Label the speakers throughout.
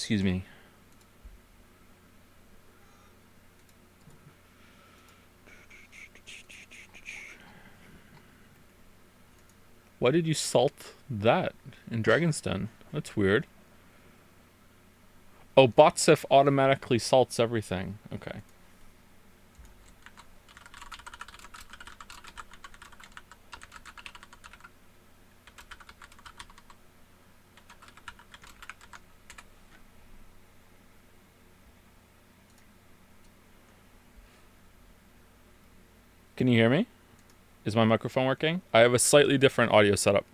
Speaker 1: Excuse me. Why did you salt that in Dragon's Den? That's weird. Oh, Botsif automatically salts everything. Okay. Can you hear me? Is my microphone working? I have a slightly different audio setup.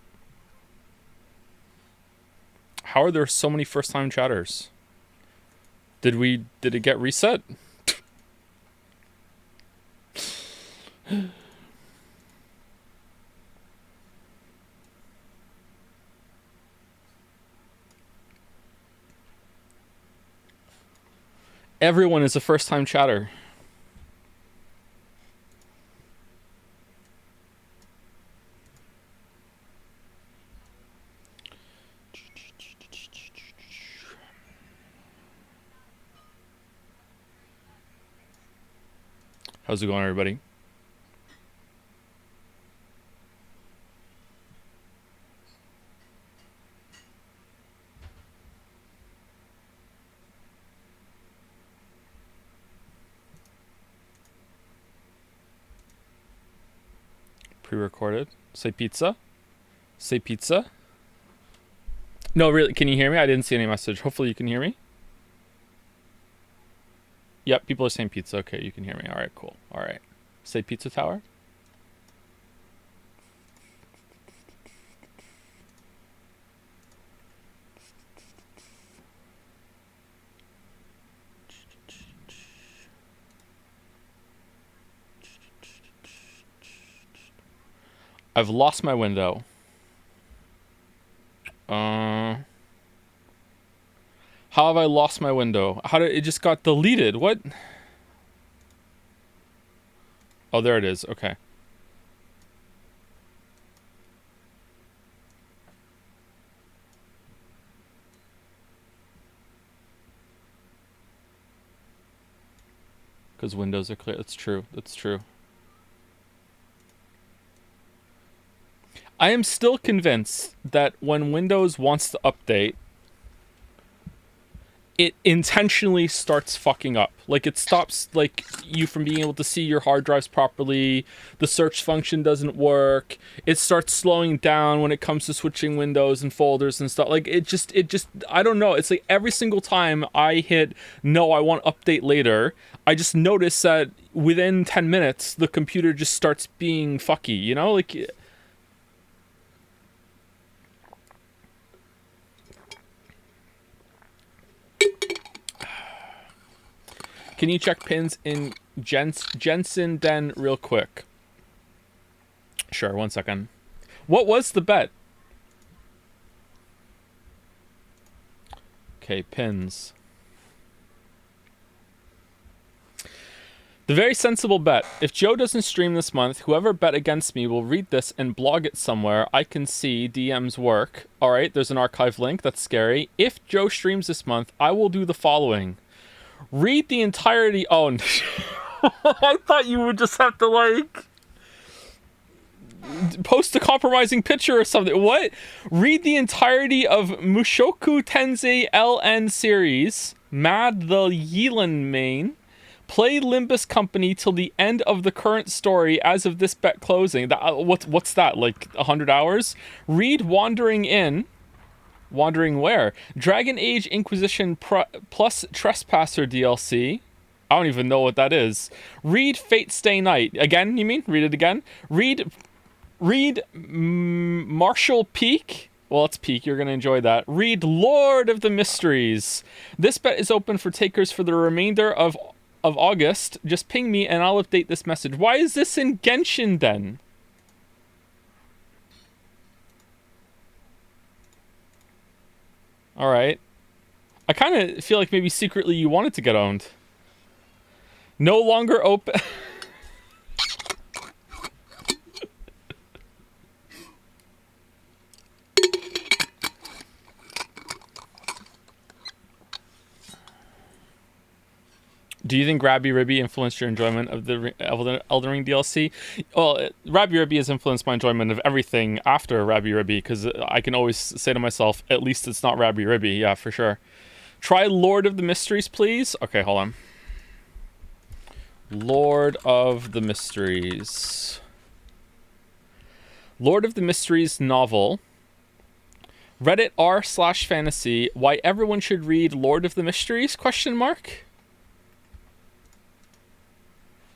Speaker 1: How are there so many first-time chatters? Did it get reset? Everyone is a first-time chatter. How's it going, everybody? Pre-recorded. Say pizza. Say pizza. No, really, can you hear me? I didn't see any message. Hopefully you can hear me. Yep, people are saying pizza. Okay, you can hear me. All right, cool. All right. Say pizza tower. I've lost my window. How have I lost my window? How did it just got deleted? What? Oh, there it is. Okay. Because windows are clear. That's true. That's true. I am still convinced that when Windows wants to update, it intentionally starts fucking up. Like, it stops, like, you from being able to see your hard drives properly. The search function doesn't work. It starts slowing down when it comes to switching windows and folders and stuff. Like, it just, I don't know. It's like every single time I hit, no, I want update later, I just notice that within 10 minutes, the computer just starts being fucky, you know? Like, can you check pins in Jensen Den real quick? Sure, 1 second. What was the bet? Okay, pins. The very sensible bet. If Joe doesn't stream this month, whoever bet against me will read this and blog it somewhere. I can see DM's work. Alright, there's an archive link. That's scary. If Joe streams this month, I will do the following. Read the entirety. Oh, I thought you would just have to, like, post a compromising picture or something. What? Read the entirety of Mushoku Tensei LN series, Mad the Yelan main. Play Limbus Company till the end of the current story as of this bet closing. What's that? Like 100 hours? Read Wandering In. Wandering where? Dragon Age Inquisition plus Trespasser DLC. I don't even know what that is. Read Fate Stay Night. Again, you mean? Read it again? Read Marshall Peak. Well, it's Peak. You're going to enjoy that. Read Lord of the Mysteries. This bet is open for takers for the remainder of August. Just ping me and I'll update this message. Why is this in Genshin then? Alright. I kind of feel like maybe secretly you want it to get owned. No longer open... Do you think Rabbi Ribby influenced your enjoyment of the Elden Ring DLC? Well, Rabbi Ribby has influenced my enjoyment of everything after Rabbi Ribby, because I can always say to myself, at least it's not Rabbi Ribby. Yeah, for sure. Try Lord of the Mysteries, please. Okay, hold on. Lord of the Mysteries. Lord of the Mysteries novel. Reddit r/fantasy. Why everyone should read Lord of the Mysteries? Question mark.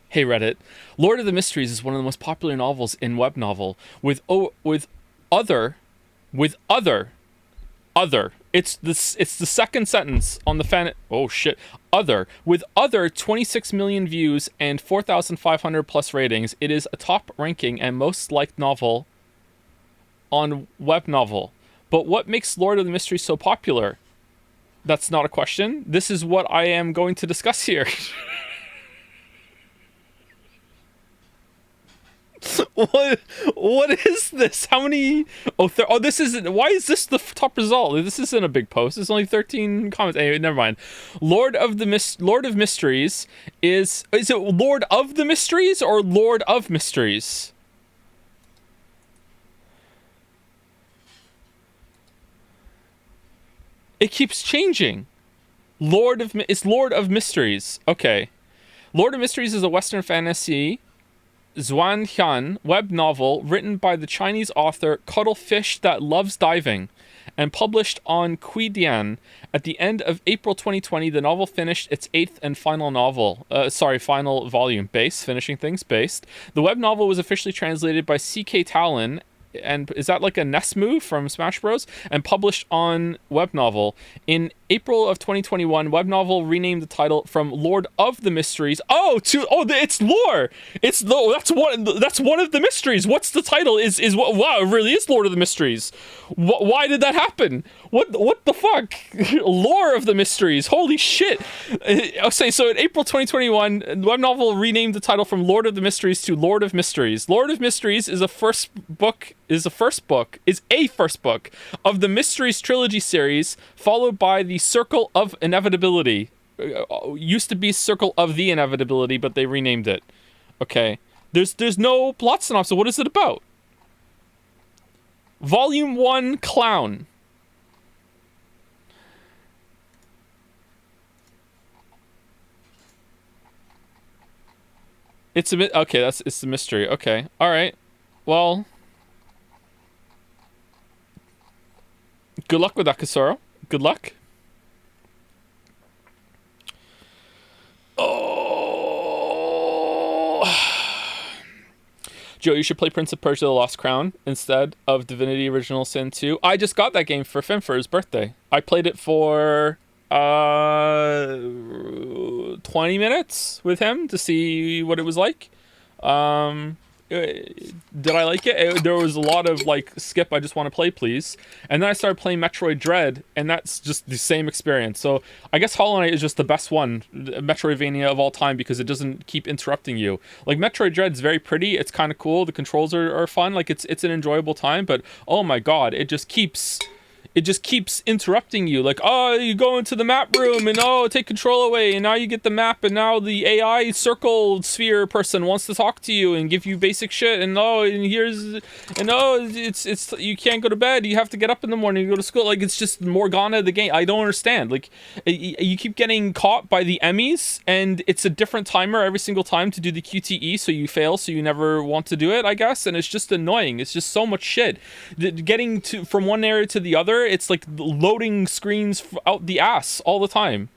Speaker 1: Hey Reddit, Lord of the Mysteries is one of the most popular novels in web novel with other. It's the second sentence on the fan. Oh shit. Other with other 26 million views and 4,500 plus ratings. It is a top ranking and most liked novel on web novel. But what makes Lord of the Mysteries so popular? That's not a question. This is what I am going to discuss here. What is this? How many? This isn't. Why is this the top result? This isn't a big post. It's only 13 comments. Anyway, never mind. Lord of Mysteries is it Lord of the Mysteries or Lord of Mysteries? It keeps changing. It's Lord of Mysteries. Okay. Lord of Mysteries is a Western fantasy Zhuanghan web novel written by the Chinese author Cuttlefish That Loves Diving and published on Quidian. At the end of April 2020, the novel finished its 8th and final final volume. Finishing things based. The web novel was officially translated by C.K. Talon, and is that like a NES move from Smash Bros? And published on web novel. In April of 2021, web novel renamed the title from Lord of the Mysteries. It's lore. That's one of the mysteries. What's the title? Wow, it really is Lord of the Mysteries. Why did that happen? What the fuck? Lore of the Mysteries. Holy shit. Okay, so in April 2021, the web novel renamed the title from Lord of the Mysteries to Lord of Mysteries. Lord of Mysteries is a first book of the Mysteries trilogy series, followed by the Circle of Inevitability. Used to be Circle of the Inevitability, but they renamed it. Okay. There's no plot synopsis. What is it about? Volume 1, Clown. It's the mystery. Okay. All right. Well, good luck with that, Kasoro. Good luck. Oh. Joe, you should play Prince of Persia: The Lost Crown instead of Divinity Original Sin 2. I just got that game for Finn for his birthday. I played it for 20 minutes with him to see what it was like. Did I like it? There was a lot of like, skip, I just want to play, please. And then I started playing Metroid Dread, and that's just the same experience. So I guess Hollow Knight is just the best one, Metroidvania of all time, because it doesn't keep interrupting you. Like, Metroid Dread's very pretty, it's kind of cool, the controls are fun, like it's an enjoyable time, but oh my god, it just keeps interrupting you. Like, oh, you go into the map room and take control away, and now you get the map, and now the AI circle sphere person wants to talk to you and give you basic shit, and it's you can't go to bed, you have to get up in the morning and go to school. Like, it's just Morgana the game. I don't understand. Like, you keep getting caught by the Emmys, and it's a different timer every single time to do the QTE, so you fail, so you never want to do it, I guess, and it's just annoying. It's just so much shit. Getting from one area to the other, it's like loading screens out the ass all the time.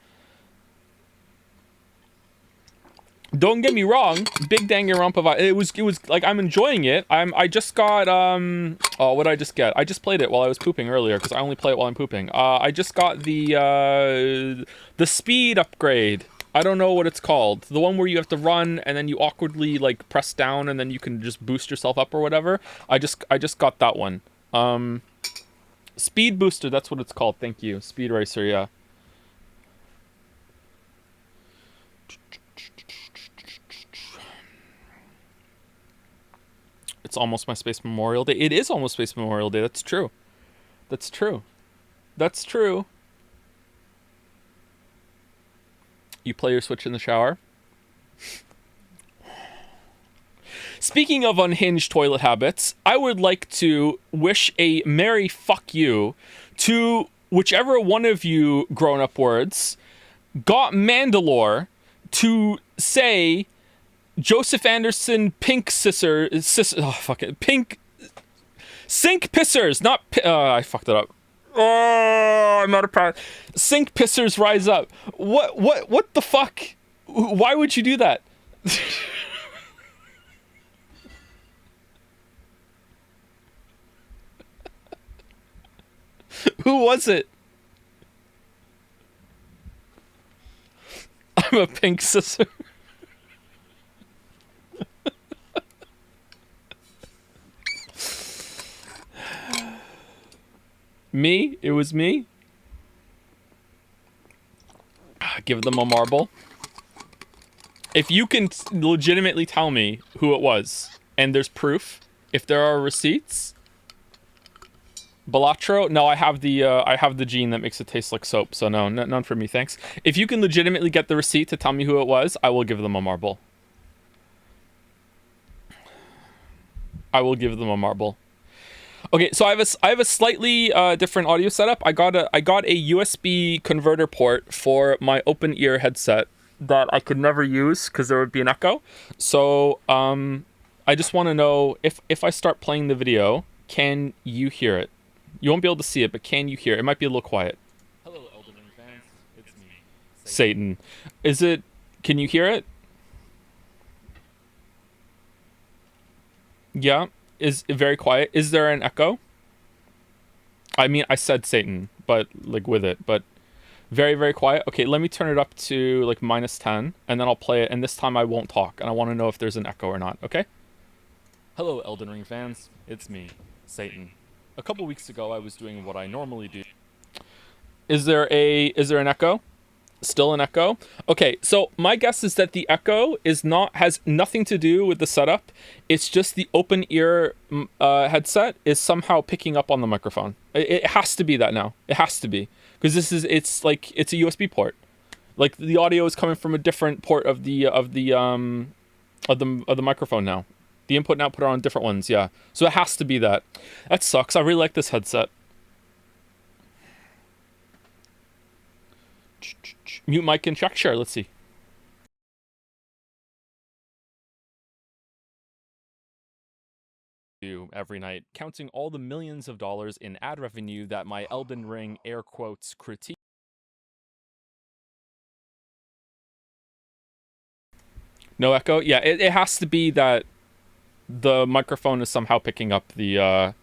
Speaker 1: Don't get me wrong, big Danganronpa. It was like, I'm enjoying it. I just got what did I just get? I just played it while I was pooping earlier, because I only play it while I'm pooping. I just got the speed upgrade. I don't know what it's called. The one where you have to run and then you awkwardly like press down and then you can just boost yourself up or whatever. I just got that one. Speed Booster, that's what it's called. Thank you. Speed Racer, yeah. It's almost my Space Memorial Day. It is almost Space Memorial Day. That's true. That's true. That's true. You play your Switch in the shower. Speaking of unhinged toilet habits, I would like to wish a merry fuck you to whichever one of you grown-up words got Mandalore to say Joseph Anderson pink pink sink pissers, not I fucked it up. Oh, I'm out of practice. Sink pissers rise up. What the fuck? Why would you do that? Who was it? I'm a pink scissor. Me? It was me? Give them a marble. If you can legitimately tell me who it was, and there's proof, if there are receipts... Balatro? No, I have the gene that makes it taste like soap, so no, none for me, thanks. If you can legitimately get the receipt to tell me who it was, I will give them a marble. I will give them a marble. Okay, so I have a slightly different audio setup. I got a USB converter port for my open ear headset that I could never use because there would be an echo. So I just want to know if I start playing the video, can you hear it? You won't be able to see it, but can you hear it? It might be a little quiet.
Speaker 2: Hello, Elden Ring fans. It's me,
Speaker 1: Satan. Is it... Can you hear it? Yeah. Is it very quiet? Is there an echo? I mean, I said Satan, but like with it, but very, very quiet. Okay, let me turn it up to like -10, and then I'll play it, and this time I won't talk, and I want to know if there's an echo or not, okay?
Speaker 2: Hello, Elden Ring fans. It's me, Satan. A couple weeks ago, I was doing what I normally do.
Speaker 1: Is there an echo? Still an echo? Okay, so my guess is that the echo has nothing to do with the setup. It's just the open ear headset is somehow picking up on the microphone. It has to be that now. It has to be, because it's a USB port. Like the audio is coming from a different port of the microphone now. The input and output are on different ones, yeah. So it has to be that. That sucks. I really like this headset. Mute mic and check share. Let's see.
Speaker 2: Every night, counting all the millions of dollars in ad revenue that my Elden Ring air quotes critique.
Speaker 1: No echo? Yeah, it has to be that the microphone is somehow picking up the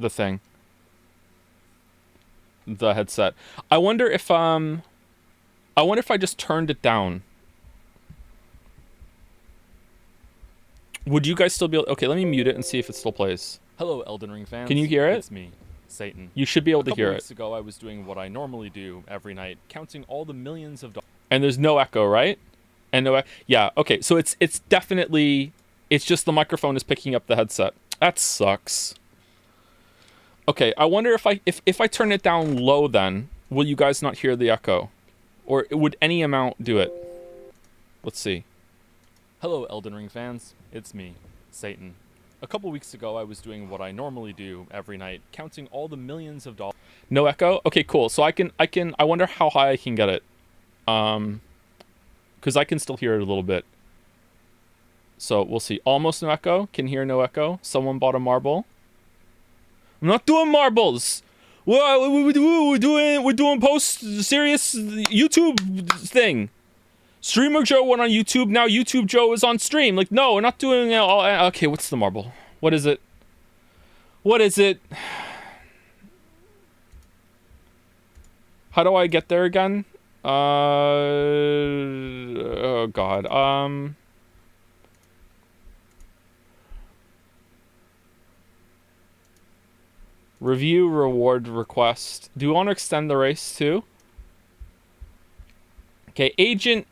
Speaker 1: thing. The headset. I wonder if I just turned it down. Would you guys still be able... Okay, let me mute it and see if it still plays.
Speaker 2: Hello, Elden Ring fans.
Speaker 1: Can you hear it?
Speaker 2: It's me, Satan.
Speaker 1: You should be able to hear it.
Speaker 2: A couple weeks ago, I was doing what I normally do every night, counting all the millions of dollars.
Speaker 1: And there's no echo, right? And no... Yeah, okay, so it's definitely... It's just the microphone is picking up the headset. That sucks. Okay, I wonder if I turn it down low then, will you guys not hear the echo? Or would any amount do it? Let's see.
Speaker 2: Hello, Elden Ring fans. It's me, Satan. A couple weeks ago, I was doing what I normally do every night, counting all the millions of dollars.
Speaker 1: No echo? Okay, cool. So I wonder how high I can get it. Because I can still hear it a little bit. So we'll see. Almost no echo. Can hear no echo. Someone bought a marble. I'm not doing marbles. We're doing post-serious YouTube thing. Streamer Joe went on YouTube. Now YouTube Joe is on stream. Like, no, we're not doing... Okay, what's the marble? What is it? What is it? How do I get there again? Oh, God. Review reward request. Do you want to extend the race too? Okay, Agent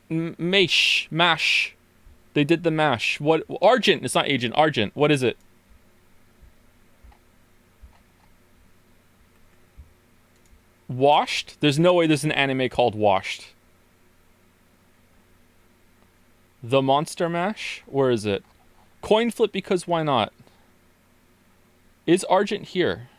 Speaker 1: Mash. They did the mash. What? Argent. It's not Agent. Argent. What is it? Washed? There's no way there's an anime called Washed. The Monster Mash? Where is it? Coin flip because why not? Is Argent here?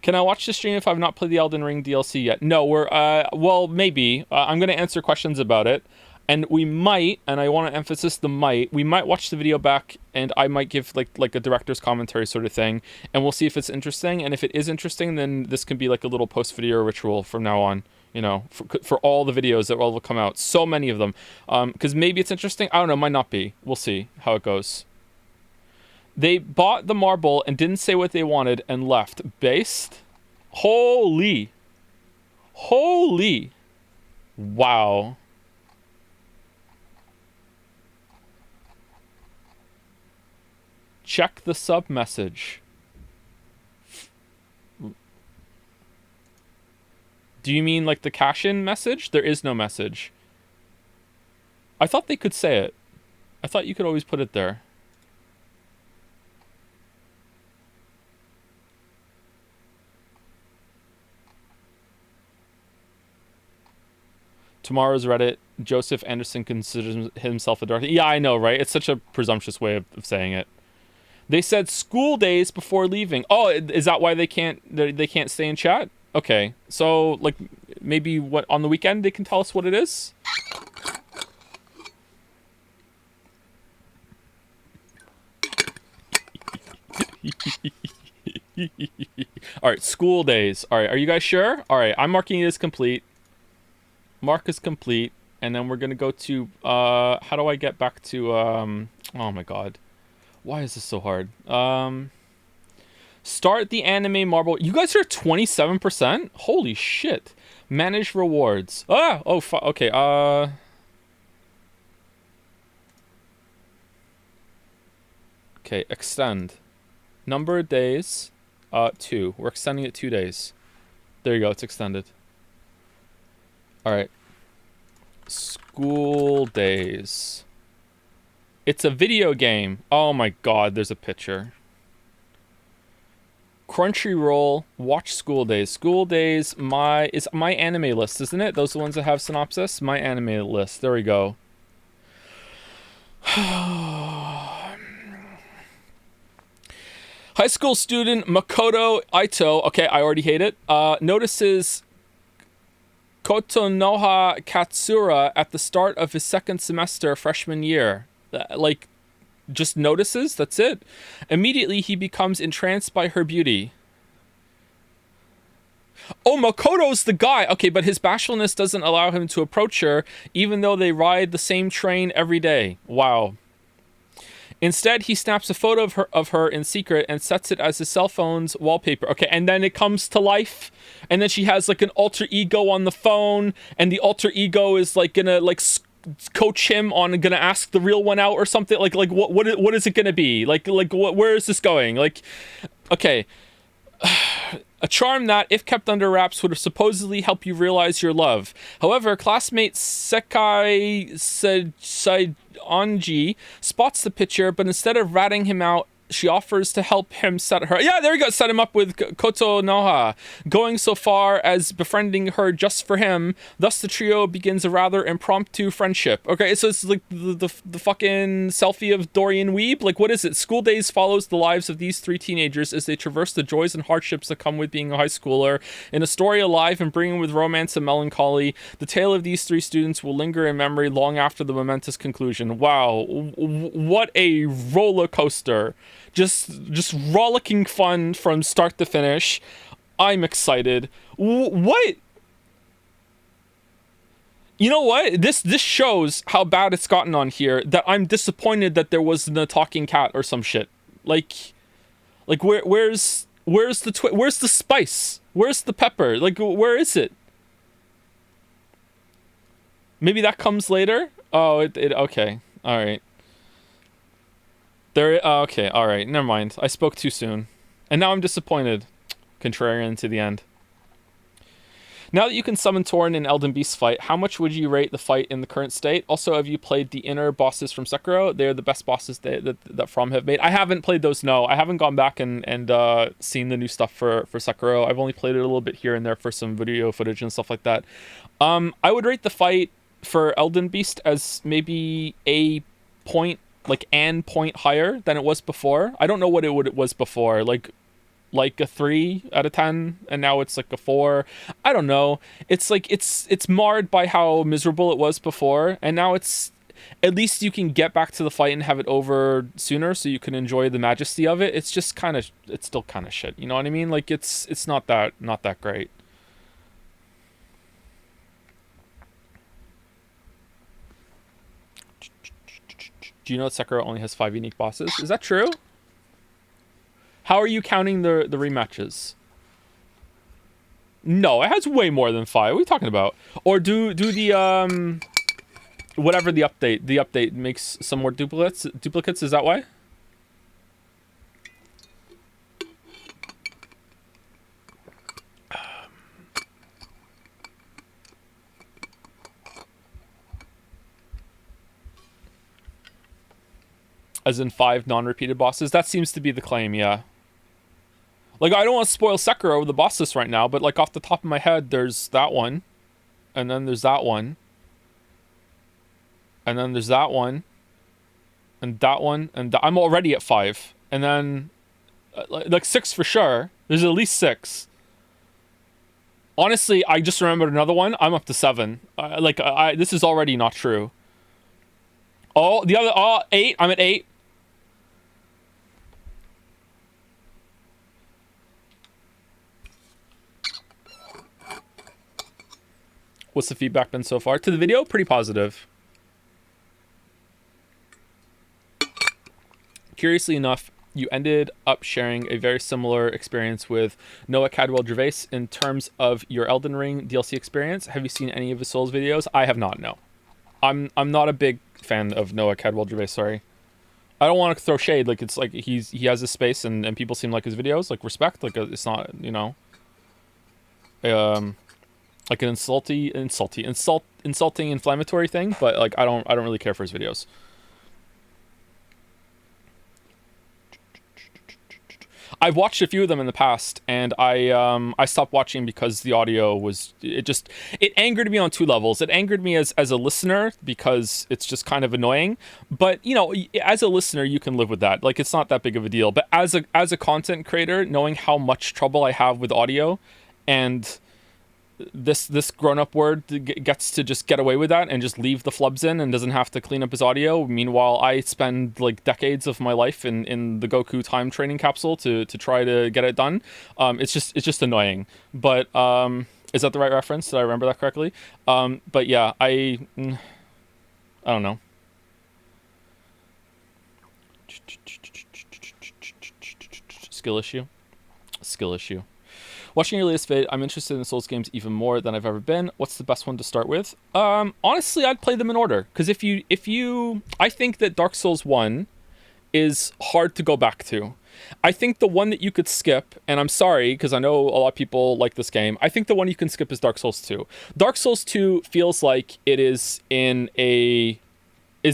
Speaker 1: Can I watch the stream if I've not played the Elden Ring DLC yet? No, we're, well, maybe. I'm going to answer questions about it. And we might, and I want to emphasize the might, we might watch the video back and I might give like a director's commentary sort of thing. And we'll see if it's interesting. And if it is interesting, then this can be like a little post-video ritual from now on. You know, for all the videos that will come out. So many of them. Because maybe it's interesting. I don't know, might not be. We'll see how it goes. They bought the marble and didn't say what they wanted and left. Based? Holy. Holy. Wow. Check the sub message. Do you mean like the cash-in message? There is no message. I thought they could say it. I thought you could always put it there. Tomorrow's Reddit. Joseph Anderson considers himself a dark. Yeah, I know, right? It's such a presumptuous way of saying it. They said school days before leaving. Oh, is that why they can't stay in chat? Okay, so like maybe what on the weekend they can tell us what it is. All right, school days. All right, are you guys sure? All right, I'm marking it as complete. Mark is complete, and then we're gonna go to how do I get back to oh my god, why is this so hard? Start the anime marble. You guys are 27%? Holy shit. Manage rewards. Okay, okay, extend. Number of days, 2. We're extending it 2 days. There you go, it's extended. Alright. School days. It's a video game. Oh my god, there's a picture. Crunchyroll, watch School Days. School Days, is my anime list, isn't it? Those are the ones that have synopsis? My anime list. There we go. High school student Makoto Ito, okay, I already hate it, notices Kotonoha Katsura at the start of his second semester freshman year. Like, just notices, that's it. Immediately he becomes entranced by her beauty. Oh, Makoto's the guy. Okay, but his bashfulness doesn't allow him to approach her, even though they ride the same train every day. Wow. Instead, he snaps a photo of her in secret and sets it as his cell phone's wallpaper. Okay, and then it comes to life, and then she has like an alter ego on the phone, and the alter ego is like gonna like coach him on gonna ask the real one out or something. Like what is it gonna be? Like where is this going? Like, okay. A charm that, if kept under wraps, would supposedly help you realize your love. However, classmate Sekai Anji spots the picture, but instead of ratting him out, she offers to help him set her... Yeah, there you go, set him up with Kotonoha, going so far as befriending her just for him. Thus, the trio begins a rather impromptu friendship. Okay, so it's like the fucking selfie of Dorian Weeb? Like, what is it? School Days follows the lives of these 3 teenagers as they traverse the joys and hardships that come with being a high schooler. In a story alive and bringing with romance and melancholy, the tale of these 3 students will linger in memory long after the momentous conclusion. Wow, what a roller coaster. Just rollicking fun from start to finish. I'm excited. What? You know what? This shows how bad it's gotten on here, that I'm disappointed that there wasn't a talking cat or some shit. Like where's the spice? Where's the pepper? Like, where is it? Maybe that comes later? Oh, it okay. All right. Okay, alright, never mind. I spoke too soon. And now I'm disappointed. Contrarian to the end. Now that you can summon Torn in Elden Beast fight, how much would you rate the fight in the current state? Also, have you played the inner bosses from Sekiro? They're the best bosses that From have made. I haven't played those, no. I haven't gone back and seen the new stuff for Sekiro. I've only played it a little bit here and there for some video footage and stuff like that. I would rate the fight for Elden Beast as maybe a point, like an point higher than it was before. I don't know what it was before. Like a 3 out of 10, and now it's like a 4. I don't know. It's like it's marred by how miserable it was before, and now it's at least you can get back to the fight and have it over sooner, so you can enjoy the majesty of it. It's just kind of, it's still kind of shit. You know what I mean? Like it's not that great. Do you know that Sekiro only has 5 unique bosses? Is that true? How are you counting the rematches? No, it has way more than 5. What are you talking about? Or do the whatever the update makes some more duplicates? Is that why? As in 5 non-repeated bosses? That seems to be the claim, yeah. Like, I don't want to spoil Sekiro with the boss list right now, but like off the top of my head, there's that one. And then there's that one. And then there's that one. And that one. And I'm already at 5. And then, like 6 for sure. There's at least 6. Honestly, I just remembered another one. I'm up to 7. This is already not true. Oh, the other, 8. I'm at 8. What's the feedback been so far? To the video, pretty positive. Curiously enough, you ended up sharing a very similar experience with Noah Cadwell-Gervais in terms of your Elden Ring DLC experience. Have you seen any of his Souls videos? I have not, no. I'm not a big fan of Noah Cadwell-Gervais, sorry. I don't want to throw shade, like it's like he has his space and people seem like his videos, like respect, like it's not, you know, like an insulting, inflammatory thing, but like I don't really care for his videos. I've watched a few of them in the past, and I stopped watching because the audio was, it angered me on 2 levels. It angered me as a listener because it's just kind of annoying, but you know, as a listener you can live with that. Like it's not that big of a deal. But as a content creator, knowing how much trouble I have with audio, and this grown-up word gets to just get away with that and just leave the flubs in and doesn't have to clean up his audio. Meanwhile, I spend like decades of my life in the Goku time training capsule to try to get it done. It's just annoying. But is that the right reference? Did I remember that correctly? But yeah, I don't know. Skill issue. Watching your latest vid, I'm interested in Souls games even more than I've ever been. What's the best one to start with? Honestly, I'd play them in order. Because I think that Dark Souls 1 is hard to go back to. I think the one that you could skip, and I'm sorry, because I know a lot of people like this game, I think the one you can skip is Dark Souls 2. Dark Souls 2 feels like it is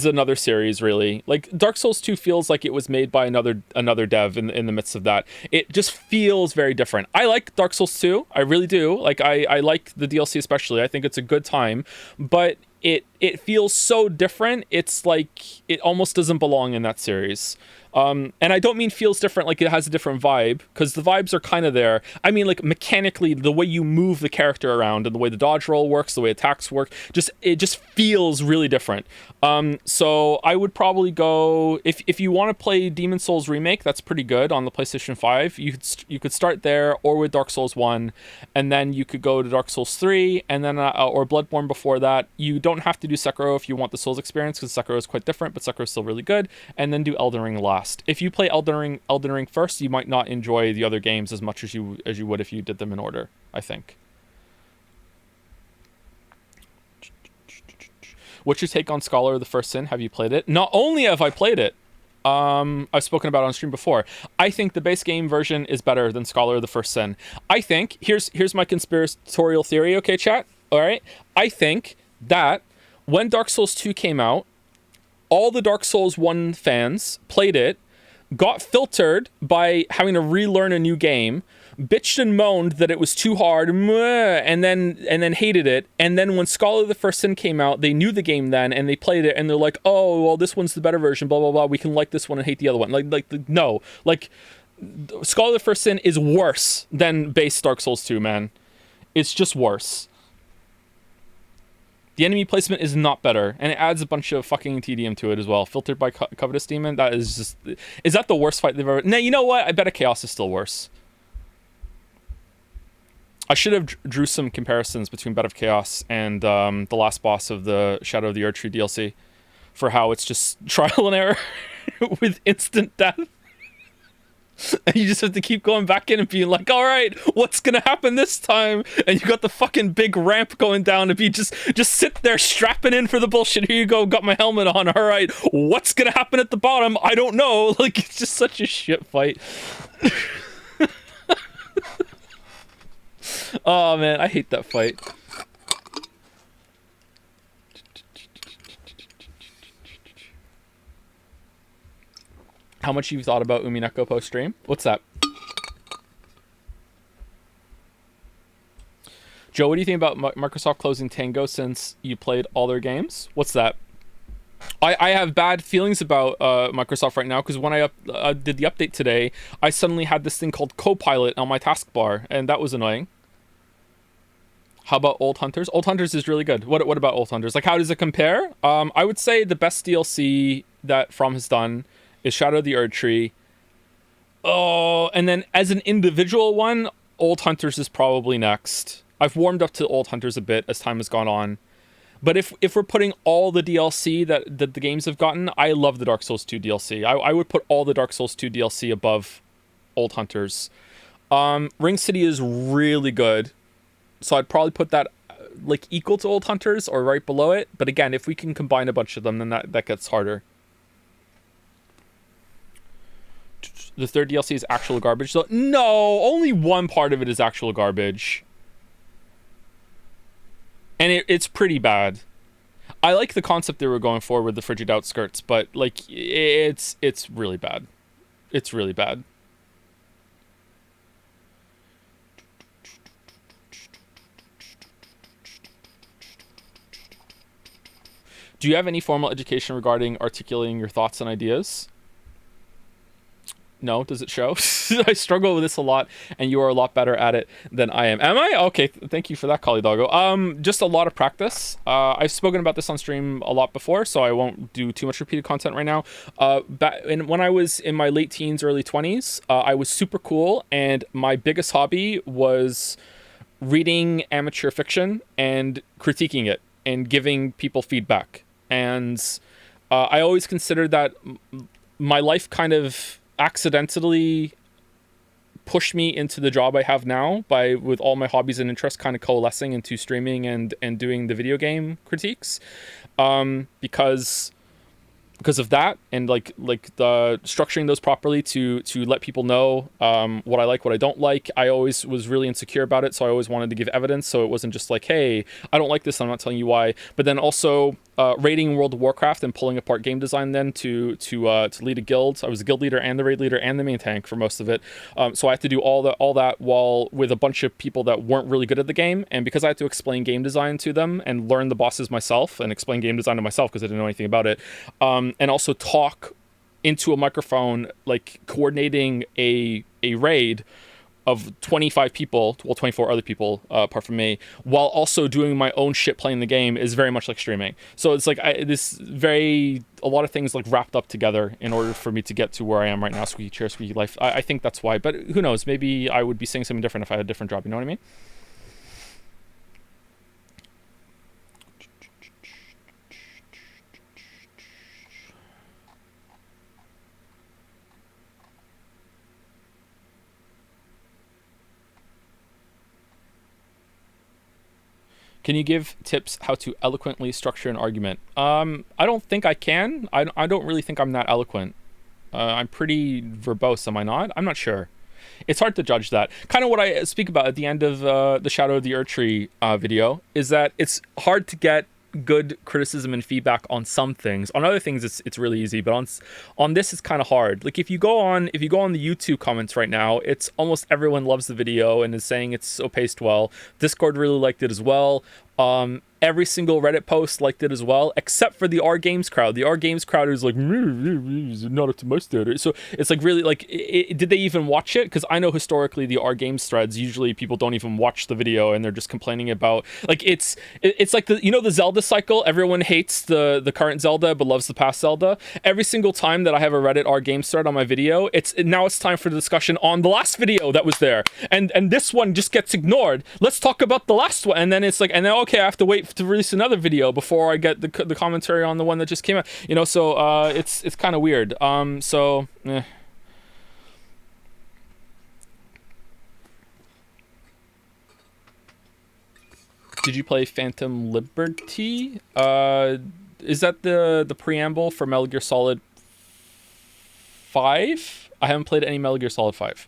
Speaker 1: another series, really. Like Dark Souls 2 feels like it was made by another dev in the midst of that. It just feels very different. I like Dark Souls 2, I really do. Like I like the DLC especially. I think it's a good time, but it feels so different. It's like it almost doesn't belong in that series. And I don't mean feels different like it has a different vibe, because the vibes are kind of there. I mean, like mechanically, the way you move the character around and the way the dodge roll works, the way attacks work, it just feels really different. So I would probably go, if you want to play Demon Souls Remake, that's pretty good on the PlayStation 5. You could start there, or with Dark Souls 1, and then you could go to Dark Souls 3, and then or Bloodborne before that. You don't have to do Sekiro if you want the Souls experience, because Sekiro is quite different, but Sekiro is still really good. And then do Elden Ring last. If you play Elden Ring first, you might not enjoy the other games as much as you would if you did them in order, I think. What's your take on Scholar of the First Sin? Have you played it? Not only have I played it, I've spoken about on stream before. I think the base game version is better than Scholar of the First Sin. I think here's my conspiratorial theory, okay, chat? All right. I think that when Dark Souls 2 came out, all the Dark Souls 1 fans played it, got filtered by having to relearn a new game, bitched and moaned that it was too hard, and then hated it. And then when Scholar of the First Sin came out, they knew the game then, and they played it, and they're like, oh, well, this one's the better version, blah, blah, blah. We can like this one and hate the other one. No. Like, Scholar of the First Sin is worse than base Dark Souls 2, man. It's just worse. The enemy placement is not better, and it adds a bunch of fucking tedium to it as well. Filtered by Covetous Demon, that is just... Is that the worst fight they've ever... Nah, you know what? I bet a Chaos is still worse. I should have drew some comparisons between Bed of Chaos and the last boss of the Shadow of the Erdtree DLC for how it's just trial and error with instant death. And you just have to keep going back in and being like, all right, what's gonna happen this time? And you got the fucking big ramp going down, and you just sit there strapping in for the bullshit. Here you go, got my helmet on. All right, what's gonna happen at the bottom? I don't know. Like, it's just such a shit fight. Oh man, I hate that fight. How much you've thought about Umineko post-stream? What's that? Joe, what do you think about Microsoft closing Tango since you played all their games? What's that? I have bad feelings about Microsoft right now because when I did the update today, I suddenly had this thing called Copilot on my taskbar, and that was annoying. How about Old Hunters? Old Hunters is really good. What about Old Hunters? Like, how does it compare? I would say the best DLC that From has done is Shadow of the Erdtree. Oh, and then as an individual one, Old Hunters is probably next. I've warmed up to Old Hunters a bit as time has gone on. But if we're putting all the DLC that the games have gotten, I love the Dark Souls 2 DLC. I would put all the Dark Souls 2 DLC above Old Hunters. Ring City is really good. So I'd probably put that like equal to Old Hunters or right below it. But again, if we can combine a bunch of them, then that gets harder. The third DLC is actual garbage. So no, only one part of it is actual garbage. And it's pretty bad. I like the concept they were going for with the frigid outskirts, but like it's really bad. It's really bad. Do you have any formal education regarding articulating your thoughts and ideas? No, does it show? I struggle with this a lot, and you are a lot better at it than I am. Am I? Okay, thank you for that, Kali Doggo. Just a lot of practice. I've spoken about this on stream a lot before, so I won't do too much repeated content right now. When I was in my late teens, early 20s, I was super cool, and my biggest hobby was reading amateur fiction and critiquing it and giving people feedback. And I always considered that my life kind of accidentally pushed me into the job I have now with all my hobbies and interests kind of coalescing into streaming and doing the video game critiques, because of that, and like the structuring those properly to let people know what I like, what I don't like. I always was really insecure about it, so I always wanted to give evidence, so it wasn't just like, hey, I don't like this, I'm not telling you why. But then also raiding World of Warcraft and pulling apart game design then to lead a guild. I was a guild leader and the raid leader and the main tank for most of it, so I had to do all that while with a bunch of people that weren't really good at the game. And because I had to explain game design to them and learn the bosses myself and explain game design to myself because I didn't know anything about it, and also talk into a microphone, like coordinating a raid of 25 people, well, 24 other people apart from me, while also doing my own shit playing the game, is very much like streaming. So it's like a lot of things like wrapped up together in order for me to get to where I am right now. Squeaky chair, squeaky life. I think that's why, but who knows, maybe I would be saying something different if I had a different job, you know what I mean? Can you give tips how to eloquently structure an argument? I don't think I can. I don't really think I'm that eloquent. I'm pretty verbose, am I not? I'm not sure. It's hard to judge that. Kind of what I speak about at the end of the Shadow of the Erdtree video is that it's hard to get good criticism and feedback on some things. On other things, it's really easy, but on this, it's kind of hard. Like if you go on the YouTube comments right now, it's almost everyone loves the video and is saying it's so paced well. Discord really liked it as well. Every single Reddit post liked it as well, except for the R Games crowd. The R Games crowd is like, not up to my standard. So it's like really like, did they even watch it? Because I know historically the R Games threads, usually people don't even watch the video and they're just complaining about, like it's like the Zelda cycle. Everyone hates the current Zelda but loves the past Zelda. Every single time that I have a Reddit R Games thread on my video, now it's time for the discussion on the last video that was there, and this one just gets ignored. Let's talk about the last one, and then it's like, and then okay, I have to wait to release another video before I get the commentary on the one that just came out. So it's kind of weird. Did you play Phantom Liberty? Is that the preamble for Metal Gear Solid 5? I haven't played any Metal Gear Solid 5.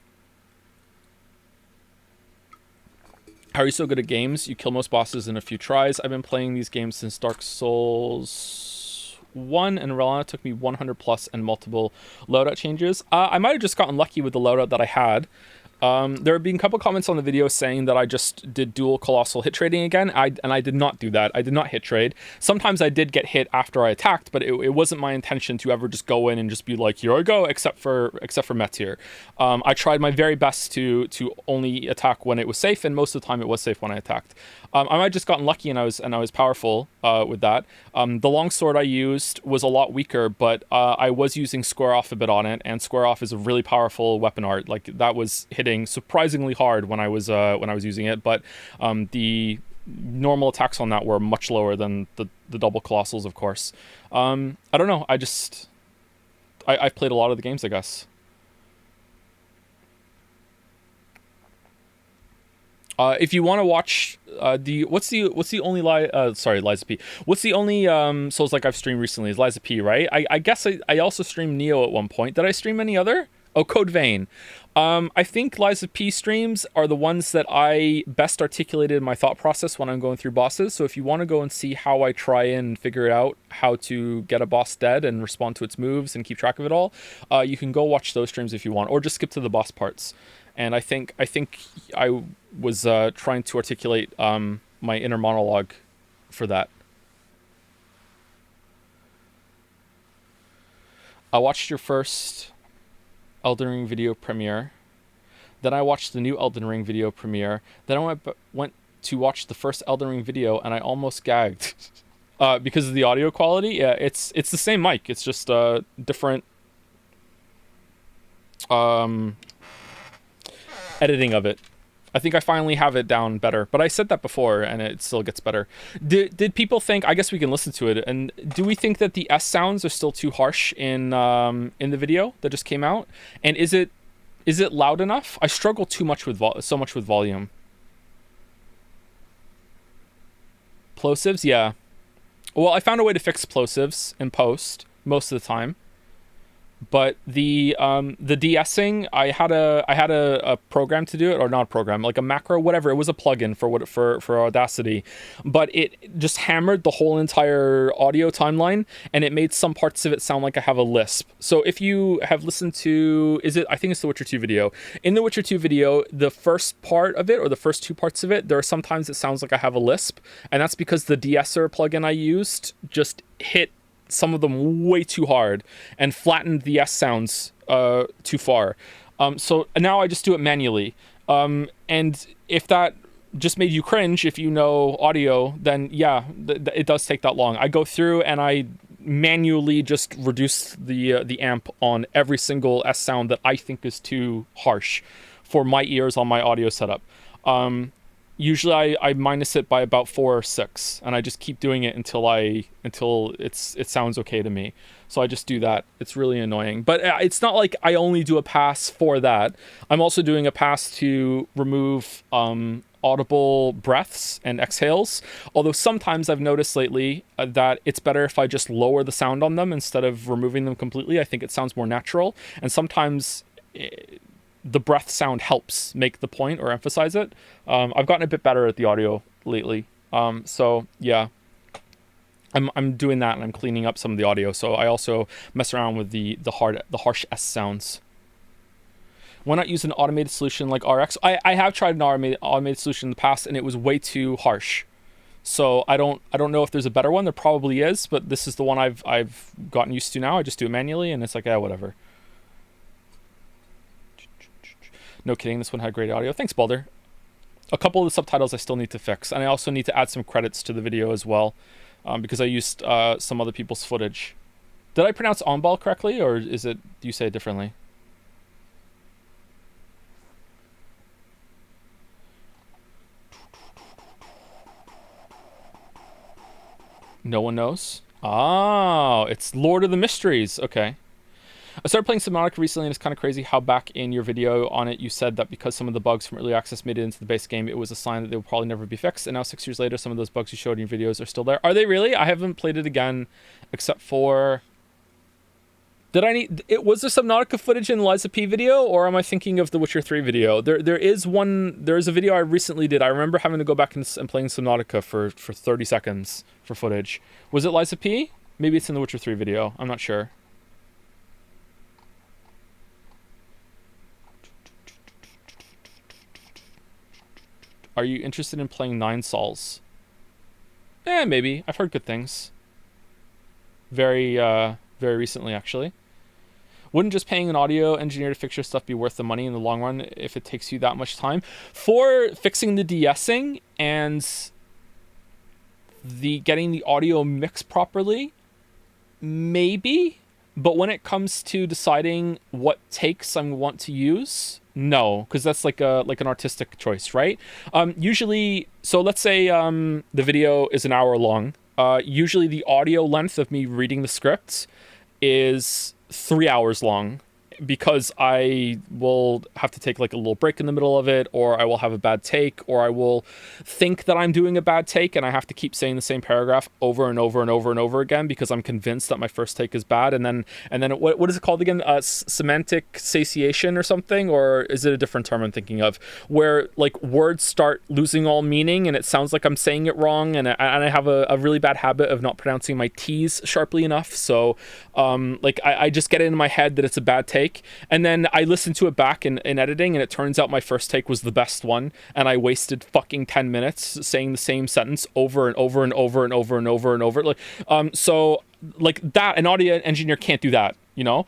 Speaker 1: How are you so good at games? You kill most bosses in a few tries. I've been playing these games since Dark Souls 1, and Relana took me 100 plus and multiple loadout changes. I might have just gotten lucky with the loadout that I had. There have been a couple comments on the video saying that I just did dual colossal hit trading again, and I did not do that. I did not hit trade. Sometimes I did get hit after I attacked, but it wasn't my intention to ever just go in and just be like, here I go, except for Meteor. I tried my very best to only attack when it was safe, and most of the time it was safe when I attacked. I might have just gotten lucky and I was powerful with that. The longsword I used was a lot weaker, but I was using square off a bit on it, and square off is a really powerful weapon art. Like that was hitting surprisingly hard when I was using it, but the normal attacks on that were much lower than the double colossals, of course. I don't know. I've played a lot of the games, I guess. If you want to watch what's the only Liza P. What's the only Souls like I've streamed recently is Liza P, right? I guess I also streamed Neo at one point. Did I stream any other? Oh, Code Vein. I think Liza P streams are the ones that I best articulated my thought process when I'm going through bosses. So if you want to go and see how I try and figure out how to get a boss dead and respond to its moves and keep track of it all, you can go watch those streams if you want, or just skip to the boss parts. And I think I was trying to articulate my inner monologue for that. I watched your first Elden Ring video premiere. Then I watched the new Elden Ring video premiere. Then I went to watch the first Elden Ring video, and I almost gagged because of the audio quality. Yeah, it's the same mic. It's just different editing of it. I think I finally have it down better, but I said that before and it still gets better. Did people think, I guess we can listen to it, and do we think that the S sounds are still too harsh in the video that just came out? And is it loud enough? I struggle too much with so much with volume. Plosives, yeah. Well, I found a way to fix plosives in post most of the time. But the de-essing, I had a program to do it, or not a program, like a macro, whatever. It was a plugin for Audacity, but it just hammered the whole entire audio timeline, and it made some parts of it sound like I have a lisp. So if you have listened to, I think it's the Witcher 2 video. In the Witcher 2 video, the first part of it, or the first two parts of it, there are sometimes it sounds like I have a lisp, and that's because the de-esser plugin I used just hit some of them way too hard and flattened the S sounds too far. So now I just do it manually. And if that just made you cringe, if you know audio, then yeah, it does take that long. I go through and I manually just reduce the amp on every single S sound that I think is too harsh for my ears on my audio setup. Usually I minus it by about 4 or 6, and I just keep doing it until it sounds okay to me. So I just do that. It's really annoying, but it's not like I only do a pass for that. I'm also doing a pass to remove audible breaths and exhales. Although sometimes I've noticed lately that it's better if I just lower the sound on them instead of removing them completely. I think it sounds more natural. And sometimes the breath sound helps make the point or emphasize it. I've gotten a bit better at the audio lately. So yeah, I'm doing that, and I'm cleaning up some of the audio. So I also mess around with the harsh S sounds. Why not use an automated solution like RX? I have tried an automated solution in the past, and it was way too harsh. So I don't know if there's a better one. There probably is, but this is the one I've gotten used to now. I just do it manually, and it's like, yeah, whatever. No kidding, this one had great audio. Thanks, Balder. A couple of the subtitles I still need to fix, and I also need to add some credits to the video as well, because I used some other people's footage. Did I pronounce Onball correctly, or do you say it differently? No one knows? Oh, it's Lord of the Mysteries. Okay. I started playing Subnautica recently, and it's kind of crazy how back in your video on it, you said that because some of the bugs from early access made it into the base game, it was a sign that they will probably never be fixed. And now 6 years later, some of those bugs you showed in your videos are still there. Are they really? I haven't played it again, except for... Was there Subnautica footage in the Liza P video, or am I thinking of the Witcher 3 video? There is a video I recently did. I remember having to go back and playing Subnautica for 30 seconds for footage. Was it Liza P? Maybe it's in the Witcher 3 video. I'm not sure. Are you interested in playing Nine Sols? Maybe. I've heard good things. Very recently, actually. Wouldn't just paying an audio engineer to fix your stuff be worth the money in the long run if it takes you that much time? For fixing the de-essing and getting the audio mixed properly, maybe. But when it comes to deciding what takes I want to use, no, because that's like an artistic choice, right? Usually, so let's say the video is an hour long. Usually the audio length of me reading the script is 3 hours long, because I will have to take like a little break in the middle of it, or I will have a bad take, or I will think that I'm doing a bad take and I have to keep saying the same paragraph over and over and over and over again because I'm convinced that my first take is bad. And then what is it called again? Semantic satiation or something? Or is it a different term I'm thinking of, where like words start losing all meaning and it sounds like I'm saying it wrong, and I have a really bad habit of not pronouncing my T's sharply enough. So I just get it in my head that it's a bad take. And then I listen to it back in editing, and it turns out my first take was the best one, and I wasted fucking 10 minutes saying the same sentence over and over and over and over and over and over. So that, an audio engineer can't do that, you know?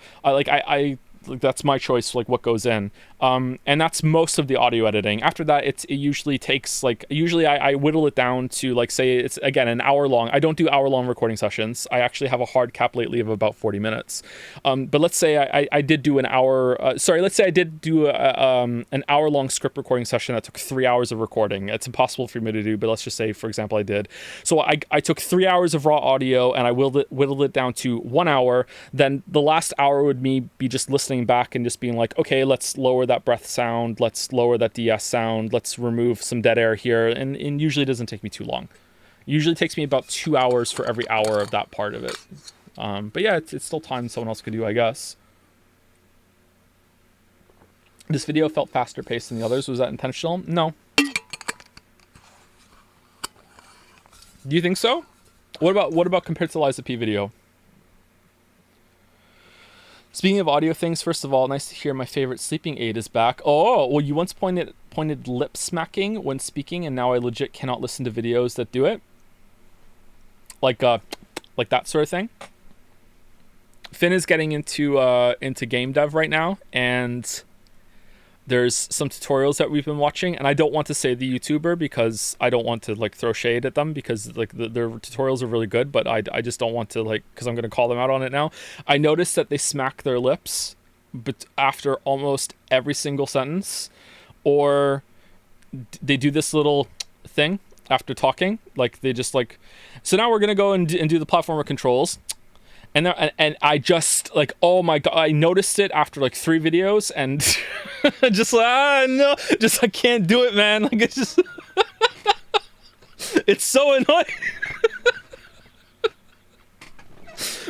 Speaker 1: That's my choice, like what goes in. And that's most of the audio editing. After that, it usually takes I whittle it down to, like, say it's again an hour long. I don't do hour-long recording sessions. I actually have a hard cap lately of about 40 minutes. But let's say I did do an hour. Let's say I did do an hour-long script recording session that took 3 hours of recording. It's impossible for me to do, but let's just say, for example, I did. So I took 3 hours of raw audio and I whittled it down to 1 hour. Then the last hour would be just listening back and just being like, okay, let's lower that breath sound, let's lower that DS sound, let's remove some dead air here, and usually it doesn't take me too long. Usually it takes me about 2 hours for every hour of that part of it. But yeah, it's still time someone else could do, I guess. This video felt faster paced than the others. Was that intentional? No. Do you think so? What about compared to the Liza P video? Speaking of audio things, first of all, nice to hear my favorite sleeping aid is back. Oh, well, you once pointed lip smacking when speaking, and now I legit cannot listen to videos that do it. Like that sort of thing. Finn is getting into game dev right now, and there's some tutorials that we've been watching, and I don't want to say the YouTuber because I don't want to like throw shade at them, because like their tutorials are really good, but I just don't want to, like, because I'm going to call them out on it now. I noticed that they smack their lips but after almost every single sentence, or they do this little thing after talking, like they just like, so now we're going to go and do the platformer controls. And I just like, oh my god, I noticed it after like 3 videos, and just like, no, just I can't do it, man. Like it's just It's so annoying.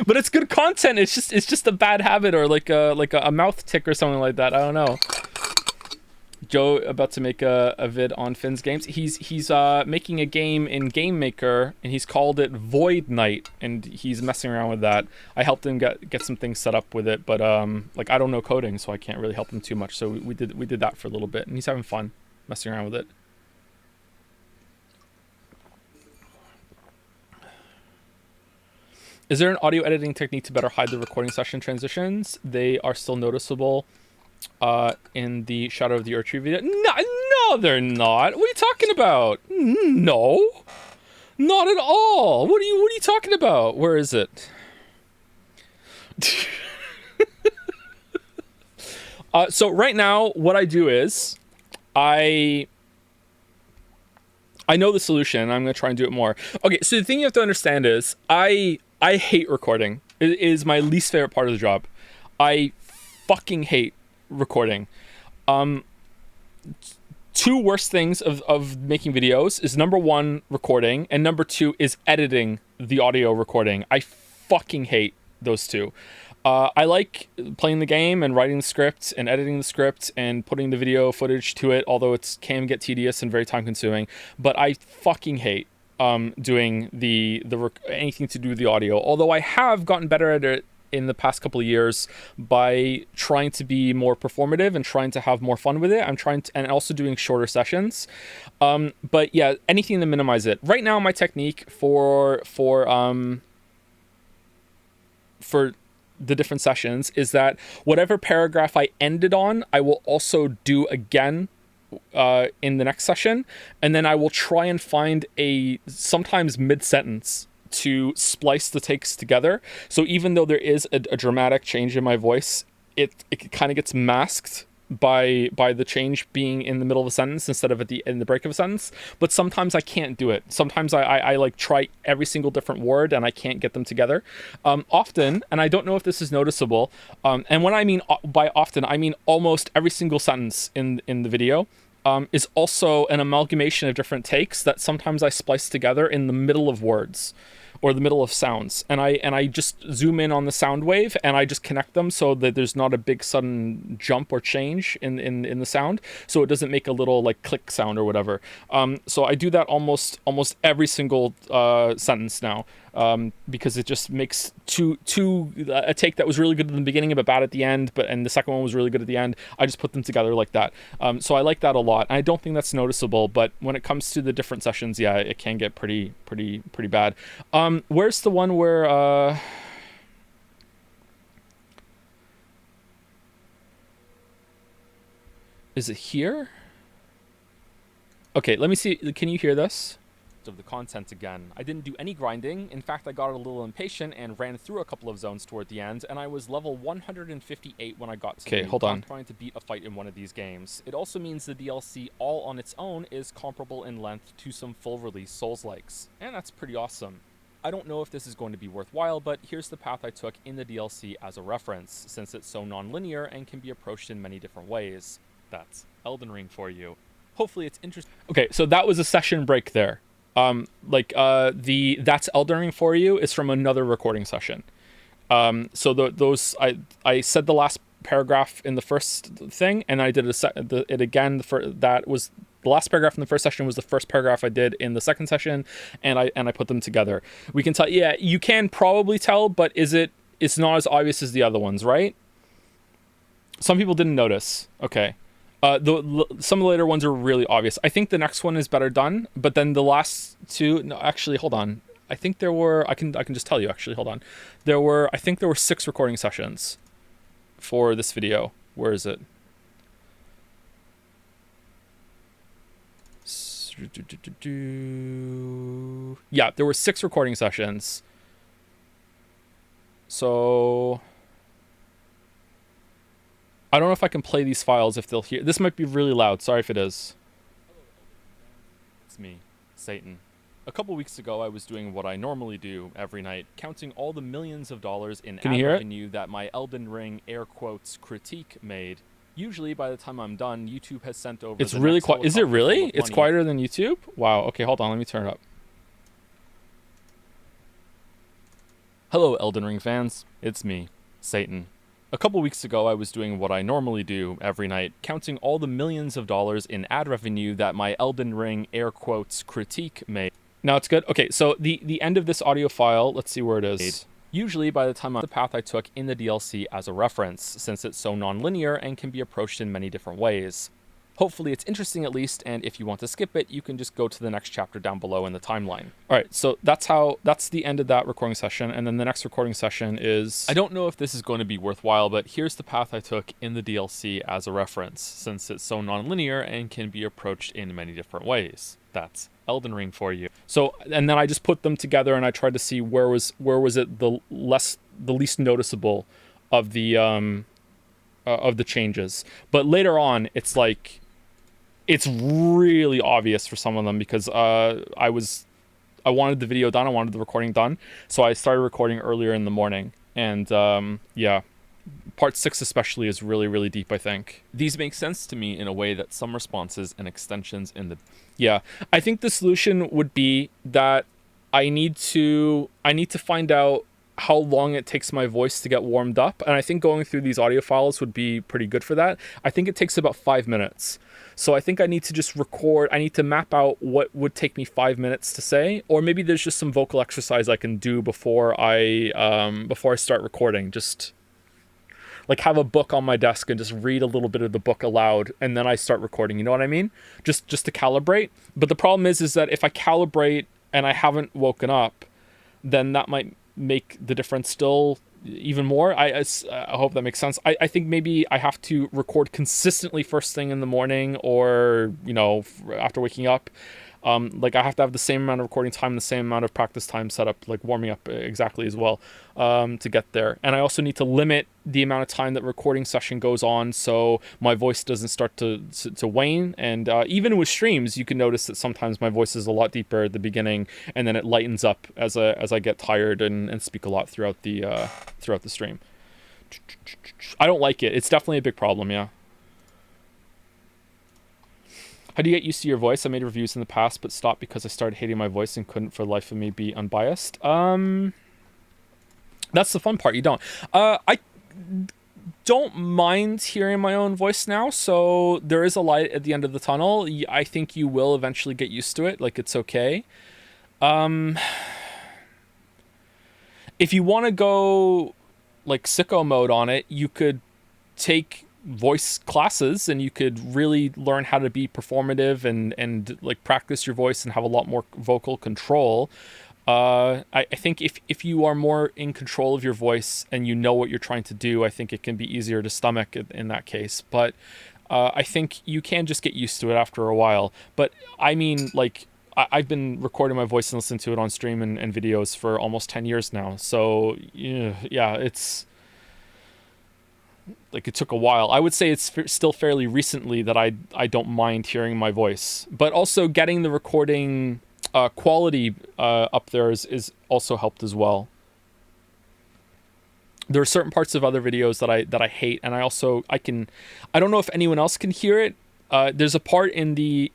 Speaker 1: But it's good content. It's just a bad habit, or like a mouth tick or something like that. I don't know. Joe about to make a vid on Finn's games. He's making a game in Game Maker, and he's called it Void Knight, and he's messing around with that. I helped him get some things set up with it, but like I don't know coding, so I can't really help him too much. So we did that for a little bit, and he's having fun messing around with it. Is there an audio editing technique to better hide the recording session transitions? They are still noticeable in the Shadow of the Erdtree video. No, they're not. What are you talking about? No, not at all. What are you talking about? Where is it? So right now, what I do is I know the solution. I'm going to try and do it more. Okay, so the thing you have to understand is I hate recording. It is my least favorite part of the job. I fucking hate recording. Two worst things of making videos is number one, recording, and number two is editing the audio recording. I fucking hate those two. I like playing the game and writing the script and editing the script and putting the video footage to it, although it can get tedious and very time consuming. But I fucking hate doing anything to do with the audio. Although I have gotten better at it in the past couple of years by trying to be more performative and trying to have more fun with it. And also doing shorter sessions. But yeah, anything to minimize it. Right now, my technique for the different sessions is that whatever paragraph I ended on, I will also do again in the next session, and then I will try and find sometimes mid-sentence to splice the takes together. So even though there is a dramatic change in my voice, it kind of gets masked by the change being in the middle of a sentence instead of in the break of a sentence. But sometimes I can't do it. Sometimes I like try every single different word and I can't get them together. Often, and I don't know if this is noticeable, and when I mean by often, I mean almost every single sentence in the video is also an amalgamation of different takes that sometimes I splice together in the middle of words or the middle of sounds, and I just zoom in on the sound wave and I just connect them so that there's not a big sudden jump or change in the sound, so it doesn't make a little like click sound or whatever. So I do that almost every single sentence now, because it just makes a take that was really good in the beginning but bad at the end, and the second one was really good at the end. I just put them together like that. So I like that a lot. And I don't think that's noticeable, but when it comes to the different sessions, yeah, it can get pretty bad. Where's the one where is it here? Okay, let me see. Can you hear this?
Speaker 2: Of the content again. I didn't do any grinding. In fact, I got a little impatient and ran through a couple of zones toward the end, and I was level 158 when I got to trying to beat a fight in one of these games. It also means the DLC all on its own is comparable in length to some full release Souls-likes, and that's pretty awesome. I don't know if this is going to be worthwhile, but here's the path I took in the DLC as a reference, since it's so non-linear and can be approached in many different ways. That's Elden Ring for you. Hopefully it's interesting.
Speaker 1: Okay, so that was a session break there. That's Elden Ring for you is from another recording session. So those I said the last paragraph in the first thing, and I did it again. That was the last paragraph in the first session was the first paragraph I did in the second session, and I put them together. We can tell, yeah, you can probably tell, but it's not as obvious as the other ones, right? Some people didn't notice. Okay. Some of the later ones are really obvious. I think the next one is better done, but then the last two. No, actually, hold on. I think there were. I can just tell you. Actually, hold on. I think there were 6 recording sessions for this video. Where is it? Yeah, there were 6 recording sessions. So I don't know if I can play these files if they'll hear. This might be really loud. Sorry if it is.
Speaker 2: It's me, Satan. A couple weeks ago, I was doing what I normally do every night, counting all the millions of dollars in ad revenue that my Elden Ring air quotes critique made. Usually, by the time I'm done, YouTube has sent over.
Speaker 1: It's really quiet. Is it really? It's quieter than YouTube? Wow. Okay, hold on. Let me turn it up.
Speaker 2: Hello Elden Ring fans, it's me, Satan. A couple weeks ago I was doing what I normally do every night, counting all the millions of dollars in ad revenue that my Elden Ring air quotes critique made. Now it's good? Okay, so the end of this audio file, let's see where it is. Usually by the time I'm the path I took in the DLC as a reference, since it's so non-linear and can be approached in many different ways. Hopefully it's interesting at least, and if you want to skip it, you can just go to the next chapter down below in the timeline. All right, so that's the end of that recording session, and then the next recording session is... I don't know if this is going to be worthwhile, but here's the path I took in the DLC as a reference, since it's so non-linear and can be approached in many different ways. That's Elden Ring for you. So, and then I just put them together, and I tried to see where was it the least noticeable of the changes. But later on, it's like... it's really obvious for some of them because I wanted the video done, I wanted the recording done, so I started recording earlier in the morning, and yeah, part 6 especially is really, really deep, I think. These make sense to me in a way that some responses and extensions in the... yeah, I think the solution would be that I need to find out how long it takes my voice to get warmed up, and I think going through these audio files would be pretty good for that. I think it takes about 5 minutes. So I think I need to just record, I need to map out what would take me 5 minutes to say, or maybe there's just some vocal exercise I can do before I start recording. Just like have a book on my desk and just read a little bit of the book aloud, and then I start recording, you know what I mean? Just to calibrate. But the problem is that if I calibrate and I haven't woken up, then that might make the difference still even more. I hope that makes sense. I think maybe I have to record consistently first thing in the morning, or, you know, after waking up. Like I have to have the same amount of recording time, the same amount of practice time set up, like warming up exactly as well, to get there. And I also need to limit the amount of time that recording session goes on, so my voice doesn't start to wane. And even with streams, you can notice that sometimes my voice is a lot deeper at the beginning, and then it lightens up as I get tired and speak a lot throughout the stream. I don't like it. It's definitely a big problem, yeah. How do you get used to your voice? I made reviews in the past, but stopped because I started hating my voice and couldn't for the life of me be unbiased. That's the fun part. You don't. I don't mind hearing my own voice now, so there is a light at the end of the tunnel. I think you will eventually get used to it. Like, it's okay. If you want to go, like, sicko mode on it, you could take voice classes and you could really learn how to be performative and like practice your voice and have a lot more vocal control. I think if you are more in control of your voice and you know what you're trying to do, I think it can be easier to stomach in that case. But I think you can just get used to it after a while. But I mean, like, I've been recording my voice and listening to it on stream and videos for almost 10 years now. So yeah, it's like, it took a while. I would say it's still fairly recently that I don't mind hearing my voice, but also getting the recording quality up there is also helped as well. There are certain parts of other videos that I hate, and I don't know if anyone else can hear it. There's a part in the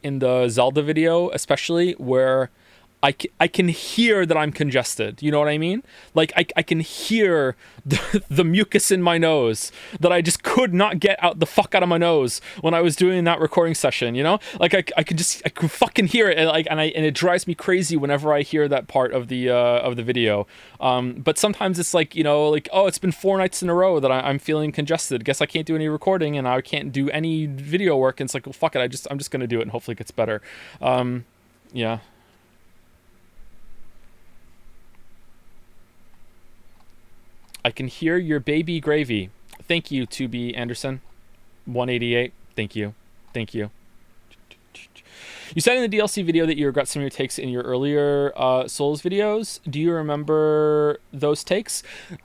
Speaker 2: Zelda video especially where I can hear that I'm congested. You know what I mean? Like, I can hear the mucus in my nose that I just could not get the fuck out of my nose when I was doing that recording session, you know? Like, I could fucking hear it, and it drives me crazy whenever I hear that part of the video. But sometimes it's like, you know, like, oh, it's been 4 nights in a row that I'm feeling congested. Guess I can't do any recording, and I can't do any video work. And it's like, well, fuck it. I'm just gonna do it, and hopefully it gets better. Yeah. I can hear your baby gravy. Thank you, 2B Anderson. 188. Thank you. Thank you. You said in the DLC video that you regret some of your takes in your earlier Souls videos. Do you remember those takes?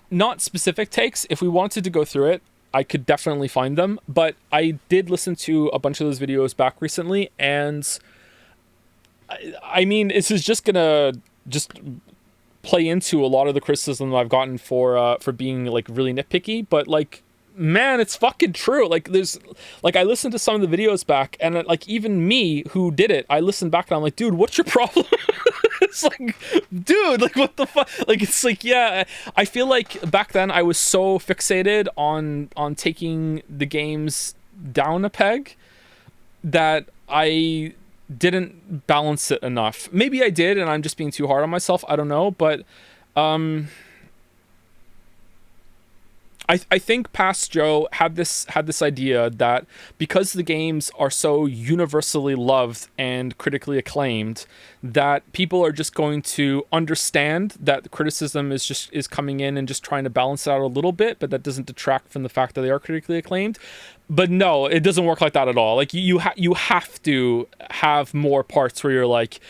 Speaker 2: Not specific takes. If we wanted to go through it, I could definitely find them. But I did listen to a bunch of those videos back recently, and I mean, this is just gonna play into a lot of the criticism I've gotten for being like really nitpicky, but like, man, it's fucking true. Like, there's like, I listened to some of the videos back, and like, even me who did it, I listened back and I'm like, dude, what's your problem?
Speaker 1: It's like, dude, like what the fuck? Like it's like, yeah, I feel like back then I was so fixated on taking the games down a peg that I didn't balance it enough. Maybe I did and I'm just being too hard on myself, I don't know, but I think Past Joe had this idea that because the games are so universally loved and critically acclaimed, that people are just going to understand that the criticism is coming in and just trying to balance it out a little bit, but that doesn't detract from the fact that they are critically acclaimed. But no, it doesn't work like that at all. Like you have to have more parts where you're like,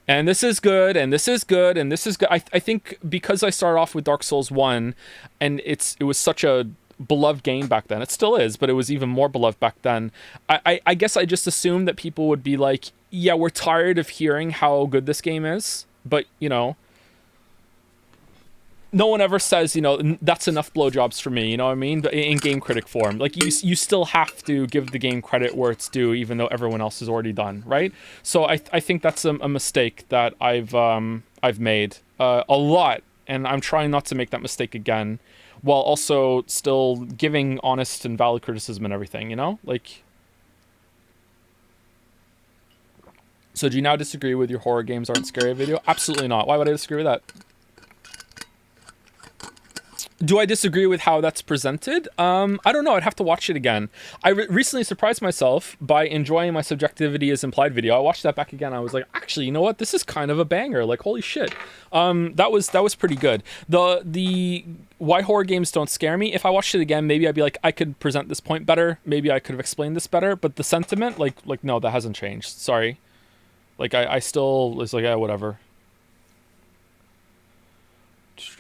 Speaker 1: and this is good, and this is good, and this is good. I think because I started off with Dark Souls 1, and it was such a beloved game back then. It still is, but it was even more beloved back then. I guess I just assumed that people would be like, yeah, we're tired of hearing how good this game is. But, you know, no one ever says, you know, that's enough blowjobs for me, you know what I mean? But in game critic form, like you still have to give the game credit where it's due, even though everyone else is already done, right? So I think that's a mistake that I've made a lot, and I'm trying not to make that mistake again, while also still giving honest and valid criticism and everything, you know, like. So do you now disagree with your horror games aren't scary video? Absolutely not. Why would I disagree with that? Do I disagree with how that's presented? I don't know. I'd have to watch it again. I recently surprised myself by enjoying my subjectivity as implied video. I watched that back again. I was like, actually, you know what? This is kind of a banger. Like, holy shit. That was pretty good. The why horror games don't scare me. If I watched it again, maybe I'd be like, I could present this point better. Maybe I could have explained this better. But the sentiment, like no, that hasn't changed. Sorry. Like I still was like, yeah, whatever.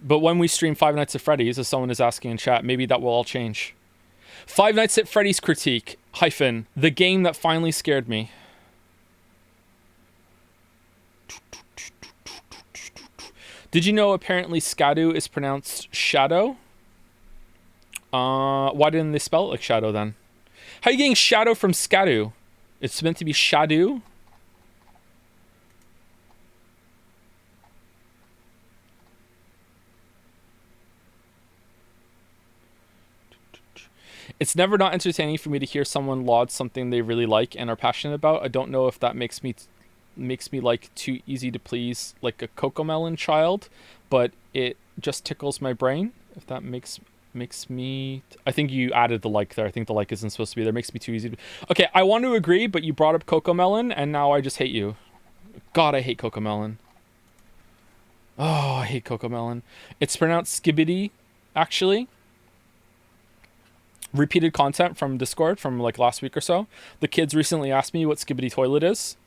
Speaker 1: But when we stream Five Nights at Freddy's, as someone is asking in chat, maybe that will all change. Five Nights at Freddy's critique, - the game that finally scared me. Did you know apparently Scadu is pronounced shadow? Why didn't they spell it like shadow then? How are you getting shadow from Scadu? It's meant to be Shadu? It's never not entertaining for me to hear someone laud something they really like and are passionate about. I don't know if that makes me like too easy to please, like a Cocomelon child, but it just tickles my brain. If that makes me... I think you added the like there. I think the like isn't supposed to be there. It makes me too easy to... Okay, I want to agree, but you brought up Cocomelon, and now I just hate you. God, I hate Cocomelon. Oh, I hate Cocomelon. It's pronounced Skibbity, actually. Repeated content from Discord from like last week or so. The kids recently asked me what Skibbity Toilet is,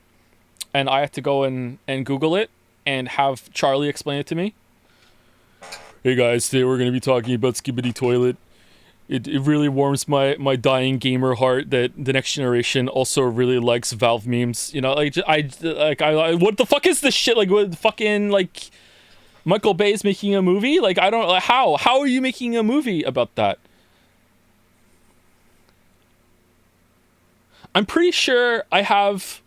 Speaker 1: and I had to go and Google it and have Charlie explain it to me. Hey guys, today we're going to be talking about Skibbity Toilet. It really warms my dying gamer heart that the next generation also really likes Valve memes. You know, like I what the fuck is this shit? Like what fucking like Michael Bay's making a movie? Like I don't how are you making a movie about that? I'm pretty sure I have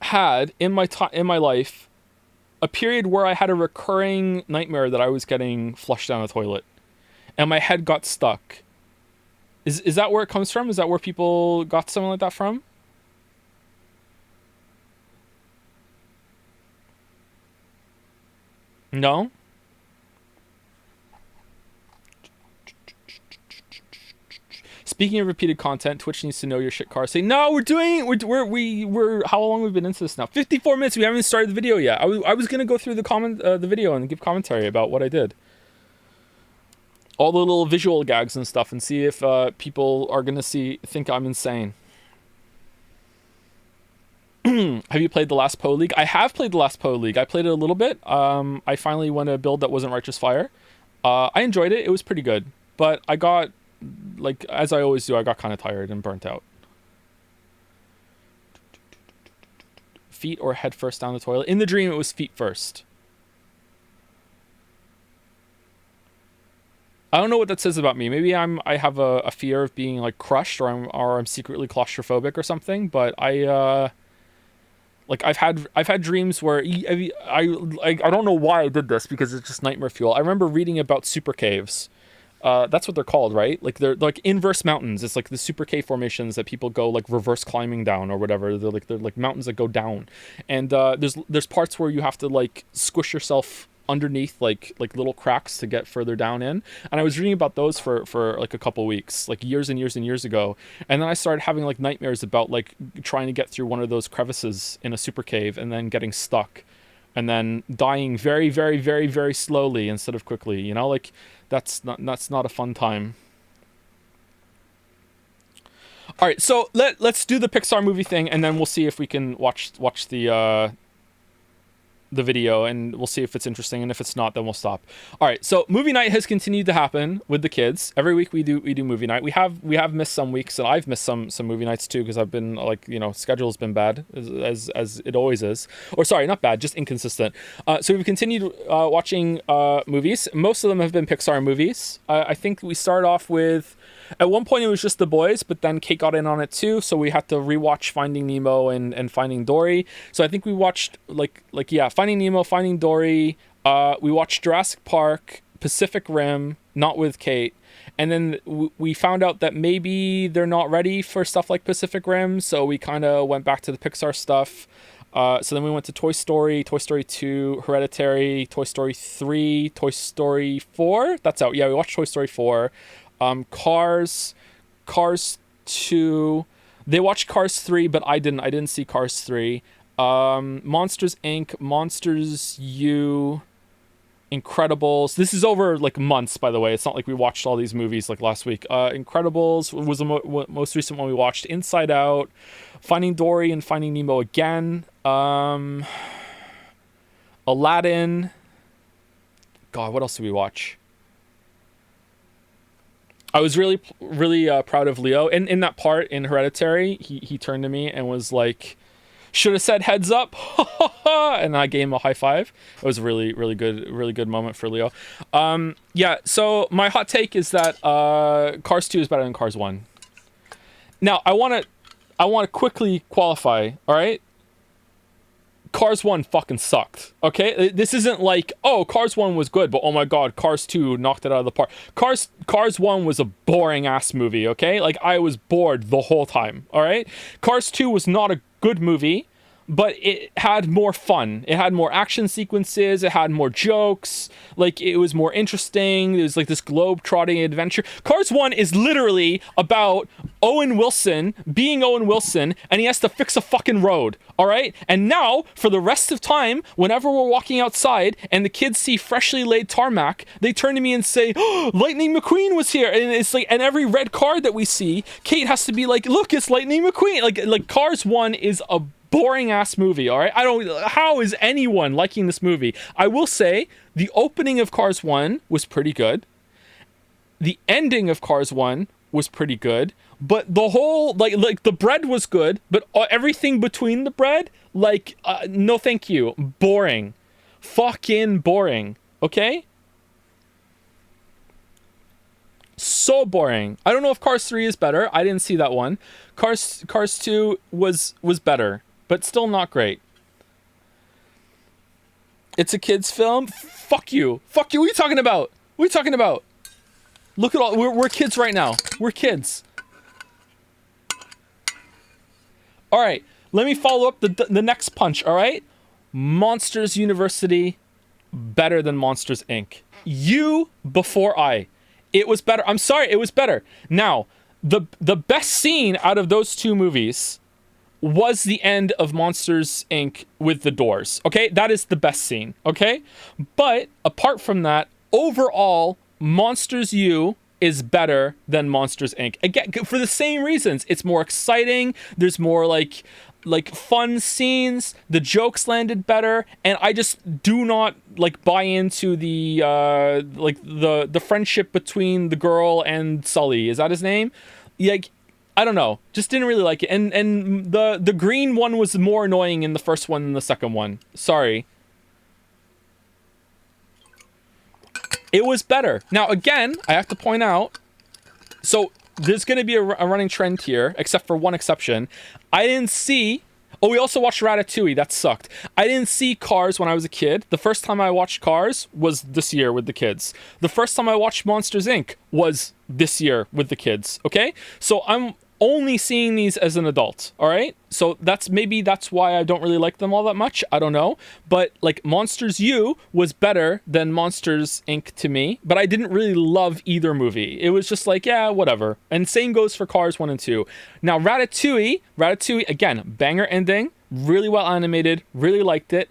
Speaker 1: had in my life a period where I had a recurring nightmare that I was getting flushed down the toilet, and my head got stuck. Is that where it comes from? Is that where people got something like that from? No? Speaking of repeated content, Twitch needs to know your shit car. Say, no, we're how long have we been into this now? 54 minutes. We haven't even started the video yet. I was gonna go through the video and give commentary about what I did. All the little visual gags and stuff, and see if people are gonna think I'm insane. Have you played the last Poe League? I have played the last Poe League. I played it a little bit. I finally won a build that wasn't Righteous Fire. I enjoyed it. It was pretty good, but I got, like, as I always do, I got kind of tired and burnt out. Feet or head first down the toilet? In the dream, it was feet first. I don't know what that says about me. Maybe I have a fear of being like crushed, or I'm secretly claustrophobic or something. But Like I've had dreams where I don't know why I did this because it's just nightmare fuel. I remember reading about super caves. That's what they're called, right? Like they're like inverse mountains. It's like the super cave formations that people go like reverse climbing down or whatever. They're like mountains that go down, and there's parts where you have to like squish yourself underneath like little cracks to get further down in. And I was reading about those for like a couple weeks, like years and years and years ago. And then I started having like nightmares about like trying to get through one of those crevices in a super cave and then getting stuck and then dying very, very, very, very slowly instead of quickly, you know, like that's not a fun time. All right, so let's do the Pixar movie thing, and then we'll see if we can watch the video, and we'll see if it's interesting, and if it's not, then we'll stop. All right, so movie night has continued to happen with the kids. Every week we do movie night. We have missed some weeks, and I've missed some movie nights too, because I've been like, you know, schedule's been bad as it always is, or sorry, not bad, just inconsistent. So we've continued watching movies. Most of them have been Pixar movies. I think we started off with, at one point it was just the boys, but then Kate got in on it too, so we had to rewatch Finding Nemo and Finding Dory. So I think we watched like Finding Nemo, Finding Dory. We watched Jurassic Park, Pacific Rim, not with Kate, and then we found out that maybe they're not ready for stuff like Pacific Rim, so we kind of went back to the Pixar stuff. So then we went to Toy Story, Toy Story 2, Hereditary, Toy Story 3, Toy Story 4. That's out. Yeah, we watched Toy Story 4. Cars 2. They watched Cars 3, but I didn't see Cars 3. Monsters Inc., Monsters U, Incredibles. This is over like months, by the way. It's not like we watched all these movies like last week. Incredibles was the most recent one we watched. Inside Out, Finding Dory and Finding Nemo again. Aladdin. God, what else did we watch? I was really proud of Leo. And in that part in Hereditary, he turned to me and was like, should have said heads up. And I gave him a high five. It was a really good moment for Leo. Yeah, so my hot take is that Cars 2 is better than Cars 1. Now, I want to quickly qualify, all right? Cars 1 fucking sucked, okay? This isn't like, oh, Cars 1 was good, but oh my god, Cars 2 knocked it out of the park. Cars 1 was a boring-ass movie, okay? Like, I was bored the whole time, all right? Cars 2 was not a good movie, but it had more fun. It had more action sequences. It had more jokes. Like, it was more interesting. It was like this globe-trotting adventure. Cars 1 is literally about Owen Wilson being Owen Wilson, and he has to fix a fucking road, all right? And now, for the rest of time, whenever we're walking outside and the kids see freshly laid tarmac, they turn to me and say, oh, Lightning McQueen was here. And it's like, and every red car that we see, Kate has to be like, look, it's Lightning McQueen. Like Cars 1 is a boring ass movie, all right? How is anyone liking this movie? I will say the opening of Cars 1 was pretty good. The ending of Cars 1 was pretty good, but the whole like the bread was good, but everything between the bread, like no thank you. Boring. Fucking boring. Okay? So boring. I don't know if Cars 3 is better. I didn't see that one. Cars 2 was better, but still not great. It's a kid's film. Fuck you. Fuck you. What are you talking about? What are you talking about? Look at all. We're kids right now. We're kids. All right. Let me follow up the next punch. All right. Monsters University better than Monsters Inc. You before I. It was better. I'm sorry. It was better. Now, the best scene out of those two movies was the end of Monsters Inc. with the doors. Okay? That is the best scene. Okay? But apart from that, overall, Monsters U is better than Monsters Inc. Again, for the same reasons. It's more exciting. There's more like fun scenes. The jokes landed better, and I just do not like buy into the the friendship between the girl and Sully. Is that his name? Like, I don't know. Just didn't really like it. And the green one was more annoying in the first one than the second one. Sorry. It was better. Now, again, I have to point out, so there's going to be a running trend here, except for one exception. I didn't see Oh, we also watched Ratatouille. That sucked. I didn't see Cars when I was a kid. The first time I watched Cars was this year with the kids. The first time I watched Monsters, Inc. was this year with the kids, okay? So I'm only seeing these as an adult, all right? So that's why I don't really like them all that much. I don't know. But like Monsters U was better than Monsters Inc. to me, but I didn't really love either movie. It was just like, yeah, whatever. And same goes for Cars 1 and 2. Now Ratatouille, again, banger ending, really well animated, really liked it.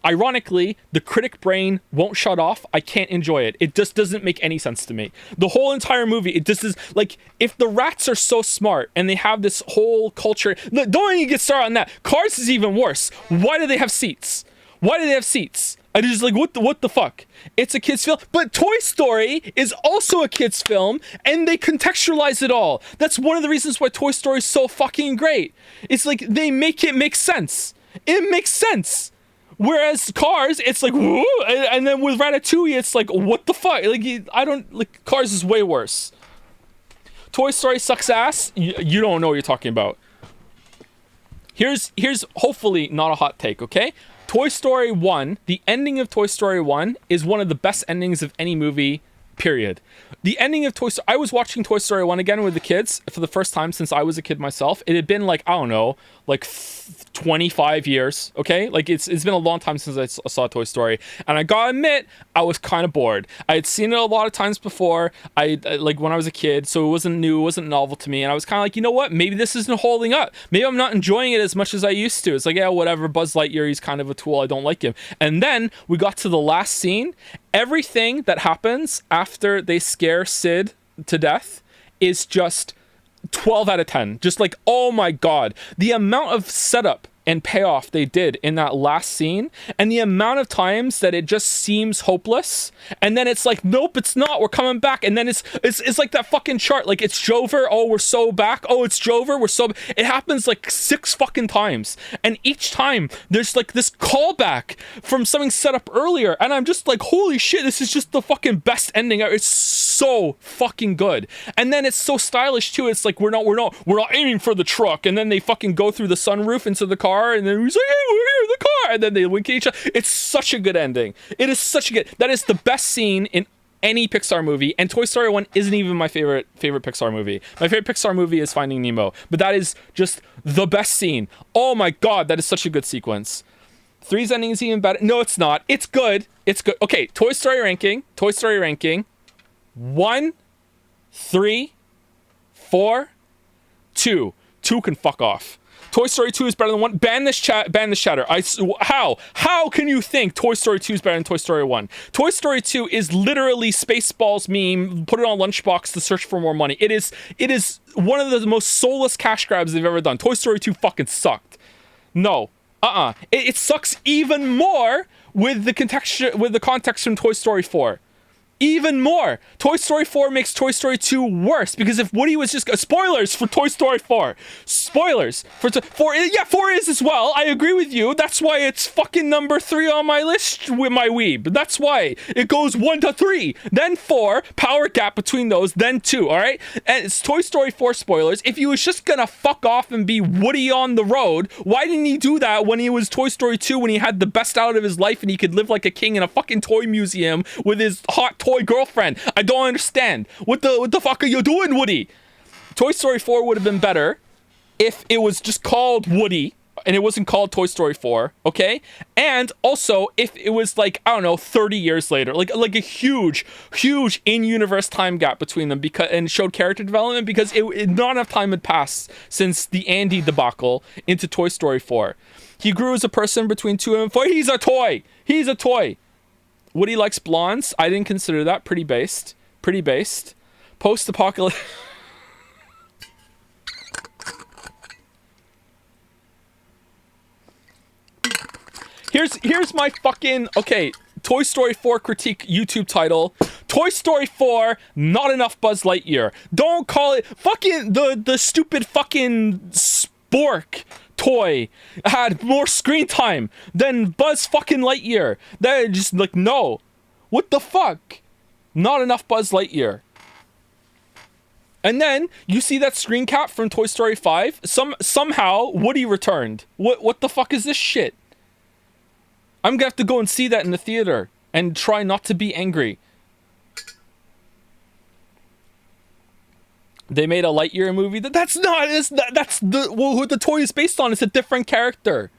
Speaker 1: Ironically, the critic brain won't shut off. I can't enjoy it. It just doesn't make any sense to me. The whole entire movie, it just is like, if the rats are so smart and they have this whole culture, don't even get started on that. Cars is even worse. Why do they have seats? I just like, what the fuck? It's a kid's film, but Toy Story is also a kid's film, and they contextualize it all. That's one of the reasons why Toy Story is so fucking great. It's like, they make it make sense. It makes sense. Whereas Cars, it's like, whoa, and then with Ratatouille, it's like, what the fuck? Like, Cars is way worse. Toy Story sucks ass. You don't know what you're talking about. Here's hopefully not a hot take, okay? Toy Story 1, the ending of Toy Story 1 is one of the best endings of any movie, period. The ending of Toy Story, I was watching Toy Story 1 again with the kids for the first time since I was a kid myself. It had been like, I don't know, like 25 years, okay? Like it's been a long time since I saw Toy Story, and I gotta admit, I was kind of bored. I had seen it a lot of times before, like when I was a kid, so it wasn't new, it wasn't novel to me, and I was kind of like, you know what? Maybe this isn't holding up. Maybe I'm not enjoying it as much as I used to. It's like, yeah, whatever, Buzz Lightyear, he's kind of a tool, I don't like him. And then we got to the last scene. Everything that happens after they scare Sid to death is just 12 out of 10. Just like, oh my god, the amount of setup and payoff they did in that last scene, and the amount of times that it just seems hopeless, and then it's like, nope, it's not, we're coming back, and then it's like that fucking chart, like, it's Jover, oh, we're so back, oh, it's Jover, we're so it happens like 6 fucking times, and each time there's like this callback from something set up earlier, and I'm just like, holy shit, this is just the fucking best ending ever. It's so fucking good. And then it's so stylish too. It's like, we're not aiming for the truck, and then they fucking go through the sunroof into the car, and then he's like, hey, we're here in the car, and then they wink at each other. It's such a good ending. It is such a good, that is the best scene in any Pixar movie, and Toy Story 1 isn't even my favorite Pixar movie. My favorite Pixar movie is Finding Nemo, but that is just the best scene. Oh my god, that is such a good sequence. 3's ending is even better. No, it's not. It's good. Okay, Toy Story ranking. 1, 3, 4, 2. 2 can fuck off. Toy Story 2 is better than 1. Ban this chatter. How can you think Toy Story 2 is better than Toy Story 1? Toy Story 2 is literally Spaceballs meme, put it on Lunchbox to search for more money. It is one of the most soulless cash grabs they've ever done. Toy Story 2 fucking sucked. No. It sucks even more with the context from Toy Story 4. Even more. Toy Story 4 makes Toy Story 2 worse, because if Woody was just spoilers for Toy Story 4. Spoilers for 4. Yeah, 4 is as well. I agree with you. That's why it's fucking number 3 on my list with my weeb. That's why it goes 1 to 3, then 4, power gap between those, then 2, all right? And it's Toy Story 4 spoilers. If he was just gonna fuck off and be Woody on the road, why didn't he do that when he was Toy Story 2, when he had the best out of his life and he could live like a king in a fucking toy museum with his hot toy girlfriend? I don't understand. What the fuck are you doing, Woody? Toy Story 4 would have been better if it was just called Woody and it wasn't called Toy Story 4, okay? And also if it was like, I don't know, 30 years later, like a huge in-universe time gap between them, because and showed character development, because not enough time had passed since the Andy debacle into Toy Story 4. He grew as a person between 2 and 4. He's a toy. Woody likes blondes. I didn't consider that. Pretty based. Post-apocalypse. Here's my fucking, okay, Toy Story 4 critique YouTube title. Toy Story 4, not enough Buzz Lightyear. Don't call it fucking the stupid fucking spork toy had more screen time than Buzz fucking Lightyear. That just like, no. What the fuck? Not enough Buzz Lightyear. And then you see that screen cap from Toy Story 5. Somehow Woody returned. What the fuck is this shit? I'm gonna have to go and see that in the theater and try not to be angry. They made a Lightyear movie. That's who the toy is based on. It's a different character.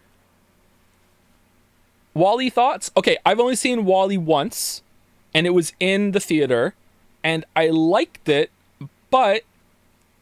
Speaker 1: WALL-E thoughts? Okay, I've only seen WALL-E once, and it was in the theater, and I liked it, but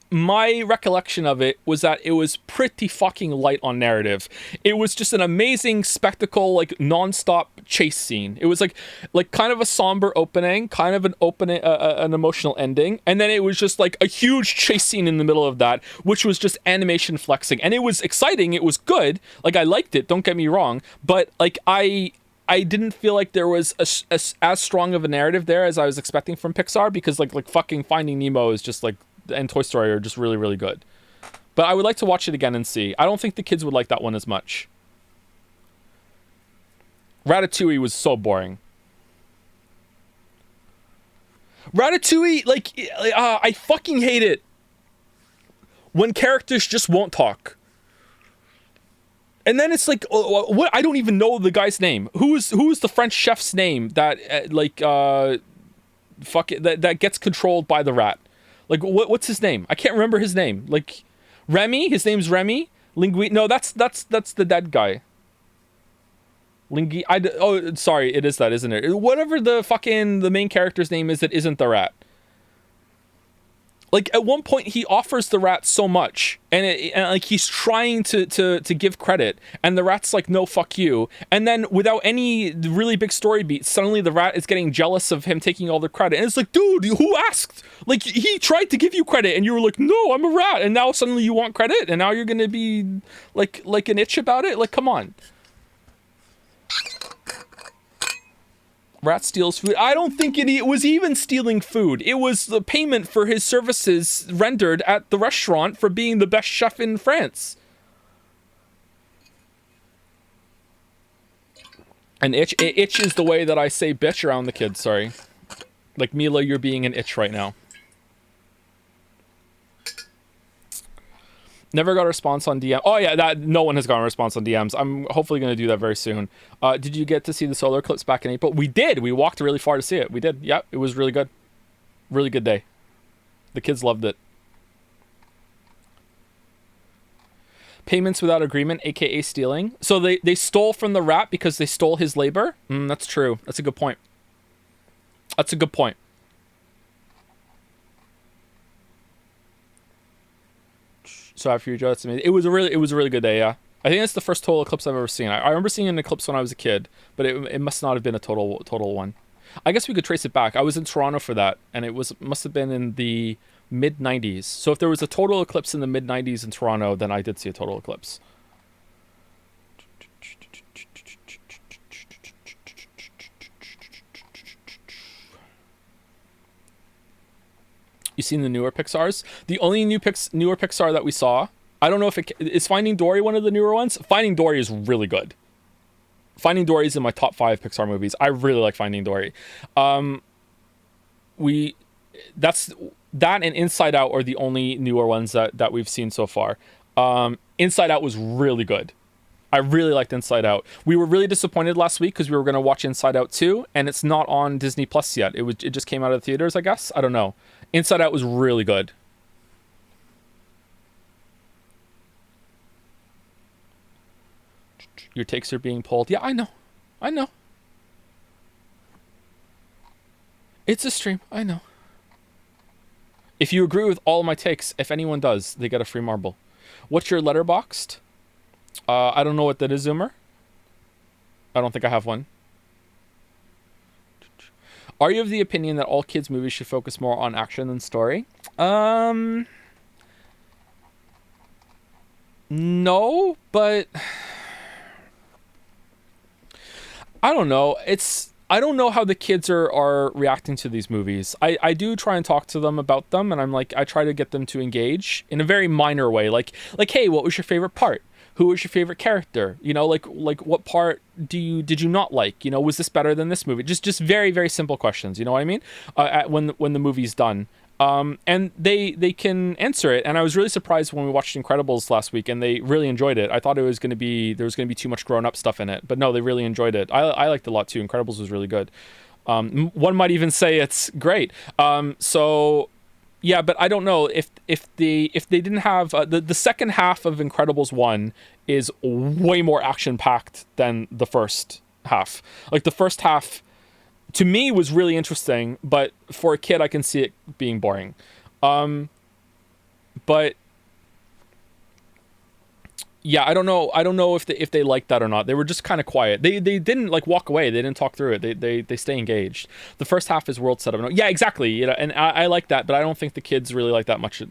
Speaker 1: my recollection of it was that it was pretty fucking light on narrative. It was just an amazing spectacle, like non-stop chase scene. It was like kind of a somber opening, kind of an emotional ending, and then it was just like a huge chase scene in the middle of that, which was just animation flexing, and it was exciting. It was good. Like, I liked it. Don't get me wrong, but like I didn't feel like there was as strong of a narrative there as I was expecting from Pixar, because like fucking Finding Nemo is just like, and Toy Story are just really, really good. But I would like to watch it again and see. I don't think the kids would like that one as much. Ratatouille was so boring. Ratatouille, like, I fucking hate it when characters just won't talk. And then it's like, what? I don't even know the guy's name. Who's the French chef's name that that gets controlled by the rat? Like, what's his name? I can't remember his name. Like, Remy? His name's Remy? No, that's the dead guy. Sorry, it is that, isn't it? Whatever the main character's name is that isn't the rat. Like, at one point, he offers the rat so much, and like, he's trying to give credit, and the rat's like, no, fuck you. And then, without any really big story beats, suddenly the rat is getting jealous of him taking all the credit. And it's like, dude, who asked? Like, he tried to give you credit, and you were like, no, I'm a rat. And now suddenly you want credit, and now you're gonna be like an itch about it? Like, come on. Rat steals food. I don't think it was even stealing food. It was the payment for his services rendered at the restaurant for being the best chef in France. An itch. Itch is the way that I say bitch around the kids, sorry. Like, Mila, you're being an itch right now. Never got a response on DM. Oh yeah, no one has gotten a response on DMs. I'm hopefully going to do that very soon. Did you get to see the solar eclipse back in April? We did. We walked really far to see it. We did. Yep, it was really good. Really good day. The kids loved it. Payments without agreement, aka stealing. So they stole from the rat because they stole his labor? That's true. That's a good point. That's a good point. So after you, Joe, that's amazing. It was a really good day. Yeah, I think that's the first total eclipse I've ever seen. I remember seeing an eclipse when I was a kid, but it must not have been a total one. I guess we could trace it back. I was in Toronto for that, and must have been in the mid 90s. So if there was a total eclipse in the mid 90s in Toronto, then I did see a total eclipse. You seen the newer Pixars? The only newer Pixar that we saw, I don't know if is Finding Dory one of the newer ones. Finding Dory is really good. Finding Dory is in my top 5 Pixar movies. I really like Finding Dory. That's that and Inside Out are the only newer ones that we've seen so far. Inside Out was really good. I really liked Inside Out. We were really disappointed last week because we were going to watch Inside Out 2, and it's not on Disney Plus yet. It just came out of the theaters, I guess. I don't know. Inside Out was really good. Your takes are being pulled. Yeah, I know. It's a stream. I know. If you agree with all of my takes, if anyone does, they get a free marble. What's your letterboxed? I don't know what that is, Zoomer. I don't think I have one. Are you of the opinion that all kids' movies should focus more on action than story? No, but I don't know. I don't know how the kids are reacting to these movies. I do try and talk to them about them, and I try to get them to engage in a very minor way. Like, hey, what was your favorite part? Who was your favorite character? You know, like what part did you not like? You know, was this better than this movie? Just very, very simple questions. You know what I mean? When the movie's done, And they can answer it. And I was really surprised when we watched Incredibles last week, and they really enjoyed it. I thought there was going to be too much grown up stuff in it, but no, they really enjoyed it. I liked it a lot too. Incredibles was really good. One might even say it's great. So yeah, but I don't know if they didn't have the second half of Incredibles 1 is way more action packed than the first half. Like the first half to me was really interesting, but for a kid I can see it being boring. But yeah, I don't know if they liked that or not. They were just kind of quiet. They didn't like walk away. They didn't talk through it. They stay engaged. The first half is world setup. Yeah, exactly. You know, and I like that, but I don't think the kids really like that much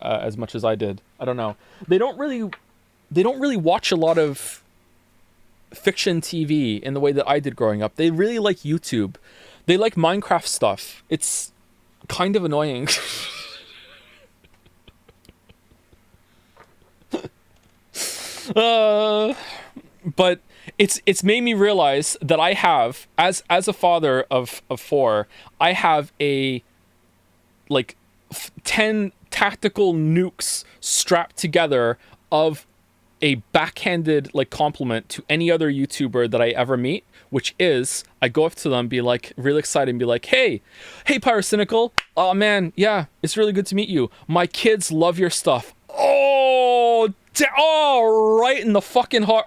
Speaker 1: as much as I did. I don't know. They don't really watch a lot of fiction TV in the way that I did growing up. They really like YouTube. They like Minecraft stuff. It's kind of annoying. But it's made me realize that I have, as a father of 4, I have a 10 tactical nukes strapped together of a backhanded compliment to any other YouTuber that I ever meet, which is I go up to them, be like really excited, and be like, hey Pyrocynical, oh man, yeah, it's really good to meet you. My kids love your stuff. Right in the fucking heart.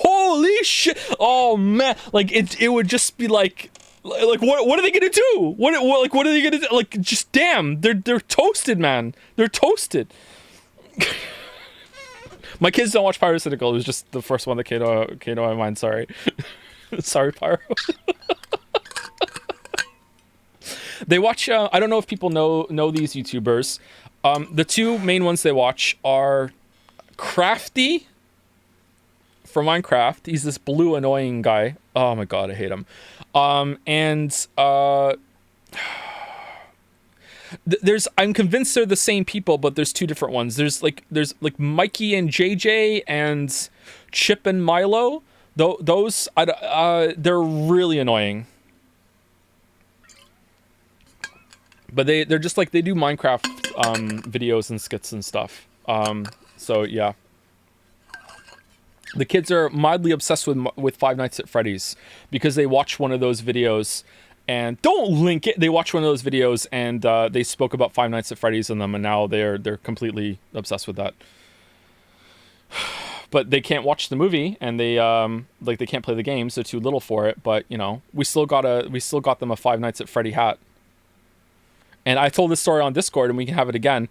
Speaker 1: Holy shit. Oh man, it would just be like what are they gonna do? What are they gonna do? Just damn, they're toasted, man. They're toasted. My kids don't watch Pyrocynical. It was just the first one that came to my mind. Sorry. Sorry, Pyro. They watch, I don't know if people know these YouTubers. The two main ones they watch are Crafty from Minecraft. He's this blue annoying guy. Oh my god, I hate him. I'm convinced they're the same people, but there's two different ones. There's Mikey and JJ and Chip and Milo. Those they're really annoying. But they're just they do Minecraft videos and skits and stuff. So yeah. The kids are mildly obsessed with Five Nights at Freddy's because they watch one of those videos. And don't link it. They watched one of those videos and they spoke about Five Nights at Freddy's in them, and now they're completely obsessed with that. But they can't watch the movie, and they they can't play the games. They're too little for it. But you know, we still got them a Five Nights at Freddy hat. And I told this story on Discord, and we can have it again.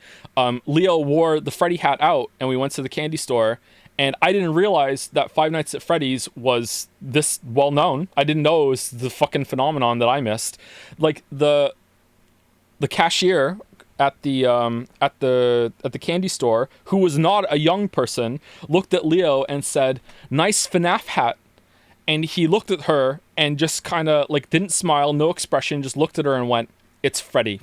Speaker 1: Leo wore the Freddy hat out, and we went to the candy store. And I didn't realize that Five Nights at Freddy's was this well known. I didn't know it was the fucking phenomenon that I missed. The cashier at the candy store, who was not a young person, looked at Leo and said, "Nice FNAF hat." And he looked at her and just kind of didn't smile, no expression, just looked at her and went, "It's Freddy."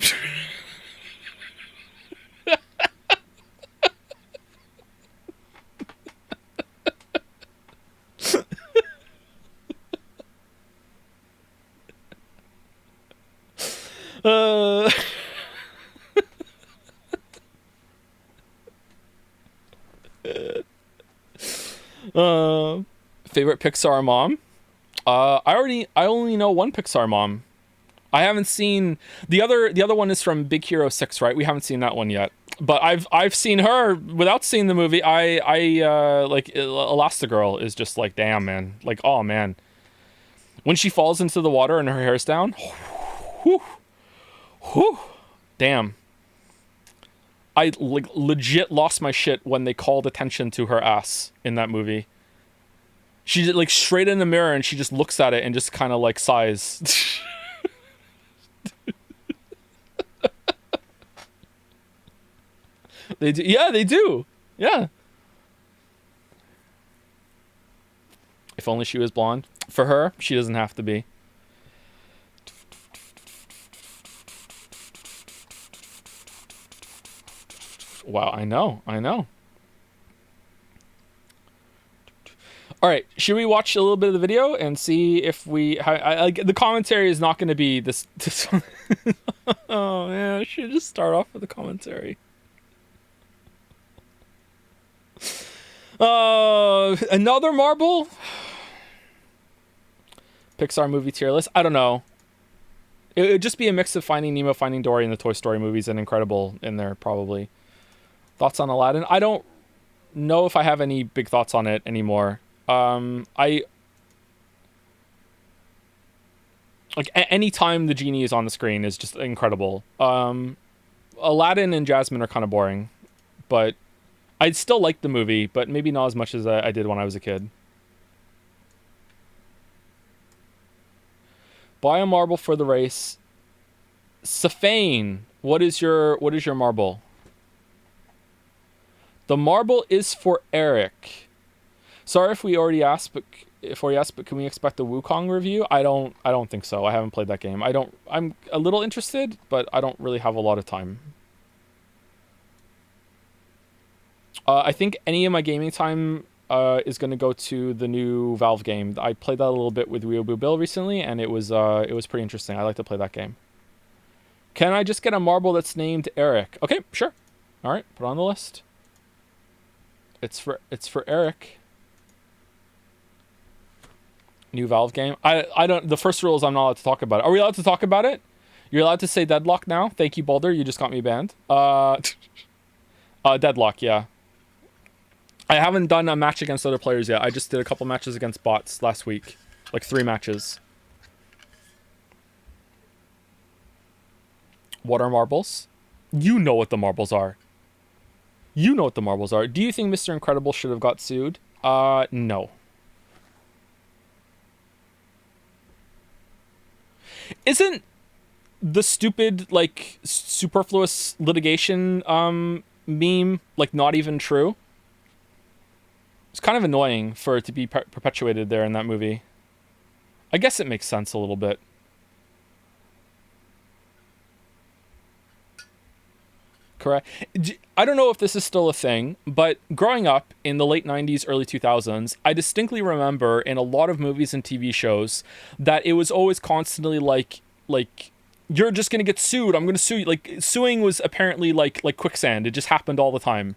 Speaker 1: Favorite Pixar mom? I only know one Pixar mom. I haven't seen the other one is from Big Hero 6, right? We haven't seen that one yet. But I've seen her without seeing the movie. I Elastigirl is just damn, man. Oh man. When she falls into the water and her hair's down, whew, whew, damn. I legit lost my shit when they called attention to her ass in that movie. She did straight in the mirror and she just looks at it and just kind of sighs. They do. Yeah, they do. Yeah. If only she was blonde. For her, she doesn't have to be. Wow, I know. All right, should we watch a little bit of the video and see if we... the commentary is not going to be this one. Oh, man, I should just start off with the commentary. Another Marble? Pixar movie tier list? I don't know. It would just be a mix of Finding Nemo, Finding Dory, and the Toy Story movies, and Incredible in there, probably. Thoughts on Aladdin? I don't know if I have any big thoughts on it anymore. Any time the genie is on the screen is just incredible. Aladdin and Jasmine are kind of boring, but I still like the movie, but maybe not as much as I did when I was a kid. Buy a marble for the race. Safane, what is your marble? The marble is for Eric. Sorry if we already asked, but can we expect the Wukong review? I don't think so. I haven't played that game. I'm a little interested, but I don't really have a lot of time. I think any of my gaming time is going to go to the new Valve game. I played that a little bit with Weeaboo Bill recently, and it was pretty interesting. I like to play that game. Can I just get a marble that's named Eric? Okay, sure. All right, put it on the list. It's for Eric. New Valve game. I don't. The first rule is I'm not allowed to talk about it. Are we allowed to talk about it? You're allowed to say Deadlock now. Thank you, Boulder. You just got me banned. Deadlock. Yeah. I haven't done a match against other players yet. I just did a couple matches against bots last week, like 3 matches. What are marbles? You know what the marbles are. You know what the marbles are. Do you think Mr. Incredible should have got sued? No. Isn't the stupid, like, superfluous litigation meme, like, not even true? It's kind of annoying for it to be perpetuated there in that movie. I guess it makes sense a little bit. Correct. I don't know if this is still a thing, but growing up in the late 90s, early 2000s, I distinctly remember in a lot of movies and TV shows that it was always constantly like you're just going to get sued. I'm going to sue you. Like, suing was apparently like quicksand. It just happened all the time.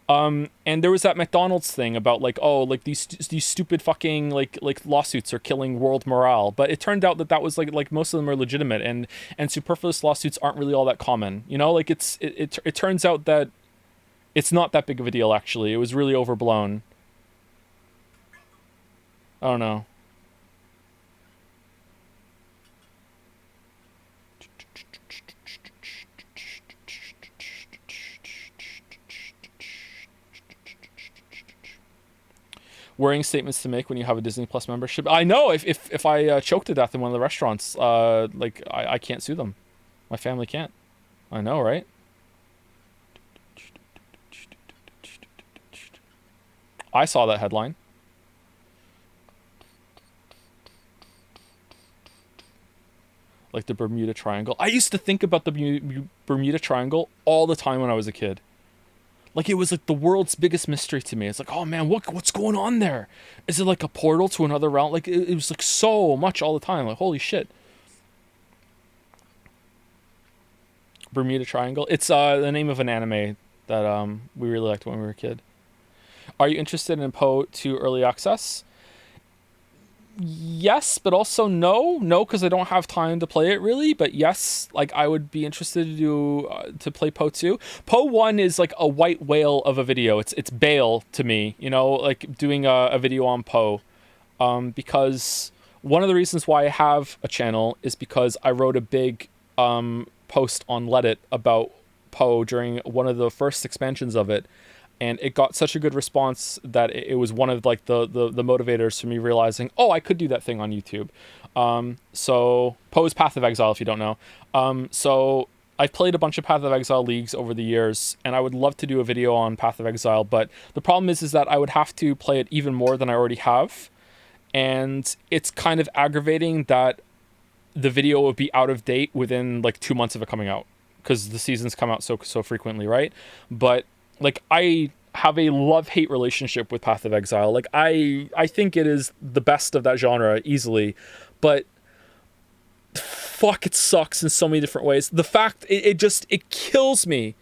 Speaker 1: And there was that McDonald's thing about like, oh, like these stupid fucking like lawsuits are killing world morale. But it turned out that was like most of them are legitimate, and superfluous lawsuits aren't really all that common. You know, like it turns out that it's not that big of a deal actually. It was really overblown. I don't know. Worrying statements to make when you have a Disney Plus membership. I know if I choke to death in one of the restaurants, like I can't sue them. My family can't. I know, right? I saw that headline. Like the Bermuda Triangle. I used to think about the Bermuda Triangle all the time when I was a kid. Like, it was like the world's biggest mystery to me. It's like, oh man, what's going on there? Is it like a portal to another realm? Like, it was like so much all the time. Like, holy shit. Bermuda Triangle. It's the name of an anime that we really liked when we were a kid. Are you interested in Poe 2 Early Access? Yes, but also no, because I don't have time to play it really. But yes, like I would be interested to play Poe 2. Poe 1 is like a white whale of a video. It's Bale to me, you know, like doing a video on Poe, because one of the reasons why I have a channel is because I wrote a big post on Reddit about Poe during one of the first expansions of it. And it got such a good response that it was one of like the motivators for me realizing, oh, I could do that thing on YouTube. So Poe's Path of Exile, if you don't know. So I've played a bunch of Path of Exile leagues over the years, and I would love to do a video on Path of Exile. But the problem is that I would have to play it even more than I already have. And it's kind of aggravating that the video would be out of date within like 2 months of it coming out, because the seasons come out so frequently, right? But like I have a love-hate relationship with Path of Exile. Like, I think it is the best of that genre easily, but fuck, it sucks in so many different ways. The fact it kills me.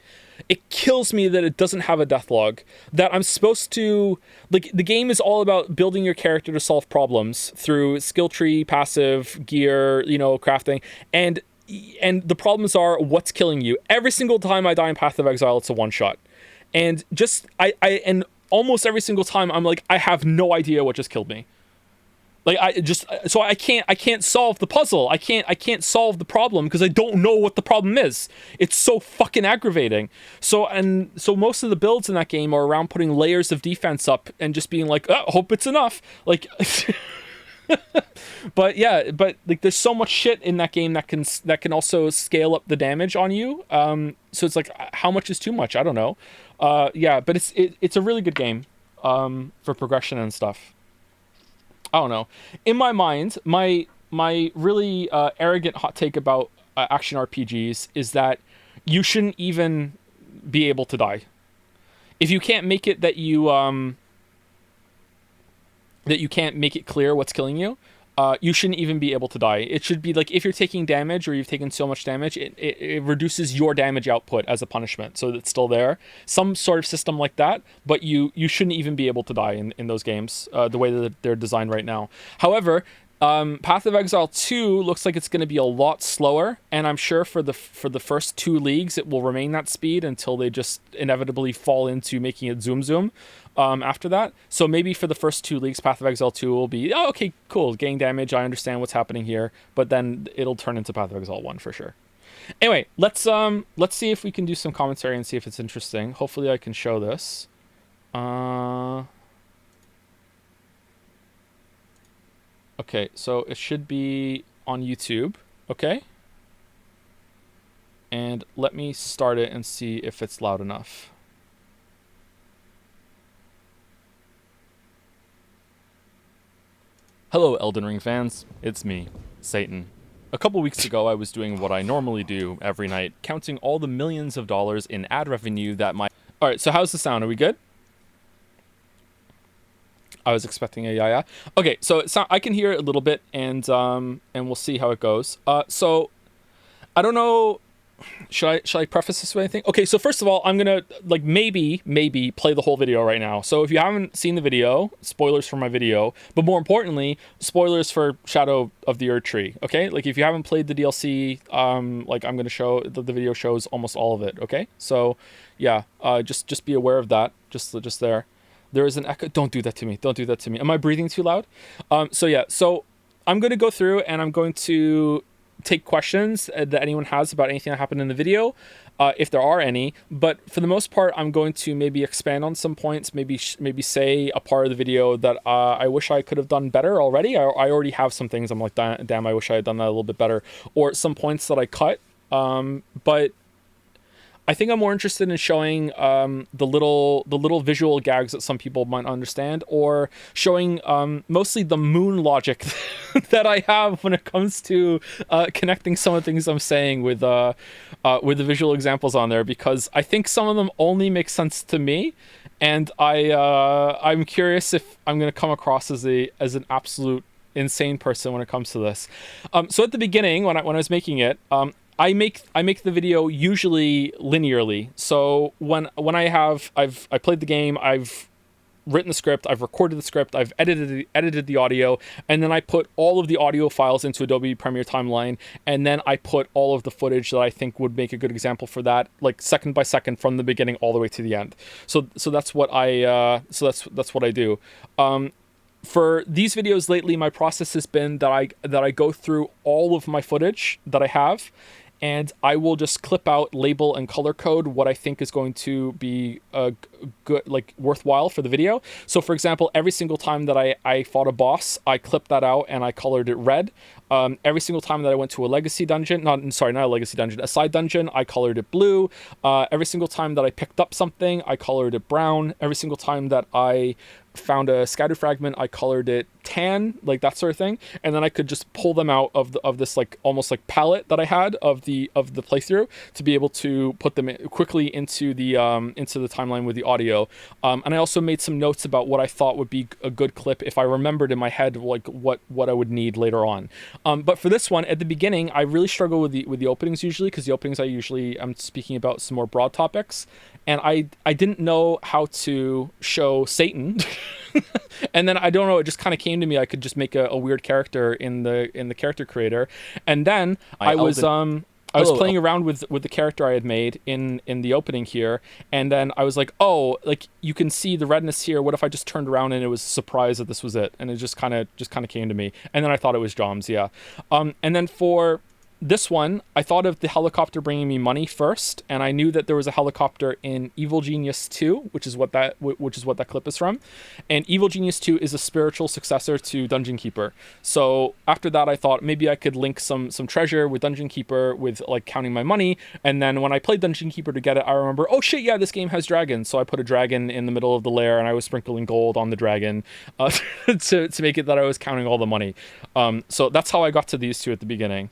Speaker 1: It kills me that it doesn't have a death log. That I'm supposed to, like, the game is all about building your character to solve problems through skill tree, passive, gear, you know, crafting, and the problems are what's killing you. Every single time I die in Path of Exile, it's a one shot, and just and almost every single time I'm like, I have no idea what just killed me. Like, I can't solve the puzzle. I can't solve the problem because I don't know what the problem is. It's so fucking aggravating. So most of the builds in that game are around putting layers of defense up and just being like, oh, hope it's enough. Like, but like, there's so much shit in that game that can also scale up the damage on you. So it's like, how much is too much? I don't know. But it's a really good game, for progression and stuff. I don't know. In my mind, my really arrogant hot take about action RPGs is that you shouldn't even be able to die. If you can't make it that you can't make it clear what's killing you, you shouldn't even be able to die. It should be like, if you're taking damage or you've taken so much damage, it reduces your damage output as a punishment, so it's still there. Some sort of system like that, but you shouldn't even be able to die in those games, the way that they're designed right now. However, Path of Exile 2 looks like it's going to be a lot slower, and I'm sure for the first 2 leagues it will remain that speed until they just inevitably fall into making it zoom after that. So maybe for the first 2 leagues, Path of Exile 2 will be, oh, okay, cool, gain damage, I understand what's happening here, but then it'll turn into Path of Exile 1 for sure. Anyway, let's see if we can do some commentary and see if it's interesting. Hopefully I can show this. Okay, so it should be on YouTube, okay? And let me start it and see if it's loud enough. Hello, Elden Ring fans. It's me, Satan. A couple weeks ago, I was doing what I normally do every night, counting all the millions of dollars in ad revenue that my... Alright, so how's the sound? Are we good? I was expecting a yeah. Okay, so I can hear it a little bit, and we'll see how it goes. So I don't know. Should I preface this with anything? Okay, so first of all, I'm gonna like maybe play the whole video right now. So if you haven't seen the video, spoilers for my video, but more importantly, spoilers for Shadow of the Erdtree. Okay, like if you haven't played the DLC, like I'm gonna show the video shows almost all of it. Okay, so yeah, just be aware of that. Just there. There is an echo. Don't do that to me. Don't do that to me. Am I breathing too loud? So yeah, so I'm going to go through and I'm going to take questions that anyone has about anything that happened in the video, if there are any. But for the most part, I'm going to maybe expand on some points, maybe say a part of the video that I wish I could have done better already. I already have some things I'm like, damn, I wish I had done that a little bit better. Or some points that I cut. But I think I'm more interested in showing the little visual gags that some people might understand, or showing mostly the moon logic that I have when it comes to connecting some of the things I'm saying with the visual examples on there, because I think some of them only make sense to me, and I'm curious if I'm going to come across as an absolute insane person when it comes to this. So at the beginning, when I was making it, I make the video usually linearly. So when I've played the game, I've written the script, I've recorded the script, I've edited the audio, and then I put all of the audio files into Adobe Premiere Timeline, and then I put all of the footage that I think would make a good example for that, like second by second from the beginning all the way to the end. So that's what that's what I do. For these videos lately, my process has been that I go through all of my footage that I have, and I will just clip out, label, and color code what I think is going to be good, like worthwhile for the video. So for example, every single time that I fought a boss, I clipped that out and I colored it red. Every single time that I went to a legacy dungeon, not a legacy dungeon, a side dungeon, I colored it blue. Every single time that I picked up something, I colored it brown. Every single time that I found a scatter fragment, I colored it can, like that sort of thing, and then I could just pull them out of this like almost like palette that I had of the playthrough to be able to put them quickly into the timeline with the audio. And I also made some notes about what I thought would be a good clip if I remembered in my head like what I would need later on. But for this one, at the beginning, I really struggle with the openings usually, because the openings I'm speaking about some more broad topics, and I didn't know how to show Satan. And then I don't know, it just kind of came to me I could just make a weird character in the character creator. And then I was playing around with the character I had made in the opening here, and then I was like, oh, like you can see the redness here. What if I just turned around and it was a surprise that this was it? And it just kind of came to me. And then I thought it was Joms, yeah. And then for this one, I thought of the helicopter bringing me money first, and I knew that there was a helicopter in Evil Genius 2, which is what that clip is from. And Evil Genius 2 is a spiritual successor to Dungeon Keeper. So after that, I thought maybe I could link some treasure with Dungeon Keeper with like counting my money. And then when I played Dungeon Keeper to get it, I remember, oh shit, yeah, this game has dragons. So I put a dragon in the middle of the lair, and I was sprinkling gold on the dragon to make it that I was counting all the money. So that's how I got to these two at the beginning.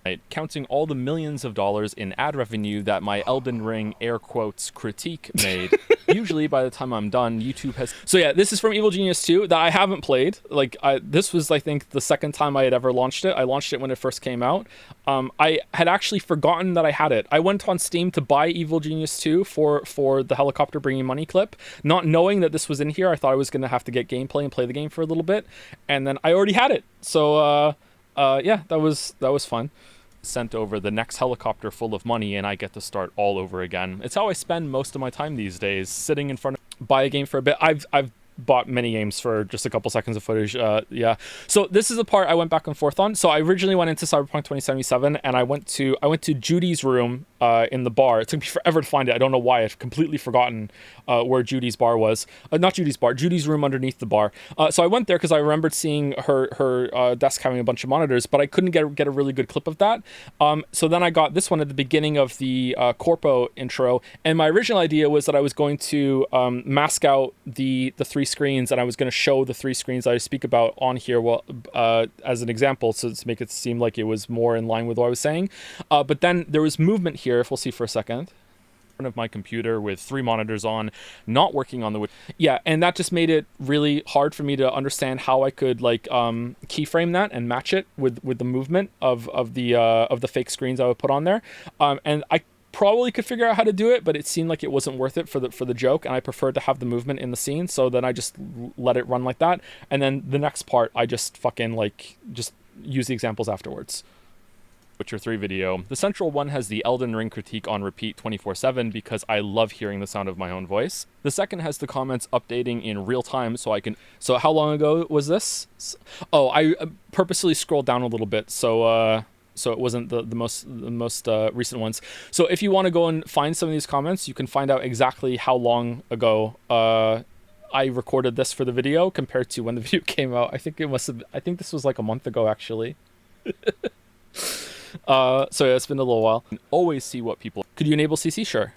Speaker 2: Right, counting all the millions of dollars in ad revenue that my Elden Ring air quotes critique made. Usually by the time I'm done, YouTube has...
Speaker 1: So yeah, this is from Evil Genius 2 that I haven't played. Like, this was, I think, the second time I had ever launched it. I launched it when it first came out. I had actually forgotten that I had it. I went on Steam to buy Evil Genius 2 for the helicopter bringing money clip, not knowing that this was in here. I thought I was going to have to get gameplay and play the game for a little bit, and then I already had it. So, yeah, that was fun.
Speaker 2: Sent over the next helicopter full of money, and I get to start all over again. It's how I spend most of my time these days, sitting in front of...
Speaker 1: Buy a game for a bit. I've bought many games for just a couple seconds of footage. Yeah. So this is the part I went back and forth on. So I originally went into Cyberpunk 2077, and I went to Judy's room in the bar. It took me forever to find it. I don't know why. I've completely forgotten where Judy's bar was. Not Judy's bar, Judy's room underneath the bar. So I went there because I remembered seeing her desk having a bunch of monitors, but I couldn't get a really good clip of that. So then I got this one at the beginning of the Corpo intro, and my original idea was that I was going to mask out the three screens, and I was going to show the three screens I speak about on here as an example, so to make it seem like it was more in line with what I was saying. But then there was movement here, if we'll see for a second.
Speaker 2: Of my computer with 3 monitors on, not working on the...
Speaker 1: Yeah, and that just made it really hard for me to understand how I could like keyframe that and match it with the movement of the fake screens I would put on there. And I probably could figure out how to do it, but it seemed like it wasn't worth it for the joke, and I preferred to have the movement in the scene, so then I just let it run like that. And then the next part, I just fucking like just use the examples afterwards.
Speaker 2: Witcher 3 video. The central one has the Elden Ring critique on repeat 24/7 because I love hearing the sound of my own voice. The second has the comments updating in real time so I can...
Speaker 1: So how long ago was this? Oh, I purposely scrolled down a little bit, so it wasn't the most recent ones. So if you want to go and find some of these comments, you can find out exactly how long ago I recorded this for the video compared to when the video came out. I think this was like a month ago, actually. So yeah, it's been a little while.
Speaker 2: Always see what people...
Speaker 1: Could you enable CC? Sure.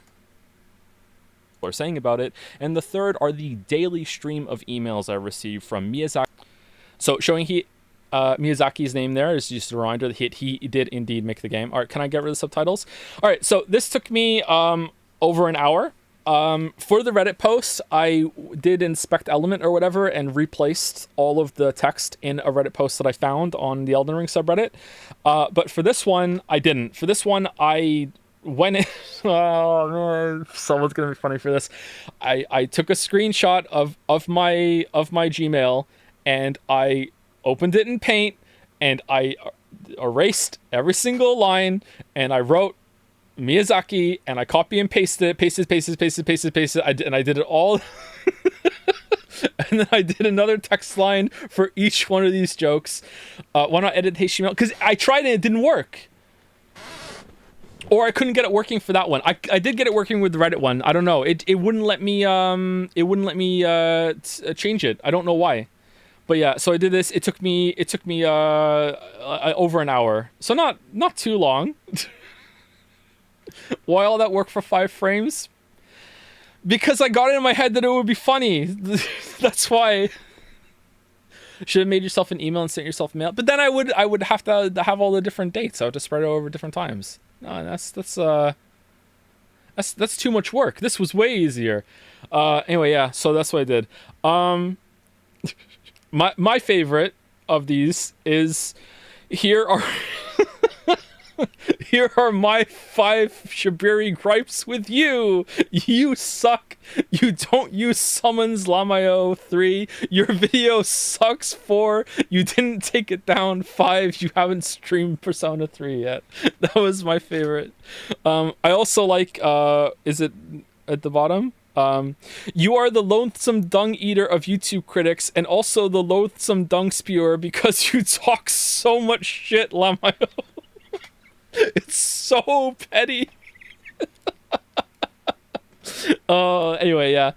Speaker 2: Are saying about it. And the third are the daily stream of emails I receive from Miyazaki.
Speaker 1: So showing Miyazaki's name there is just a reminder that he did indeed make the game. All right, can I get rid of the subtitles? All right, so this took me over an hour. For the Reddit post, I did inspect element or whatever and replaced all of the text in a Reddit post that I found on the Elden Ring subreddit. But for this one, I didn't. For this one, I went in... Oh, man, someone's going to be funny for this. I took a screenshot of my Gmail, and I opened it in Paint, and I erased every single line, and I wrote Miyazaki, and I copy and pasted, and I did it all. And then I did another text line for each one of these jokes. Why not edit HTML? Because I tried it, it didn't work. Or I couldn't get it working for that one. I did get it working with the Reddit one. I don't know. It wouldn't let me change it. I don't know why. But yeah, so I did this. It took me over an hour. So not too long. Why all that work for 5 frames? Because I got it in my head that it would be funny. That's why. Should have made yourself an email and sent yourself a mail. But then I would have to have all the different dates. I would have to spread it over different times. No, that's too much work. This was way easier. Anyway, yeah. So that's what I did. My favorite of these is here are here are my 5 Shibiri gripes with you. You suck. You don't use summons Lamayo. 3. Your video sucks. 4. You didn't take it down. 5. You haven't streamed Persona 3 yet. That was my favorite. I also like, is it at the bottom? You are the loathsome dung eater of YouTube critics and also the loathsome dung spewer because you talk so much shit, Lamayo. It's so petty. Anyway, yeah.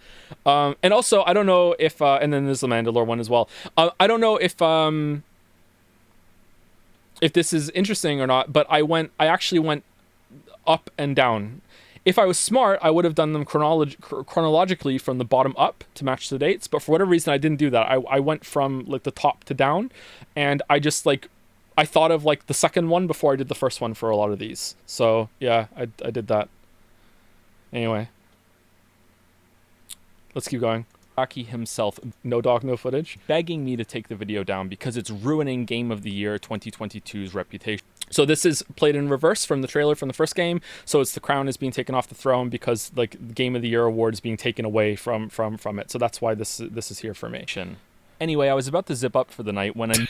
Speaker 1: And also, I don't know if, and then there's the Mandalore one as well. I don't know if this is interesting or not, but I actually went up and down. If I was smart, I would have done them chronologically from the bottom up to match the dates. But for whatever reason, I didn't do that. I went from like the top to down, and I just like, I thought of like the second one before I did the first one for a lot of these. So yeah, I did that. Anyway, let's keep going. Aki himself, no dog, no footage, begging me to take the video down because it's ruining Game of the Year 2022's reputation. So this is played in reverse from the trailer from the first game. So it's the crown is being taken off the throne because like the Game of the Year award is being taken away from it. So that's why this is here for me. Anyway, I was about to zip up for the night when I...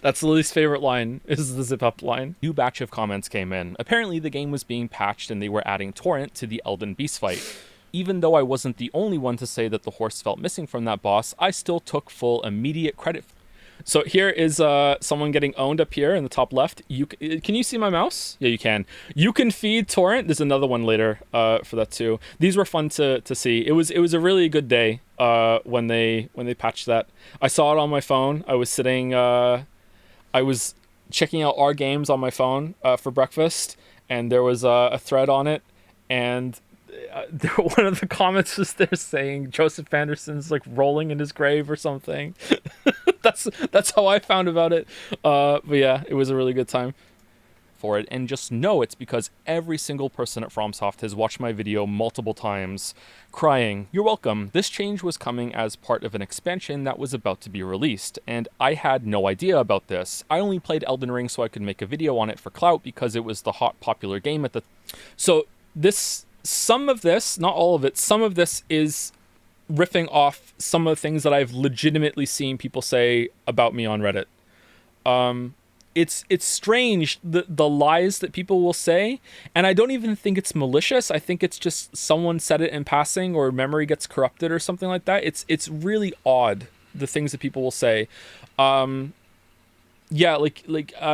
Speaker 1: That's the least favorite line, is the zip up line. New batch of comments came in. Apparently the game was being patched and they were adding Torrent to the Elden Beast fight. Even though I wasn't the only one to say that the horse felt missing from that boss, I still took full immediate credit. So here is someone getting owned up here in the top left. Can you see my mouse? Yeah, you can. You can feed Torrent. There's another one later for that too. These were fun to see. It was a really good day when they patched that. I saw it on my phone. I was sitting. I was checking out our games on my phone for breakfast, and there was a thread on it, and one of the comments was there saying Joseph Anderson's like rolling in his grave or something. That's how I found about it. But yeah, it was a really good time for it. And just know it's because every single person at FromSoft has watched my video multiple times, crying, "You're welcome. This change was coming as part of an expansion that was about to be released, and I had no idea about this. I only played Elden Ring so I could make a video on it for clout because it was the hot popular game at the..." So some of this, not all of it, some of this is riffing off some of the things that I've legitimately seen people say about me on Reddit. It's strange, the lies that people will say, and I don't even think it's malicious. I think it's just someone said it in passing or memory gets corrupted or something like that. It's really odd, the things that people will say. Yeah,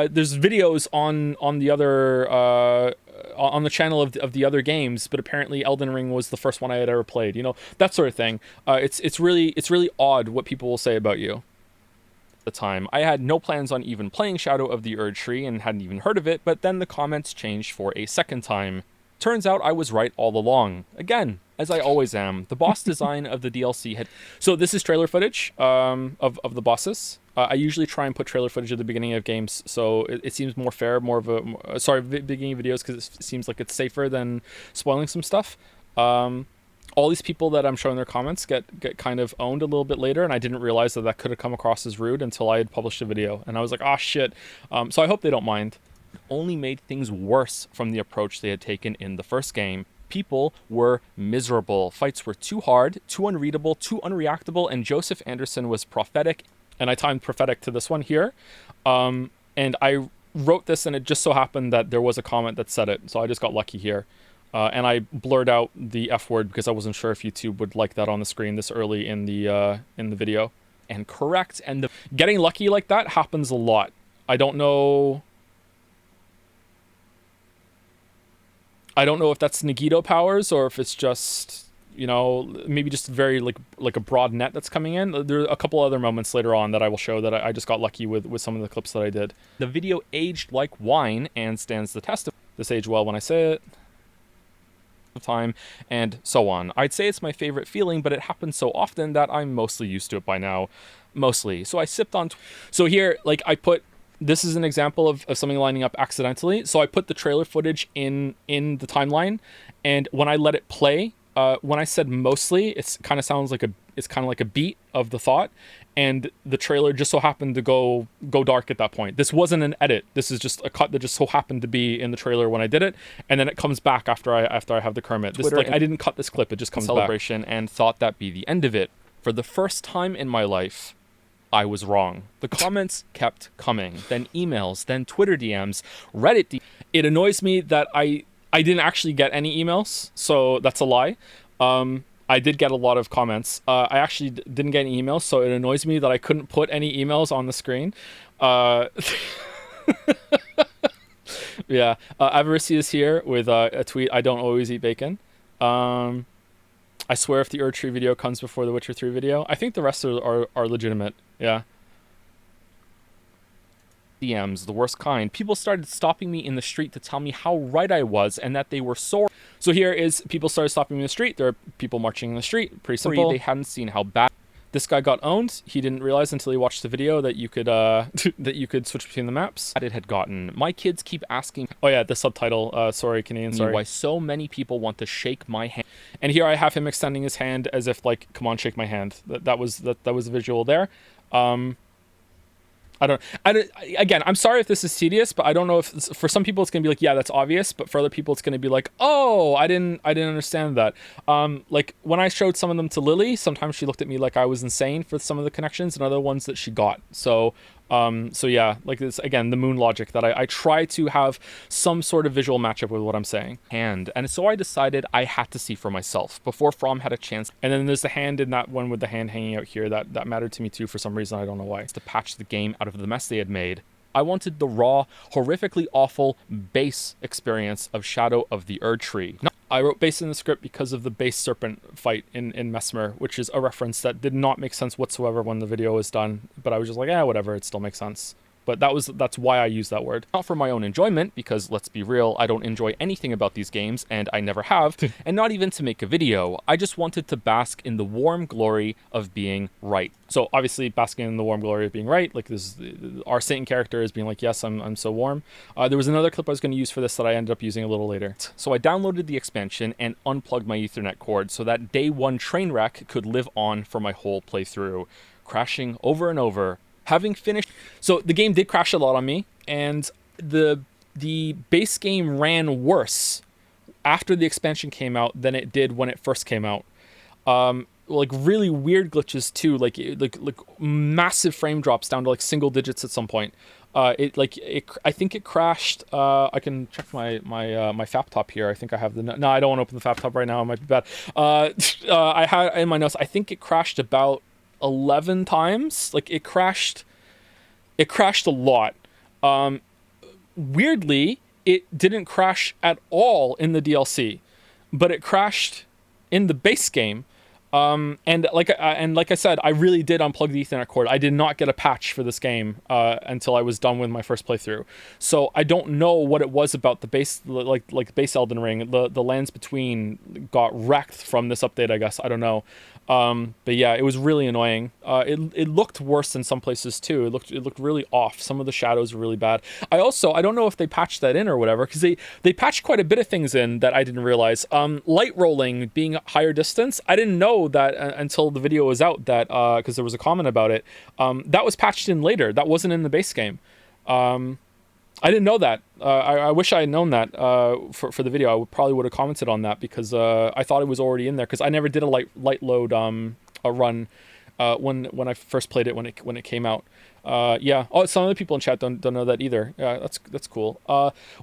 Speaker 1: there's videos on the other on the channel of the other games, but apparently Elden Ring was the first one I had ever played. You know, that sort of thing. It's really odd what people will say about you. At the time, I had no plans on even playing Shadow of the Erdtree and hadn't even heard of it. But then the comments changed for a second time. Turns out I was right all along. Again, as I always am. The boss design of the DLC had... So this is trailer footage of the bosses. I usually try and put trailer footage at the beginning of games, so it seems more fair, more of a... Sorry, beginning of videos, because it seems like it's safer than spoiling some stuff. All these people that I'm showing their comments get kind of owned a little bit later, and I didn't realize that could have come across as rude until I had published a video. And I was like, oh, shit. So I hope they don't mind. Only made things worse from the approach they had taken in the first game. People were miserable. Fights were too hard, too unreadable, too unreactable, and Joseph Anderson was prophetic. And I timed prophetic to this one here. And I wrote this, and it just so happened that there was a comment that said it. So I just got lucky here. And I blurred out the F word because I wasn't sure if YouTube would like that on the screen this early in the video. And correct. And getting lucky like that happens a lot. I don't know if that's Nagito powers or if it's just, you know, maybe just very like a broad net that's coming in. There are a couple other moments later on that I will show that I just got lucky with some of the clips that I did. The video aged like wine and stands the test of this. Aged well when I say it.
Speaker 2: time, and so on. I'd say it's my favorite feeling, but it happens so often that I'm mostly used to it by now. Mostly. So I sipped on... So here, like, I put... This is an example of something lining up accidentally. So I put the trailer footage in the timeline, and when I let it play, when I said mostly, it's kind of sounds like it's kind of like a beat of the thought, and the trailer just so happened to go dark at that point. This wasn't an edit. This is just a cut that just so happened to be in the trailer when I did it, and then it comes back after I have the Kermit. This, like, I didn't cut this clip. It just comes celebration back. And thought that'd be the end of it. For the first time in my life, I was wrong. The comments kept coming, then emails, then Twitter DMs, Reddit DMs. It annoys me that I didn't actually get any emails, so that's a lie. I did get a lot of comments. I actually didn't get any emails, so it annoys me that I couldn't put any emails on the screen. Yeah, Avarice is here with a tweet, I don't always eat bacon. I swear if the Erdtree video comes before the Witcher 3 video. I think the rest are legitimate, yeah. DMs, the worst kind. People started stopping me in the street to tell me how right I was and that they were sorry. So here is people started stopping me in the street. There are people marching in the street. Pretty simple. They hadn't seen how bad this guy got owned. He didn't realize until he watched the video that you could that you could switch between the maps. It had gotten. My kids keep asking. Oh yeah, the subtitle. Sorry, Canadian. Sorry. Why so many people want to shake my hand. And here I have him extending his hand as if like, come on, shake my hand. That was the visual there. Again, I'm sorry if this is tedious, but I don't know if for some people it's gonna be like, yeah, that's obvious, but for other people it's gonna be like, oh, I didn't understand that. Like when I showed some of them to Lily, sometimes she looked at me like I was insane for some of the connections, and other ones that she got. So yeah, like this again, the moon logic that I try to have some sort of visual matchup with what I'm saying. And so I decided I had to see for myself before From had a chance. And then there's the hand in that one with the hand hanging out here that mattered to me too for some reason. I don't know why. It's to patch the game out of the mess they had made. I wanted the raw, horrifically awful base experience of Shadow of the Erdtree. I wrote base in the script because of the base serpent fight in Mesmer, which is a reference that did not make sense whatsoever when the video was done. But I was just like, whatever, it still makes sense. But that's why I use that word. Not for my own enjoyment, because let's be real, I don't enjoy anything about these games, and I never have, and not even to make a video. I just wanted to bask in the warm glory of being right. So obviously basking in the warm glory of being right, like this, our Satan character is being like, yes, I'm so warm. There was another clip I was going to use for this that I ended up using a little later. So I downloaded the expansion and unplugged my Ethernet cord so that day one train wreck could live on for my whole playthrough, crashing over and over. Having finished, so the game did crash a lot on me, and the base game ran worse after the expansion came out than it did when it first came out. Like really weird glitches too, like massive frame drops down to like single digits at some point. I think it crashed. I can check my FAP top here. I think I have the no. I don't want to open the FAP top right now. It might be bad. I had in my notes. I think it crashed about 11 times. Like it crashed a lot. Weirdly, it didn't crash at all in the DLC, but it crashed in the base game. And like I said, I really did unplug the Ethernet cord. I did not get a patch for this game until I was done with my first playthrough. So I don't know what it was about the base, like base Elden Ring. The lands between got wrecked from this update, I guess. I don't know. But yeah, it was really annoying. It looked worse in some places too. It looked really off. Some of the shadows were really bad. I don't know if they patched that in or whatever, because they patched quite a bit of things in that I didn't realize. Light rolling being higher distance. I didn't know that until the video was out, that because there was a comment about it. That was patched in later. That wasn't in the base game. I didn't know that. I wish I had known that for the video. I probably would have commented on that, because I thought it was already in there, because I never did a light load a run when I first played it when it came out. Yeah. Oh, some other people in chat don't know that either. Yeah, that's cool.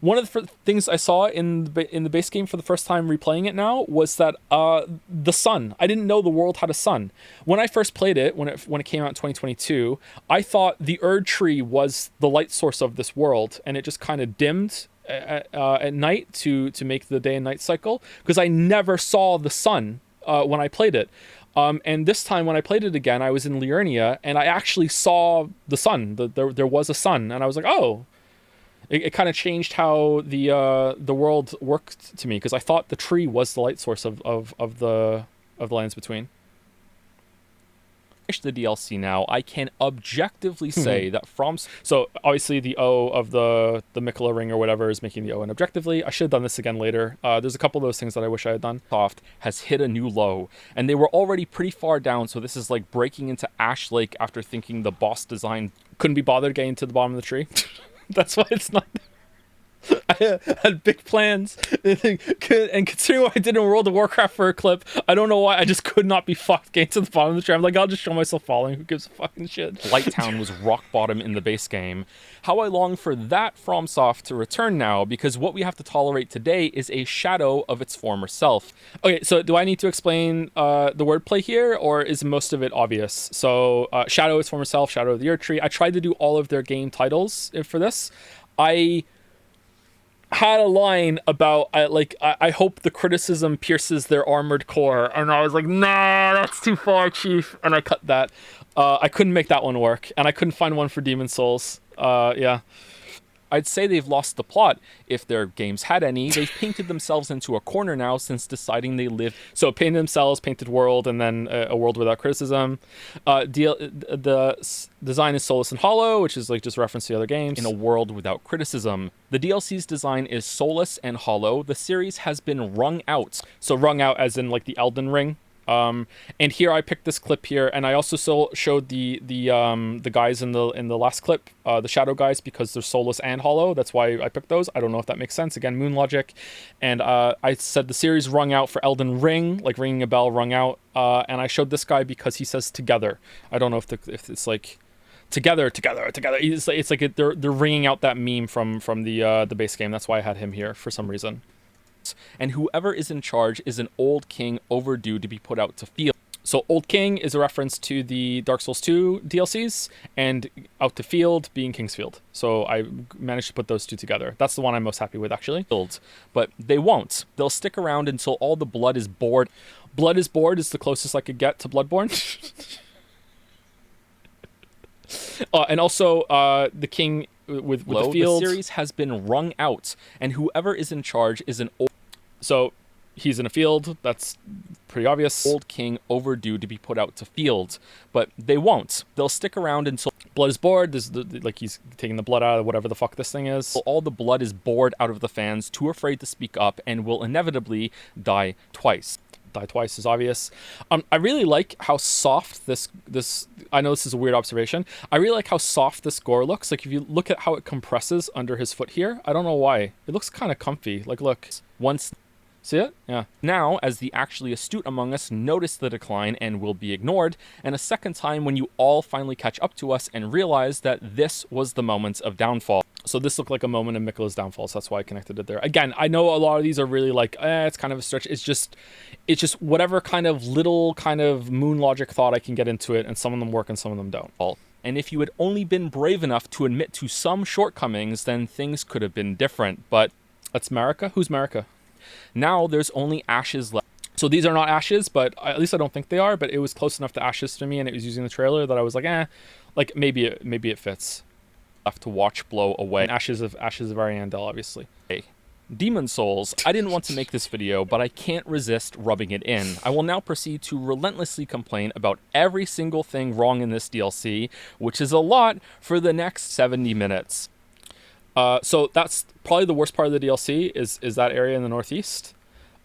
Speaker 2: One of the things I saw in the base game for the first time replaying it now was that the sun. I didn't know the world had a sun. When I first played it, when it came out in 2022, I thought the Erdtree was the light source of this world, and it just kind of dimmed at night to make the day and night cycle, because I never saw the sun when I played it. And this time when I played it again, I was in Liurnia, and I actually saw the sun. There was a sun, and I was like, oh.
Speaker 1: It kind of changed how the world worked to me, because I thought the tree was the light source of the Lands Between.
Speaker 2: The DLC now, I can objectively say that from...
Speaker 1: So obviously the O of the Miquella ring or whatever is making the O, and objectively, I should have done this again later. There's a couple of those things that I wish I had done.
Speaker 2: Soft has hit a new low, and they were already pretty far down, so this is like breaking into Ash Lake after thinking the boss design
Speaker 1: couldn't be bothered getting to the bottom of the tree. That's why it's not... I had big plans, and considering what I did in World of Warcraft for a clip, I don't know why I just could not be fucked getting to the bottom of the tree. I'm like, I'll just show myself falling. Who gives a fucking shit?
Speaker 2: Lighttown was rock bottom in the base game. How I long for that FromSoft to return now, because what we have to tolerate today is a shadow of its former self.
Speaker 1: Okay, so do I need to explain the wordplay here, or is most of it obvious? So, shadow of its former self, shadow of the Erdtree. I tried to do all of their game titles for this. I had a line about I hope the criticism pierces their armored core, and I was like, nah, that's too far, chief, and I cut that. I couldn't make that one work, and I couldn't find one for Demon Souls. Yeah.
Speaker 2: I'd say they've lost the plot. If their games had any, they've painted themselves into a corner now since deciding they live...
Speaker 1: So painted themselves, painted world, and then a world without criticism. The design is soulless and hollow, which is like just reference to the other games.
Speaker 2: In a world without criticism. The DLC's design is soulless and hollow. The series has been wrung out.
Speaker 1: So wrung out as in like the Elden Ring. And here I picked this clip here, and I also showed the guys in the last clip, the shadow guys, because they're soulless and hollow. That's why I picked those. I don't know if that makes sense. Again, moon logic. And I said the series rung out for Elden Ring, like ringing a bell, rung out. And I showed this guy because he says together. I don't know if it's like together. It's like they're ringing out that meme from the base game. That's why I had him here for some reason.
Speaker 2: And whoever is in charge is an old king overdue to be put out to field.
Speaker 1: So Old King is a reference to the Dark Souls 2 DLCs, and out to field being Kingsfield. So I managed to put those two together. That's the one I'm most happy with, actually.
Speaker 2: But they won't. They'll stick around until all the blood is bored.
Speaker 1: Blood is bored is the closest I could get to Bloodborne. And also the king with the field.
Speaker 2: The series has been wrung out, and whoever is in charge is an old...
Speaker 1: So he's in a field. That's pretty obvious.
Speaker 2: Old king overdue to be put out to field, but they won't. They'll stick around until
Speaker 1: blood is bored. This is like he's taking the blood out of whatever the fuck this thing is.
Speaker 2: All the blood is bored out of the fans, too afraid to speak up, and will inevitably die twice.
Speaker 1: Die twice is obvious. I really like how soft this. I know this is a weird observation. I really like how soft this gore looks. Like if you look at how it compresses under his foot here, I don't know why. It looks kind of comfy. Like look, once. See it? Yeah.
Speaker 2: Now, as the actually astute among us notice the decline and will be ignored, and a second time when you all finally catch up to us and realize that this was the moment of downfall.
Speaker 1: So this looked like a moment in Miquella's downfall, so that's why I connected it there. Again, I know a lot of these are really like, it's kind of a stretch. It's just whatever kind of little kind of moon logic thought I can get into it, and some of them work and some of them don't.
Speaker 2: And if you had only been brave enough to admit to some shortcomings, then things could have been different. But
Speaker 1: that's Marika? Who's Marika?
Speaker 2: Now there's only ashes left.
Speaker 1: So these are not ashes, but at least I don't think they are, but it was close enough to ashes to me, and it was using the trailer that I was like, like maybe it fits.
Speaker 2: Left to watch blow away.
Speaker 1: And ashes of Ariandel, obviously.
Speaker 2: Hey. Demon Souls, I didn't want to make this video, but I can't resist rubbing it in. I will now proceed to relentlessly complain about every single thing wrong in this DLC, which is a lot, for the next 70 minutes. So that's probably the worst part of the DLC is that area in the northeast.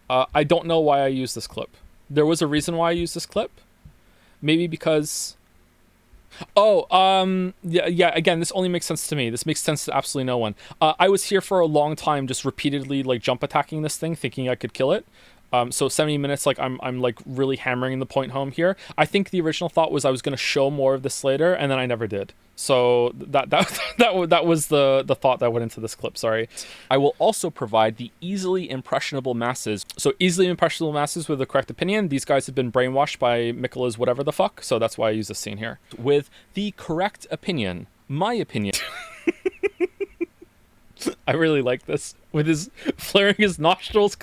Speaker 2: I don't know why I used this clip. There was a reason why I used this clip. Maybe because... yeah, again, this only makes sense to me. This makes sense to absolutely no one. I was here for a long time just repeatedly like jump attacking this thing, thinking I could kill it. So 70 minutes, like I'm like really hammering the point home here. I think the original thought was I was going to show more of this later, and then I never did. So that was the thought that went into this clip. Sorry. I will also provide the easily impressionable masses.
Speaker 1: So easily impressionable masses with the correct opinion. These guys have been brainwashed by Miquella's whatever the fuck. So that's why I use this scene here.
Speaker 2: With the correct opinion, my opinion.
Speaker 1: I really like this with his flaring his nostrils.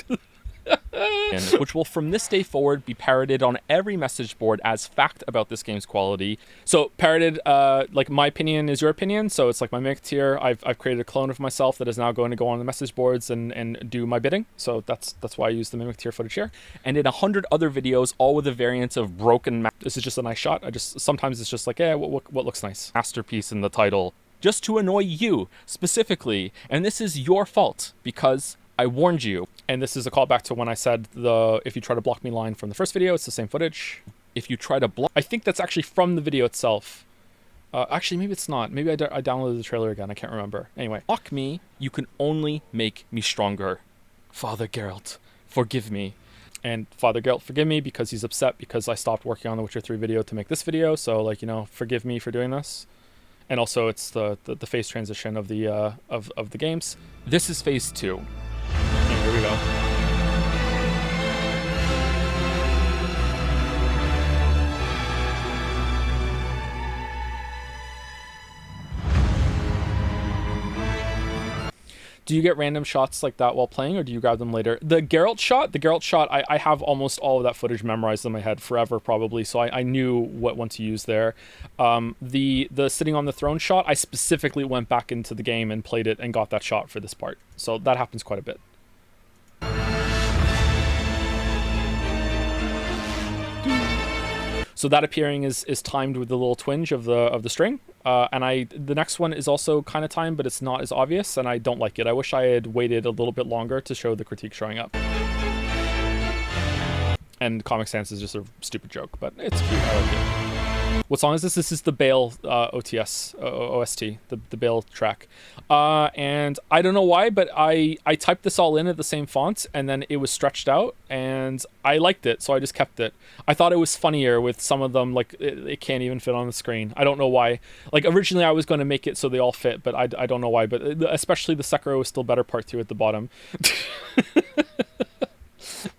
Speaker 2: which will from this day forward be parroted on every message board as fact about this game's quality. So parroted, like my opinion is your opinion. So it's like my mimic tier. I've created a clone of myself that is now going to go on the message boards and do my bidding. So that's why I use the mimic tier footage here. And in 100 other videos, all with a variant of broken. This is just a nice shot. Sometimes it's just like, yeah, what looks nice? Masterpiece in the title, just to annoy you specifically. And this is your fault because I warned you. And this is a callback to when I said if you try to block me line from the first video, it's the same footage. If you try to block, I think that's actually from the video itself. Actually, maybe it's not. Maybe I downloaded the trailer again. I can't remember. Anyway, block me. You can only make me stronger. Father Geralt, forgive me. And Father Geralt, forgive me because he's upset because I stopped working on the Witcher 3 video to make this video. So like, forgive me for doing this. And also it's the phase transition of the of the games. This is phase 2. And here we go. Do you get random shots like that while playing, or do you grab them later? The Geralt shot, I have almost all of that footage memorized in my head forever, probably, so I knew what one to use there. The sitting on the throne shot, I specifically went back into the game and played it and got that shot for this part. So that happens quite a bit. So that appearing is timed with the little twinge of the string. And the next one is also kind of timed, but it's not as obvious, and I don't like it. I wish I had waited a little bit longer to show the critique showing up. And Comic Sans is just a stupid joke, but it's cute. I like it. What song is this? This is the Bale OST, the Bale track. And I don't know why, but I typed this all in at the same font, and then it was stretched out, and I liked it, so I just kept it. I thought it was funnier with some of them, like it can't even fit on the screen. I don't know why. Like originally I was going to make it so they all fit, but I don't know why. But especially the Sekiro is still better part 2 at the bottom.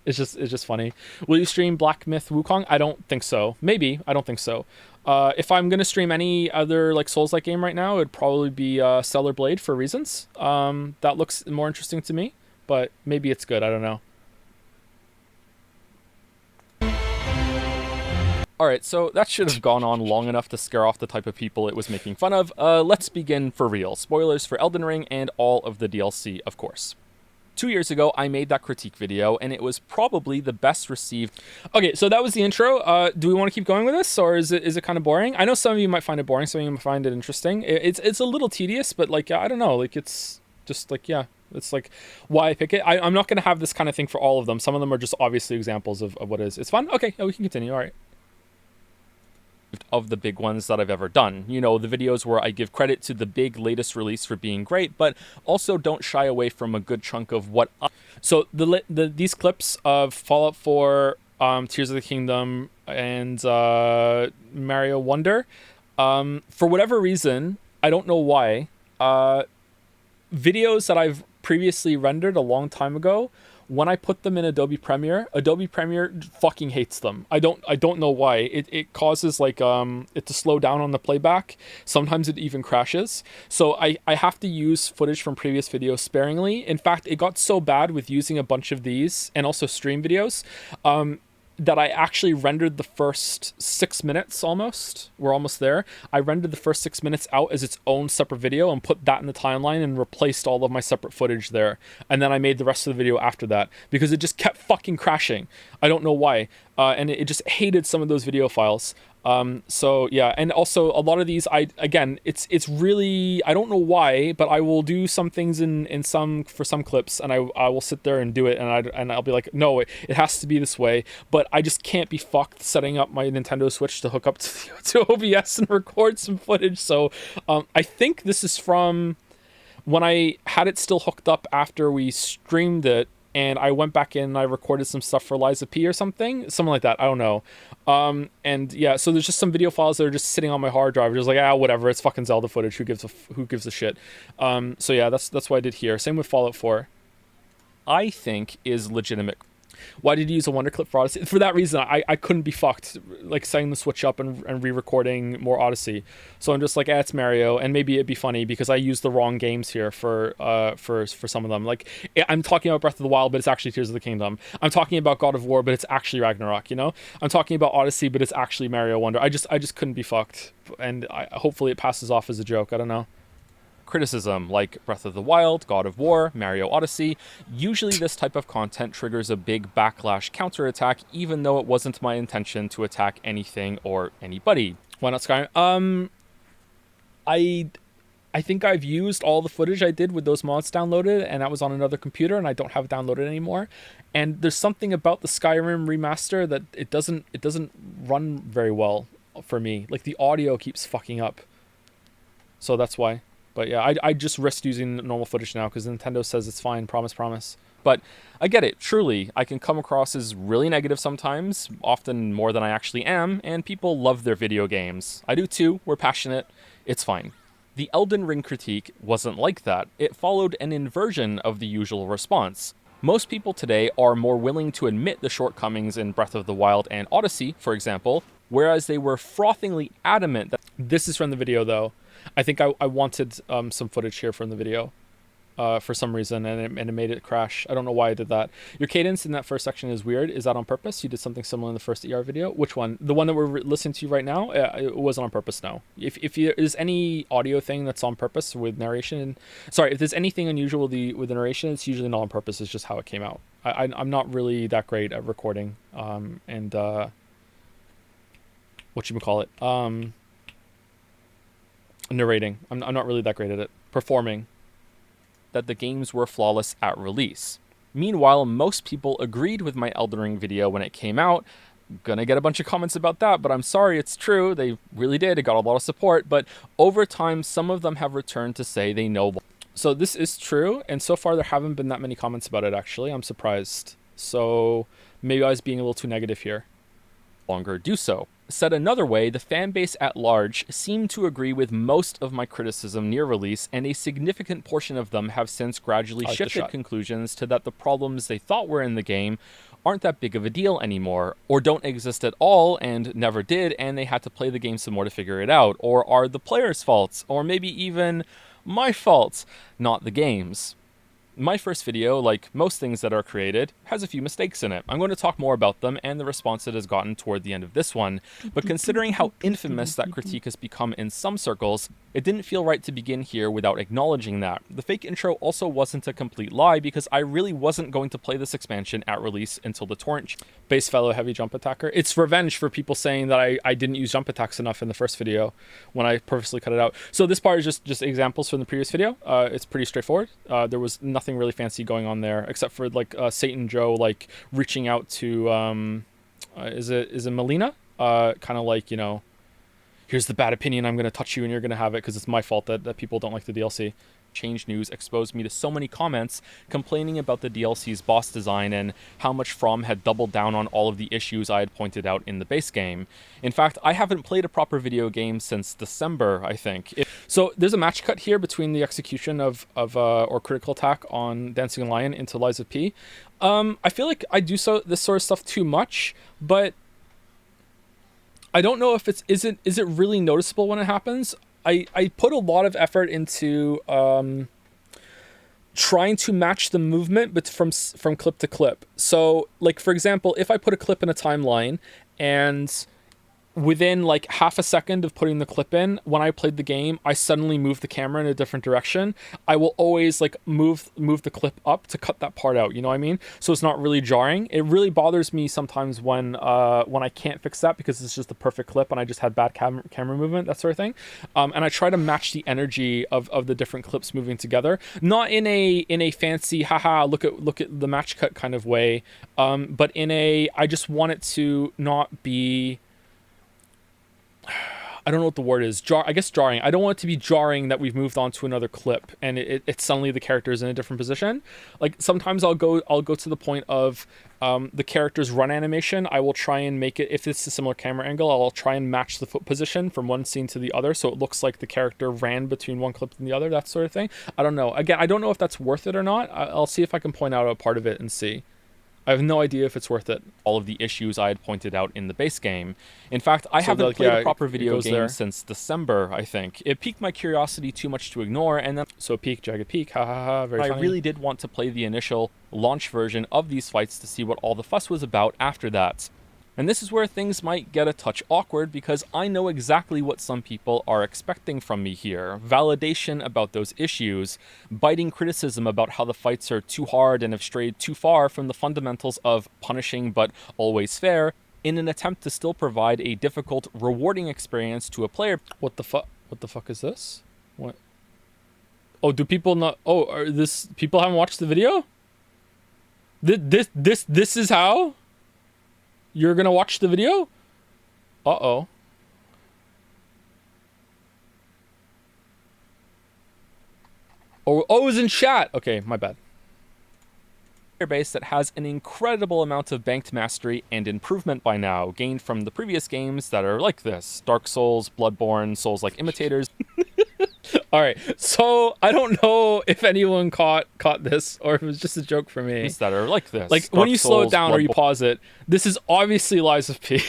Speaker 2: It's just funny. Will you stream Black Myth Wukong? I don't think so. Maybe. I don't think so. If I'm gonna stream any other like Souls-like game right now, it'd probably be Stellar Blade for reasons. That looks more interesting to me, but maybe it's good. I don't know. Alright, so that should have gone on long enough to scare off the type of people it was making fun of. Let's begin for real. Spoilers for Elden Ring and all of the DLC, of course. 2 years ago, I made that critique video, and it was probably the best received. Okay, so that was the intro. Do we want to keep going with this, or is it kind of boring? I know some of you might find it boring, some of you might find it interesting. It's a little tedious, but like, I don't know, like it's just like, yeah, it's like why I pick it. I'm not going to have this kind of thing for all of them. Some of them are just obviously examples of what it is. It's fun? Okay, yeah, we can continue, all right. Of the big ones that I've ever done. The videos where I give credit to the big latest release for being great, but also don't shy away from a good chunk of what. So these clips of Fallout 4, Tears of the Kingdom, and Mario Wonder, for whatever reason, I don't know why, videos that I've previously rendered a long time ago, when I put them in Adobe Premiere fucking hates them. I don't know why. It causes like it to slow down on the playback. Sometimes it even crashes. So I have to use footage from previous videos sparingly. In fact, it got so bad with using a bunch of these and also stream videos that I actually rendered the first 6 minutes almost. We're almost there. I rendered the first 6 minutes out as its own separate video and put that in the timeline and replaced all of my separate footage there. And then I made the rest of the video after that because it just kept fucking crashing. I don't know why. And it just hated some of those video files. So yeah, and also a lot of these, it's really, I don't know why, but I will do some things for some clips, and I will sit there and do it, and I'll be like, no, it has to be this way, but I just can't be fucked setting up my Nintendo Switch to hook up to OBS and record some footage. So I think this is from when I had it still hooked up after we streamed it, and I went back in and I recorded some stuff for Liza P or something like that. I don't know. And yeah, so there's just some video files that are just sitting on my hard drive. Just like, whatever, it's fucking Zelda footage. Who gives a shit? So yeah, that's what I did here. Same with Fallout 4. I think is legitimate.
Speaker 1: Why did you use a Wonder clip for Odyssey? For that reason, I couldn't be fucked, like setting the Switch up and re-recording more Odyssey. So I'm just like, it's Mario, and maybe it'd be funny because I used the wrong games here for some of them. Like, I'm talking about Breath of the Wild, but it's actually Tears of the Kingdom. I'm talking about God of War, but it's actually Ragnarok. You know, I'm talking about Odyssey, but it's actually Mario Wonder. I just couldn't be fucked, and hopefully it passes off as a joke. I don't know.
Speaker 2: Criticism like Breath of the Wild, God of War, Mario Odyssey. Usually this type of content triggers a big backlash counterattack, even though it wasn't my intention to attack anything or anybody.
Speaker 1: Why not Skyrim? I think I've used all the footage I did with those mods downloaded, and that was on another computer, and I don't have it downloaded anymore. And there's something about the Skyrim remaster that it doesn't run very well for me. Like, the audio keeps fucking up. So that's why. But yeah, I just risked using normal footage now because Nintendo says it's fine. Promise.
Speaker 2: But I get it, truly. I can come across as really negative sometimes, often more than I actually am, and people love their video games. I do too, we're passionate, it's fine. The Elden Ring critique wasn't like that. It followed an inversion of the usual response. Most people today are more willing to admit the shortcomings in Breath of the Wild and Odyssey, for example, whereas they were frothingly adamant that...
Speaker 1: This is from the video, though. I think I wanted some footage here from the video for some reason, and it made it crash. I don't know why I did that. Your cadence in that first section is weird. Is that on purpose? You did something similar in the first ER video? Which one? The one that we're listening to right now? It wasn't on purpose, no. If there's any audio thing that's on purpose with narration... Sorry, if there's anything unusual with the narration, it's usually not on purpose. It's just how it came out. I'm not really that great at recording and... whatchamacallit? Narrating. I'm not really that great at it. Performing.
Speaker 2: That the games were flawless at release. Meanwhile, most people agreed with my Elden Ring video when it came out. Gonna get a bunch of comments about that, but I'm sorry, it's true. They really did. It got a lot of support, but over time, some of them have returned to say they know.
Speaker 1: So this is true, and so far there haven't been that many comments about it, actually. I'm surprised. So maybe I was being a little too negative here.
Speaker 2: Longer do so. Said another way, the fanbase at large seemed to agree with most of my criticism near release, and a significant portion of them have since gradually shifted conclusions to that the problems they thought were in the game aren't that big of a deal anymore, or don't exist at all and never did, and they had to play the game some more to figure it out, or are the players' faults, or maybe even my fault, not the game's. My first video, like most things that are created, has a few mistakes in it. I'm going to talk more about them and the response it has gotten toward the end of this one, but considering how infamous that critique has become in some circles, it didn't feel right to begin here without acknowledging that. The fake intro also wasn't a complete lie because I really wasn't going to play this expansion at release until the torrent.
Speaker 1: Base fellow heavy jump attacker. It's revenge for people saying that I didn't use jump attacks enough in the first video when I purposely cut it out. So this part is just examples from the previous video. It's pretty straightforward. There was nothing really fancy going on there except for like Satan Joe like reaching out to is it Melina? Kind of like, you know, here's the bad opinion, I'm going to touch you and you're going to have it because it's my fault that people don't like the DLC. Change News exposed me to so many comments complaining about the DLC's boss design and how much From had doubled down on all of the issues I had pointed out in the base game. In fact, I haven't played a proper video game since December, I think. So there's a match cut here between the execution of or critical attack on Dancing Lion into Lies of P. I feel like I do this sort of stuff too much, but I don't know if is it really noticeable when it happens. I put a lot of effort into trying to match the movement but from clip to clip. So, like, for example, if I put a clip in a timeline and within like half a second of putting the clip in, when I played the game, I suddenly moved the camera in a different direction, I will always like move the clip up to cut that part out, you know what I mean? So it's not really jarring. It really bothers me sometimes when I can't fix that because it's just the perfect clip and I just had bad camera movement, that sort of thing. And I try to match the energy of the different clips moving together, not in a fancy haha look at the match cut kind of way, but in a I just want it to not be, I don't know what the word is. I guess jarring. I don't want it to be jarring that we've moved on to another clip and it's suddenly the character is in a different position. Like sometimes I'll go to the point of the character's run animation. I will try and make it, if it's a similar camera angle, I'll try and match the foot position from one scene to the other so it looks like the character ran between one clip and the other, that sort of thing. I don't know. Again, I don't know if that's worth it or not. I'll see if I can point out a part of it and see. I have no idea if it's worth it.
Speaker 2: All of the issues I had pointed out in the base game. In fact, I haven't played a proper video game since December, I think. It piqued my curiosity too much to ignore, and then...
Speaker 1: So peak, jagged peak, ha ha ha, very funny.
Speaker 2: I really did want to play the initial launch version of these fights to see what all the fuss was about after that. And this is where things might get a touch awkward, because I know exactly what some people are expecting from me here. Validation about those issues, biting criticism about how the fights are too hard and have strayed too far from the fundamentals of punishing but always fair, in an attempt to still provide a difficult, rewarding experience to a player.
Speaker 1: What the fuck is this? What? Oh, do people not... Oh, people haven't watched the video? This is how? You're gonna watch the video? Uh-oh. Oh, it was in chat. Okay, my bad.
Speaker 2: Base that has an incredible amount of banked mastery and improvement by now, gained from the previous games that are like this. Dark Souls, Bloodborne, Souls-like imitators.
Speaker 1: All right, so I don't know if anyone caught this or if it was just a joke for me.
Speaker 2: That are like this.
Speaker 1: Like, when you slow it down or you pause it, this is obviously Lies of P.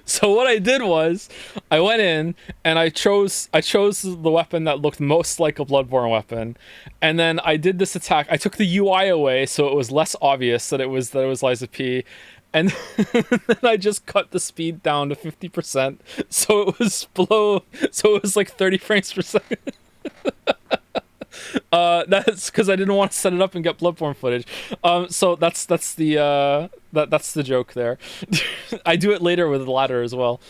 Speaker 1: So what I did was, I went in and I chose the weapon that looked most like a Bloodborne weapon, and then I did this attack. I took the UI away so it was less obvious that it was Lies of P. And then I just cut the speed down to 50%, so it was below, so it was like 30 frames per second. That's because I didn't want to set it up and get Bloodborne footage. So that's the joke there. I do it later with the ladder as well.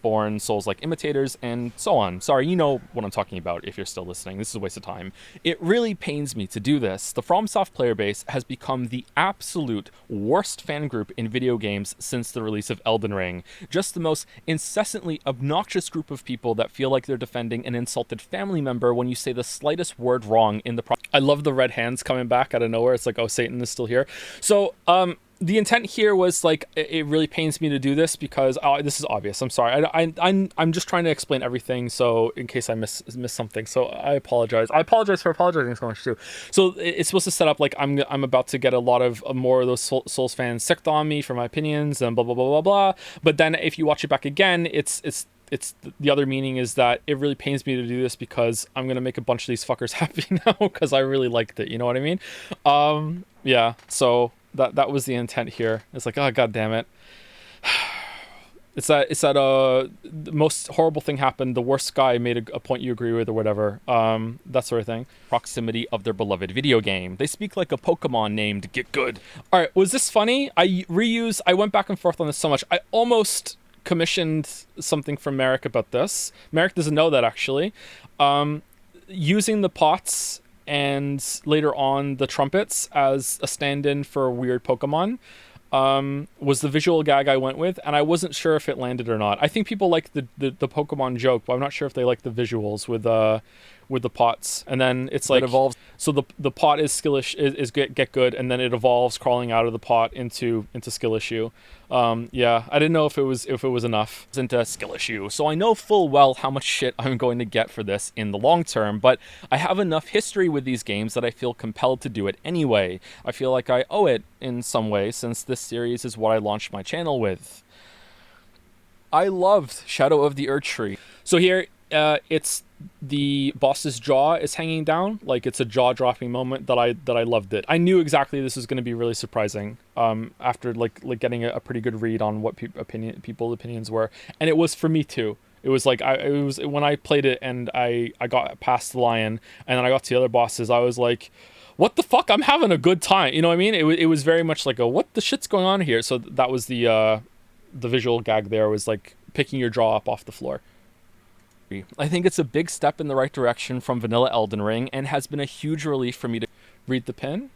Speaker 1: Born, Souls-like imitators, and so on. Sorry, you know what I'm talking about if you're still listening. This is a waste of time. It really pains me to do this. The FromSoft player base has become the absolute worst fan group in video games since the release of Elden Ring. Just the most incessantly obnoxious group of people that feel like they're defending an insulted family member when you say the slightest word wrong in the I love the red hands coming back out of nowhere. It's like, oh, Satan is still here. So, the intent here was, like, it really pains me to do this because this is obvious. I'm sorry. I'm just trying to explain everything, so in case I miss something. So I apologize. I apologize for apologizing so much too. So it's supposed to set up like I'm about to get a lot of more of those Souls fans sicked on me for my opinions and blah blah blah blah blah. But then if you watch it back again, it's the other meaning is that it really pains me to do this because I'm gonna make a bunch of these fuckers happy now because I really liked it. You know what I mean? Yeah. So. That was the intent here. It's like, oh, god damn it. It's that the most horrible thing happened, the worst guy made a point you agree with or whatever. That sort of thing.
Speaker 2: Proximity of their beloved video game. They speak like a Pokemon named Get Good.
Speaker 1: All right, was this funny? I went back and forth on this so much. I almost commissioned something from Merrick about this. Merrick doesn't know that, actually. Using the pots and later on the trumpets as a stand-in for weird Pokemon was the visual gag I went with, and I wasn't sure if it landed or not. I think people like the Pokemon joke, but I'm not sure if they like the visuals with the pots. And then it's like,
Speaker 2: it evolves.
Speaker 1: So the pot is skillish, is get good, and then it evolves crawling out of the pot into skill issue. Yeah, I didn't know if it was enough.
Speaker 2: It's into skill issue, so I know full well how much shit I'm going to get for this in the long term, but I have enough history with these games that I feel compelled to do it anyway. I feel like I owe it in some way, since this series is what I launched my channel with. I loved Shadow of the Erdtree.
Speaker 1: So here, it's the boss's jaw is hanging down, like it's a jaw-dropping moment that I loved it. I knew exactly this was going to be really surprising after like getting a pretty good read on what people's opinions were, and it was for me too. It was like it was when I played it and I got past the lion and then I got to the other bosses. I was like, what the fuck? I'm having a good time. You know what I mean? It was very much like a what the shit's going on here. So that was the visual gag there, was like picking your jaw up off the floor.
Speaker 2: I think it's a big step in the right direction from vanilla Elden Ring and has been a huge relief for me to
Speaker 1: read the pin.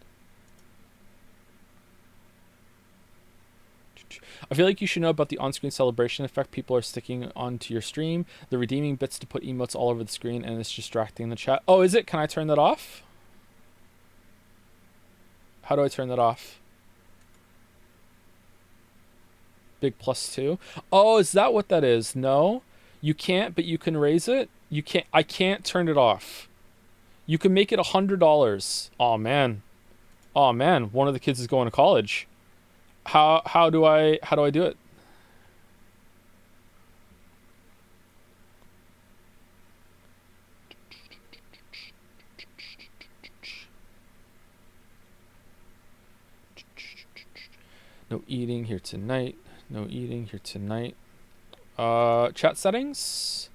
Speaker 1: I feel like you should know about the on-screen celebration effect. People are sticking onto your stream. The redeeming bits to put emotes all over the screen and it's distracting the chat. Oh, is it? Can I turn that off? How do I turn that off? Big +2. Oh, is that what that is? No. You can't, but you can raise it. I can't turn it off. You can make it $100. Oh man, Oh man, one of the kids is going to college. How do I do it? No eating here tonight. No eating here tonight. Chat settings.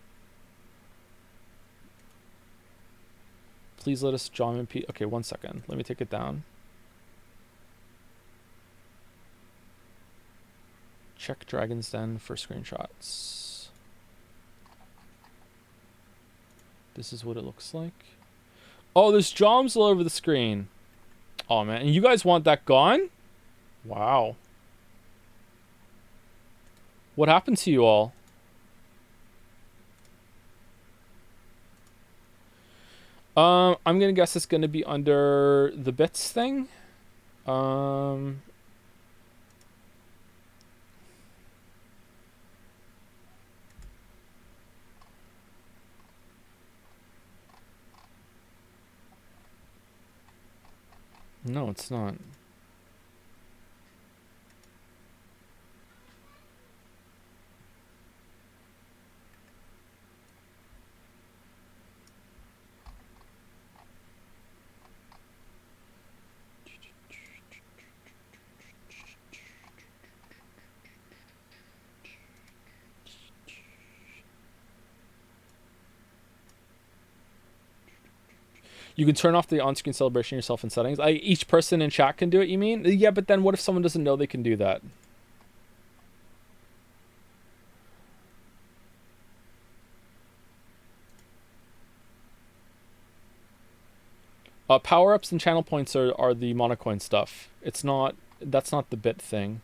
Speaker 1: Please let us John and Pete. Okay, 1 second. Let me take it down. Check Dragon's Den for screenshots. This is what it looks like. Oh, there's joms all over the screen. Oh man, and you guys want that gone? Wow. What happened to you all? I'm gonna guess it's gonna be under the bits thing. No, it's not. You can turn off the on-screen celebration yourself in settings. Each person in chat can do it, you mean? Yeah, but then what if someone doesn't know they can do that? Power-ups and channel points are the monocoin stuff. It's not... That's not the bit thing.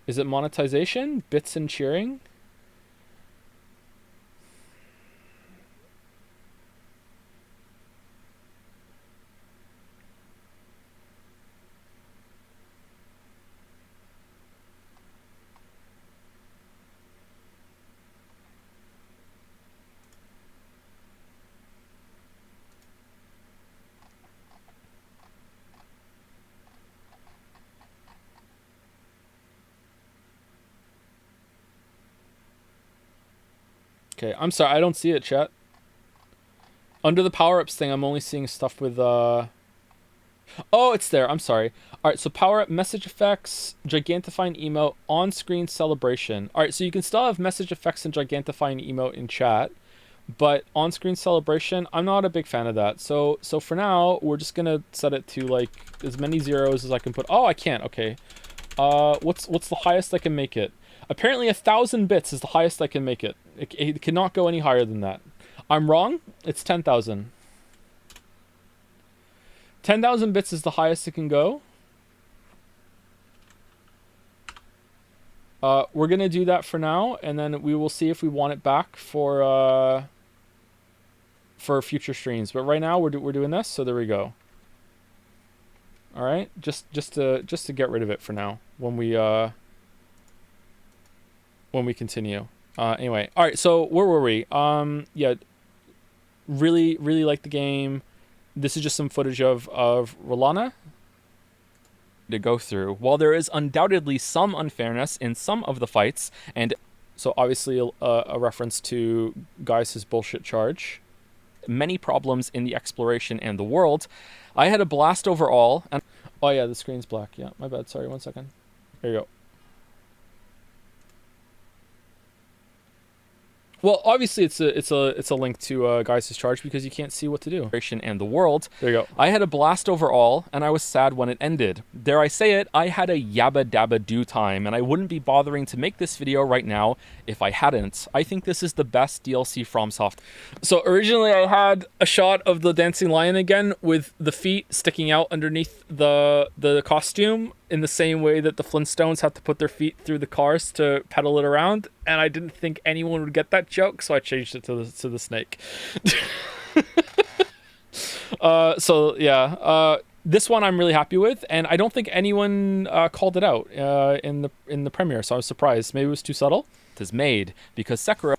Speaker 1: Is it monetization? Bits and cheering? Okay, I'm sorry, I don't see it, chat. Under the power-ups thing, I'm only seeing stuff with, Oh, it's there, I'm sorry. Alright, so power-up, message effects, gigantifying emote, on-screen celebration. Alright, so you can still have message effects and gigantifying emote in chat, but on-screen celebration, I'm not a big fan of that. So for now, we're just gonna set it to, like, as many zeros as I can put. Oh, I can't, okay. What's the highest I can make it? Apparently 1,000 bits is the highest I can make it. It cannot go any higher than that. I'm wrong. It's 10,000. 10,000 bits is the highest it can go. We're going to do that for now, and then we will see if we want it back for future streams. But right now we're doing this, so there we go. All right, just to get rid of it for now when we continue. Anyway, all right, so where were we? Yeah, really like the game. This is just some footage of Rolana to go through. While there is undoubtedly some unfairness in some of the fights, and so obviously a reference to Gaius' bullshit charge, many problems in the exploration and the world, I had a blast overall. And oh yeah, the screen's black. Yeah, my bad. Sorry, 1 second. There you go. Well, obviously it's a link to Gaius' charge because you can't see what to do. And the world. There you go. I had a blast overall, and I was sad when it ended. Dare I say it, I had a yabba dabba do time, and I wouldn't be bothering to make this video right now if I hadn't. I think this is the best DLC FromSoft. So originally I had a shot of the dancing lion again with the feet sticking out underneath the costume in the same way that the Flintstones had to put their feet through the cars to pedal it around, and I didn't think anyone would get that joke, so I changed it to the snake. So yeah, this one I'm really happy with, and I don't think anyone called it out in the premiere, so I was surprised. Maybe it was too subtle. It is made because Sekiro.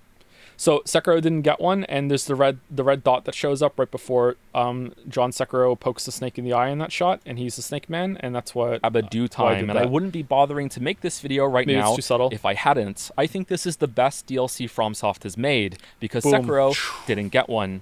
Speaker 1: So Sekiro didn't get one, and there's the red dot that shows up right before John Sekiro pokes the snake in the eye in that shot, and he's the snake man, and that's what
Speaker 2: Abadu time, and I wouldn't be bothering to make this video right now if I hadn't. I think this is the best DLC FromSoft has made, because Sekiro didn't get one.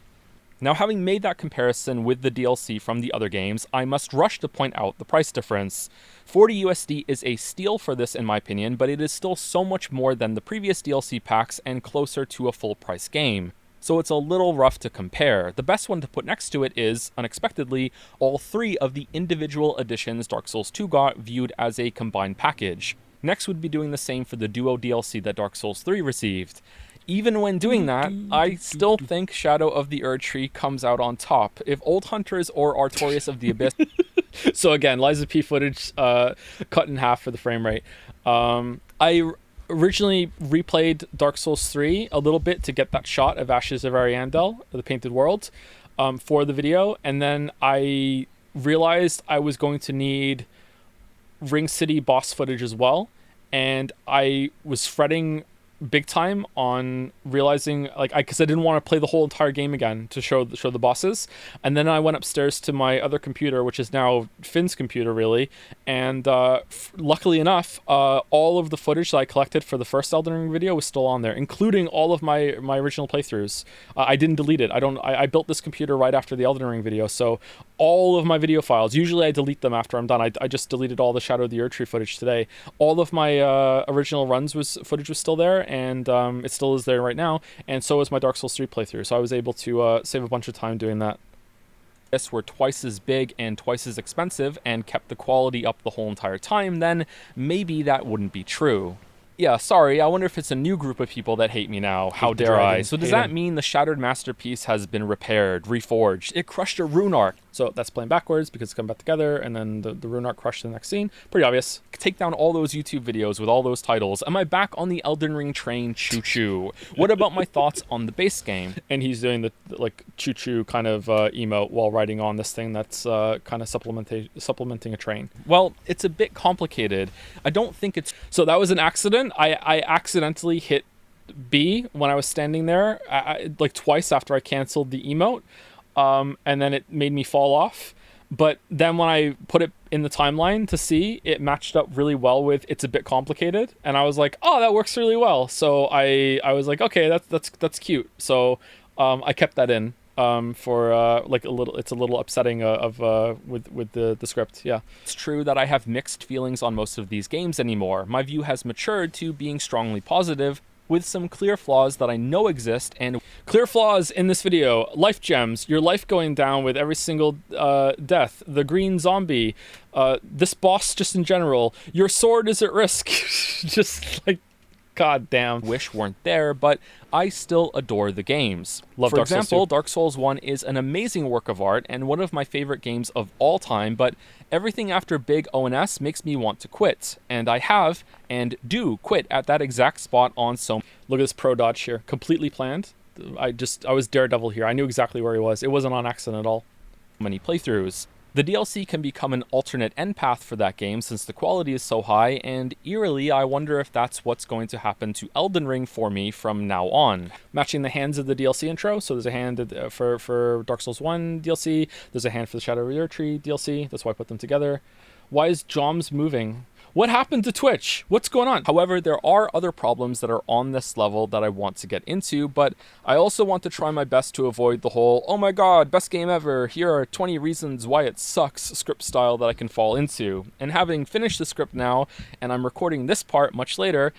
Speaker 2: Now, having made that comparison with the DLC from the other games, I must rush to point out the price difference. 40 USD is a steal for this in my opinion, but it is still so much more than the previous DLC packs and closer to a full price game. So it's a little rough to compare. The best one to put next to it is, unexpectedly, all 3 of the individual editions Dark Souls 2 got viewed as a combined package. Next would be doing the same for the Duo DLC that Dark Souls 3 received. Even when doing that, I still think Shadow of the Erdtree comes out on top. If Old Hunters or Artorias of the Abyss...
Speaker 1: So again, Liza P footage cut in half for the frame rate. I originally replayed Dark Souls 3 a little bit to get that shot of Ashes of Ariandel, the Painted World, for the video, and then I realized I was going to need Ring City boss footage as well, and I was fretting big time on realizing, like, because I didn't want to play the whole entire game again to show the bosses. And then I went upstairs to my other computer, which is now Finn's computer, really, and luckily enough, all of the footage that I collected for the first Elden Ring video was still on there, including all of my original playthroughs. I didn't delete it. I built this computer right after the Elden Ring video, so all of my video files, usually I delete them after I'm done. I just deleted all the Shadow of the Erdtree footage today. All of my original runs footage was still there, and it still is there right now, and so is my Dark Souls 3 playthrough, so I was able to save a bunch of time doing that. If were twice as big and twice as expensive and kept the quality up the whole entire time, then maybe that wouldn't be true. Yeah, sorry, I wonder if it's a new group of people that hate me now. How dare I? So does that mean the Shattered Masterpiece has been repaired, reforged? It crushed a rune arc. So that's playing backwards because it's come back together, and then the rune arc crushed the next scene. Pretty obvious. Take down all those YouTube videos with all those titles. Am I back on the Elden Ring train? Choo-choo. What about my thoughts on the base game? And he's doing the like choo-choo kind of emote while riding on this thing that's kind of supplementing a train. Well, it's a bit complicated. I don't think it's... So that was an accident. I accidentally hit B when I was standing there, like twice after I canceled the emote, and then it made me fall off. But then when I put it in the timeline to see, it matched up really well with "it's a bit complicated," and I was like, "Oh, that works really well." So I was like, "Okay, that's cute." So I kept that in. For like it's a little upsetting with the script. Yeah, it's true that I have mixed feelings on most of these games anymore. My view has matured to being strongly positive, with some clear flaws that I know exist. And clear flaws in this video: life gems, your life going down with every single death, the green zombie, this boss just in general, your sword is at risk. Just like, god damn, wish weren't there, but I still adore the games. For example, Dark Souls 1 is an amazing work of art and one of my favorite games of all time, but everything after big ONS makes me want to quit, and I have and do quit at that exact spot on so... Look at this pro dodge here, completely planned. I was Daredevil here. I knew exactly where he was. It wasn't on accident at all. Many playthroughs. The DLC can become an alternate end path for that game since the quality is so high, and eerily I wonder if that's what's going to happen to Elden Ring for me from now on. Matching the hands of the DLC intro, so there's a hand for Dark Souls 1 DLC, there's a hand for the Shadow of the Erdtree DLC, that's why I put them together. Why is Joms moving? What happened to Twitch? What's going on? However, there are other problems that are on this level that I want to get into, but I also want to try my best to avoid the whole, oh my god, best game ever, here are 20 reasons why it sucks script style that I can fall into. And having finished the script now, and I'm recording this part much later,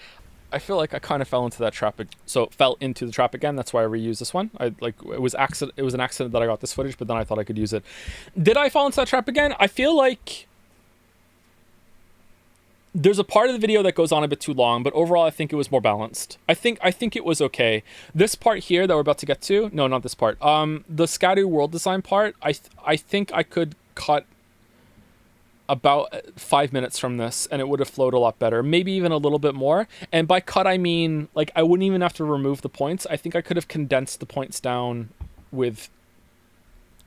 Speaker 1: I feel like I kind of fell into that trap. So fell into the trap again. That's why I reused this one. It was an accident that I got this footage, but then I thought I could use it. Did I fall into that trap again? I feel like there's a part of the video that goes on a bit too long, but overall I think it was more balanced. I think it was okay. This part here that we're about to get to, no, not this part. The Scadu world design part, I think I could cut about 5 minutes from this and it would have flowed a lot better, maybe even a little bit more. And by cut I mean, like, I wouldn't even have to remove the points. I think I could have condensed the points down with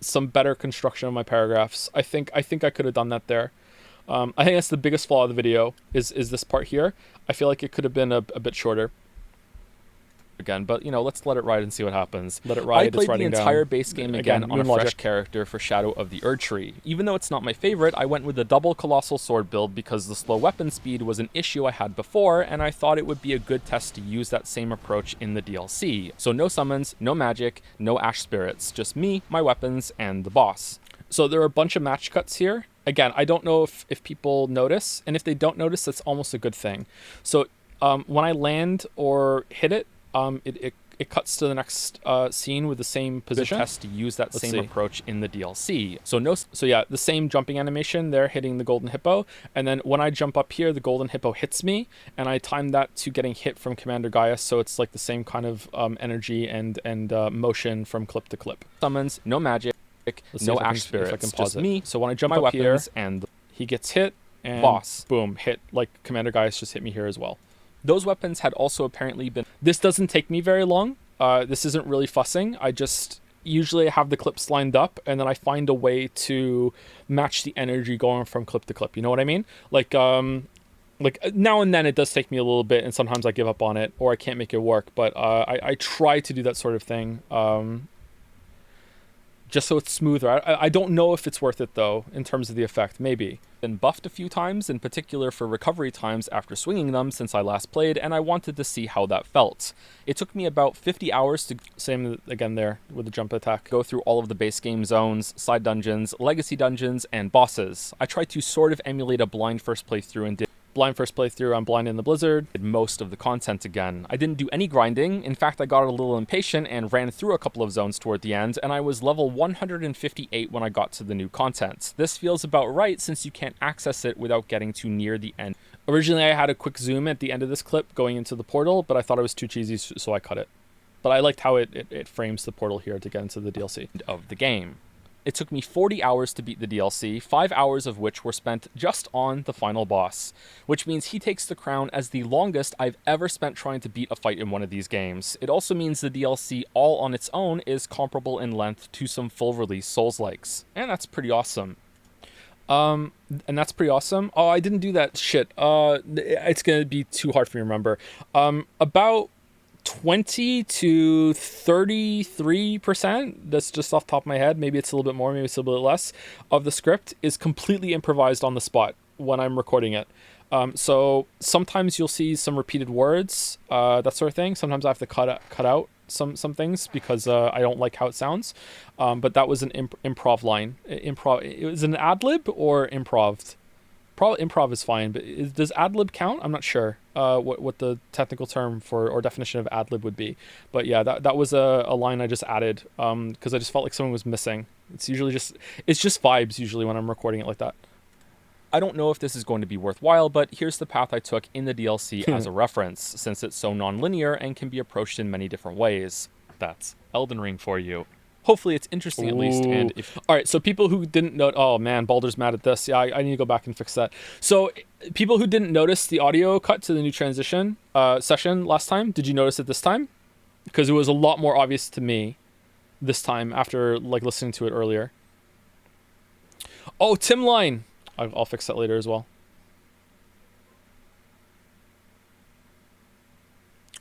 Speaker 1: some better construction of my paragraphs. I think I could have done that there. I think that's the biggest flaw of the video is this part here. I feel like it could have been a bit shorter.
Speaker 2: again, but you know, let's let it ride and see what happens.
Speaker 1: Let it ride.
Speaker 2: I played the entire base game again on a fresh character for Shadow of the Erdtree. Even though it's not my favorite, I went with the double colossal sword build because the slow weapon speed was an issue I had before, and I thought it would be a good test to use that same approach in the DLC. So no summons, no magic, no ash spirits, just me, my weapons, and the boss. So there are a bunch of match cuts here. Again, I don't know if people notice, and if they don't notice, that's almost a good thing. So when I land or hit it, it cuts to the next scene with the same position. Test to use that same approach in the DLC. So yeah, the same jumping animation there, hitting the golden hippo, and then when I jump up here, the golden hippo hits me, and I time that to getting hit from Commander Gaius, so it's like the same kind of energy and motion from clip to clip. Summons, no magic, no ash spirits, just me. So when I jump up here, and he gets hit, and boss, boom, hit, like Commander Gaius just hit me here as well. Those weapons had also apparently been... This doesn't take me very long. This isn't really fussing. I just usually have the clips lined up, and then I find a way to match the energy going from clip to clip. You know what I mean? Like now and then it does take me a little bit, and sometimes I give up on it, or I can't make it work. But I try to do that sort of thing, just so it's smoother. I don't know if it's worth it, though, in terms of the effect. Maybe. Been buffed a few times, in particular for recovery times after swinging them since I last played, and I wanted to see how that felt. It took me about 50 hours to, same again there with the jump attack, go through all of the base game zones, side dungeons, legacy dungeons, and bosses. I tried to sort of emulate a blind first playthrough and did blind first playthrough on Blind in the Blizzard, did most of the content again. I didn't do any grinding. In fact, I got a little impatient and ran through a couple of zones toward the end, and I was level 158 when I got to the new content. This feels about right since you can't access it without getting too near the end. Originally, I had a quick zoom at the end of this clip going into the portal, but I thought it was too cheesy, so I cut it. But I liked how it frames the portal here to get into the DLC of the game. It took me 40 hours to beat the DLC, 5 hours of which were spent just on the final boss, which means he takes the crown as the longest I've ever spent trying to beat a fight in one of these games. It also means the DLC all on its own is comparable in length to some full-release Souls-likes, and that's pretty awesome. Oh, I didn't do that shit. It's gonna be too hard for me to remember. About 20 to 33%, that's just off the top of my head, maybe it's a little bit more, maybe it's a little bit less, of the script is completely improvised on the spot when I'm recording it. So sometimes you'll see some repeated words, that sort of thing. Sometimes I have to cut out some things because I don't like how it sounds. But that was an improv line. It was an ad-lib or improved? Probably improv is fine, but does ad-lib count? I'm not sure what the technical term for or definition of ad-lib would be. But yeah, that was a line I just added because I just felt like something was missing. It's just vibes usually when I'm recording it like that. I don't know if this is going to be worthwhile, but here's the path I took in the DLC as a reference, since it's so non-linear and can be approached in many different ways. That's Elden Ring for you. Hopefully it's interesting at least. And all right, so people who didn't know, oh man, Baldur's mad at this. Yeah, I need to go back and fix that. So people who didn't notice the audio cut to the new transition session last time, did you notice it this time? Because it was a lot more obvious to me this time after like listening to it earlier. Oh, Tim Line. I'll fix that later as well.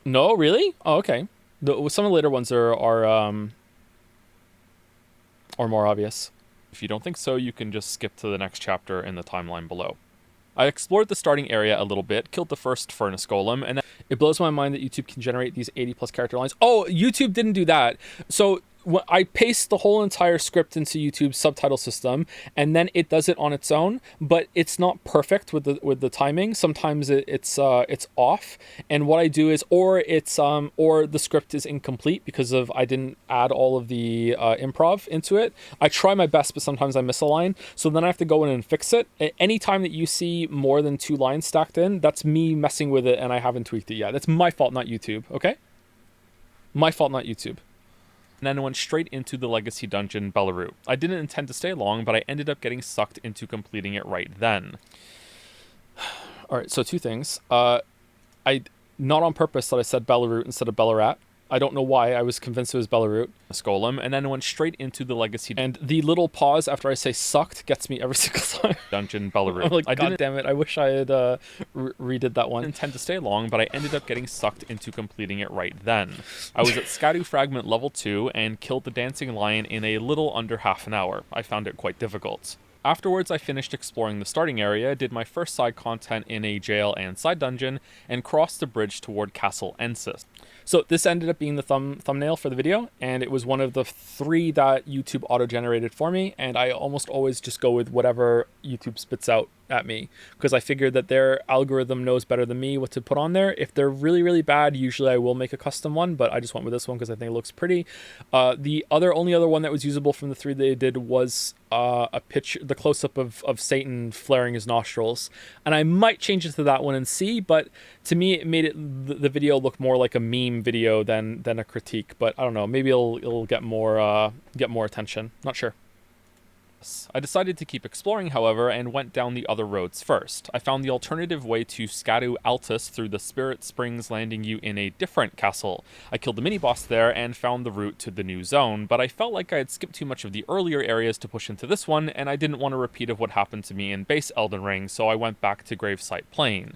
Speaker 2: No, really? Oh, okay. Some of the later ones are more obvious. If you don't think so, you can just skip to the next chapter in the timeline below. I explored the starting area a little bit, killed the first furnace golem, and it blows my mind that YouTube can generate these 80+ character lines. Oh, YouTube didn't do that. So I paste the whole entire script into YouTube's subtitle system, and then it does it on its own, but it's not perfect with the timing. Sometimes it's off, and what I do is, or the script is incomplete because I didn't add all of the improv into it. I try my best, but sometimes I miss a line, so then I have to go in and fix it. Anytime that you see more than 2 lines stacked in, that's me messing with it, and I haven't tweaked it yet. That's my fault, not YouTube. Okay, my fault, not YouTube. And then went straight into the Legacy Dungeon, Belarus. I didn't intend to stay long, but I ended up getting sucked into completing it right then. All right, so 2 things. I not on purpose that I said Belarus instead of Ballarat.
Speaker 1: I don't know why. I was convinced it was Belarus.
Speaker 2: Golem, and then went straight into the Legacy.
Speaker 1: And the little pause after I say sucked gets me every single time.
Speaker 2: Dungeon Belarus.
Speaker 1: I'm like, God damn it. I wish I had redid that one.
Speaker 2: I didn't intend to stay long, but I ended up getting sucked into completing it right then. I was at Scadu Fragment level 2 and killed the Dancing Lion in a little under half an hour. I found it quite difficult. Afterwards, I finished exploring the starting area, did my first side content in a jail and side dungeon, and crossed the bridge toward Castle Ensis. So this ended up being the thumbnail for the video, and it was one of the 3 that YouTube auto-generated for me, and I almost always just go with whatever YouTube spits out at me, because I figured that their algorithm knows better than me what to put on there. If they're really, really bad, usually I will make a custom one, but I just went with this one because I think it looks pretty. The only other one that was usable from the 3 they did was a picture, the close-up of Satan flaring his nostrils, and I might change it to that one and see, but to me it made the video look more like a meme video than a critique. But I don't know, maybe it'll get more attention, not sure. I decided to keep exploring, however, and went down the other roads first. I found the alternative way to Scadu Altus through the Spirit Springs, landing you in a different castle. I killed the mini-boss there and found the route to the new zone, but I felt like I had skipped too much of the earlier areas to push into this one, and I didn't want a repeat of what happened to me in base Elden Ring, so I went back to Gravesite Plain.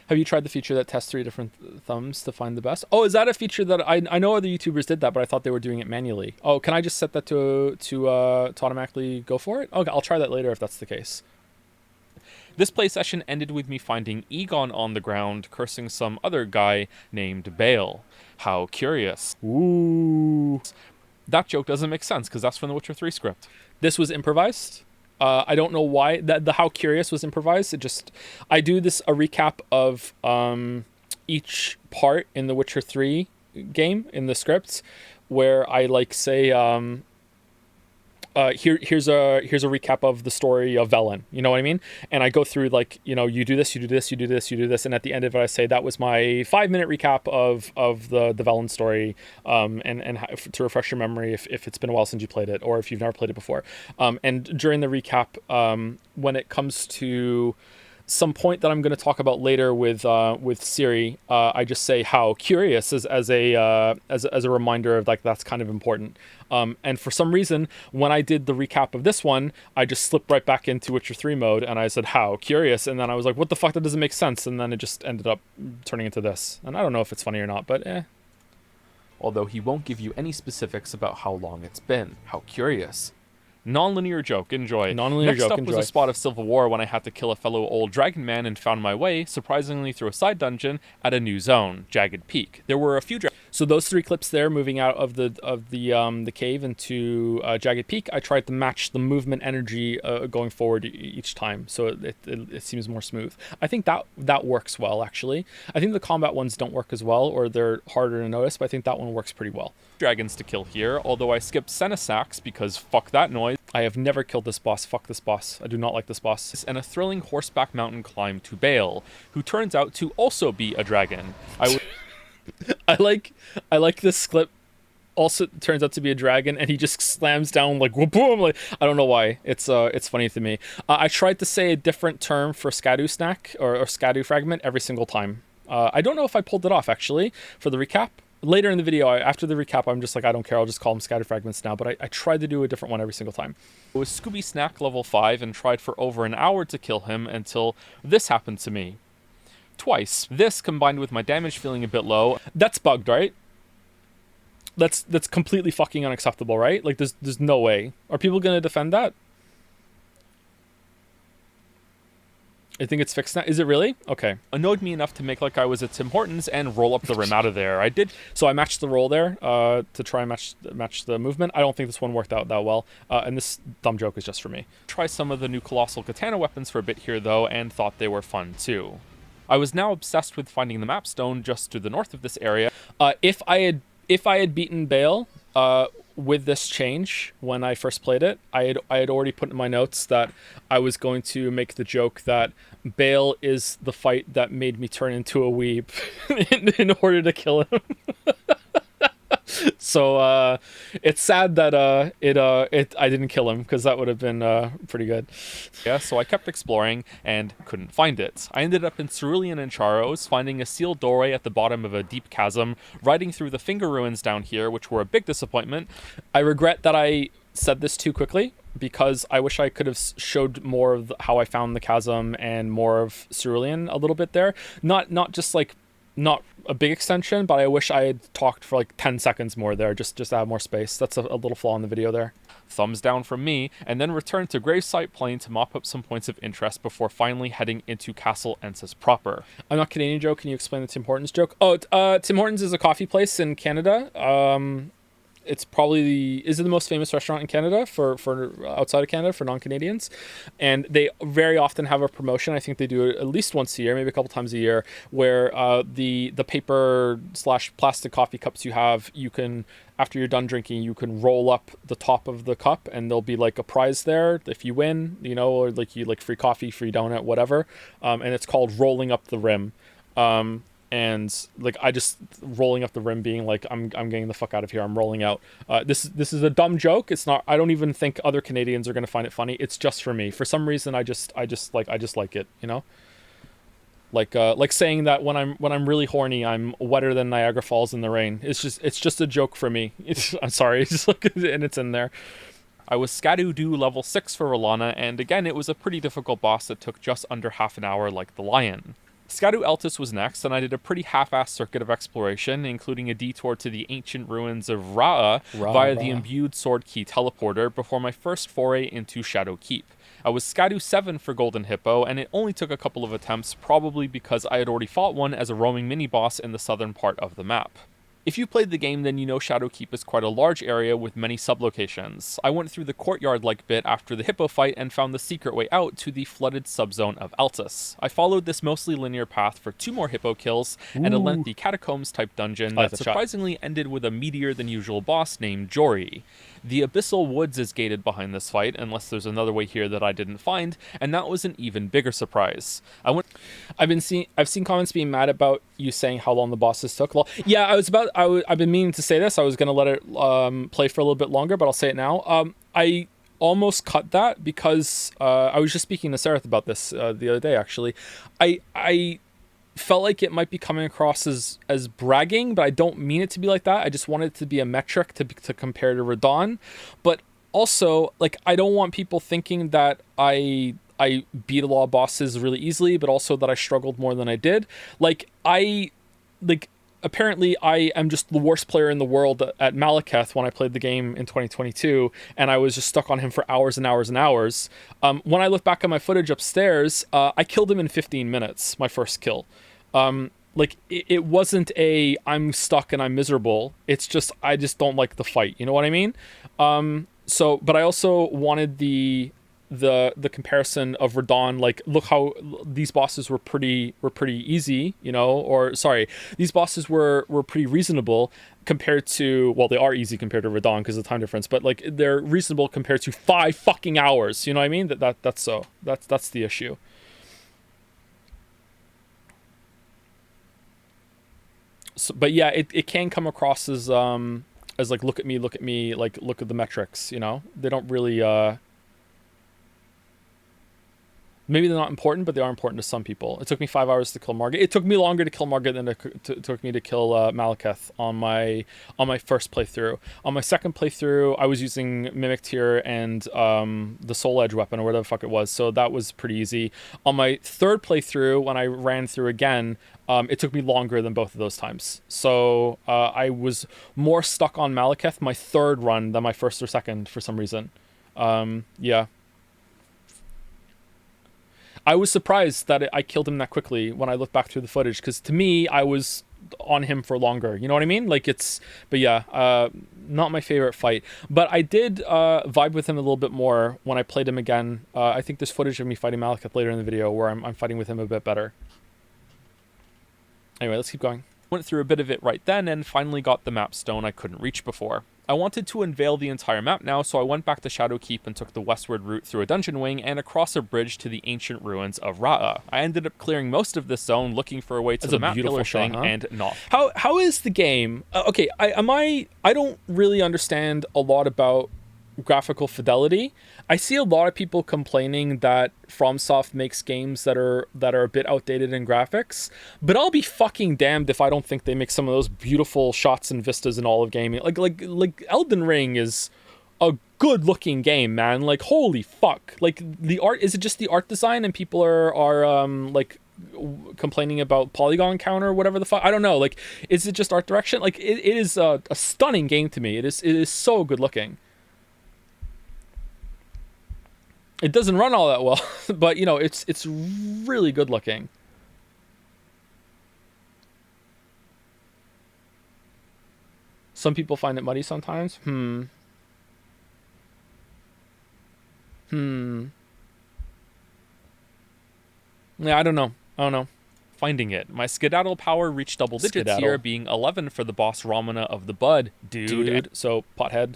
Speaker 1: Have you tried the feature that tests 3 different thumbs to find the best? Oh, is that a feature that I know other YouTubers did that, but I thought they were doing it manually. Oh, can I just set that to automatically go for it? Okay, I'll try that later if that's the case.
Speaker 2: This play session ended with me finding Egon on the ground, cursing some other guy named Bale. How curious.
Speaker 1: Ooh.
Speaker 2: That joke doesn't make sense, because that's from the Witcher 3 script.
Speaker 1: This was improvised? I don't know why the how curious was improvised. I do a recap of each part in the Witcher 3 game in the scripts, where I like say here's a recap of the story of Velen, you know what I mean? And I go through, like, you know, you do this, you do this, you do this, you do this, and at the end of it I say that was my 5-minute recap of the Velen story, and to refresh your memory if it's been a while since you played it, or if you've never played it before. And during the recap, when it comes to some point that I'm going to talk about later with Siri, I just say how curious as a reminder of, like, that's kind of important. And for some reason, when I did the recap of this one, I just slipped right back into Witcher 3 mode, and I said how curious, and then I was like, what the fuck, that doesn't make sense, and then it just ended up turning into this. And I don't know if it's funny or not, but eh.
Speaker 2: Although he won't give you any specifics about how long it's been. How curious. Non-linear joke, enjoy.
Speaker 1: Next
Speaker 2: up was a spot of Civil War when I had to kill a fellow old dragon man and found my way, surprisingly through a side dungeon, at a new zone, Jagged Peak. There were a few
Speaker 1: So those 3 clips there, moving out of the cave into Jagged Peak, I tried to match the movement energy going forward each time, so it seems more smooth. I think that works well, actually. I think the combat ones don't work as well, or they're harder to notice, but I think that one works pretty well.
Speaker 2: Dragons to kill here, although I skipped Senesax because fuck that noise.
Speaker 1: I have never killed this boss. Fuck this boss. I do not like this boss.
Speaker 2: And a thrilling horseback mountain climb to Bale, who turns out to also be a dragon.
Speaker 1: I like this clip. Also turns out to be a dragon, and he just slams down like boom. Like, I don't know why. It's funny to me. I tried to say a different term for Scadu snack or Scadu fragment every single time. I don't know if I pulled it off actually for the recap. Later in the video, after the recap, I'm just like, I don't care, I'll just call them Scatter Fragments now, but I tried to do a different one every single time.
Speaker 2: I was Scooby Snack level 5 and tried for over an hour to kill him until this happened to me. Twice. This, combined with my damage feeling a bit low.
Speaker 1: That's bugged, right? That's completely fucking unacceptable, right? Like, there's no way. Are people going to defend that? I think it's fixed now. Is it really? Okay.
Speaker 2: Annoyed me enough to make like I was at Tim Hortons and roll up the rim out of there. I did.
Speaker 1: So I matched the roll there to try and match the movement. I don't think this one worked out that well. And this dumb joke is just for me.
Speaker 2: Try some of the new Colossal Katana weapons for a bit here, though, and thought they were fun, too. I was now obsessed with finding the map stone just to the north of this area.
Speaker 1: If I had beaten Bale with this change when I first played it, I had already put in my notes that I was going to make the joke that Bale is the fight that made me turn into a weeb in order to kill him. So it's sad that I didn't kill him, because that would have been pretty good.
Speaker 2: Yeah, so I kept exploring and couldn't find it. I ended up in Cerulean and Charos, finding a sealed doorway at the bottom of a deep chasm, riding through the Finger Ruins down here, which were a big disappointment.
Speaker 1: I regret that I said this too quickly, because I wish I could have showed more of how I found the chasm and more of Cerulean a little bit there. Not just like, not a big extension, but I wish I had talked for like 10 seconds more there, just to have more space. That's a little flaw in the video there.
Speaker 2: Thumbs down from me, and then returned to Gravesite Plain to mop up some points of interest before finally heading into Castle Ensis proper.
Speaker 1: I'm not Canadian, Joe. Can you explain the Tim Hortons joke? Oh, Tim Hortons is a coffee place in Canada. It's probably is it the most famous restaurant in Canada for outside of Canada for non-Canadians, and they very often have a promotion. I think they do it at least once a year, maybe a couple times a year, where the paper / plastic coffee cups you have, you can, after you're done drinking, you can roll up the top of the cup, and there'll be like a prize there if you win, you know, or like you like free coffee, free donut, whatever, and it's called rolling up the rim. And like I just rolling up the rim, being like I'm getting the fuck out of here. I'm rolling out. This is a dumb joke. It's not. I don't even think other Canadians are gonna find it funny. It's just for me. For some reason, I just like it. You know. Like saying that when I'm really horny, I'm wetter than Niagara Falls in the rain. It's just a joke for me. I'm sorry. It's just like, and it's in there.
Speaker 2: I was Scadoo level 6 for Rolana, and again it was a pretty difficult boss that took just under half an hour, like the lion. Scadoo Eltis was next, and I did a pretty half-assed circuit of exploration, including a detour to the ancient ruins of Ra'a via the imbued sword key teleporter before my first foray into Shadow Keep. I was Scadoo 7 for Golden Hippo, and it only took a couple of attempts, probably because I had already fought one as a roaming mini-boss in the southern part of the map. If you played the game, then you know Shadow Keep is quite a large area with many sub-locations. I went through the courtyard-like bit after the hippo fight and found the secret way out to the flooded subzone of Altus. I followed this mostly linear path for 2 more hippo kills and a lengthy catacombs-type dungeon that surprisingly ended with a meatier-than-usual boss named Jory. The Abyssal Woods is gated behind this fight, unless there's another way here that I didn't find, and that was an even bigger surprise. I've seen comments being mad about you saying how long the bosses took. Well, yeah, I've been meaning to say this. I was going to let it play for a little bit longer, but I'll say it now. I almost cut that because I was just speaking to Sarah about this the other day, actually. I felt like it might be coming across as bragging, but I don't mean it to be like that. I just want it to be a metric to compare to Radon. But also, like, I don't want people thinking that I beat a lot of bosses really easily, but also that I struggled more than I did. Apparently I am just the worst player in the world at Malekith when I played the game in 2022, and I was just stuck on him for hours and hours and hours. When I look back at my footage upstairs, I killed him in 15 minutes, my first kill. It wasn't I'm stuck and I'm miserable. It's just, I just don't like the fight. You know what I mean? But I also wanted the comparison of Radon, like, look how these bosses were pretty easy, you know, or sorry, these bosses were pretty reasonable compared to, well, they are easy compared to Radon because of the time difference, but like they're reasonable compared to 5 fucking hours, you know what I mean? That's the issue. So, but yeah, it can come across as like, look at me, like, look at the metrics, you know? They don't really maybe they're not important, but they are important to some people. It took me 5 hours to kill Margit. It took me longer to kill Margit than it took me to kill Malekith on my first playthrough. On my second playthrough, I was using Mimic Tier and the Soul Edge weapon, or whatever the fuck it was, so that was pretty easy. On my third playthrough, when I ran through again, it took me longer than both of those times. So I was more stuck on Malekith my third run than my first or second for some reason. Yeah. I was surprised that I killed him that quickly when I look back through the footage, because to me, I was on him for longer. You know what I mean? Like, but yeah, not my favorite fight. But I did vibe with him a little bit more when I played him again. I think there's footage of me fighting Malekith later in the video where I'm fighting with him a bit better. Anyway, let's keep going. Went through a bit of it right then and finally got the map stone I couldn't reach before. I wanted to unveil the entire map now, so I went back to Shadowkeep and took the westward route through a dungeon wing and across a bridge to the ancient ruins of Ra'ah. I ended up clearing most of this zone, looking for a way to the map pillar thing, and not.
Speaker 1: How is the game? Okay, I don't really understand a lot about graphical fidelity. I see a lot of people complaining that FromSoft makes games that are a bit outdated in graphics, but I'll be fucking damned if I don't think they make some of those beautiful shots and vistas in all of gaming. Like Elden Ring is a good looking game, man. Like, holy fuck. Like, the art, is it just the art design and people are like complaining about polygon count or whatever the fuck? I don't know. Like, is it just art direction? Like, it is a stunning game to me. It is so good looking. It doesn't run all that well, but you know, it's really good looking. Some people find it muddy sometimes. Yeah, I don't know.
Speaker 2: Finding it. My skedaddle power reached double digits here, being 11 for the boss Ramana of the Bud.
Speaker 1: Dude. So, pothead,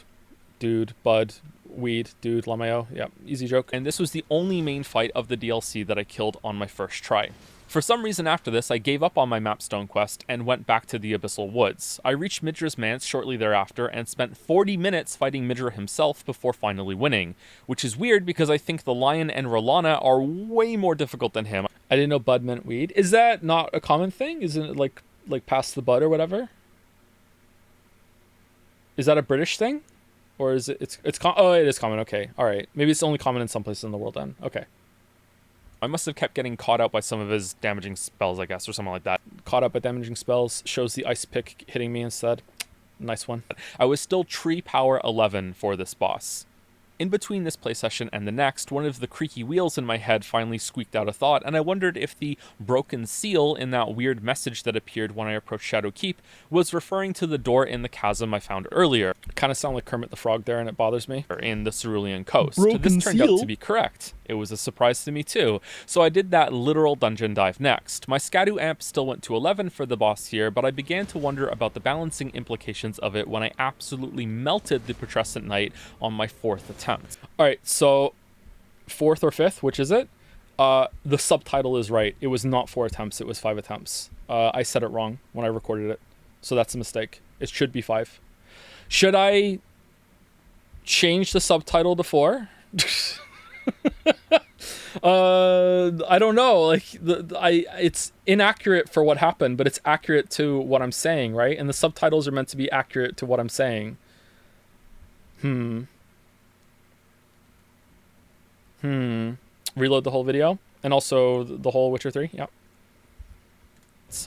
Speaker 1: dude, bud, weed, dude, Lamayo. Yep, easy joke.
Speaker 2: And this was the only main fight of the DLC that I killed on my first try. For some reason after this, I gave up on my Mapstone quest and went back to the Abyssal Woods. I reached Midra's Manse shortly thereafter and spent 40 minutes fighting Midra himself before finally winning, which is weird because I think the Lion and Rolana are way more difficult than him.
Speaker 1: I didn't know bud meant weed. Is that not a common thing? Isn't it like past the bud or whatever? Is that a British thing? Or is it, oh, it is common. Okay. All right. Maybe it's only common in some places in the world then. Okay.
Speaker 2: I must have kept getting caught out by some of his damaging spells, I guess, or something like that.
Speaker 1: Caught up by damaging spells, shows the ice pick hitting me instead. Nice one.
Speaker 2: I was still tree power 11 for this boss. In between this play session and the next, one of the creaky wheels in my head finally squeaked out a thought, and I wondered if the broken seal in that weird message that appeared when I approached Shadowkeep was referring to the door in the chasm I found earlier.
Speaker 1: Kind of sound like Kermit the Frog there, and it bothers me.
Speaker 2: In the Cerulean Coast.
Speaker 1: Broken
Speaker 2: this turned
Speaker 1: seal?
Speaker 2: out to be correct. It was a surprise to me too. So I did that literal dungeon dive next. My Scadu amp still went to 11 for the boss here, but I began to wonder about the balancing implications of it when I absolutely melted the Putrescent Knight on my 4th attempt.
Speaker 1: All right, so 4th or 5th, which is it? The subtitle is right. It was not 4 attempts, it was 5 attempts. I said it wrong when I recorded it, so that's a mistake. It should be 5. Should I change the subtitle to 4? I don't know. Like, it's inaccurate for what happened, but it's accurate to what I'm saying, right? And the subtitles are meant to be accurate to what I'm saying. Reload the whole video, and also the whole Witcher 3. Yep.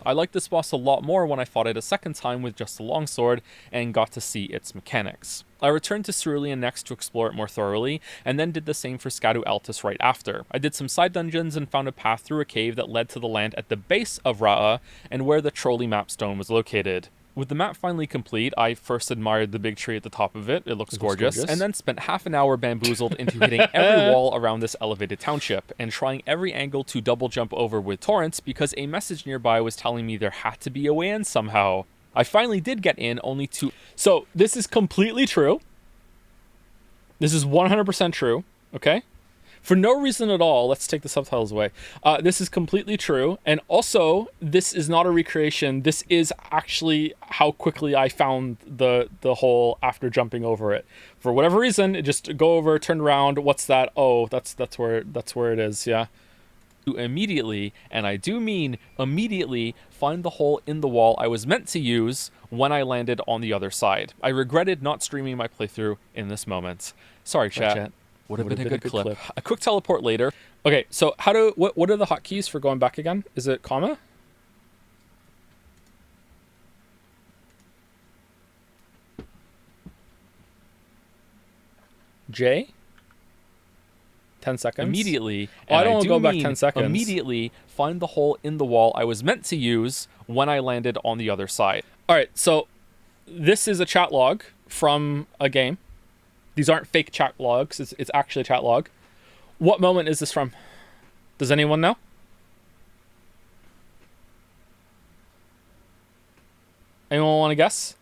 Speaker 2: I liked this boss a lot more when I fought it a second time with just a longsword and got to see its mechanics. I returned to Cerulean next to explore it more thoroughly, and then did the same for Scadu Altus right after. I did some side dungeons and found a path through a cave that led to the land at the base of Ra'ah and where the Trolley Mapstone was located. With the map finally complete, I first admired the big tree at the top of it. It looks gorgeous. And then spent half an hour bamboozled into hitting every wall around this elevated township and trying every angle to double jump over with torrents because a message nearby was telling me there had to be a way in somehow. I finally did get in, only to...
Speaker 1: So, this is completely true. This is 100% true, okay? For no reason at all, let's take the subtitles away. This is completely true. And also, this is not a recreation. This is actually how quickly I found the hole after jumping over it. For whatever reason, just go over, turn around. What's that? Oh, that's where it is, yeah.
Speaker 2: Immediately, and I do mean immediately, find the hole in the wall I was meant to use when I landed on the other side. I regretted not streaming my playthrough in this moment. Sorry, chat. Would have been a good clip. A quick teleport later.
Speaker 1: Okay, so what are the hotkeys for going back again? Is it comma? J? 10 seconds?
Speaker 2: Immediately.
Speaker 1: I don't want to go back 10 seconds.
Speaker 2: Immediately find the hole in the wall I was meant to use when I landed on the other side.
Speaker 1: All right, so this is a chat log from a game. These aren't fake chat logs. It's actually a chat log. What moment is this from? Does anyone know? Anyone want to guess?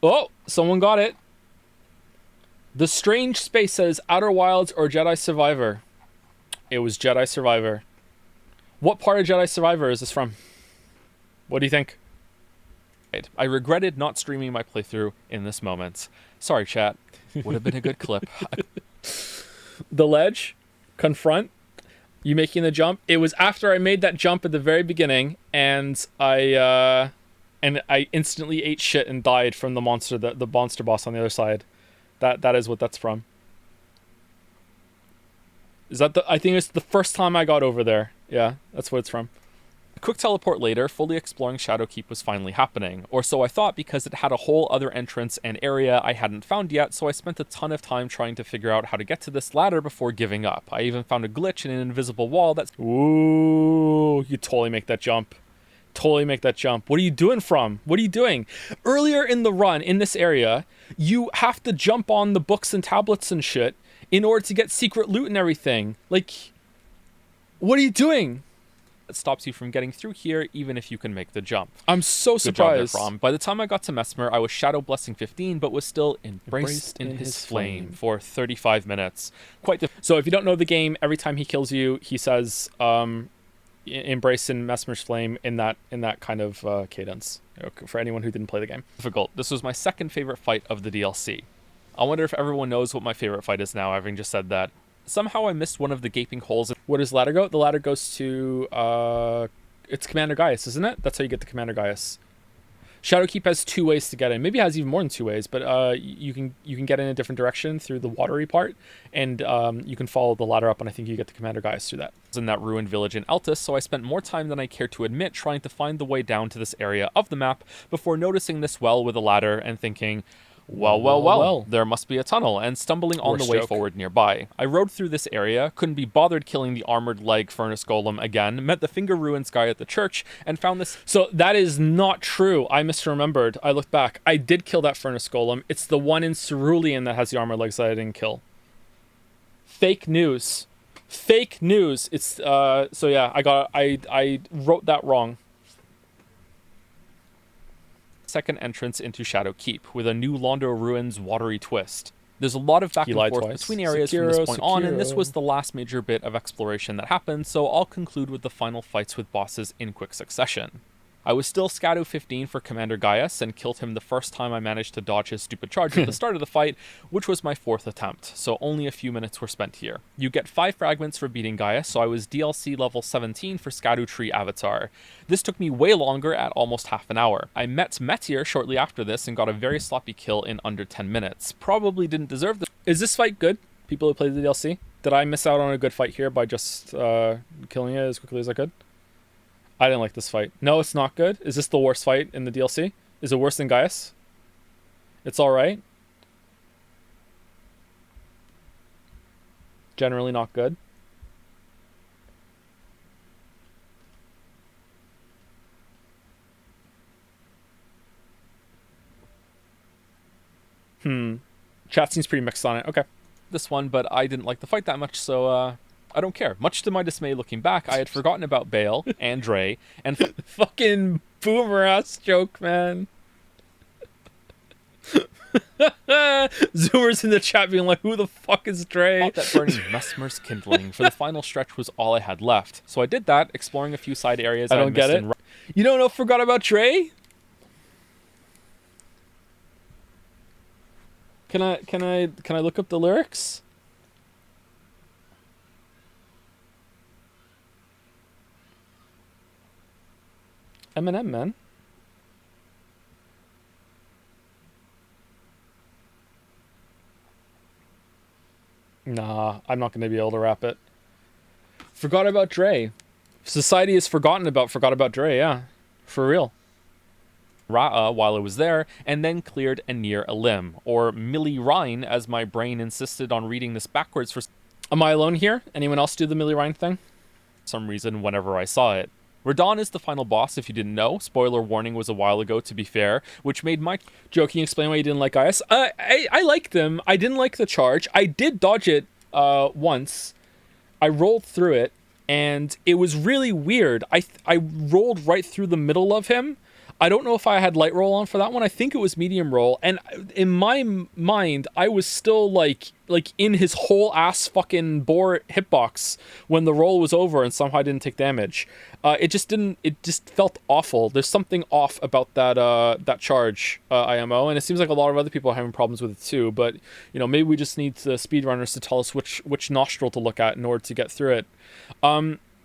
Speaker 1: Oh, someone got it. The Strange Space says Outer Wilds or Jedi Survivor. It was Jedi Survivor. What part of Jedi Survivor is this from? What do you think?
Speaker 2: I regretted not streaming my playthrough in this moment. Sorry, chat. Would have been a good clip.
Speaker 1: The ledge, confront, you making the jump. It was after I made that jump at the very beginning, and I instantly ate shit and died from the monster boss on the other side. That is what that's from. Is that I think it's the first time I got over there. Yeah, that's what it's from.
Speaker 2: A quick teleport later, fully exploring Shadowkeep was finally happening, or so I thought, because it had a whole other entrance and area I hadn't found yet, so I spent a ton of time trying to figure out how to get to this ladder before giving up. I even found a glitch in an invisible wall that's...
Speaker 1: Ooh, you totally make that jump. Totally make that jump. What are you doing from? What are you doing? Earlier in the run, in this area, you have to jump on the books and tablets and shit in order to get secret loot and everything. Like, what are you doing?
Speaker 2: That stops you from getting through here, even if you can make the jump.
Speaker 1: I'm so surprised.
Speaker 2: By the time I got to Mesmer, I was Shadow Blessing 15, but was still embraced in his flame for 35 minutes.
Speaker 1: So if you don't know the game, every time he kills you, he says, embrace in Mesmer's flame in that kind of cadence. For anyone who didn't play the game.
Speaker 2: Difficult. This was my second favorite fight of the DLC. I wonder if everyone knows what my favorite fight is now, having just said that. Somehow I missed one of the gaping holes.
Speaker 1: Where does the ladder go? The ladder goes to it's Commander Gaius, isn't it? That's how you get to Commander Gaius. Shadowkeep has 2 ways to get in. Maybe it has even more than 2 ways, but you can get in a different direction through the watery part, and you can follow the ladder up, and I think you get to Commander Gaius through that.
Speaker 2: I was in that ruined village in Altus, so I spent more time than I care to admit trying to find the way down to this area of the map before noticing this well with a ladder and thinking, well, there must be a tunnel, and stumbling on the way forward nearby. I rode through this area, couldn't be bothered killing the armored leg furnace golem again, met the finger ruins guy at the church, and found this...
Speaker 1: So that is not true. I misremembered. I looked back. I did kill that furnace golem. It's the one in Cerulean that has the armored legs that I didn't kill. Fake news. Fake news. It's so yeah, I wrote that wrong.
Speaker 2: Second entrance into Shadowkeep with a new Londo Ruins watery twist. There's a lot of back and forth between areas from this point on, and this was the last major bit of exploration that happened, so I'll conclude with the final fights with bosses in quick succession. I was still Scado 15 for Commander Gaius and killed him the first time I managed to dodge his stupid charge at the start of the fight, which was my 4th attempt, so only a few minutes were spent here. You get 5 fragments for beating Gaius, so I was DLC level 17 for Erdtree Avatar. This took me way longer at almost half an hour. I met Meteor shortly after this and got a very sloppy kill in under 10 minutes. Probably didn't deserve this.
Speaker 1: Is this fight good? People who played the DLC? Did I miss out on a good fight here by just killing it as quickly as I could? I didn't like this fight. No, it's not good. Is this the worst fight in the DLC? Is it worse than Gaius? It's alright. Generally not good. Chat seems pretty mixed on it. Okay.
Speaker 2: This one, but I didn't like the fight that much, so I don't care. Much to my dismay looking back, I had forgotten about Bale and Dre and
Speaker 1: fucking boomer ass joke, man. Zoomers in the chat being like, who the fuck is Dre?
Speaker 2: Thought that burning Mesmer's kindling for the final stretch was all I had left. So I did that, exploring a few side areas.
Speaker 1: I don't get it. You don't know forgot about Dre? Can I look up the lyrics? Eminem, man. Nah, I'm not going to be able to rap it. Forgot about Dre. Society is forgot about Dre, yeah. For real.
Speaker 2: Ra'a while I was there, and then cleared a near a limb, or Millie Rhine, as my brain insisted on reading this backwards for...
Speaker 1: Am I alone here? Anyone else do the Millie Rhine thing?
Speaker 2: Some reason whenever I saw it. Radon is the final boss, if you didn't know. Spoiler warning was a while ago, to be fair, which made my...
Speaker 1: Joe, can you explain why you didn't like Gaius? I liked them. I didn't like the charge. I did dodge it once. I rolled through it, and it was really weird. I rolled right through the middle of him. I don't know if I had light roll on for that one. I think it was medium roll, and in my mind, I was still like in his whole ass fucking bore hitbox when the roll was over, and somehow I didn't take damage. It just felt awful. There's something off about that charge IMO, and it seems like a lot of other people are having problems with it too. But maybe we just need the speedrunners to tell us which nostril to look at in order to get through it.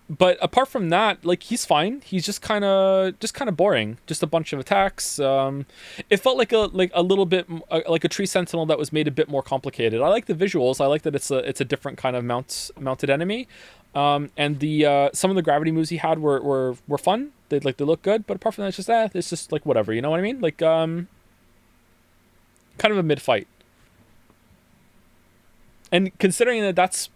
Speaker 1: But apart from that, like, he's fine. He's just kind of boring. Just a bunch of attacks. It felt like a little bit like a tree sentinel that was made a bit more complicated. I like the visuals. I like that it's a different kind of mounted enemy. And the some of the gravity moves he had were fun. They look good. But apart from that, it's just like whatever. You know what I mean? Like kind of a mid fight. And considering that that's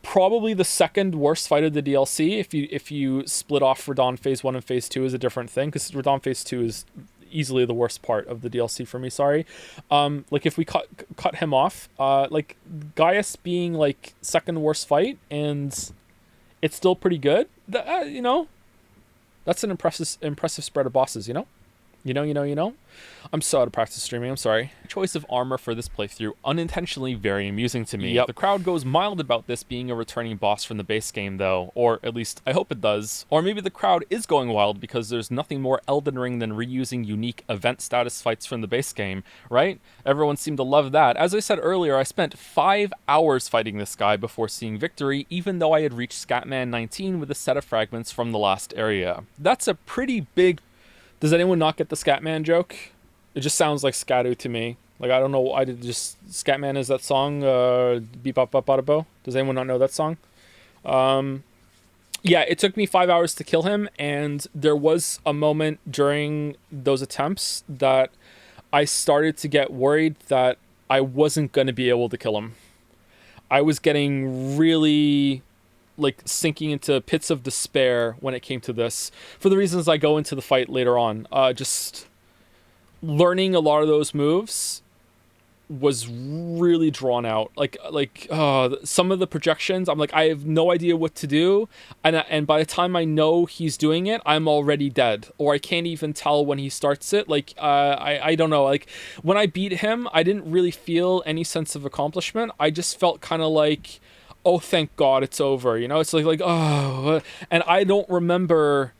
Speaker 1: probably the second worst fight of the DLC, if you split off Radahn Phase 1 and Phase 2 is a different thing, because Radahn Phase 2 is easily the worst part of the DLC for me, sorry. Like, if we cut him off, like, Gaius being, like, second worst fight, and it's still pretty good, that's an impressive spread of bosses, you know? I'm so out of practice streaming, I'm sorry.
Speaker 2: Choice of armor for this playthrough, unintentionally very amusing to me.
Speaker 1: Yep.
Speaker 2: The crowd goes mild about this being a returning boss from the base game though, or at least I hope it does. Or maybe the crowd is going wild because there's nothing more Elden Ring than reusing unique event status fights from the base game, right? Everyone seemed to love that. As I said earlier, I spent 5 hours fighting this guy before seeing victory, even though I had reached Scatman 19 with a set of fragments from the last area. That's a pretty big... Does anyone not get the Scatman joke? It just sounds like Scatu to me. Like, I don't know. Scatman is that song, Beep Bop Bop Bada Bo. Does anyone not know that song? Yeah, it took me 5 hours to kill him, and there was a moment during those attempts that I started to get worried that I wasn't going to be able to kill him. I was getting really... like sinking into pits of despair when it came to this, for the reasons I go into the fight later on. Just learning a lot of those moves was really drawn out. Like some of the projections, I'm like, I have no idea what to do, and by the time I know he's doing it, I'm already dead, or I can't even tell when he starts it. Like I don't know. Like, when I beat him, I didn't really feel any sense of accomplishment. I just felt kind of like, oh, thank God it's over. It's like, oh, and I don't remember,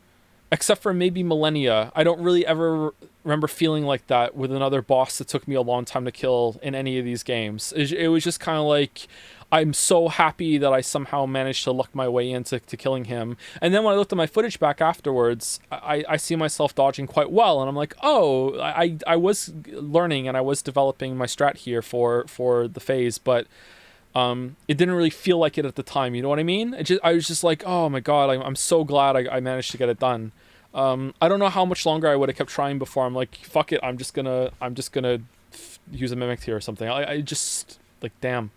Speaker 2: except for maybe Millennia, I don't really ever remember feeling like that with another boss that took me a long time to kill in any of these games. It was just kind of like, I'm so happy that I somehow managed to luck my way into killing him. And then when I looked at my footage back afterwards, I see myself dodging quite well, and I'm like, oh, I was learning and I was developing my strat here for the phase, but it didn't really feel like it at the time, you know what I mean? I was just like, oh my God, I'm so glad I managed to get it done. I don't know how much longer I would have kept trying before I'm like, fuck it, I'm just gonna use a mimic here or something. I just, like, damn.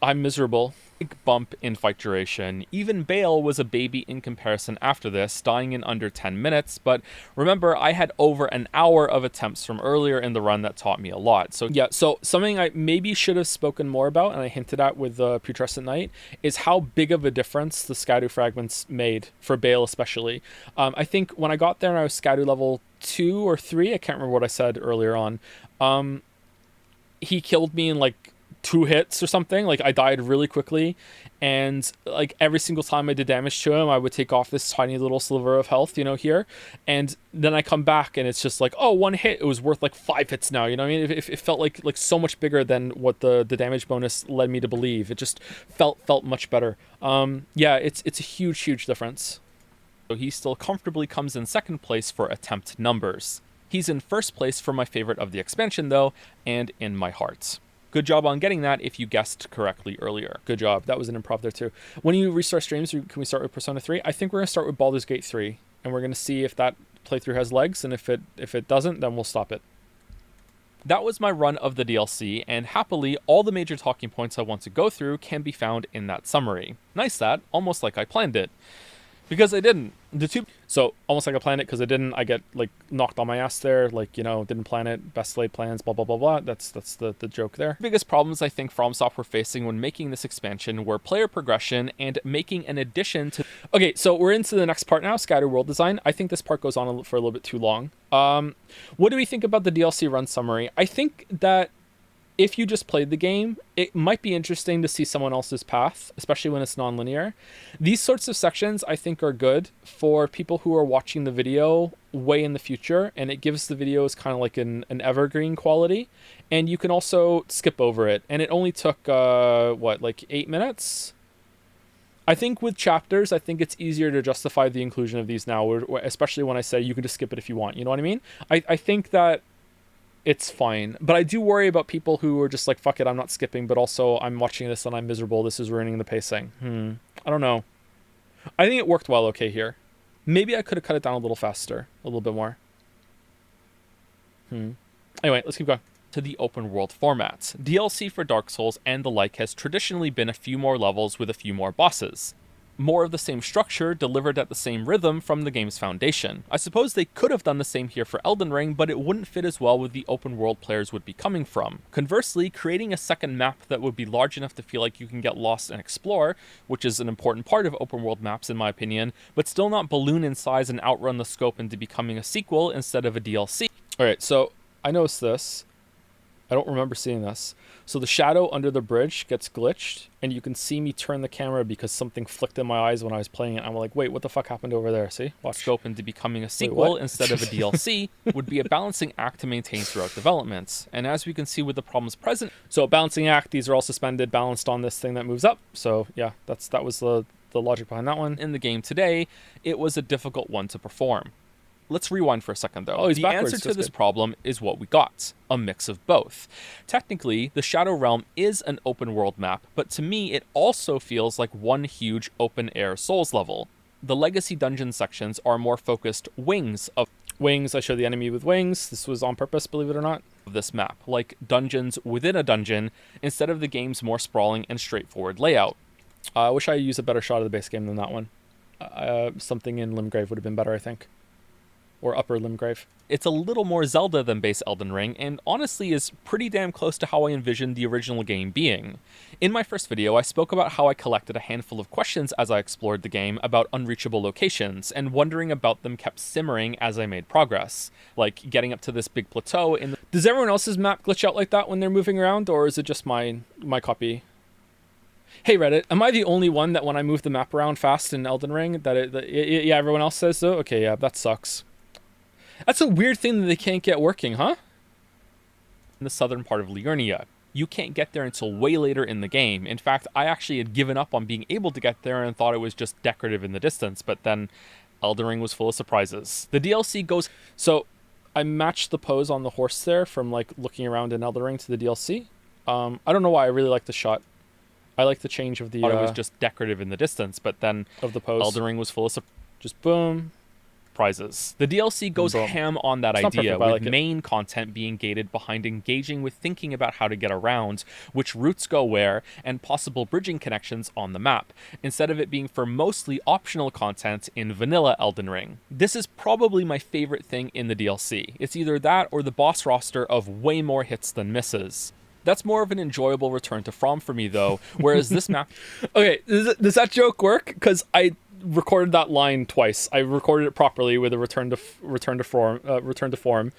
Speaker 2: I'm miserable. Big bump in fight duration. Even Bale was a baby in comparison after this, dying in under 10 minutes, but remember, I had over an hour of attempts from earlier in the run that taught me a lot. So yeah, so something I maybe should have spoken more about, and I hinted at with Putrescent Knight, is how big of a difference the Scadu fragments made, for Bale especially. I think when I got there and I was Scadu level 2 or 3, I can't remember what I said earlier on, he killed me in like 2 hits or something. Like, I died really quickly, and like every single time I did damage to him, I would take off this tiny little sliver of health, here, and then I come back and it's just like, oh, 1 hit, it was worth like 5 hits now, you know what I mean? It felt like so much bigger than what the damage bonus led me to believe. It just felt much better. Yeah, it's a huge difference. So he still comfortably comes in second place for attempt numbers. He's in first place for my favorite of the expansion though, and in my heart. Good job on getting that if you guessed correctly earlier. Good job. That was an improv there too. When you restart streams, can we start with Persona 3? I think we're going to start with Baldur's Gate 3, and we're going to see if that playthrough has legs, and if it doesn't, then we'll stop it. That was my run of the DLC, and happily, all the major talking points I want to go through can be found in that summary. Nice that, almost like I planned it.
Speaker 1: Because I didn't. So almost like I planned it because I didn't. I get like knocked on my ass there. Like, you know, didn't plan it. Best laid plans. Blah blah blah blah. That's the joke there.
Speaker 2: Biggest problems I think FromSoft were facing when making this expansion were player progression and making an addition to.
Speaker 1: Okay, so we're into the next part now. Scattered world design. I think this part goes on for a little bit too long. What do we think about the DLC run summary? I think that if you just played the game, it might be interesting to see someone else's path, especially when it's non-linear. These sorts of sections, I think, are good for people who are watching the video way in the future, and it gives the videos kind of like an evergreen quality. And you can also skip over it. And it only took, like 8 minutes? I think with chapters, I think it's easier to justify the inclusion of these now, especially when I say you can just skip it if you want. You know what I mean? I think that it's fine. But I do worry about people who are just like, fuck it, I'm not skipping, but also I'm watching this and I'm miserable. This is ruining the pacing. I don't know. I think it worked well okay here. Maybe I could have cut it down a little faster, a little bit more. Anyway, let's keep going.
Speaker 2: To the open world formats. DLC for Dark Souls and the like has traditionally been a few more levels with a few more bosses. More of the same structure delivered at the same rhythm from the game's foundation. I suppose they could have done the same here for Elden Ring, but it wouldn't fit as well with the open world players would be coming from. Conversely, creating a second map that would be large enough to feel like you can get lost and explore, which is an important part of open world maps in my opinion, but still not balloon in size and outrun the scope into becoming a sequel instead of a DLC.
Speaker 1: Alright, so I noticed this. I don't remember seeing this. So the shadow under the bridge gets glitched, and you can see me turn the camera because something flicked in my eyes when I was playing it. I'm like, wait, what the fuck happened over there? See? Watch.
Speaker 2: Scope into becoming a sequel instead of a DLC would be a balancing act to maintain throughout development. And as we can see with the problems present...
Speaker 1: So balancing act, these are all suspended, balanced on this thing that moves up. So yeah, that was the logic behind that one.
Speaker 2: In the game today, it was a difficult one to perform. Let's rewind for a second, though.
Speaker 1: Oh, he's
Speaker 2: the
Speaker 1: backwards.
Speaker 2: answer to this problem is what we got, a mix of both. Technically, the Shadow Realm is an open-world map, but to me, it also feels like one huge open-air Souls level. The Legacy Dungeon sections are more focused wings of...
Speaker 1: Wings, I show the enemy with wings. This was on purpose, believe it or not.
Speaker 2: This map, like dungeons within a dungeon, instead of the game's more sprawling and straightforward layout.
Speaker 1: I wish I used a better shot of the base game than that one. Something in Limgrave would have been better, I think. Or Upper Limgrave.
Speaker 2: It's a little more Zelda than base Elden Ring, and honestly is pretty damn close to how I envisioned the original game being. In my first video, I spoke about how I collected a handful of questions as I explored the game about unreachable locations, and wondering about them kept simmering as I made progress. Like, getting up to this big plateau in the...
Speaker 1: Does everyone else's map glitch out like that when they're moving around, or is it just my copy? Hey Reddit, am I the only one that when I move the map around fast in Elden Ring, yeah, everyone else says so? Okay, yeah, that sucks. That's a weird thing that they can't get working, huh?
Speaker 2: In the southern part of Liurnia. You can't get there until way later in the game. In fact, I actually had given up on being able to get there and thought it was just decorative in the distance, but then Elden Ring was full of surprises. The DLC goes...
Speaker 1: So, I matched the pose on the horse there from, like, looking around in Elden Ring to the DLC. I don't know why, I really like the shot. I like the change of the...
Speaker 2: Thought it was just decorative in the distance, but then...
Speaker 1: Of the pose.
Speaker 2: Elden Ring was full of
Speaker 1: just boom...
Speaker 2: prizes. The DLC goes ham on that idea,
Speaker 1: perfect,
Speaker 2: with main content being gated behind engaging with thinking about how to get around, which routes go where, and possible bridging connections on the map, instead of it being for mostly optional content in vanilla Elden Ring. This is probably my favorite thing in the DLC. It's either that or the boss roster of way more hits than misses. That's more of an enjoyable return to From for me, though, whereas this map...
Speaker 1: Okay, does that joke work? Because I recorded that line twice. I recorded it properly with a return to form,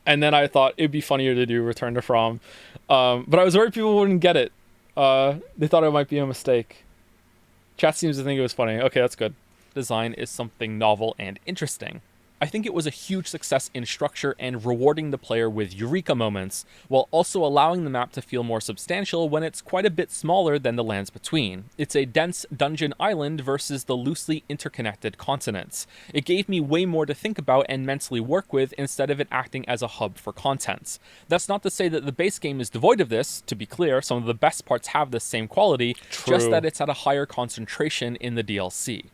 Speaker 1: and then I thought it'd be funnier to do return to from, but I was worried people wouldn't get it. They thought it might be a mistake. Chat seems to think it was funny. Okay, that's good.
Speaker 2: Design is something novel and interesting. I think it was a huge success in structure and rewarding the player with eureka moments, while also allowing the map to feel more substantial when it's quite a bit smaller than the lands between. It's a dense dungeon island versus the loosely interconnected continents. It gave me way more to think about and mentally work with instead of it acting as a hub for content. That's not to say that the base game is devoid of this. To be clear, some of the best parts have this same quality, just that it's at a higher concentration in the DLC.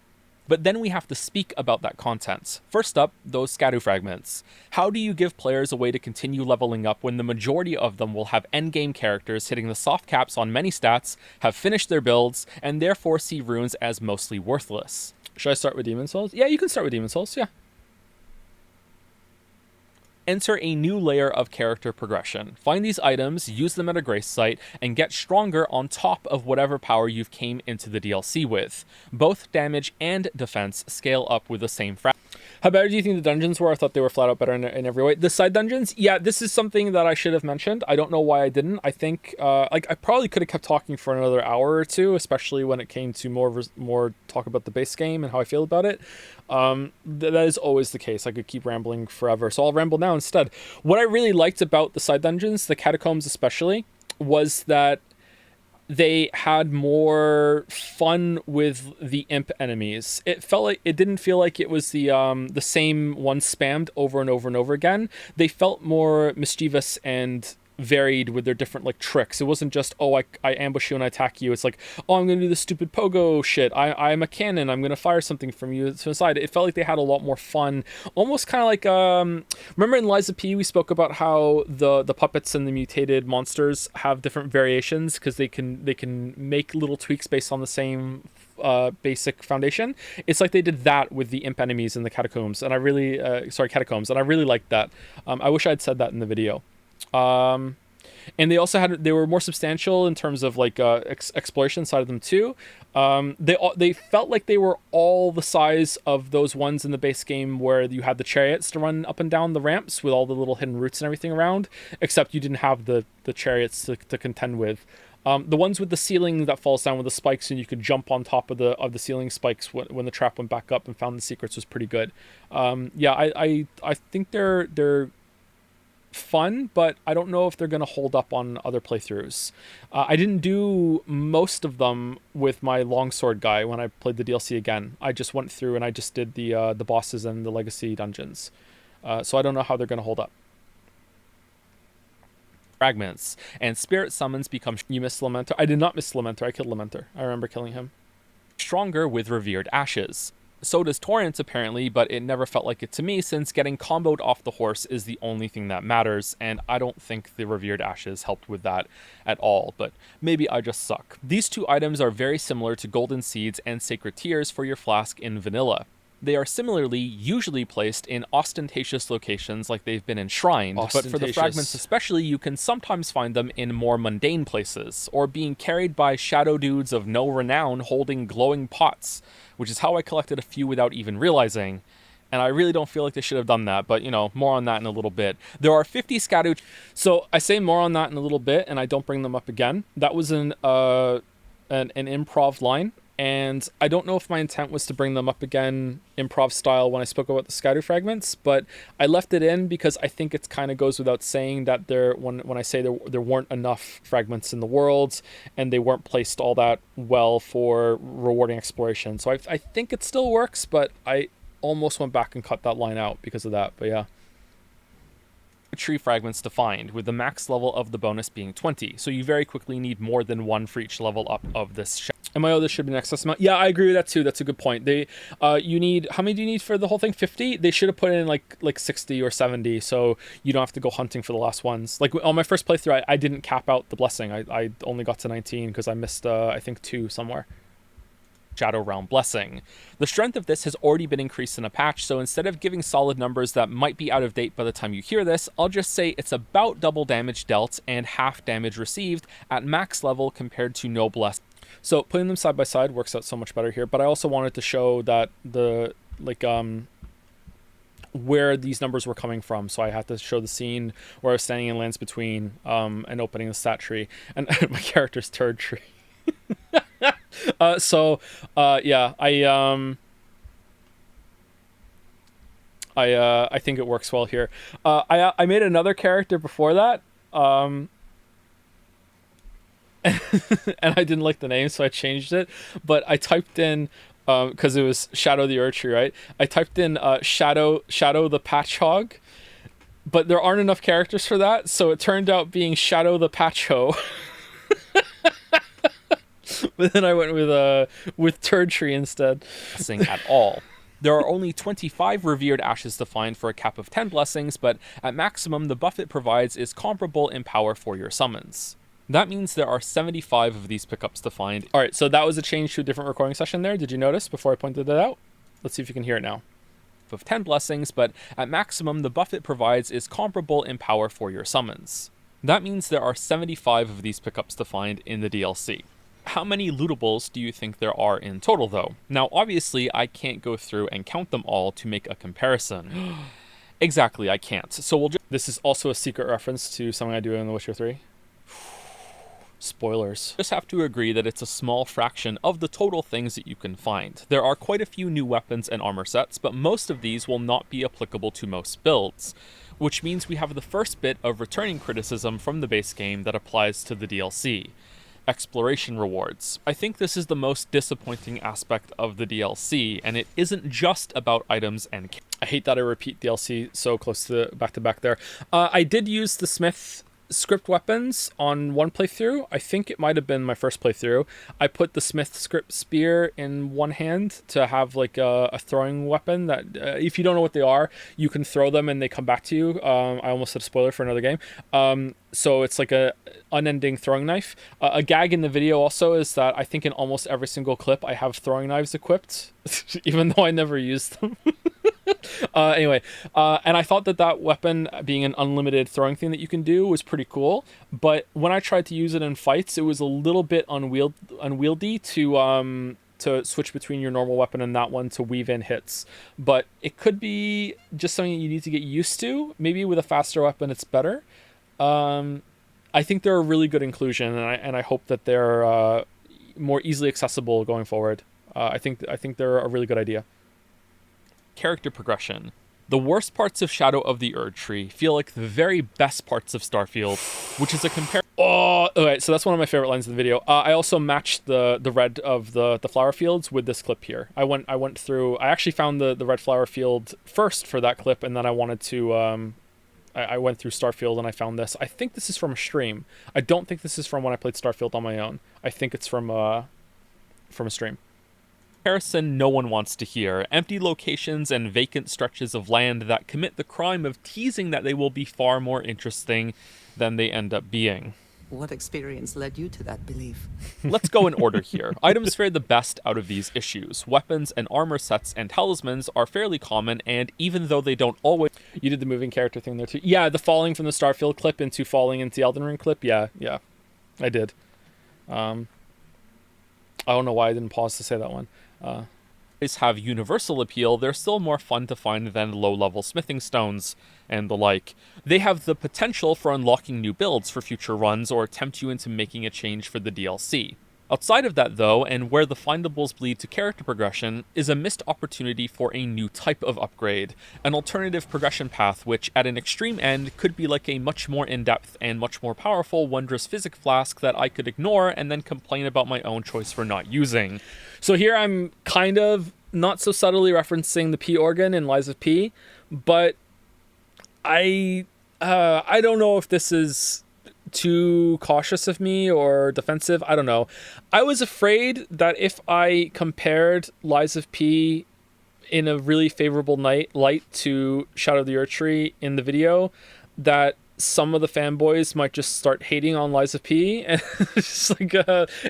Speaker 2: But then we have to speak about that content. First up, those scattu fragments. How do you give players a way to continue leveling up when the majority of them will have endgame characters hitting the soft caps on many stats, have finished their builds, and therefore see runes as mostly worthless?
Speaker 1: Should I start with Demon Souls? Yeah, you can start with Demon Souls, yeah. Enter a new layer of character progression. Find these items, use them at a grace site, and get stronger on top of whatever power you've came into the DLC with. Both damage and defense scale up with the same fraction. How better do you think the dungeons were? I thought they were flat out better in every way. The side dungeons, yeah, this is something that I should have mentioned. I don't know why I didn't. I think, I probably could have kept talking for another hour or two, especially when it came to more talk about the base game and how I feel about it. That is always the case. I could keep rambling forever, so I'll ramble now instead. What I really liked about the side dungeons, the catacombs especially, was that they had more fun with the imp enemies. It didn't feel like it was the same one spammed over and over and over again. They felt more mischievous and varied with their different like tricks. It wasn't just, oh, I ambush you and I attack you. It's like, oh, I'm gonna do the stupid pogo shit. I'm a cannon, I'm gonna fire something from you to the side. It felt like they had a lot more fun, almost kind of like remember in Liza P we spoke about how the puppets and the mutated monsters have different variations because they can make little tweaks based on the same basic foundation. It's like they did that with the imp enemies in the catacombs, and I really catacombs, and I really liked that. I wish I'd said that in the video. And they also they were more substantial in terms of like exploration side of them too. They felt like they were all the size of those ones in the base game where you had the chariots to run up and down the ramps with all the little hidden routes and everything around, except you didn't have the chariots to contend with. The ones with the ceiling that falls down with the spikes and you could jump on top of the ceiling spikes when the trap went back up and found the secrets was pretty good. I think they're fun, but I don't know if they're going to hold up on other playthroughs. I didn't do most of them with my longsword guy when I played the DLC again. I just went through and I just did the bosses and the legacy dungeons. So I don't know how they're going to hold up. Fragments and spirit summons become... You missed Lamenter? I did not miss Lamenter. I killed Lamenter. I remember killing him. Stronger with revered ashes. So does Torrent, apparently, but it never felt like it to me since getting comboed off the horse is the only thing that matters, and I don't think the Revered Ashes helped with that at all, but maybe I just suck. These two items are very similar to Golden Seeds and Sacred Tears for your flask in vanilla. They are similarly usually placed in ostentatious locations like they've been enshrined, but for the fragments especially, you can sometimes find them in more mundane places, or being carried by shadow dudes of no renown holding glowing pots, which is how I collected a few without even realizing. And I really don't feel like they should have done that, but, you know, more on that in a little bit. There are 50 Scadu... So I say more on that in a little bit, and I don't bring them up again. That was an improv line, and I don't know if my intent was to bring them up again improv style when I spoke about the Scadu fragments, but I left it in because I think it kind of goes without saying that when I say there weren't enough fragments in the world, and they weren't placed all that well for rewarding exploration. So I think it still works, but I almost went back and cut that line out because of that, but yeah. Tree fragments to find, with the max level of the bonus being 20, so you very quickly need more than one for each level up of this. MIO, this should be an excess amount. Yeah, I agree with that too. That's a good point. You need, how many do you need for the whole thing? 50? They should have put in like 60 or 70, so you don't have to go hunting for the last ones. Like on my first playthrough, I didn't cap out the blessing. I only got to 19 because I missed I think 2 somewhere. Shadow Realm Blessing. The strength of this has already been increased in a patch, so instead of giving solid numbers that might be out of date by the time you hear this, I'll just say it's about double damage dealt and half damage received at max level compared to no bless. So putting them side by side works out so much better here, but I also wanted to show that where these numbers were coming from, so I had to show the scene where I was standing in Lands Between and opening the stat tree, and my character's Erdtree. I think it works well here. I made another character before that, and I didn't like the name, so I changed it. But I typed in, because it was Shadow the Erdtree, right? I typed in Shadow the Patchhog, but there aren't enough characters for that, so it turned out being Shadow the Patcho. But then I went with Erdtree instead. At all. There are only 25 Revered Ashes to find for a cap of 10 blessings, but at maximum, the buff it provides is comparable in power for your summons. That means there are 75 of these pickups to find. All right, so that was a change to a different recording session there. Did you notice before I pointed that out? Let's see if you can hear it now. Of 10 blessings, but at maximum, the buff it provides is comparable in power for your summons. That means there are 75 of these pickups to find in the DLC. How many lootables do you think there are in total, though? Now, obviously, I can't go through and count them all to make a comparison. Exactly, I can't. So we'll just... This is also a secret reference to something I do in The Witcher 3. Spoilers. Just have to agree that it's a small fraction of the total things that you can find. There are quite a few new weapons and armor sets, but most of these will not be applicable to most builds, which means we have the first bit of returning criticism from the base game that applies to the DLC. Exploration rewards. I think this is the most disappointing aspect of the DLC, and it isn't just about items and... I hate that I repeat DLC so close to back there. I did use the Smith script weapons on one playthrough. I think it might have been my first playthrough. I put the Smith script spear in one hand to have like a throwing weapon that if you don't know what they are, you can throw them and they come back to you. I almost said a spoiler for another game. So it's like a unending throwing knife. A gag in the video also is that I think in almost every single clip I have throwing knives equipped, even though I never used them. Anyway, and I thought that weapon being an unlimited throwing thing that you can do was pretty cool, but when I tried to use it in fights, it was a little bit unwieldy to switch between your normal weapon and that one to weave in hits. But it could be just something you need to get used to. Maybe with a faster weapon it's better. I think they're a really good inclusion, and I hope that they're more easily accessible going forward. I think they're a really good idea. Character progression. The worst parts of Shadow of the Erdtree feel like the very best parts of Starfield, which is a compare. Oh, okay, so that's one of my favorite lines of the video. I also matched the red of the flower fields with this clip here. I went through. I actually found the red flower field first for that clip, and then I wanted to. I went through Starfield and I found this. I think this is from a stream. I don't think this is from when I played Starfield on my own. I think it's from a stream. Comparison no one wants to hear. Empty locations and vacant stretches of land that commit the crime of teasing that they will be far more interesting than they end up being.
Speaker 3: What experience led you to that belief?
Speaker 1: Let's go in order here. Items fare the best out of these issues. Weapons and armor sets and talismans are fairly common, and even though they don't always... You did the moving character thing there too? Yeah, the falling from the Starfield clip into falling into the Elden Ring clip? Yeah, I did. I don't know why I didn't pause to say that one. Have universal appeal, they're still more fun to find than low-level smithing stones and the like. They have the potential for unlocking new builds for future runs or tempt you into making a change for the DLC. Outside of that, though, and where the findables bleed to character progression, is a missed opportunity for a new type of upgrade, an alternative progression path which, at an extreme end, could be like a much more in-depth and much more powerful Wondrous Physic Flask that I could ignore and then complain about my own choice for not using. So here I'm kind of not so subtly referencing the P organ in Lies of P, but I don't know if this is too cautious of me or defensive. I don't know. I was afraid that if I compared Lies of P in a really favorable light to Shadow of the Erdtree in the video, that some of the fanboys might just start hating on Lies of P, and just like,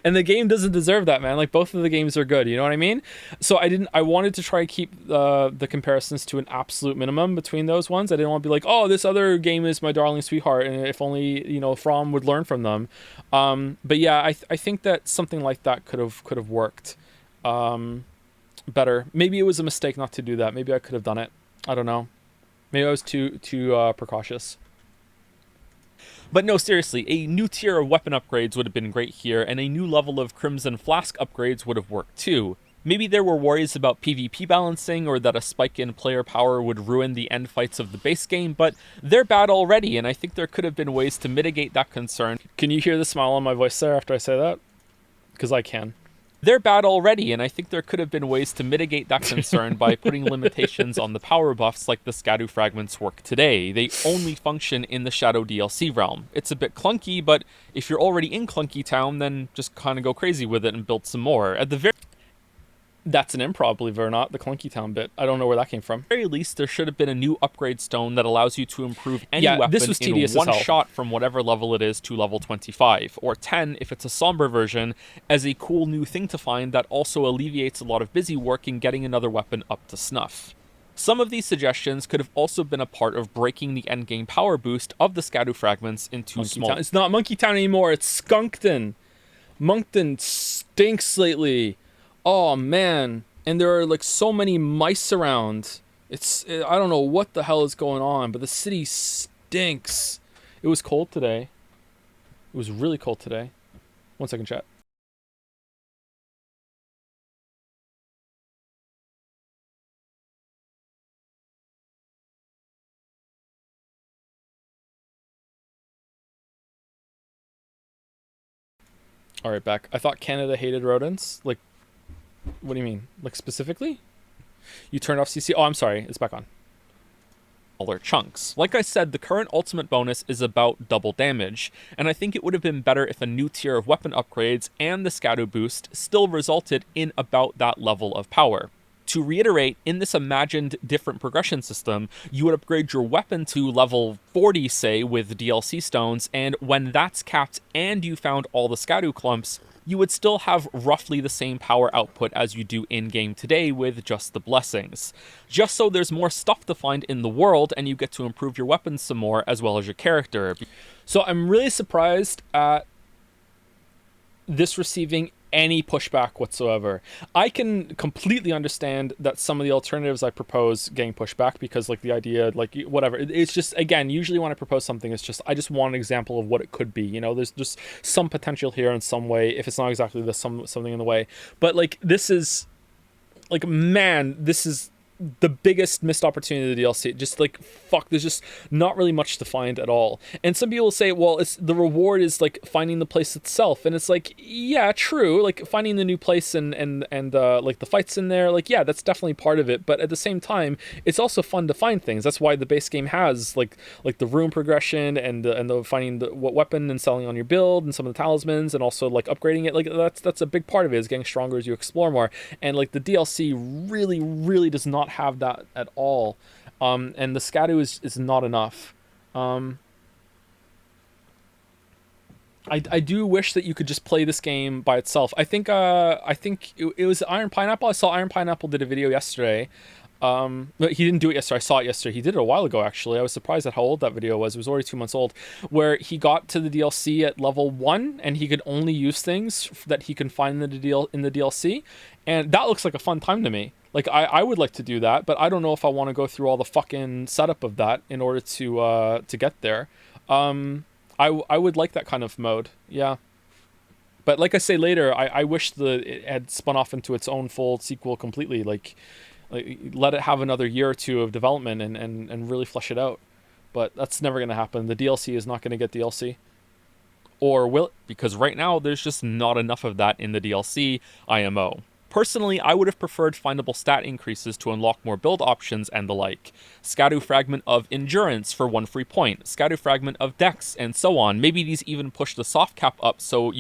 Speaker 1: and the game doesn't deserve that, man. Like, both of the games are good, you know what I mean? So I wanted to try to keep the comparisons to an absolute minimum between those ones. I didn't want to be like, oh, this other game is my darling sweetheart, and if only, From would learn from them. But yeah, I think that something like that could have worked better. Maybe it was a mistake not to do that. Maybe I could have done it. I don't know. Maybe I was too precautious. But no, seriously, a new tier of weapon upgrades would have been great here, and a new level of Crimson Flask upgrades would have worked too. Maybe there were worries about PvP balancing, or that a spike in player power would ruin the end fights of the base game, but they're bad already, and I think there could have been ways to mitigate that concern. Can you hear the smile on my voice there after I say that? Because I can. They're bad already, and I think there could have been ways to mitigate that concern by putting limitations on the power buffs like the Scadu fragments work today. They only function in the Shadow DLC realm. It's a bit clunky, but if you're already in Clunky Town, then just kind of go crazy with it and build some more. At the very... That's an improv, believe it or not, the Clunky Town bit. I don't know where that came from.
Speaker 2: At the very least, there should have been a new upgrade stone that allows you to improve any weapon
Speaker 1: this was
Speaker 2: in
Speaker 1: tedious
Speaker 2: one
Speaker 1: as hell.
Speaker 2: shot from whatever level it is to level 25, or 10 if it's a somber version, as a cool new thing to find that also alleviates a lot of busy work in getting another weapon up to snuff. Some of these suggestions could have also been a part of breaking the endgame power boost of the Scadu fragments into small...
Speaker 1: It's not Monkey Town anymore, it's Skunkton. Monkton stinks lately. Oh, man. And there are, like, so many mice around. I don't know what the hell is going on, but the city stinks. It was cold today. It was really cold today. 1 second, chat. All right, back. I thought Canada hated rodents. Like, what do you mean? Like, specifically? You turned off CC? Oh, I'm sorry. It's back on.
Speaker 2: Smaller chunks. Like I said, the current ultimate bonus is about double damage, and I think it would have been better if a new tier of weapon upgrades and the Scadu boost still resulted in about that level of power. To reiterate, in this imagined different progression system, you would upgrade your weapon to level 40, say, with DLC stones, and when that's capped and you found all the Scadu clumps, you would still have roughly the same power output as you do in-game today with just the blessings. Just so there's more stuff to find in the world and you get to improve your weapons some more as well as your character.
Speaker 1: So I'm really surprised at this receiving any pushback whatsoever. I can completely understand that some of the alternatives I propose getting pushback because, like, the idea, like, whatever. It's just, again, usually when I propose something, it's just, I just want an example of what it could be. You know, there's just some potential here in some way, if it's not exactly something in the way. But, like, this is, like, man, this is the biggest missed opportunity of the DLC. Just like, fuck, there's just not really much to find at all. And some people say, well, it's the reward is like finding the place itself, and it's like, yeah, true, like finding the new place and like the fights in there, like, yeah, that's definitely part of it. But at the same time, it's also fun to find things. That's why the base game has like the room progression and the finding what weapon and selling on your build and some of the talismans, and also like upgrading it. Like that's a big part of it, is getting stronger as you explore more. And like the DLC really does not have that at all, and the Scadu is not enough. I do wish that you could just play this game by itself. I think it was Iron Pineapple. I saw Iron Pineapple did a video yesterday. But he didn't do it yesterday. I saw it yesterday. He did it a while ago, actually. I was surprised at how old that video was. It was already 2 months old, where he got to the DLC at level 1 and he could only use things that he can find in the DLC. And that looks like a fun time to me. Like, I would like to do that, but I don't know if I want to go through all the fucking setup of that in order to get there. I would like that kind of mode, yeah. But like I say later, I wish it had spun off into its own full sequel completely. Like let it have another year or two of development and really flesh it out. But that's never going to happen. The DLC is not going to get DLC. Or will it?
Speaker 2: Because right now, there's just not enough of that in the DLC IMO. Personally, I would have preferred findable stat increases to unlock more build options and the like. Scadu Fragment of Endurance for 1 free point, Scadu Fragment of Dex, and so on. Maybe these even push the soft cap up so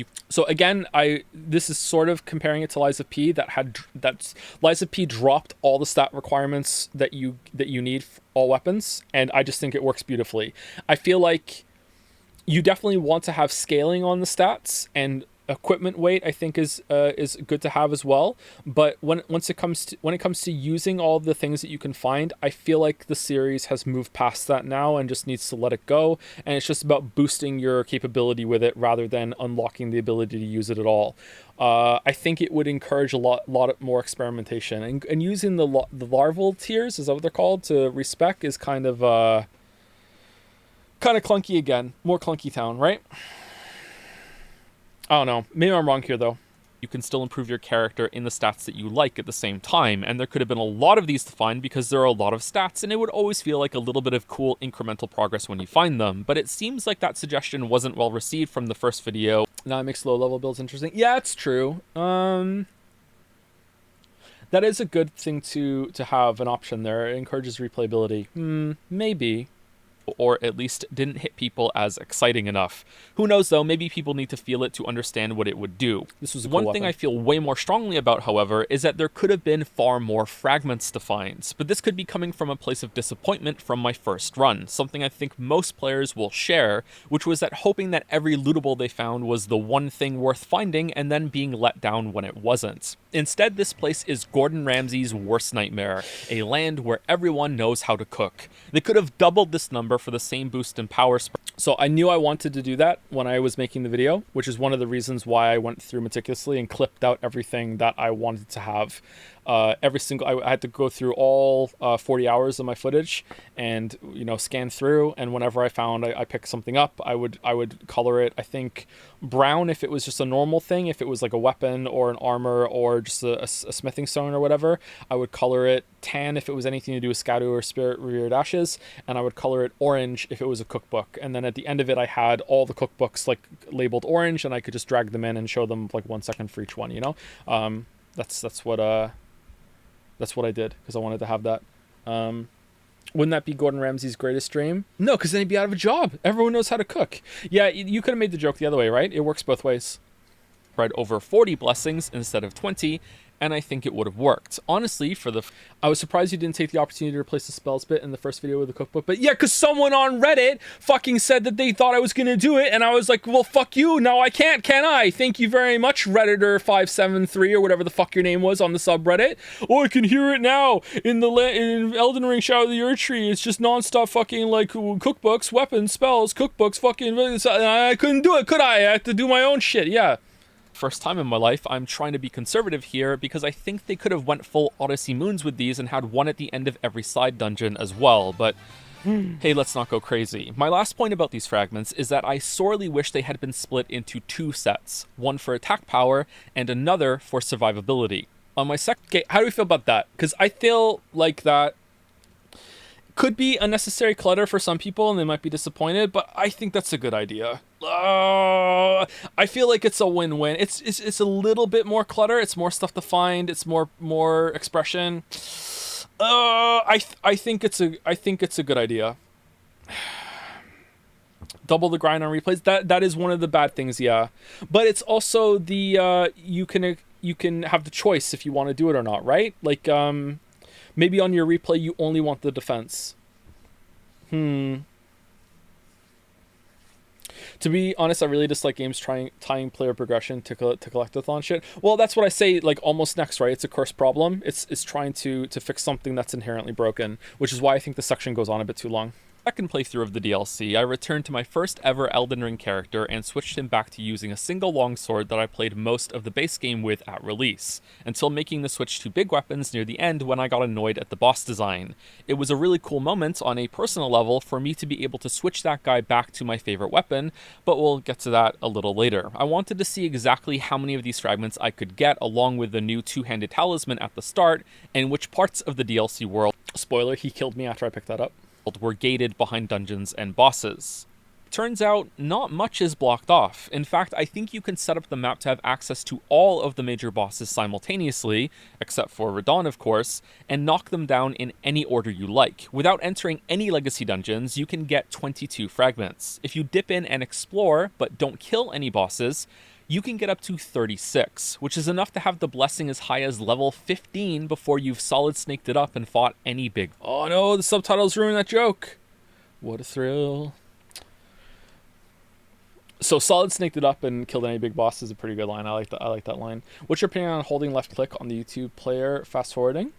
Speaker 2: again, this is sort of comparing it to Lies of P that's Lies of P dropped all the stat requirements that you need for all weapons, and I just think it works beautifully. I feel like you definitely want to have scaling on the stats, and equipment weight I think is good to have as well. But when it comes to using all the things that you can find, I feel like the series has moved past that now and just needs to let it go, and it's just about boosting your capability with it rather than unlocking the ability to use it at all. I think it would encourage a lot more experimentation, and using the larval tiers, is that what they're called, to respec is kind of clunky again. More Clunky Town, right? I don't know. Maybe I'm wrong here, though. You can still improve your character in the stats that you like at the same time, and there could have been a lot of these to find because there are a lot of stats, and it would always feel like a little bit of cool incremental progress when you find them. But it seems like that suggestion wasn't well received from the first video.
Speaker 1: Now it makes low-level builds interesting. Yeah, it's true. That is a good thing to have an option there. It encourages replayability. Maybe.
Speaker 2: or at least didn't hit people as exciting enough. Who knows though, maybe people need to feel it to understand what it would do.
Speaker 1: This was a cool
Speaker 2: One thing
Speaker 1: weapon.
Speaker 2: I feel way more strongly about, however, is that there could have been far more fragments to find, but this could be coming from a place of disappointment from my first run, something I think most players will share, which was that hoping that every lootable they found was the one thing worth finding and then being let down when it wasn't. Instead, this place is Gordon Ramsay's worst nightmare, a land where everyone knows how to cook. They could have doubled this number for the same boost in power.
Speaker 1: So I knew I wanted to do that when I was making the video, which is one of the reasons why I went through meticulously and clipped out everything that I wanted to have. I had to go through all 40 hours of my footage and, you know, scan through. And whenever I found I picked something up, I would color it, I think, brown if it was just a normal thing. If it was like a weapon or an armor or just a smithing stone or whatever, I would color it tan if it was anything to do with Scadu or Spirit Reared Ashes. And I would color it orange if it was a cookbook. And then at the end of it, I had all the cookbooks like labeled orange, and I could just drag them in and show them like 1 second for each one, you know? That's what I did because I wanted to have that. Wouldn't that be Gordon Ramsay's greatest dream? No, because then he'd be out of a job. Everyone knows how to cook. Yeah, you could have made the joke the other way, right? It works both ways.
Speaker 2: Spread over 40 blessings instead of 20, and I think it would have worked. Honestly,
Speaker 1: I was surprised you didn't take the opportunity to replace the spells bit in the first video with the cookbook. But yeah, because someone on Reddit fucking said that they thought I was going to do it, and I was like, well, fuck you. Now I can't, can I? Thank you very much, Redditor573 or whatever the fuck your name was on the subreddit. Oh, I can hear it now in Elden Ring Shadow of the Erdtree. It's just nonstop fucking like cookbooks, weapons, spells, cookbooks, fucking... I couldn't do it, could I? I had to do my own shit, yeah.
Speaker 2: First time in my life, I'm trying to be conservative here because I think they could have went full Odyssey Moons with these and had one at the end of every side dungeon as well, but hey, let's not go crazy. My last point about these fragments is that I sorely wish they had been split into 2 sets, one for attack power and another for survivability. On my
Speaker 1: Okay, how do we feel about that? Because I feel like that could be unnecessary clutter for some people and they might be disappointed, but I think that's a good idea. I feel like it's a win-win. It's a little bit more clutter. It's more stuff to find. It's more expression. I think it's a good idea. Double the grind on replays. That is one of the bad things, yeah. But it's also the you can have the choice if you want to do it or not, right? Like maybe on your replay you only want the defense. To be honest, I really dislike games tying player progression to collectathon shit. Well, that's what I say, like, almost next, right? It's a curse problem. It's trying to fix something that's inherently broken, which is why I think the section goes on a bit too long.
Speaker 2: Second playthrough of the DLC, I returned to my first ever Elden Ring character and switched him back to using a single longsword that I played most of the base game with at release, until making the switch to big weapons near the end when I got annoyed at the boss design. It was a really cool moment on a personal level for me to be able to switch that guy back to my favorite weapon, but we'll get to that a little later. I wanted to see exactly how many of these fragments I could get along with the new two-handed talisman at the start, and which parts of the DLC world,
Speaker 1: spoiler, he killed me after I picked that up,
Speaker 2: were gated behind dungeons and bosses. Turns out, not much is blocked off. In fact, I think you can set up the map to have access to all of the major bosses simultaneously, except for Radahn of course, and knock them down in any order you like. Without entering any legacy dungeons, you can get 22 fragments. If you dip in and explore, but don't kill any bosses, you can get up to 36, which is enough to have the blessing as high as level 15 before you've solid snaked it up and fought any big...
Speaker 1: Oh no, the subtitles ruined that joke. What a thrill. So solid snaked it up and killed any big boss is a pretty good line. I like that line. What's your opinion on holding left click on the YouTube player fast forwarding?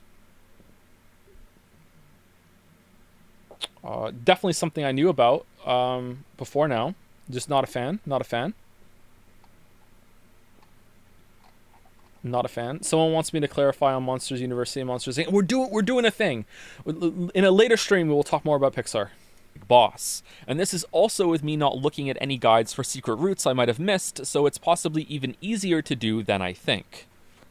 Speaker 1: Definitely something I knew about before now. Just not a fan. Not a fan. Not a fan. Someone wants me to clarify on Monsters University and Monsters Inc. We're doing a thing. In a later stream, we will talk more about Pixar.
Speaker 2: Boss. And this is also with me not looking at any guides for secret routes I might have missed, so it's possibly even easier to do than I think.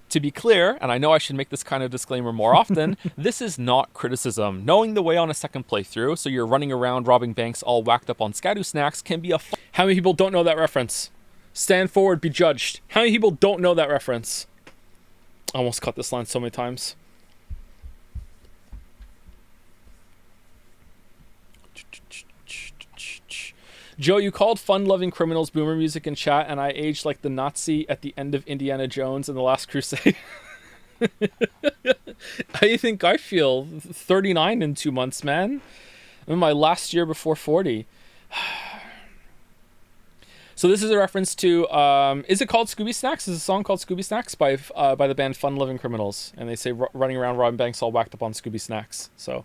Speaker 2: To be clear, and I know I should make this kind of disclaimer more often, this is not criticism. Knowing the way on a second playthrough, so you're running around robbing banks all whacked up on Scadu snacks, can be a
Speaker 1: How many people don't know that reference? Stand forward, be judged. How many people don't know that reference? I almost cut this line so many times. Joe, you called fun-loving criminals boomer music in chat, and I aged like the Nazi at the end of Indiana Jones and the Last Crusade. How do you think I feel? 39 in 2 months, man. I'm in my last year before 40. So this is a reference to, is it called Scooby Snacks? Is a song called Scooby Snacks by the band Fun Loving Criminals. And they say running around robbing banks all whacked up on Scooby Snacks. So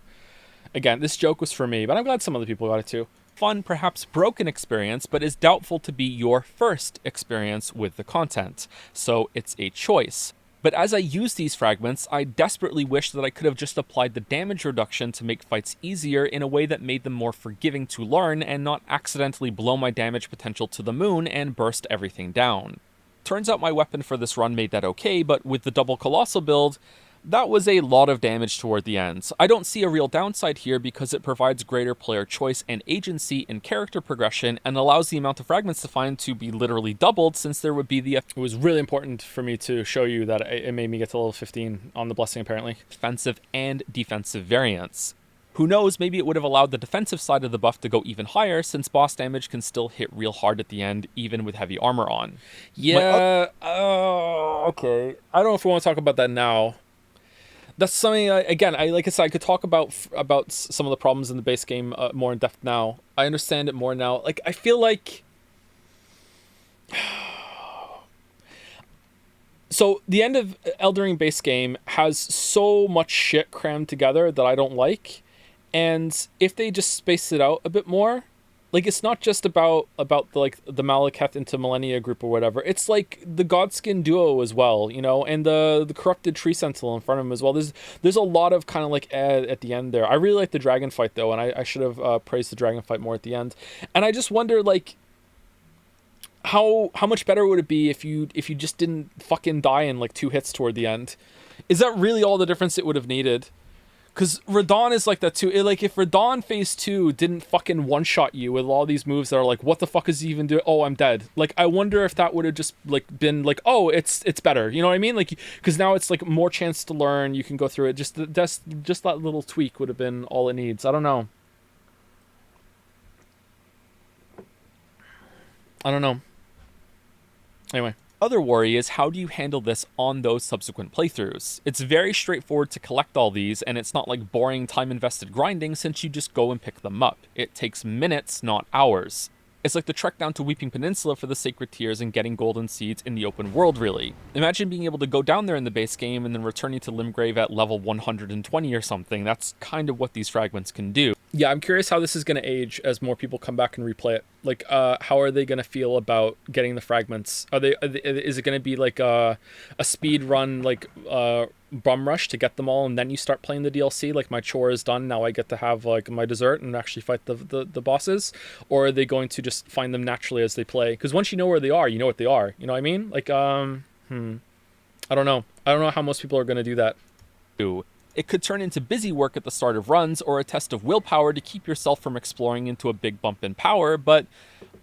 Speaker 1: again, this joke was for me, but I'm glad some other people got it too. Fun, perhaps broken experience, but is doubtful to be your first experience with the content. So it's a choice. But as I use these fragments, I desperately wish that I could have just applied the damage reduction to make fights easier in a way that made them more forgiving to learn and not accidentally blow my damage potential to the moon and burst everything down. Turns out my weapon for this run made that okay, but with the double colossal build, that was a lot of damage toward the end. I don't see a real downside here because it provides greater player choice and agency in character progression and allows the amount of fragments to find to be literally doubled, since there would be the... It was really important for me to show you that it made me get to level 15 on the blessing, apparently. Offensive and defensive variants. Who knows, maybe it would have allowed the defensive side of the buff to go even higher, since boss damage can still hit real hard at the end, even with heavy armor on. Yeah, okay. I don't know if we want to talk about that now. That's something, again, like I said, I could talk about some of the problems in the base game more in depth now. I understand it more now. Like, I feel like... So, the end of Elden Ring base game has so much shit crammed together that I don't like. And if they just space it out a bit more... Like, it's not just about the Malekith into Millennia group or whatever. It's like the Godskin duo as well, you know, and the corrupted tree sentinel in front of him as well. There's a lot of kind of like at the end there. I really like the dragon fight though, and I should have praised the dragon fight more at the end. And I just wonder, like, how much better would it be if you just didn't fucking die in like 2 hits toward the end? Is that really all the difference it would have needed? Because Radahn is like that too. Like, if Radahn Phase 2 didn't fucking one-shot you with all these moves that are like, what the fuck is he even doing? Oh, I'm dead. Like, I wonder if that would have just, like, been like, oh, it's better. You know what I mean? Like, because now it's, like, more chance to learn. You can go through it. Just that little tweak would have been all it needs. I don't know. Anyway. Other worry is, how do you handle this on those subsequent playthroughs? It's very straightforward to collect all these, and it's not like boring time-invested grinding since you just go and pick them up. It takes minutes, not hours. It's like the trek down to Weeping Peninsula for the Sacred Tears and getting golden seeds in the open world, really. Imagine being able to go down there in the base game and then returning to Limgrave at level 120 or something. That's kind of what these fragments can do. Yeah, I'm curious how this is going to age as more people come back and replay it. Like, how are they going to feel about getting the fragments? Is it going to be like a speed run, like bum rush to get them all, and then you start playing the DLC? Like, my chore is done, now I get to have like my dessert and actually fight the bosses? Or are they going to just find them naturally as they play? Because once you know where they are, you know what they are. You know what I mean? Like, I don't know. I don't know how most people are going to do that. It could turn into busy work at the start of runs or a test of willpower to keep yourself from exploring into a big bump in power, but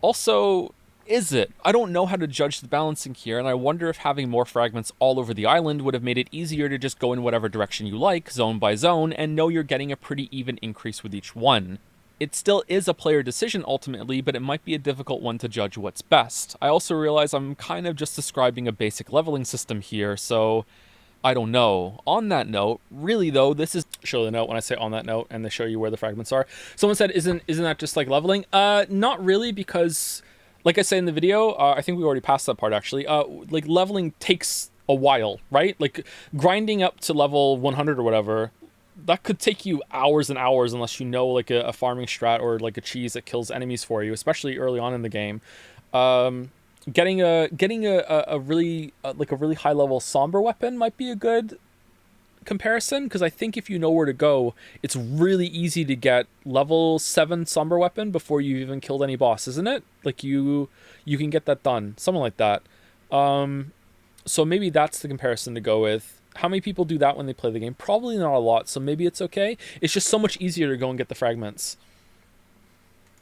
Speaker 1: also, is it? I don't know how to judge the balancing here, and I wonder if having more fragments all over the island would have made it easier to just go in whatever direction you like, zone by zone, and know you're getting a pretty even increase with each one. It still is a player decision ultimately, but it might be a difficult one to judge what's best. I also realize I'm kind of just describing a basic leveling system here, so... I don't know. On that note, really though, this is... Show the note when I say on that note, and they show you where the fragments are. Someone said, isn't that just like leveling? Not really, because, like I said in the video, I think we already passed that part actually, like leveling takes a while, right? Like grinding up to level 100 or whatever, that could take you hours and hours unless you know like a farming strat or like a cheese that kills enemies for you, especially early on in the game. Getting a really like a really high level somber weapon might be a good comparison, because I think if you know where to go, it's really easy to get level 7 somber weapon before you've even killed any boss, isn't it? Like you can get that done, something like that. So maybe that's the comparison to go with. How many people do that when they play the game? Probably not a lot, so maybe it's okay. It's just so much easier to go and get the fragments.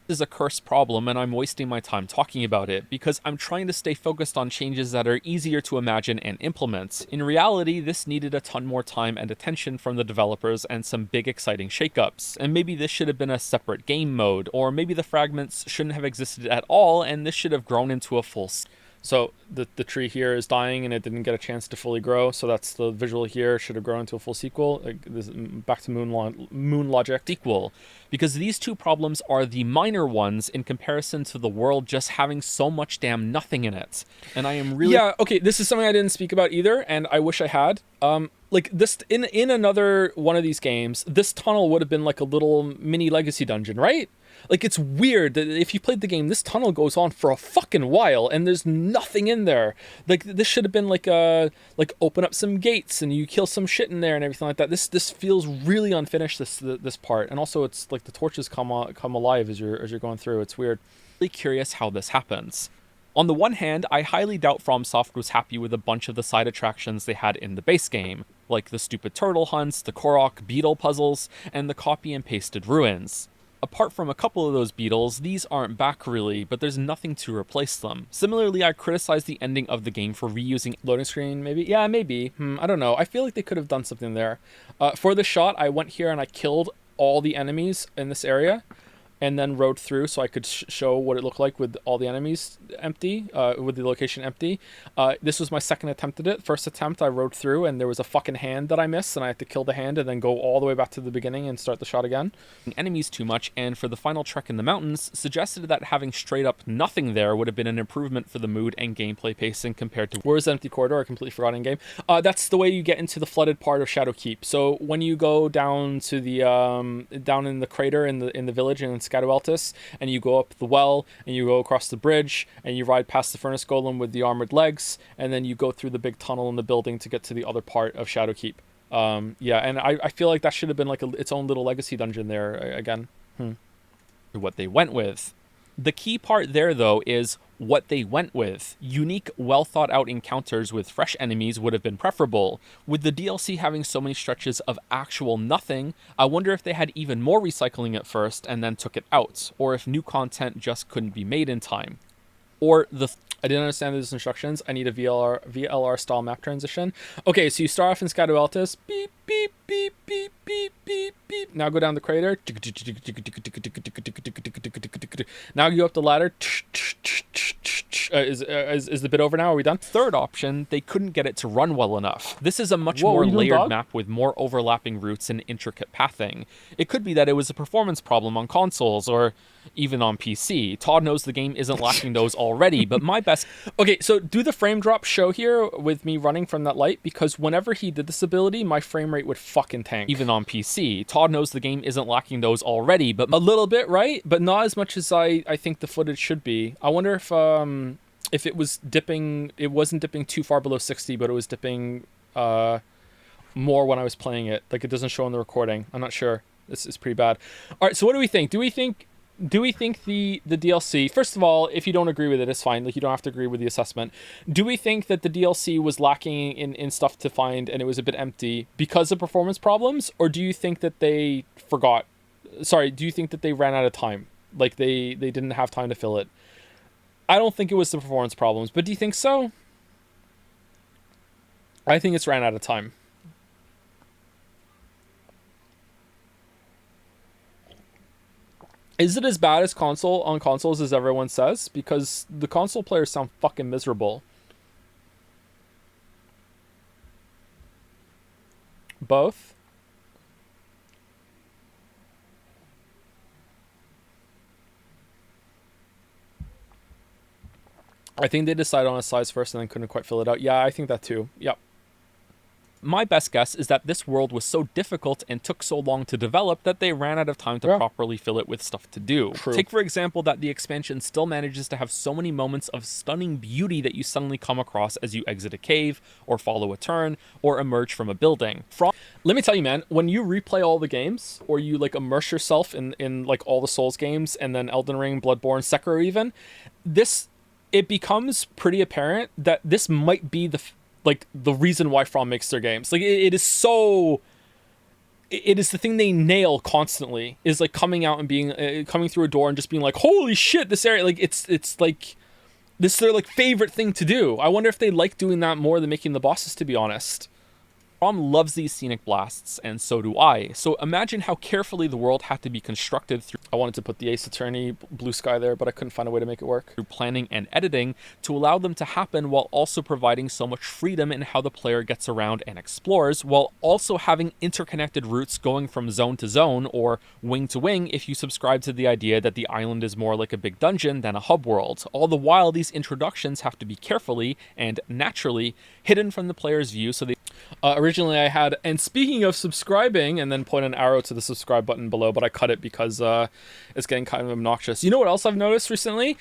Speaker 2: This is a cursed problem, and I'm wasting my time talking about it because I'm trying to stay focused on changes that are easier to imagine and implement. In reality, this needed a ton more time and attention from the developers and some big exciting shakeups. And maybe this should have been a separate game mode, or maybe the fragments shouldn't have existed at all and this should have grown into a full.
Speaker 1: So the tree here is dying and it didn't get a chance to fully grow. So that's the visual here. Should have grown into a full sequel. This, back to moon logic.
Speaker 2: Sequel. Because these two problems are the minor ones in comparison to the world just having so much damn nothing in it. And I am really...
Speaker 1: Yeah, okay, this is something I didn't speak about either, and I wish I had. Like, this, in another one of these games, this tunnel would have been like a little mini legacy dungeon, right? Like, it's weird that if you played the game, this tunnel goes on for a fucking while, and there's nothing in there. Like, this should have been like open up some gates, and you kill some shit in there and everything like that. This feels really unfinished, this part. And also, it's like the torches come alive as you're going through. It's weird.
Speaker 2: Really curious how this happens. On the one hand, I highly doubt FromSoft was happy with a bunch of the side attractions they had in the base game, like the stupid turtle hunts, the Korok beetle puzzles, and the copy and pasted ruins. Apart from a couple of those beetles, these aren't back really, but there's nothing to replace them. Similarly, I criticized the ending of the game for reusing
Speaker 1: loading screen, maybe? Yeah, maybe. I don't know. I feel like they could have done something there. For the shot, I went here and I killed all the enemies in this area, and then rode through so I could show what it looked like with all the enemies empty, with the location empty. This was my second attempt at it. First attempt, I rode through, and there was a fucking hand that I missed, and I had to kill the hand and then go all the way back to the beginning and start the shot again.
Speaker 2: Enemies too much, and for the final trek in the mountains, suggested that having straight up nothing there would have been an improvement for the mood and gameplay pacing compared to...
Speaker 1: Where's the empty corridor? I completely forgot in game. That's the way you get into the flooded part of Shadowkeep. So when you go down to the down in the crater in the village in Scataweltis, and you go up the well, and you go across the bridge, and you ride past the furnace golem with the armored legs, and then you go through the big tunnel in the building to get to the other part of Shadowkeep. Yeah, and I feel like that should have been like its own little legacy dungeon there again.
Speaker 2: What they went with. The key part there, though, is what they went with. Unique, well-thought-out encounters with fresh enemies would have been preferable. With the DLC having so many stretches of actual nothing, I wonder if they had even more recycling at first and then took it out, or if new content just couldn't be made in time. Or the...
Speaker 1: I didn't understand these instructions. I need a VLR style map transition. Okay, so you start off in Scataweltis. Beep, beep, beep, beep, beep, beep, beep. Now go down the crater. Now you go up the ladder. Is the bit over now? Are we done?
Speaker 2: Third option, they couldn't get it to run well enough. This is a much more layered map with more overlapping routes and intricate pathing. It could be that it was a performance problem on consoles, or even on PC. Todd knows the game isn't lacking those already, but my best...
Speaker 1: Okay, so do the frame drop show here with me running from that light, because whenever he did this ability, my frame rate would fucking tank.
Speaker 2: Even on PC. Todd knows the game isn't lacking those already, but...
Speaker 1: A little bit, right? But not as much as I think the footage should be. I wonder if it was dipping... It wasn't dipping too far below 60, but it was dipping more when I was playing it. Like, it doesn't show in the recording. I'm not sure. This is pretty bad. All right, so what do we think? Do we think the DLC, first of all, if you don't agree with it, it's fine. Like, you don't have to agree with the assessment. Do we think that the DLC was lacking in stuff to find and it was a bit empty because of performance problems? Or do you think that they forgot? Sorry, do you think that they ran out of time? Like, they didn't have time to fill it? I don't think it was the performance problems, but do you think so? I think it's ran out of time. Is it as bad as on consoles as everyone says? Because the console players sound fucking miserable. Both? I think they decided on a size first and then couldn't quite fill it out. Yeah, I think that too. Yep.
Speaker 2: My best guess is that this world was so difficult and took so long to develop that they ran out of time to properly fill it with stuff to do.
Speaker 1: True.
Speaker 2: Take, for example, that the expansion still manages to have so many moments of stunning beauty that you suddenly come across as you exit a cave, or follow a turn, or emerge from a building.
Speaker 1: Let me tell you, man, when you replay all the games, or you like immerse yourself in like all the Souls games, and then Elden Ring, Bloodborne, Sekiro even, it becomes pretty apparent that this might be the reason why From makes their games. Like, it is so it is the thing they nail constantly, is like coming out and being coming through a door and just being like, holy shit, this area, like it's like this is their like favorite thing to do. I wonder if they like doing that more than making the bosses, to be honest. Rom loves these scenic blasts, and so do I. So imagine how carefully the world had to be constructed through... I wanted to put the Ace Attorney blue sky there, but I couldn't find a way to make it work. Through planning and editing to allow them to happen, while also providing so much freedom in how the player gets around and explores, while also having interconnected routes going from zone to zone, or wing to wing if you subscribe to the idea that the island is more like a big dungeon than a hub world. All the while, these introductions have to be carefully and naturally hidden from the player's view, so they... originally I had, and speaking of subscribing, and then point an arrow to the subscribe button below, but I cut it because it's getting kind of obnoxious. You know what else I've noticed recently?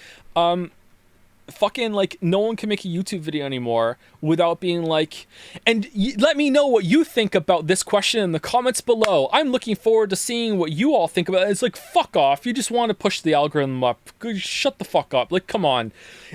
Speaker 1: Fucking, like, no one can make a YouTube video anymore without being like, and let me know what you think about this question in the comments below. I'm looking forward to seeing what you all think about it. It's like, fuck off. You just want to push the algorithm up. Shut the fuck up. Like, come on.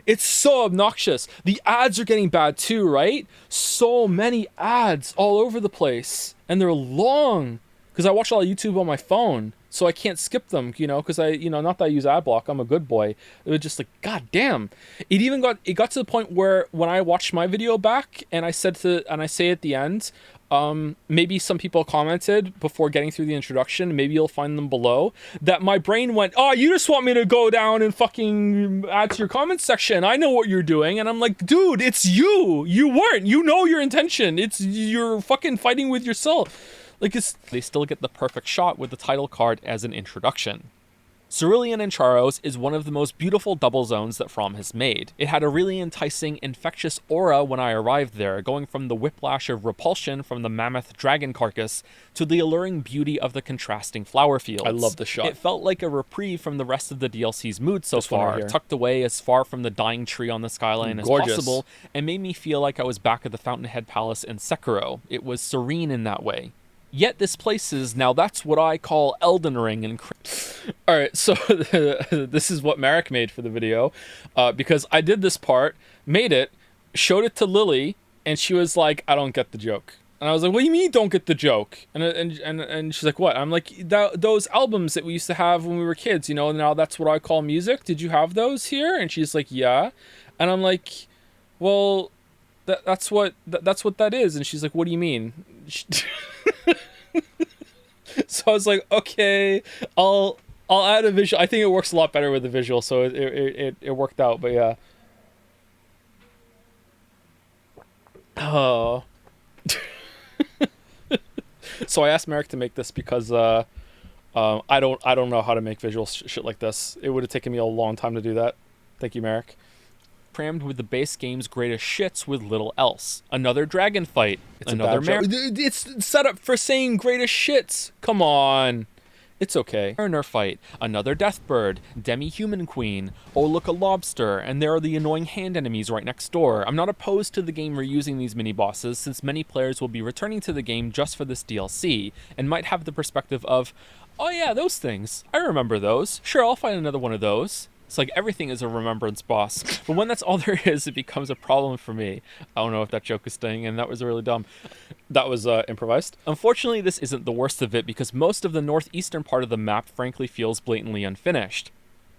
Speaker 1: It's so obnoxious. The ads are getting bad too, right? So many ads all over the place. And they're long. Because I watch a lot of YouTube on my phone. So I can't skip them, you know, because not that I use ad block, I'm a good boy. It was just like, god damn. It got to the point where when I watched my video back and I say at the end, maybe some people commented before getting through the introduction, maybe you'll find them below, that my brain went, oh, you just want me to go down and fucking add to your comments section. I know what you're doing. And I'm like, dude, it's you. You weren't. You know your intention. You're fucking fighting with yourself. Like, they still get the perfect shot with the title card as an introduction. Cerulean and Charos is one of the most beautiful double zones that From has made. It had a really enticing, infectious aura when I arrived there, going from the whiplash of repulsion from the mammoth dragon carcass to the alluring beauty of the contrasting flower fields. I love the shot.
Speaker 2: It felt like a reprieve from the rest of the DLC's mood so far, tucked away as far from the dying tree on the skyline as possible, and made me feel like I was back at the Fountainhead Palace in Sekiro. It was serene in that way. Yet this place is, now that's what I call Elden Ring and... Alright, so this is what Marek made for the video, because I did this part, made it, showed it to Lily, and she was like, I don't get the joke. And I was like, what do you mean you don't get the joke? And she's like, what? I'm like, those albums that we used to have when we were kids, you know, now that's what I call music. Did you have those here? And she's like, yeah. And I'm like, well, that's what that is. And she's like, what do you mean? So I was like, okay, I'll add a visual. I think it works a lot better with the visual, so it worked out. But yeah. Oh. So I asked Marek to make this because I don't know how to make visual shit like this. It would have taken me a long time to do that. Thank you, Marek. Crammed with the base game's greatest shits with little else. Another dragon fight. It's another It's set up for saying greatest shits. Come on. It's okay. Mariner fight. Another deathbird. Demi-human queen. Oh, look, a lobster. And there are the annoying hand enemies right next door. I'm not opposed to the game reusing these mini-bosses, since many players will be returning to the game just for this DLC, and might have the perspective of, oh yeah, those things. I remember those. Sure, I'll find another one of those. It's like everything is a remembrance boss. But when that's all there is, it becomes a problem for me. I don't know if that joke is staying in. That was really dumb. That was improvised. Unfortunately, this isn't the worst of it, because most of the northeastern part of the map frankly feels blatantly unfinished.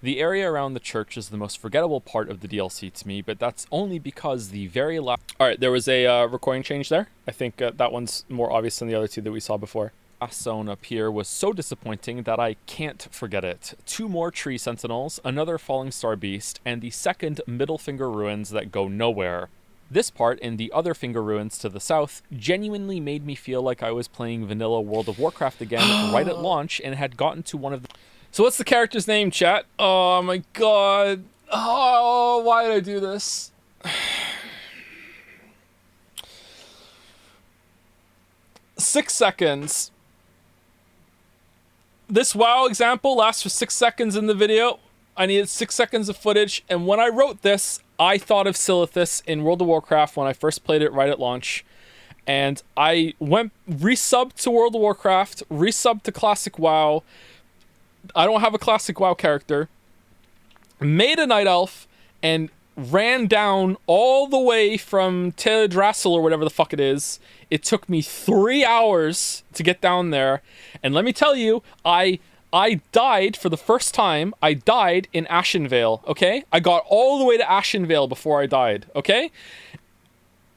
Speaker 2: The area around the church is the most forgettable part of the DLC to me, but that's only because the very last... Alright, there was a recording change there. I think that one's more obvious than the other two that we saw before. Last zone up here was so disappointing that I can't forget it. 2 more tree sentinels, another falling star beast, and the second middle finger ruins that go nowhere. This part, in the other finger ruins to the south, genuinely made me feel like I was playing vanilla World of Warcraft again right at launch, and had gotten to one of the... So what's the character's name, chat? Oh my god. Oh, why did I do this? 6 seconds. This WoW example lasts for 6 seconds in the video. I needed 6 seconds of footage, and when I wrote this, I thought of Silithus in World of Warcraft when I first played it right at launch. And I went resubbed to World of Warcraft, resubbed to Classic WoW. I don't have a Classic WoW character. Made a Night Elf, and
Speaker 1: ran down all the way from Teldrassil or whatever the fuck it is. It took me 3 hours to get down there. And let me tell you, I died for the first time. I died in Ashenvale, okay? I got all the way to Ashenvale before I died, okay?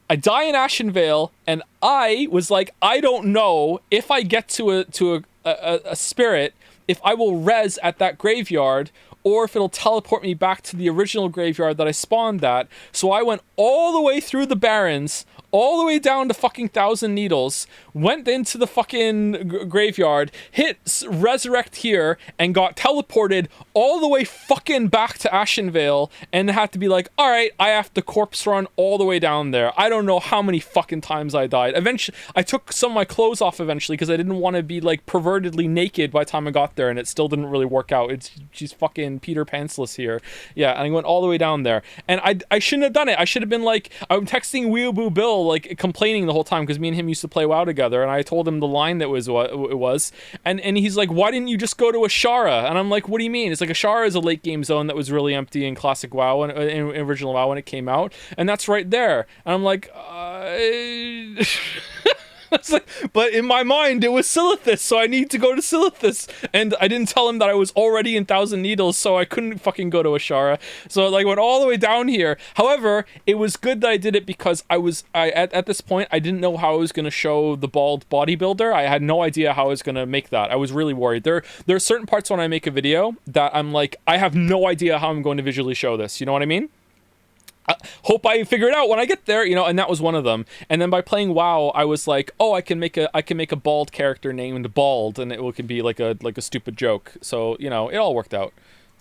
Speaker 1: I die in Ashenvale, and I was like, I don't know if I get to a spirit, if I will res at that graveyard, or if it'll teleport me back to the original graveyard that I spawned at. So I went all the way through the Barrens, all the way down to fucking Thousand Needles, went into the fucking graveyard, hit resurrect here, and got teleported all the way fucking back to Ashenvale, and had to be like, alright, I have to corpse run all the way down there. I don't know how many fucking times I died. Eventually, I took some of my clothes off eventually, because I didn't want to be, like, pervertedly naked by the time I got there, and it still didn't really work out. She's fucking Peter Pantsless here. Yeah, and I went all the way down there. And I shouldn't have done it. I should have been like, I'm texting Weeaboo Bill, like, complaining the whole time, because me and him used to play WoW together, and I told him the line that was what it was, and he's like, why didn't you just go to Ashara? And I'm like, what do you mean? It's like, Ashara is a late game zone that was really empty in classic WoW, and in original WoW when it came out, and that's right there. And I'm like, it's like, but in my mind it was Silithus, so I need to go to Silithus, and I didn't tell him that I was already in Thousand Needles, so I couldn't fucking go to Ashara. So like went all the way down here. However, it was good that I did it, because at this point I didn't know how I was going to show the bald bodybuilder. I had no idea how I was going to make that. I was really worried. There are certain parts when I make a video that I'm like, I have no idea how I'm going to visually show this. You know what I mean? Hope I figure it out when I get there, you know, and that was one of them. And then by playing WoW, I was like, oh, I can make a bald character named Bald, and it can be like a stupid joke. So, you know, it all worked out.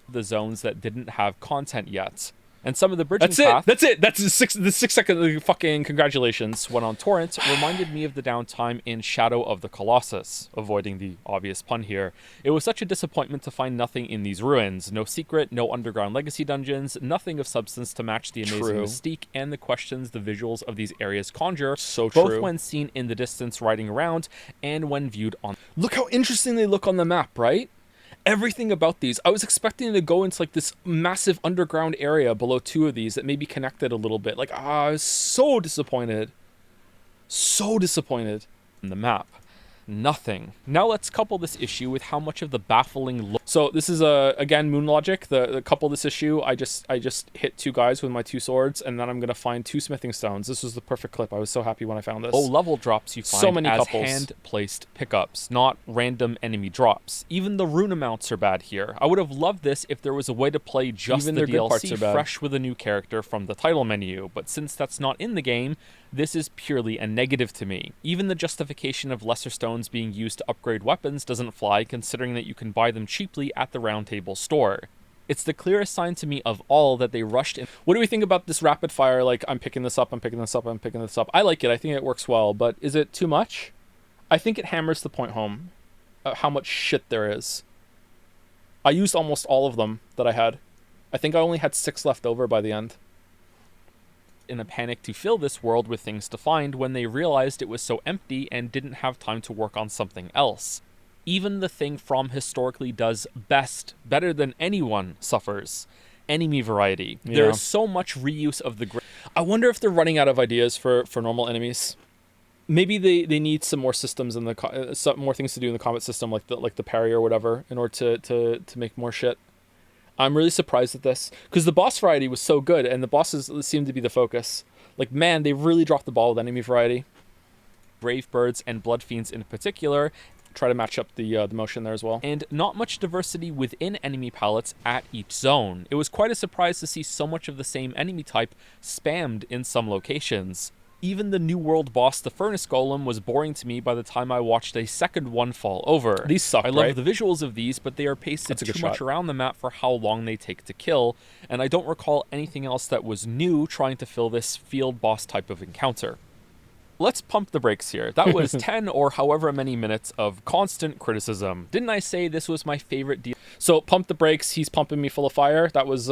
Speaker 1: The zones that didn't have content yet. And some of the bridging path... That's the 6 second fucking congratulations went on torrent reminded me of the downtime in Shadow of the Colossus, avoiding the obvious pun here. It was such a disappointment to find nothing in these ruins. No secret, no underground legacy dungeons, nothing of substance to match the amazing mystique and the questions the visuals of these areas conjure, both when seen in the distance riding around and when viewed on... Look how interesting they look on the map, right? Everything about these. I was expecting to go into like this massive underground area below two of these that may be connected a little bit. Like, I was so disappointed. So disappointed in the map. Nothing. Now let's couple this issue with how much of the baffling look. So this is again moon logic. The couple this issue, I just hit two guys with my two swords, and then I'm gonna find two smithing stones. This was the perfect clip. I was so happy when I found this. Oh, level drops you find so many as hand-placed pickups, not random enemy drops. Even the rune amounts are bad here. I would have loved this if there was a way to play just the DLC fresh with a new character from the title menu, but since that's not in the game, this is purely a negative to me. Even the justification of lesser stones being used to upgrade weapons doesn't fly, considering that you can buy them cheaply at the Round Table store. It's the clearest sign to me of all that they rushed in. What do we think about this rapid fire, like, I'm picking this up, I'm picking this up, I'm picking this up? I like it. I think it works well, but is it too much? I think it hammers the point home how much shit there is. I used almost all of them that I had. I think I only had 6 left over by the end. In a panic to fill this world with things to find when they realized it was so empty and didn't have time to work on something else. Even the thing From historically does best, better than anyone, suffers. Enemy variety. Yeah. There is so much reuse of the... I wonder if they're running out of ideas for normal enemies. Maybe they need some more systems in the... some more things to do in the combat system, like the parry or whatever, in order to make more shit. I'm really surprised at this, because the boss variety was so good, and the bosses seem to be the focus. Like, man, they really dropped the ball with enemy variety. Brave Birds and Blood Fiends in particular try to match up the motion there as well. And not much diversity within enemy palettes at each zone. It was quite a surprise to see so much of the same enemy type spammed in some locations. Even the New World boss, the Furnace Golem, was boring to me by the time I watched a second one fall over. These suck, I love the visuals of these, but they are pasted too much around the map for how long they take to kill, and I don't recall anything else that was new trying to fill this field boss type of encounter. Let's pump the brakes here. That was 10 or however many minutes of constant criticism. Didn't I say this was my favorite deal? So pump the brakes, he's pumping me full of fire. That was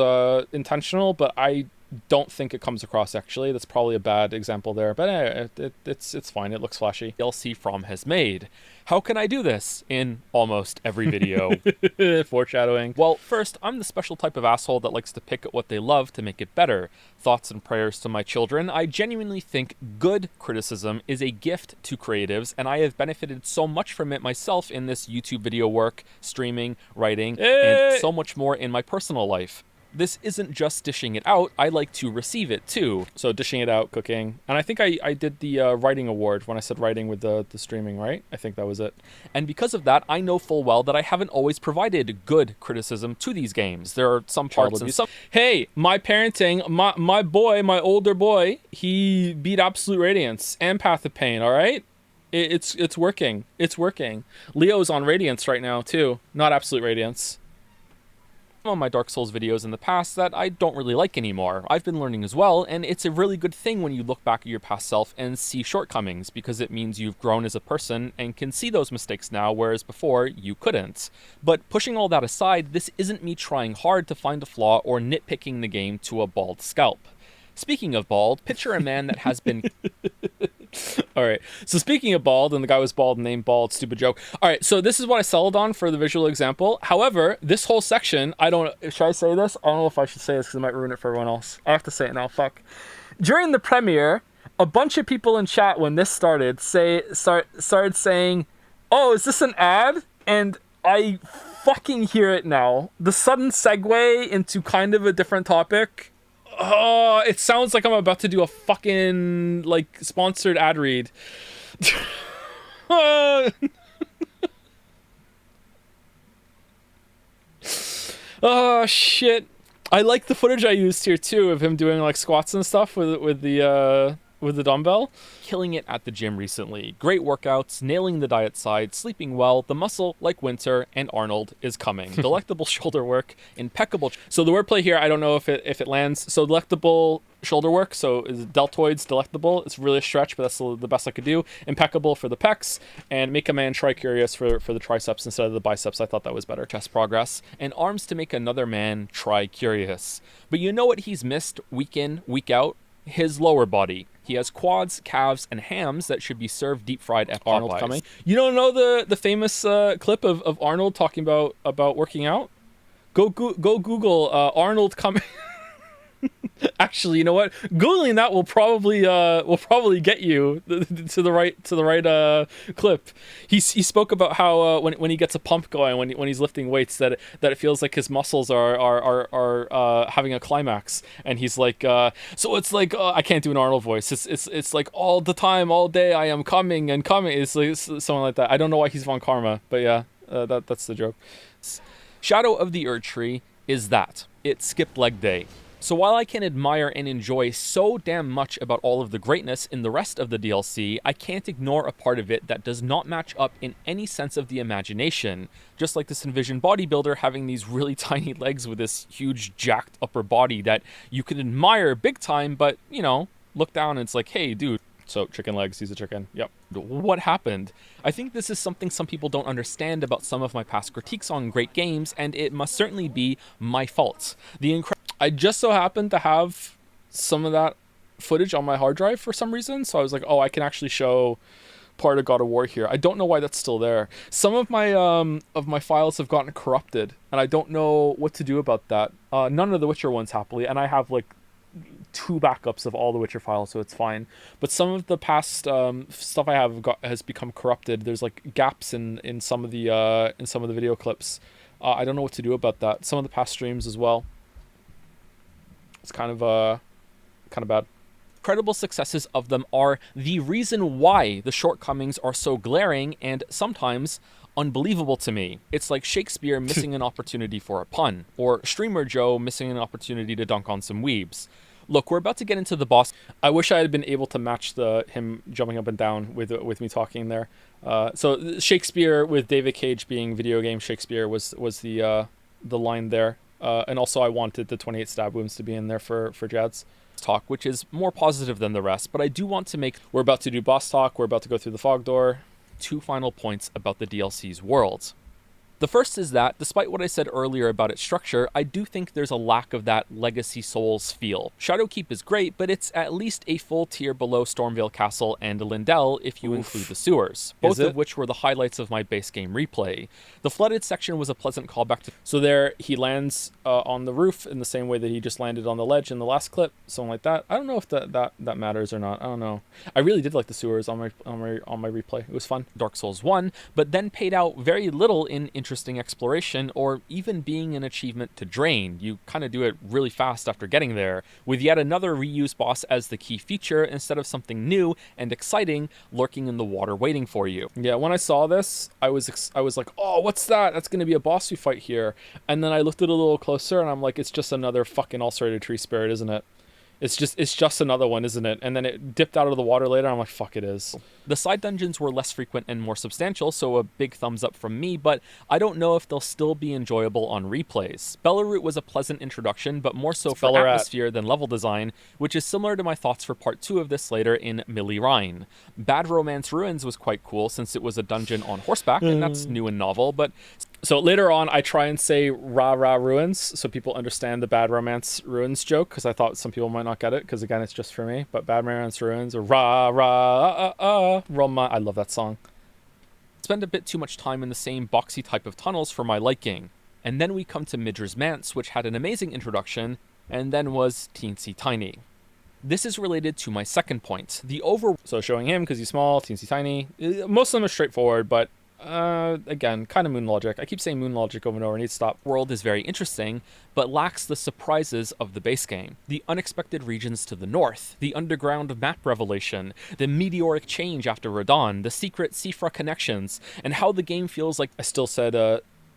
Speaker 1: intentional, but I don't think it comes across, actually. That's probably a bad example there, but it's fine. It looks flashy.
Speaker 2: DLC From has made. How can I do this in almost every video?
Speaker 1: Foreshadowing.
Speaker 2: Well, first, I'm the special type of asshole that likes to pick at what they love to make it better. Thoughts and prayers to my children. I genuinely think good criticism is a gift to creatives, and I have benefited so much from it myself in this YouTube video work, streaming, writing, and so much more in my personal life. This isn't just dishing it out, I like to receive it too.
Speaker 1: So dishing it out, cooking. And I think I did the writing award when I said writing with the streaming, right? I think that was it.
Speaker 2: And because of that, I know full well that I haven't always provided good criticism to these games. There are some parts and some...
Speaker 1: Hey, my parenting, my boy, my older boy, he beat Absolute Radiance and Path of Pain, all right? It's working. It's working. Leo's on Radiance right now too, not Absolute Radiance.
Speaker 2: Some of my Dark Souls videos in the past that I don't really like anymore. I've been learning as well, and it's a really good thing when you look back at your past self and see shortcomings, because it means you've grown as a person and can see those mistakes now, whereas before you couldn't. But pushing all that aside, this isn't me trying hard to find a flaw or nitpicking the game to a bald scalp. Speaking of bald, picture a man that has been...
Speaker 1: All right. So speaking of bald, and the guy was bald and named Bald, stupid joke. All right. So this is what I settled on for the visual example. However, this whole section, should I say this? I don't know if I should say this because it might ruin it for everyone else. I have to say it now. Fuck. During the premiere, a bunch of people in chat when this started started saying, "Oh, is this an ad?" And I fucking hear it now. The sudden segue into kind of a different topic. Oh, it sounds like I'm about to do a fucking, like, sponsored ad read. Oh, shit. I like the footage I used here, too, of him doing, like, squats and stuff with the dumbbell.
Speaker 2: Killing it at the gym recently. Great workouts, nailing the diet side, sleeping well, the muscle like Winter, and Arnold is coming. Delectable shoulder work, impeccable...
Speaker 1: So the wordplay here, I don't know if it lands. So delectable shoulder work, so is deltoids delectable. It's really a stretch, but that's the best I could do. Impeccable for the pecs, and make a man tri-curious for the triceps instead of the biceps. I thought that was better.
Speaker 2: Chest progress, and arms to make another man tri-curious. But you know what he's missed week in, week out? His lower body. He has quads, calves, and hams that should be served deep-fried at
Speaker 1: Arnold
Speaker 2: Popeyes.
Speaker 1: Coming. You don't know the famous clip of Arnold talking about working out? Go Google Arnold coming. Actually, you know what? Googling that will probably get you to the right clip. He spoke about how when he gets a pump going, when he's lifting weights, that it feels like his muscles are having a climax, and he's like, so it's like I can't do an Arnold voice. It's like all the time, all day I am coming and coming. It's like something like that. I don't know why he's Von Karma, but yeah, that's the joke.
Speaker 2: Shadow of the Erdtree is that. It skipped leg day. So while I can admire and enjoy so damn much about all of the greatness in the rest of the DLC, I can't ignore a part of it that does not match up in any sense of the imagination. Just like this envisioned bodybuilder having these really tiny legs with this huge jacked upper body that you can admire big time, but, you know, look down and it's like, hey, dude.
Speaker 1: So chicken legs, he's a chicken. Yep.
Speaker 2: What happened? I think this is something some people don't understand about some of my past critiques on great games, and it must certainly be my fault.
Speaker 1: I just so happened to have some of that footage on my hard drive for some reason, so I was like, oh, I can actually show part of God of War here. I don't know why that's still there. Some of my files have gotten corrupted, and I don't know what to do about that. None of the Witcher ones, happily, and I have like 2 backups of all the Witcher files, so it's fine. But some of the past stuff I have has become corrupted. There's like gaps in some of the video clips. I don't know what to do about that. Some of the past streams as well. It's kind of bad.
Speaker 2: Incredible successes of them are the reason why the shortcomings are so glaring and sometimes unbelievable to me. It's like Shakespeare missing an opportunity for a pun, or Streamer Joe missing an opportunity to dunk on some weebs. Look, we're about to get into the boss.
Speaker 1: I wish I had been able to match him jumping up and down with me talking there. So Shakespeare with David Cage being video game Shakespeare was the line there. And also I wanted the 28 stab wounds to be in there for Jad's
Speaker 2: talk, which is more positive than the rest, but I do want to make...
Speaker 1: We're about to do boss talk. We're about to go through the fog door.
Speaker 2: 2 final points about the DLC's world. The first is that, despite what I said earlier about its structure, I do think there's a lack of that Legacy Souls feel. Shadowkeep is great, but it's at least a full tier below Stormvale Castle and Lindell if you include the sewers, both of which were the highlights of my base game replay. The flooded section was a pleasant callback to... So there, he lands on the roof in the same way that he just landed on the ledge in the last clip, something like that. I don't know if that matters or not. I don't know. I really did like the sewers on my replay. It was fun. Dark Souls 1, but then paid out very little in interesting exploration or even being an achievement to drain. You kind of do it really fast after getting there, with yet another reused boss as the key feature instead of something new and exciting lurking in the water waiting for you. Yeah, when I saw this, I was like, oh, what's that? That's going to be a boss we fight here. And then I looked at it a little closer and I'm like, it's just another fucking ulcerated tree spirit, isn't it? It's just another one, isn't it? And then it dipped out of the water later. I'm like, fuck, it is. The side dungeons were less frequent and more substantial, so a big thumbs up from me, but I don't know if they'll still be enjoyable on replays. Belleroute was a pleasant introduction, but more so for atmosphere than level design, which is similar to my thoughts for part 2 of this later in Millie Rhine. Bad Romance Ruins was quite cool since it was a dungeon on horseback, and that's new and novel, but... So later on, I try and say rah rah ruins so people understand the Bad Romance Ruins joke, because I thought some people might not get it, because again, it's just for me. But Bad Romance Ruins or rah rah Roma. I love that song. Spend a bit too much time in the same boxy type of tunnels for my liking. And then we come to Midra's Manse, which had an amazing introduction, and then was teensy tiny. This is related to my second point. So showing him because he's small, teensy tiny. Most of them are straightforward, but again, kind of moon logic. I keep saying moon logic over and over. I need to stop. World is very interesting, but lacks the surprises of the base game. The unexpected regions to the north, the underground map revelation, the meteoric change after Radon, the secret Sifra connections, and how the game feels like... I still said,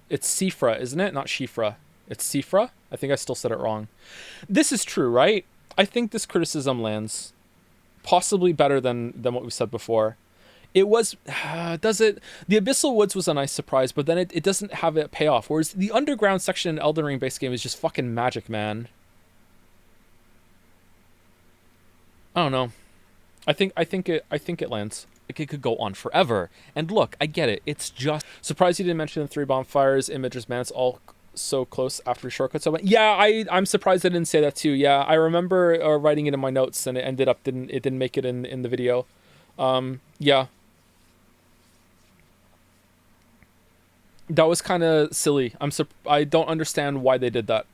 Speaker 2: it's Sifra, isn't it? Not Shifra. It's Sifra? I think I still said it wrong. This is true, right? I think this criticism lands possibly better than what we said before. It was, does it? The Abyssal Woods was a nice surprise, but then it doesn't have a payoff. Whereas the underground section in Elden Ring base game is just fucking magic, man. I don't know. I think it lands. Like, it could go on forever. And look, I get it. It's just surprised you didn't mention the 3 bonfires, Imager's Manse, all so close after shortcuts. Yeah, I'm surprised I didn't say that too. Yeah, I remember writing it in my notes, and it ended up didn't make it in the video. Yeah. That was kind of silly. I don't understand why they did that.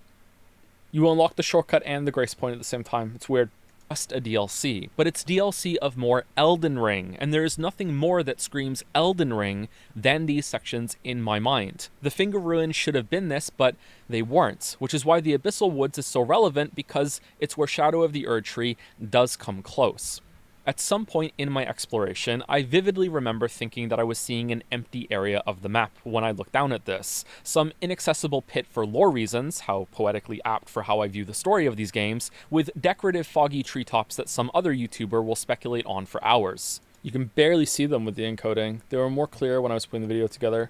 Speaker 2: You unlock the shortcut and the grace point at the same time. It's weird. Just a DLC, but it's DLC of more Elden Ring, and there is nothing more that screams Elden Ring than these sections in my mind. The Finger Ruins should have been this, but they weren't, which is why the Abyssal Woods is so relevant, because it's where Shadow of the Erdtree does come close. At some point in my exploration, I vividly remember thinking that I was seeing an empty area of the map when I looked down at this. Some inaccessible pit for lore reasons, how poetically apt for how I view the story of these games, with decorative foggy treetops that some other YouTuber will speculate on for hours. You can barely see them with the encoding. They were more clear when I was putting the video together.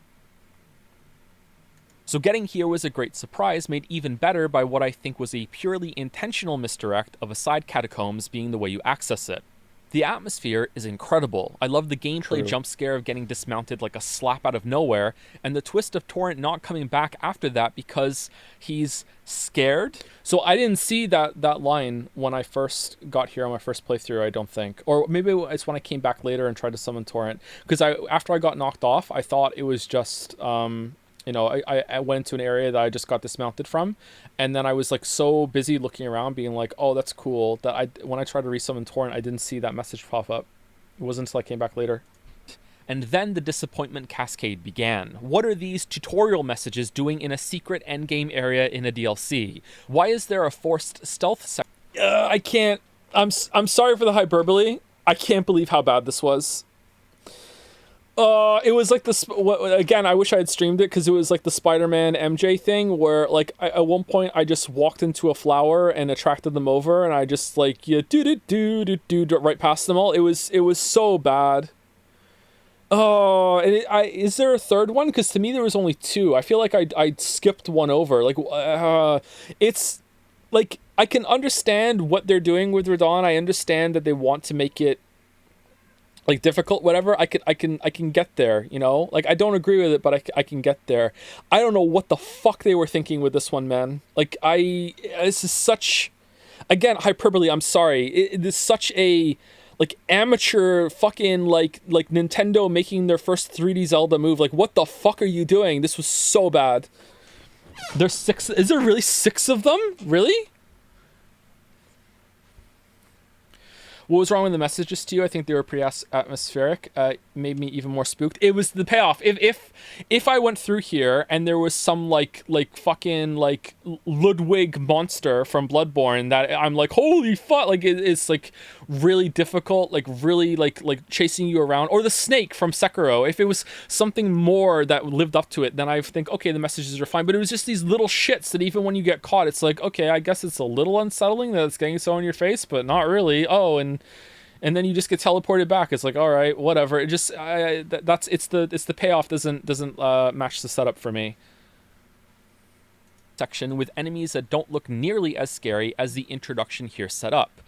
Speaker 2: So getting here was a great surprise, made even better by what I think was a purely intentional misdirect of a side catacombs being the way you access it. The atmosphere is incredible. I love the gameplay jump scare of getting dismounted like a slap out of nowhere, and the twist of Torrent not coming back after that because he's scared. So I didn't see that line when I first got here on my first playthrough, I don't think. Or maybe it's when I came back later and tried to summon Torrent. Because after I got knocked off, I thought it was just... I went to an area that I just got dismounted from, and then I was like so busy looking around being like, oh, that's cool, that when I tried to resummon Torrent, I didn't see that message pop up. It wasn't until I came back later. And then the disappointment cascade began. What are these tutorial messages doing in a secret endgame area in a DLC? Why is there a forced stealth section? I can't... I'm sorry for the hyperbole. I can't believe how bad this was. It was like this, again, I wish I had streamed it, because it was like the Spider-Man MJ thing where, like, at one point I just walked into a flower and attracted them over, and I just, like, do right past them all. It was so bad. Oh, and is there a third one? Because to me there was only 2. I feel like I skipped one over. Like, it's, like, I can understand what they're doing with Radon. I understand that they want to make it
Speaker 1: like difficult, whatever, I can get there, you know? Like, I don't agree with it, but I can get there. I don't know what the fuck they were thinking with this one, man. Like, this is such, again, hyperbole, I'm sorry. It is such a, like, amateur fucking, like Nintendo making their first 3D Zelda move. Like, what the fuck are you doing? This was so bad. There's 6, is there really 6 of them? Really? What was wrong with the messages to you? I think they were pretty atmospheric. Made me even more spooked. It was the payoff. If I went through here and there was some like fucking like Ludwig monster from Bloodborne that I'm like, holy fuck, like it's like really difficult, like really like chasing you around, or the snake from Sekiro. If it was something more that lived up to it, then I think, okay, the messages are fine. But it was just these little shits that even when you get caught, it's like, okay, I guess it's a little unsettling that it's getting so in your face, but not really. Oh, and then you just get teleported back. It's like, all right, whatever. It just it's the payoff doesn't match the setup for me. Section with enemies that don't look nearly as scary as the introduction here set up.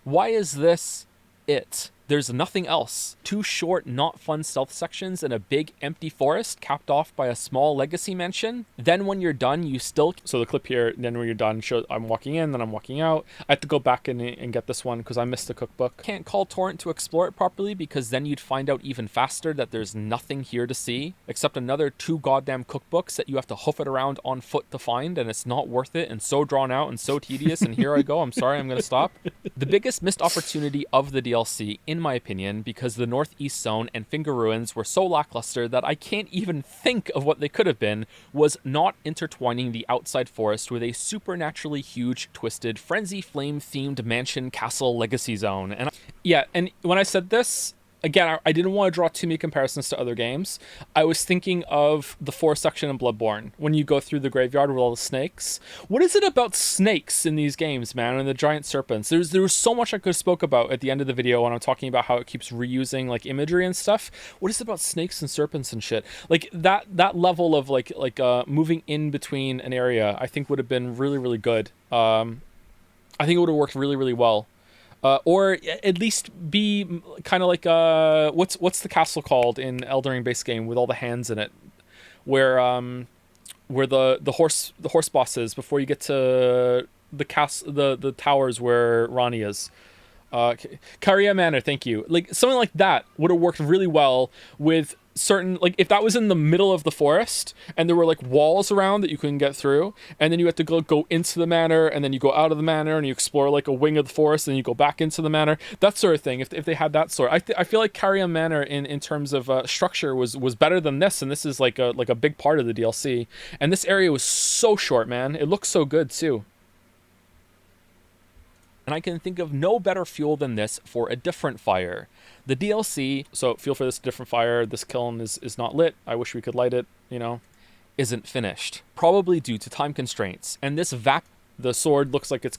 Speaker 1: Why is this it? There's nothing else. 2 short, not fun stealth sections in a big empty forest capped off by a small legacy mansion. Then when you're done, you still... So the clip here, then when you're done, shows I'm walking in, then I'm walking out. I have to go back and get this one because I missed the cookbook. Can't call Torrent to explore it properly because then you'd find out even faster that there's nothing here to see except another 2 goddamn cookbooks that you have to hoof it around on foot to find, and it's not worth it and so drawn out and so tedious, and here I go. I'm sorry, I'm going to stop. The biggest missed opportunity of the DLC, in my opinion, because the Northeast Zone and Finger Ruins were so lackluster that I can't even think of what they could have been, was not intertwining the outside forest with a supernaturally huge, twisted, Frenzy Flame themed mansion castle legacy zone. And yeah, and when I said this, again, I didn't want to draw too many comparisons to other games. I was thinking of the forest section in Bloodborne, when you go through the graveyard with all the snakes. What is it about snakes in these games, man, and the giant serpents? There was so much I could have spoke about at the end of the video when I'm talking about how it keeps reusing, like, imagery and stuff. What is it about snakes and serpents and shit? Like, that level of, like moving in between an area, I think would have been really, really good. I think it would have worked really, really well. Or at least be kind of like what's the castle called in Elden Ring base game with all the hands in it, where the horse boss is before you get to the towers where Ronnie is. Caria Manor, thank you. Like something like that would have worked really well with certain, like if that was in the middle of the forest and there were like walls around that you couldn't get through, and then you have to go into the manor, and then you go out of the manor and you explore like a wing of the forest, and you go back into the manor, that sort of thing. If they had that sort, I feel like Caria Manor in terms of structure was better than this, and this is like a big part of the DLC. And this area was so short, man. It looks so good too. And I can think of no better fuel than this for a different fire. The DLC, so fuel for this different fire, this kiln is not lit. I wish we could light it, isn't finished. Probably due to time constraints. And this the sword looks like it's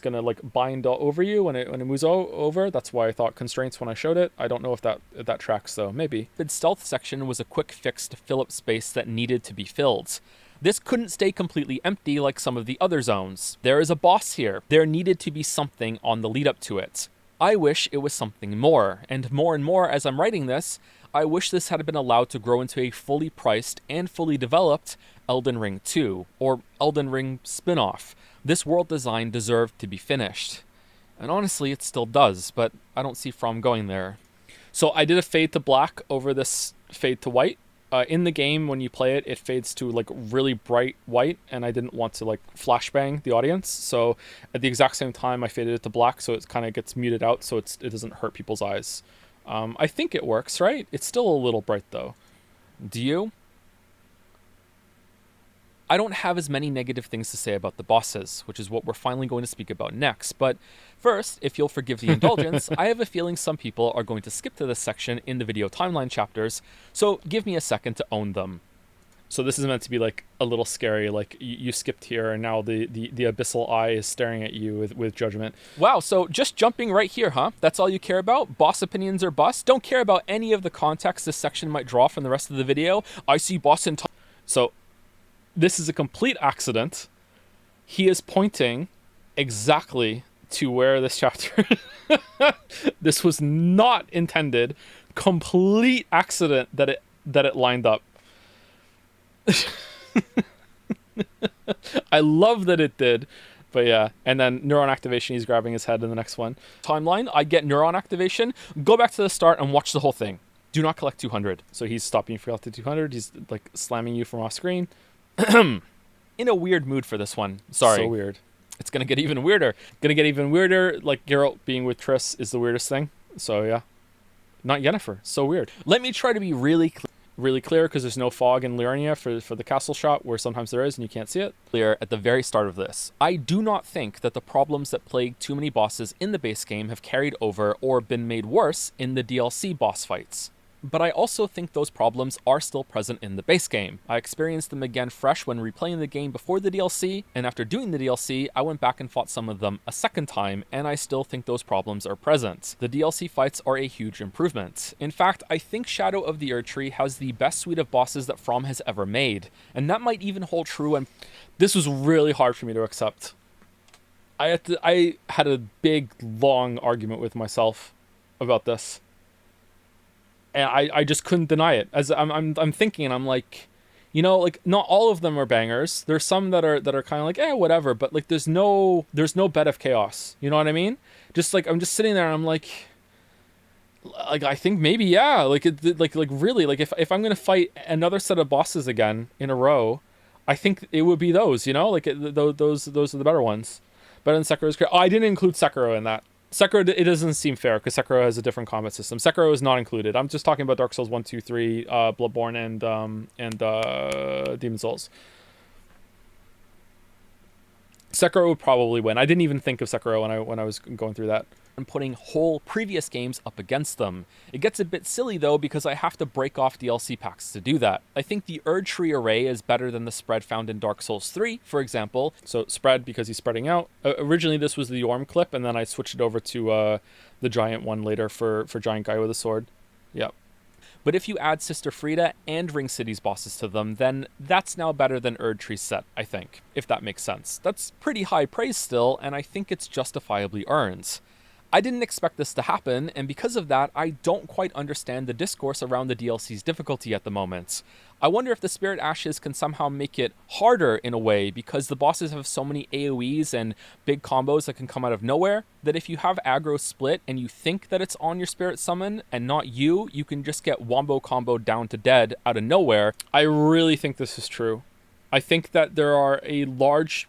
Speaker 1: gonna like bind over you when it moves over. That's why I thought constraints when I showed it. I don't know if that tracks though, maybe. The stealth section was a quick fix to fill up space that needed to be filled. This couldn't stay completely empty like some of the other zones. There is a boss here. There needed to be something on the lead up to it. I wish it was something more, and more as I'm writing this, I wish this had been allowed to grow into a fully priced and fully developed Elden Ring 2, or Elden Ring spin-off. This world design deserved to be finished. And honestly, it still does, but I don't see From going there. So I did a fade to black over this fade to white. In the game, when you play it, it fades to like really bright white, and I didn't want to like flashbang the audience. So at the exact same time, I faded it to black, so it kind of gets muted out, so it doesn't hurt people's eyes. I think it works, right? It's still a little bright though. Do you? I don't have as many negative things to say about the bosses, which is what we're finally going to speak about next. But first, if you'll forgive the indulgence, I have a feeling some people are going to skip to this section in the video timeline chapters, so give me a second to own them. So this is meant to be like a little scary, like you skipped here and now the abyssal eye is staring at you with judgment. Wow, so just jumping right here, huh? That's all you care about? Boss opinions or bust? Don't care about any of the context this section might draw from the rest of the video? I see boss in So this is a complete accident. He is pointing exactly to where this chapter this was not intended. Complete accident that it lined up. I love that it did. But yeah, and then neuron activation, he's grabbing his head in the next one. Timeline, I get neuron activation, go back to the start and watch the whole thing. Do not collect 200. So he's stopping you for to 200. He's like slamming you from off screen. In a weird mood for this one. Sorry. So weird. It's going to get even weirder. Like Geralt being with Triss is the weirdest thing. So yeah. Not Yennefer. So weird. Let me try to be really clear, because there's no fog in Liurnia for the castle shot, where sometimes there is and you can't see it. Clear at the very start of this. I do not think that the problems that plague too many bosses in the base game have carried over or been made worse in the DLC boss fights. But I also think those problems are still present in the base game. I experienced them again fresh when replaying the game before the DLC, and after doing the DLC, I went back and fought some of them a second time, and I still think those problems are present. The DLC fights are a huge improvement. In fact, I think Shadow of the Erdtree has the best suite of bosses that From has ever made, and that might even hold true when... This was really hard for me to accept. I had a big, long argument with myself about this. And I just couldn't deny it. As I'm thinking, and I'm like, you know, like not all of them are bangers. There's some that are kind of like, whatever. But like, there's no bed of chaos. You know what I mean? Just like I'm just sitting there, and I'm like I think maybe yeah. Like really, like if I'm gonna fight another set of bosses again in a row, I think it would be those. You know, like those are the better ones. Better than Sekiro's. Oh, I didn't include Sekiro in that. Sekiro, it doesn't seem fair because Sekiro has a different combat system. Sekiro is not included. I'm just talking about Dark Souls 1, 2, 3, Bloodborne, and Demon Souls. Sekiro would probably win. I didn't even think of Sekiro when I was going through that. And putting whole previous games up against them. It gets a bit silly though, because I have to break off DLC packs to do that. I think the Erdtree array is better than the spread found in Dark Souls 3, for example. So spread because he's spreading out. Originally this was the Orm clip, and then I switched it over to the giant one later for giant guy with a sword. Yep. But if you add Sister Frieda and Ring City's bosses to them, then that's now better than Erdtree's set, I think, if that makes sense. That's pretty high praise still, and I think it's justifiably earned. I didn't expect this to happen, and because of that, I don't quite understand the discourse around the DLC's difficulty at the moment. I wonder if the Spirit Ashes can somehow make it harder in a way, because the bosses have so many AoEs and big combos that can come out of nowhere, that if you have aggro split and you think that it's on your Spirit Summon and not you, you can just get wombo combo down to dead out of nowhere. I really think this is true. I think that there are a large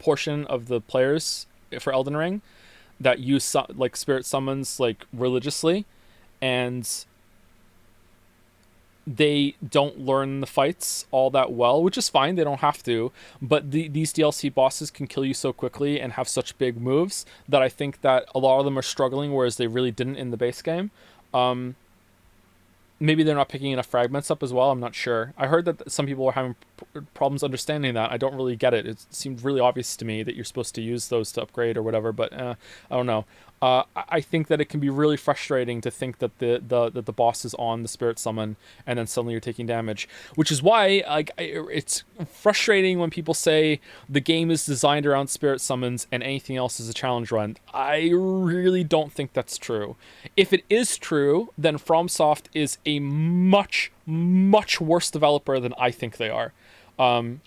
Speaker 1: portion of the players for Elden Ring that use like spirit summons like religiously, and they don't learn the fights all that well, which is fine, they don't have to, but these DLC bosses can kill you so quickly and have such big moves that I think that a lot of them are struggling, whereas they really didn't in the base game. Maybe they're not picking enough fragments up as well, I'm not sure. I heard that some people were having problems understanding that. I don't really get it. It seemed really obvious to me that you're supposed to use those to upgrade or whatever, but I don't know. I think that it can be really frustrating to think that the boss is on the Spirit Summon and then suddenly you're taking damage, which is why it's frustrating when people say the game is designed around Spirit Summons and anything else is a challenge run. I really don't think that's true. If it is true, then FromSoft is a much, much worse developer than I think they are. I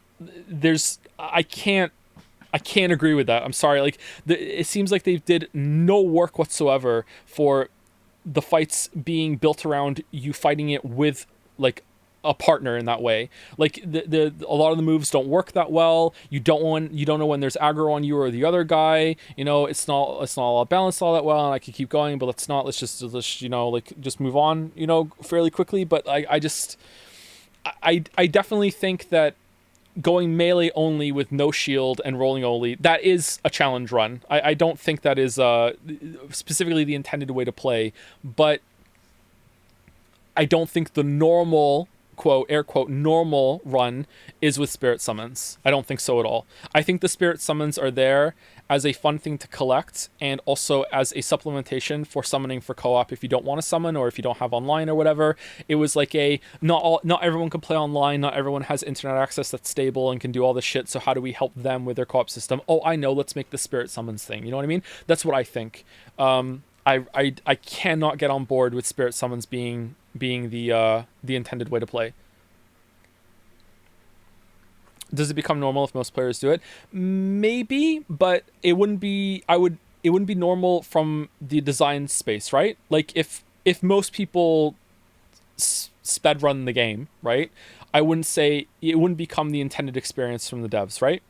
Speaker 1: can't agree with that. I'm sorry. Like it seems like they did no work whatsoever for the fights being built around you fighting it with like a partner in that way. Like a lot of the moves don't work that well. You don't know when there's aggro on you or the other guy. You know, it's not all balanced all that well. And I could keep going, but let's just just move on. You know, fairly quickly. But I definitely think that going melee only with no shield and rolling only, that is a challenge run. I don't think that is specifically the intended way to play, but I don't think the normal quote, air quote, normal run is with spirit summons. I don't think so at all. I think the spirit summons are there as a fun thing to collect and also as a supplementation for summoning for co-op if you don't want to summon or if you don't have online or whatever. It was like not everyone can play online, not everyone has internet access that's stable and can do all this shit, so how do we help them with their co-op system? Oh, I know, let's make the spirit summons thing. You know what I mean? That's what I think. I cannot get on board with spirit summons being the intended way to play. Does it become normal if most players do it? Maybe, but it wouldn't be. It wouldn't be normal from the design space, right? Like if most people sped run the game, right? I wouldn't say it wouldn't become the intended experience from the devs, right?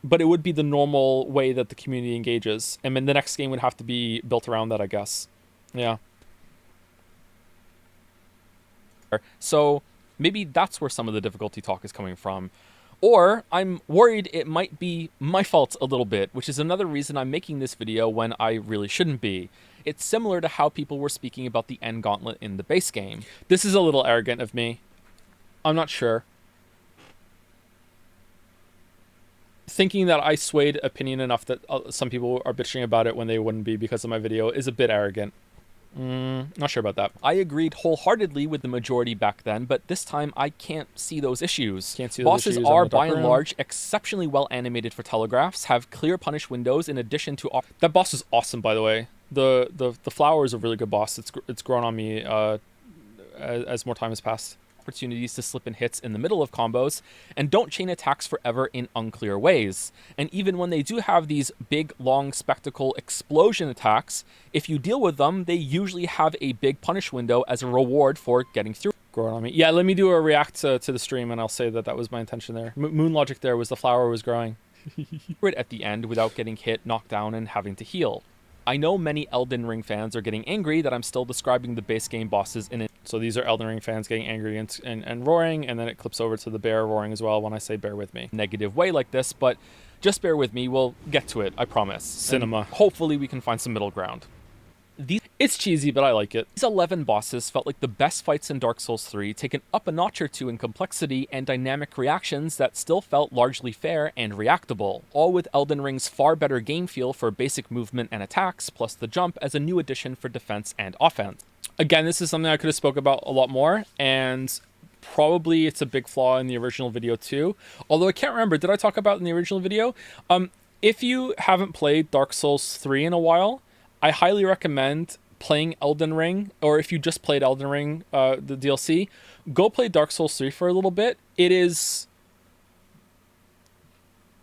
Speaker 1: But it would be the normal way that the community engages, and then the next game would have to be built around that, I guess. Yeah. So maybe that's where some of the difficulty talk is coming from. Or I'm worried it might be my fault a little bit, which is another reason I'm making this video when I really shouldn't be. It's similar to how people were speaking about the end gauntlet in the base game. This is a little arrogant of me. I'm not sure. Thinking that I swayed opinion enough that some people are bitching about it when they wouldn't be because of my video is a bit arrogant. Not sure about that. I agreed wholeheartedly with the majority back then, but this time I can't see those issues. Can't see those
Speaker 2: Bosses
Speaker 1: issues
Speaker 2: are, by and large, exceptionally well animated for telegraphs, have clear punish windows in addition to...
Speaker 1: That boss is awesome, by the way. The flower is a really good boss. It's grown on me as more time has passed.
Speaker 2: Opportunities to slip in hits in the middle of combos, and don't chain attacks forever in unclear ways. And even when they do have these big, long, spectacle explosion attacks, if you deal with them, they usually have a big punish window as a reward for getting through.
Speaker 1: Growing on me. Yeah, let me do a react to the stream, and I'll say that was my intention there. Moon logic there was the flower was growing.
Speaker 2: At the end without getting hit, knocked down, and having to heal. I know many Elden Ring fans are getting angry that I'm still describing the base game bosses in it.
Speaker 1: So these are Elden Ring fans getting angry and roaring, and then it clips over to the bear roaring as well when I say bear with me.
Speaker 2: Negative way like this, but just bear with me. We'll get to it, I promise.
Speaker 1: Cinema.
Speaker 2: And hopefully we can find some middle ground.
Speaker 1: It's cheesy, but I like it.
Speaker 2: These 11 bosses felt like the best fights in Dark Souls 3, taken up a notch or two in complexity and dynamic reactions that still felt largely fair and reactable, all with Elden Ring's far better game feel for basic movement and attacks, plus the jump as a new addition for defense and offense.
Speaker 1: Again, this is something I could have spoke about a lot more, and probably it's a big flaw in the original video too. Although I can't remember, did I talk about it in the original video? If you haven't played Dark Souls 3 in a while, I highly recommend playing Elden Ring, or if you just played Elden Ring, the DLC, go play Dark Souls 3 for a little bit. It is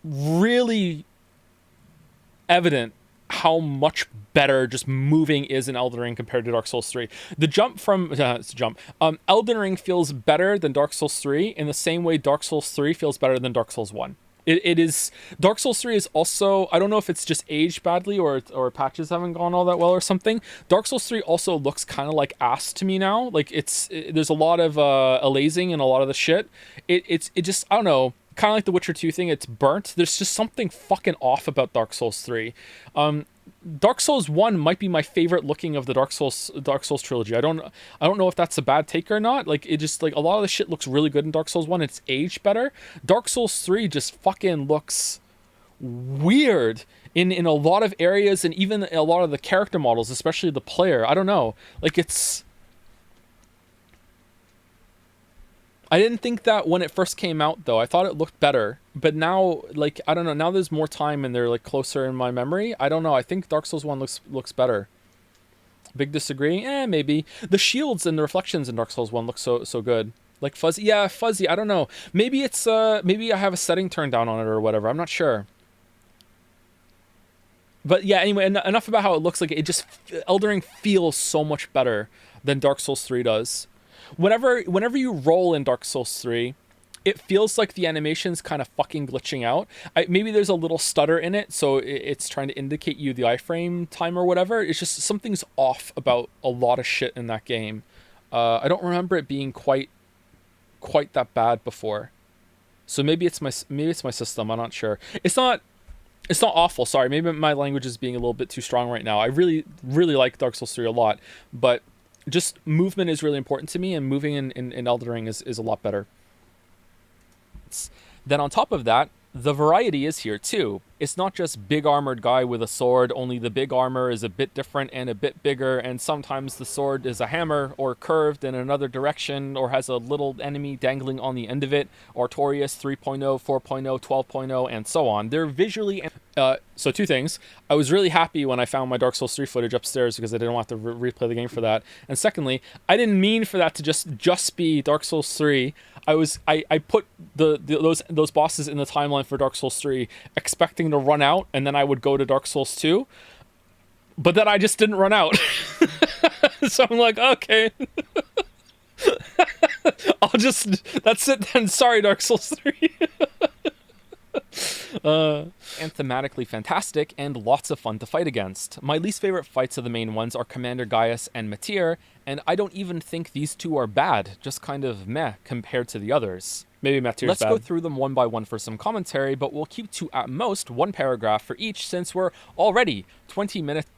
Speaker 1: really evident how much better just moving is in Elden Ring compared to Dark Souls 3. The jump from Elden Ring feels better than Dark Souls 3 in the same way Dark Souls 3 feels better than Dark Souls 1. It is Dark Souls 3 is also, I don't know if it's just aged badly or patches haven't gone all that well or something. Dark Souls 3 also looks kind of like ass to me now. Like there's a lot of aliasing and a lot of the shit. It just, I don't know, kind of like the Witcher 2 thing, it's burnt. There's just something fucking off about Dark Souls 3. Dark Souls 1 might be my favorite looking of the Dark Souls trilogy. I don't know if that's a bad take or not. Like, it just, like, a lot of the shit looks really good in Dark Souls 1. It's aged better. Dark Souls 3 just fucking looks weird in a lot of areas, and even a lot of the character models, especially the player. I don't know. Like, it's... I didn't think that when it first came out, though. I thought it looked better. But now, like, I don't know. Now there's more time and they're, like, closer in my memory. I don't know. I think Dark Souls 1 looks better. Big disagree? Maybe. The shields and the reflections in Dark Souls 1 look so good. Like, fuzzy. Yeah, fuzzy. I don't know. Maybe it's, maybe I have a setting turned down on it or whatever. I'm not sure. But, yeah, anyway, enough about how it looks. Like, it just... Elden Ring feels so much better than Dark Souls 3 does. Whenever you roll in Dark Souls 3, it feels like the animation's kind of fucking glitching out. Maybe there's a little stutter in it, so it's trying to indicate you the iframe time or whatever. It's just something's off about a lot of shit in that game. I don't remember it being quite that bad before. So maybe it's my system. I'm not sure. It's not awful. Sorry, maybe my language is being a little bit too strong right now. I really like Dark Souls 3 a lot, but just movement is really important to me, and moving in Elden Ring is a lot better.
Speaker 2: Then on top of that, the variety is here too. It's not just big armored guy with a sword, only the big armor is a bit different and a bit bigger, and sometimes the sword is a hammer or curved in another direction or has a little enemy dangling on the end of it, Artorias 3.0, 4.0, 12.0, and so on. They're visually...
Speaker 1: So two things. I was really happy when I found my Dark Souls 3 footage upstairs because I didn't want to replay the game for that. And secondly, I didn't mean for that to just be Dark Souls 3. I put those bosses in the timeline for Dark Souls 3 expecting to run out, and then I would go to Dark Souls 2. But then I just didn't run out. So I'm like, okay. That's it then. Sorry, Dark Souls 3.
Speaker 2: And thematically fantastic and lots of fun to fight against. My least favorite fights of the main ones are Commander Gaius and Matir, and I don't even think these two are bad, just kind of meh compared to the others.
Speaker 1: Maybe Matir's
Speaker 2: Let's
Speaker 1: bad.
Speaker 2: go through them one by one for some commentary, but we'll keep to at most one paragraph for each since we're already 20 minutes.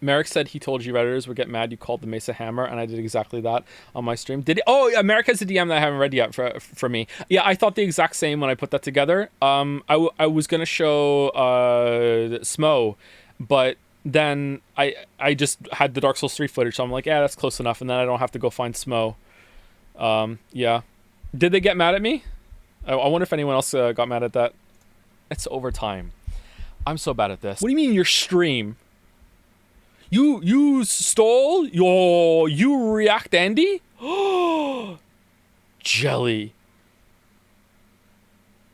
Speaker 1: Merrick said he told you Redditors would get mad you called the Mesa Hammer, and I did exactly that on my stream. Did he? Oh, yeah, Merrick has a DM that I haven't read yet for me. Yeah, I thought the exact same when I put that together. I was going to show Smo, but then I just had the Dark Souls 3 footage, so I'm like, yeah, that's close enough, and then I don't have to go find Smo. Yeah. Did they get mad at me? I wonder if anyone else got mad at that.
Speaker 2: It's overtime. I'm so bad at this.
Speaker 1: What do you mean your stream? You stole you React Andy? Jelly.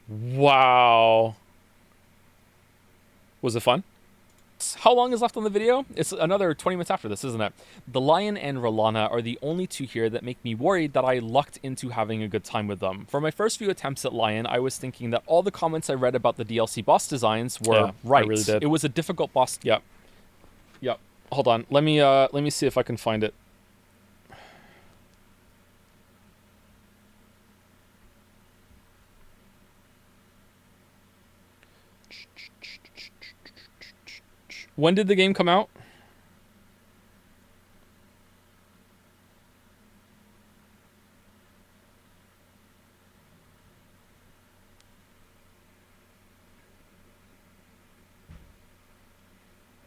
Speaker 1: Wow. Was it fun?
Speaker 2: How long is left on the video? It's another 20 minutes after this, isn't it? The Lion and Rolana are the only two here that make me worried that I lucked into having a good time with them. For my first few attempts at Lion, I was thinking that all the comments I read about the DLC boss designs were right.
Speaker 1: I really did.
Speaker 2: It was a difficult boss.
Speaker 1: Yep. Hold on. Let me see if I can find it. When did the game come out?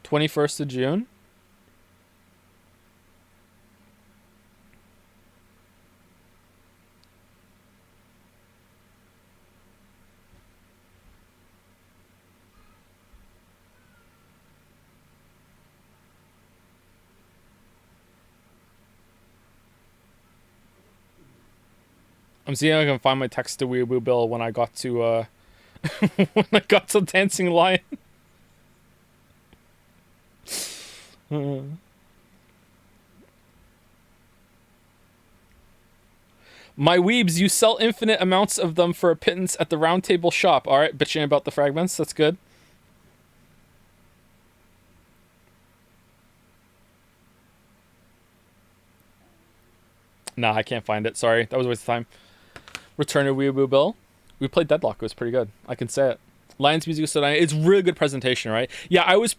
Speaker 1: (21st of June). I'm seeing if I can find my text to Weeaboo Bill when I got to when I got to Dancing Lion. My weebs, you sell infinite amounts of them for a pittance at the Round Table shop. All right, bitching about the fragments. That's good. Nah, I can't find it. Sorry, that was a waste of time. Return to Weeaboo Bill. We played Deadlock. It was pretty good. I can say it. Lion's music is so nice. It's really good presentation, right? Yeah, I was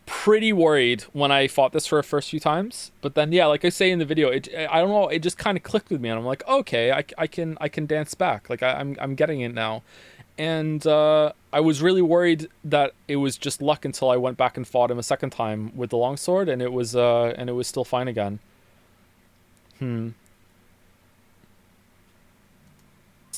Speaker 1: pretty worried when I fought this for the first few times, but then yeah, like I say in the video, I don't know, it just kind of clicked with me, and I'm like, okay, I can dance back. Like I'm getting it now, and I was really worried that it was just luck until I went back and fought him a second time with the longsword, and it was still fine again.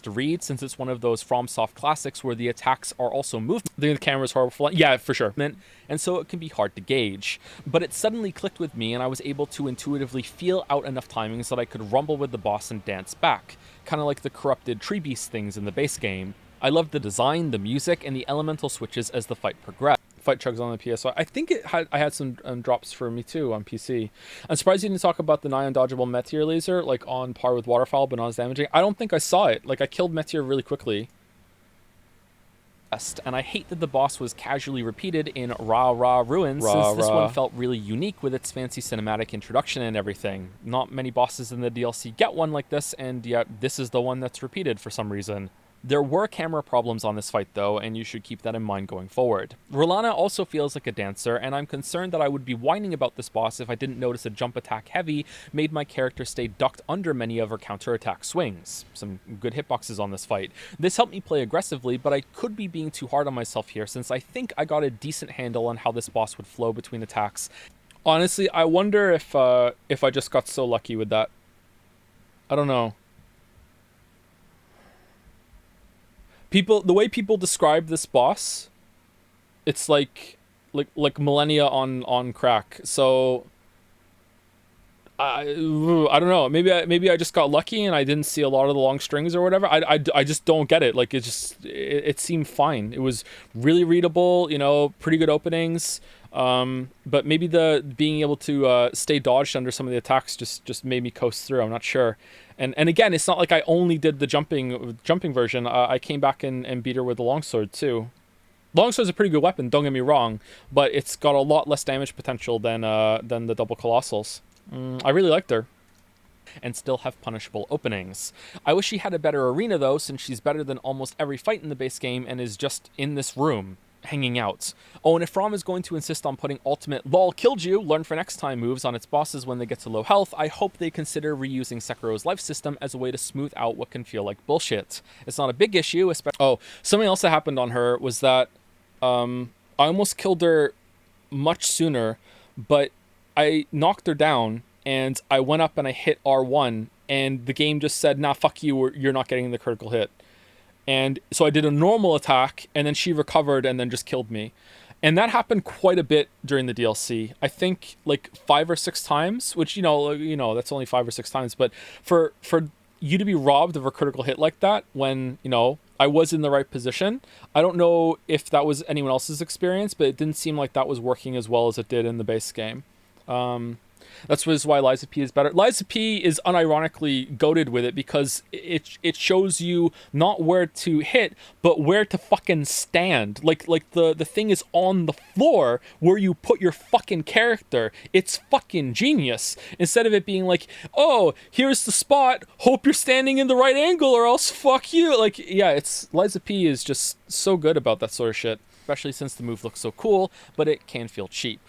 Speaker 2: To read, since it's one of those FromSoft classics where the attacks are also movement.
Speaker 1: The camera's horrible. Yeah, for sure.
Speaker 2: And so it can be hard to gauge. But it suddenly clicked with me, and I was able to intuitively feel out enough timings that I could rumble with the boss and dance back, kind of like the corrupted tree beast things in the base game. I loved the design, the music, and the elemental switches as the fight progressed.
Speaker 1: Fight chugs on the PS5. I think I had some drops for me too on PC. I'm surprised you didn't talk about the nigh undodgeable Meteor laser, like on par with Waterfowl, but not as damaging. I don't think I saw it. Like I killed Meteor really quickly.
Speaker 2: And I hate that the boss was casually repeated in Ra Ra Ruins, since this one felt really unique with its fancy cinematic introduction and everything. Not many bosses in the DLC get one like this, and yet this is the one that's repeated for some reason. There were camera problems on this fight though, and you should keep that in mind going forward. R'hllana also feels like a dancer, and I'm concerned that I would be whining about this boss if I didn't notice a jump attack heavy made my character stay ducked under many of her counterattack swings. Some good hitboxes on this fight. This helped me play aggressively, but I could be being too hard on myself here since I think I got a decent handle on how this boss would flow between attacks.
Speaker 1: Honestly, I wonder if I just got so lucky with that. I don't know. The way people describe this boss, it's like millennia on crack. So I don't know. Maybe I just got lucky and I didn't see a lot of the long strings or whatever. I just don't get it. Like it seemed fine. It was really readable. Pretty good openings. But maybe the being able to stay dodged under some of the attacks just made me coast through. I'm not sure. And again, it's not like I only did the jumping version. I came back and beat her with the longsword too. Longsword's a pretty good weapon, don't get me wrong, but it's got a lot less damage potential than the double colossals. I really liked her. And still have punishable openings. I wish she had a better arena though, since she's better than almost every fight in the base game and is just in this room, hanging out. Oh, and if Rom is going to insist on putting ultimate lol killed you, learn for next time moves on its bosses when they get to low health, I hope they consider reusing Sekiro's life system as a way to smooth out what can feel like bullshit. It's not a big issue, especially— Oh, something else that happened on her was that I almost killed her much sooner, but I knocked her down and I went up and I hit R1 and the game just said, nah, fuck you, you're not getting the critical hit. And so I did a normal attack and then she recovered and then just killed me. And that happened quite a bit during the DLC. I think like 5 or 6 times, which, that's only 5 or 6 times. But for you to be robbed of a critical hit like that when, I was in the right position, I don't know if that was anyone else's experience, but it didn't seem like that was working as well as it did in the base game. That's why Lies of P is better. Lies of P is unironically goated with it because it shows you not where to hit, but where to fucking stand. Like the thing is on the floor where you put your fucking character. It's fucking genius. Instead of it being like, oh, here's the spot, hope you're standing in the right angle or else fuck you. Like, yeah, Lies of P is just so good about that sort of shit. Especially since the move looks so cool, but it can feel cheap.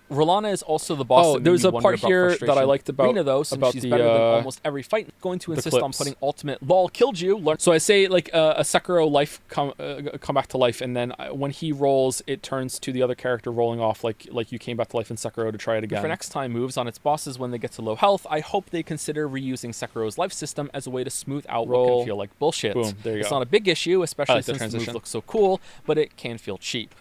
Speaker 1: R'hllana is also the boss. Oh, there's a part here that I liked about
Speaker 2: Rina, though, since she's better than almost every fight. Going to insist on putting ultimate lol killed you.
Speaker 1: So I say like a Sekiro life come back to life, and then when he rolls, it turns to the other character rolling off, like you came back to life in Sekiro to try it again.
Speaker 2: For next time moves on its bosses when they get to low health, I hope they consider reusing Sekiro's life system as a way to smooth out what can feel like bullshit.
Speaker 1: Boom, there you go.
Speaker 2: It's not a big issue, especially since the move looks so cool, but it can feel cheap.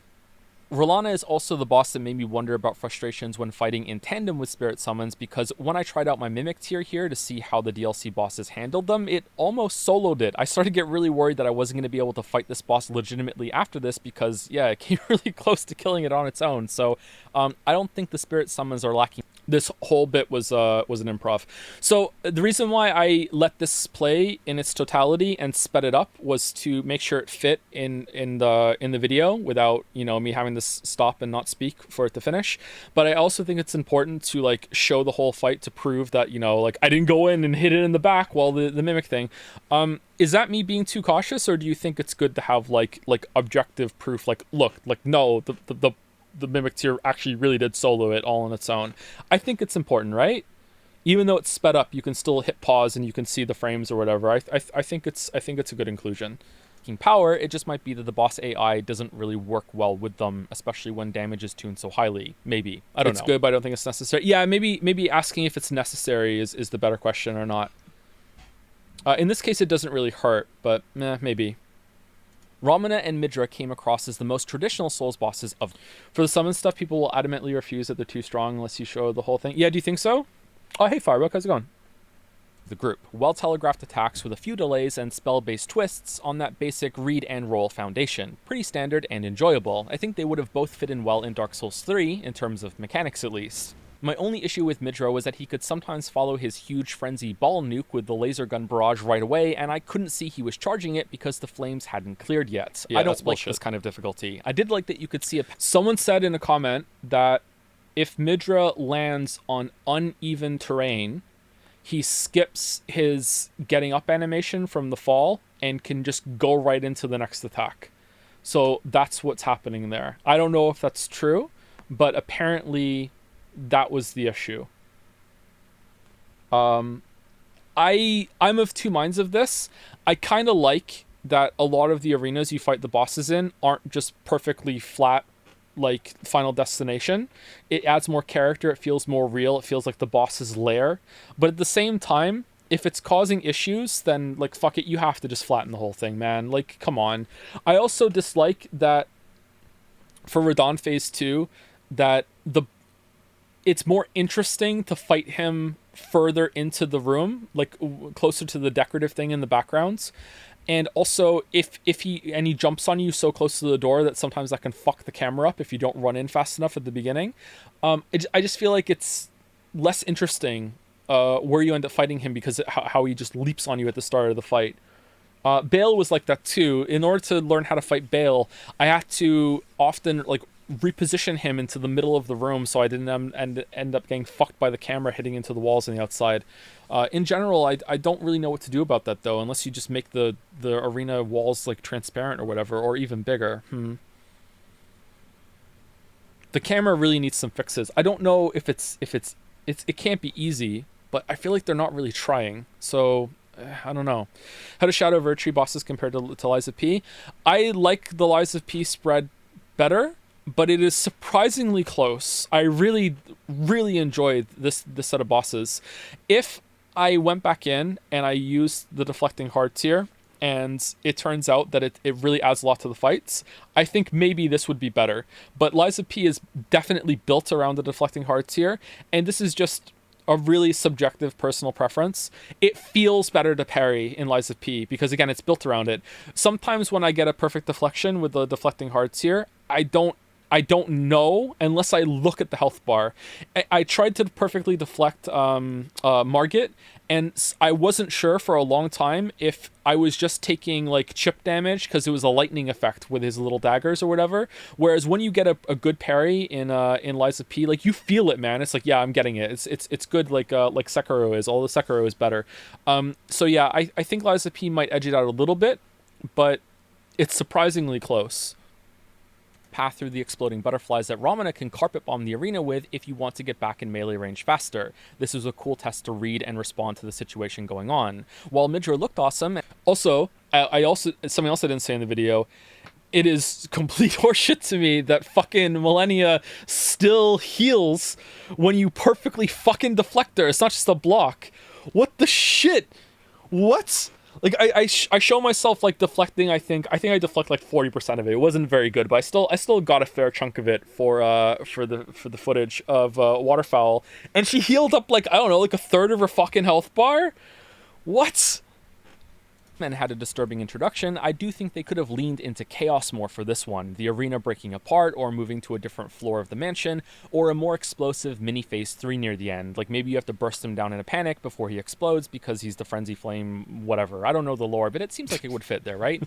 Speaker 2: R'hllana is also the boss that made me wonder about frustrations when fighting in tandem with spirit summons, because when I tried out my mimic tier here to see how the DLC bosses handled them, it almost soloed it. I started to get really worried that I wasn't going to be able to fight this boss legitimately after this because, yeah, it came really close to killing it on its own. So I don't think the spirit summons are lacking. This whole bit was an improv. So the reason why I let this play in its totality and sped it up was to make sure it fit in the video without me having to stop and not speak for it to finish. But I also think it's important to like show the whole fight to prove that like I didn't go in and hit it in the back while the mimic thing. Is that me being too cautious, or do you think it's good to have like objective proof? Like, look, like no, the mimic tier actually really did solo it all on its own. I think it's important, right? Even though it's sped up, you can still hit pause and you can see the frames or whatever. I think it's a good inclusion. Power, it just might be that the boss AI doesn't really work well with them, especially when damage is tuned so highly. Maybe. I don't know. It's good, but I don't think it's necessary. Yeah, maybe asking if it's necessary is the better question or not. In this case, it doesn't really hurt, but maybe. Ramana and Midra came across as the most traditional Souls bosses of. For the summon stuff, people will adamantly refuse that they're too strong unless you show the whole thing. Yeah, do you think so? Oh, hey, Firebug, how's it going? The group. Well-telegraphed attacks with a few delays and spell-based twists on that basic read and roll foundation. Pretty standard and enjoyable. I think they would have both fit in well in Dark Souls 3, in terms of mechanics at least. My only issue with Midra was that he could sometimes follow his huge frenzy ball nuke with the laser gun barrage right away, and I couldn't see he was charging it because the flames hadn't cleared yet. Yeah, I don't like this kind of difficulty. I did like that you could see Someone said in a comment that if Midra lands on uneven terrain,
Speaker 1: he skips his getting up animation from the fall and can just go right into the next attack. So that's what's happening there. I don't know if that's true, but apparently that was the issue. I'm of two minds of this. I kind of like that a lot of the arenas you fight the bosses in aren't just perfectly flat like Final Destination. It adds more character, it feels more real, it feels like the boss's lair. But at the same time, if it's causing issues, then like fuck it, you have to just flatten the whole thing, man. Like, come on. I also dislike that for Radon Phase 2 that it's more interesting to fight him further into the room, like closer to the decorative thing in the backgrounds. And also, if he jumps on you so close to the door that sometimes that can fuck the camera up if you don't run in fast enough at the beginning. I just feel like it's less interesting where you end up fighting him because how he just leaps on you at the start of the fight. Bale was like that too. In order to learn how to fight Bale, I had to often like reposition him into the middle of the room so I didn't end up getting fucked by the camera hitting into the walls on the outside. In general, I don't really know what to do about that though, unless you just make the arena walls like transparent or whatever, or even bigger. The camera really needs some fixes. I don't know if it can't be easy, but I feel like they're not really trying. So I don't know. How does Shadow of Erdtree bosses compare to Lies of P? I like the Lies of P spread better, but it is surprisingly close. I really, really enjoyed this set of bosses. If I went back in and I used the deflecting hearts here, and it turns out that it really adds a lot to the fights, I think maybe this would be better. But Lies of P is definitely built around the deflecting hearts here, and this is just a really subjective personal preference. It feels better to parry in Lies of P because, again, it's built around it. Sometimes when I get a perfect deflection with the deflecting hearts here, I don't know unless I look at the health bar. I tried to perfectly deflect Margit, and I wasn't sure for a long time if I was just taking like chip damage because it was a lightning effect with his little daggers or whatever. Whereas when you get a good parry in Lies of P, like you feel it, man. It's like, yeah, I'm getting it. It's good like Sekiro is. All the Sekiro is better. So yeah, I think Lies of P might edge it out a little bit, but it's surprisingly close. Path through the exploding butterflies that Ramana can carpet bomb the arena with if you want to get back in melee range faster. This was a cool test to read and respond to the situation going on. While Midra looked awesome, also something else I didn't say in the video, it is complete horseshit to me that fucking Millennia still heals when you perfectly fucking deflect her. It's not just a block. What the shit? What? Like I show myself like deflecting. I think I deflect like 40% of it. It wasn't very good, but I still got a fair chunk of it for the footage of Waterfowl, and she healed up like, I don't know, like a third of her fucking health bar. What? And had a disturbing introduction. I do think they could have leaned into chaos more for this one, the arena breaking apart or moving to a different floor of the mansion, or a more explosive mini phase 3 near the end. Like maybe you have to burst him down in a panic before he explodes because he's the frenzy flame, whatever. I don't know the lore, but it seems like it would fit there, right?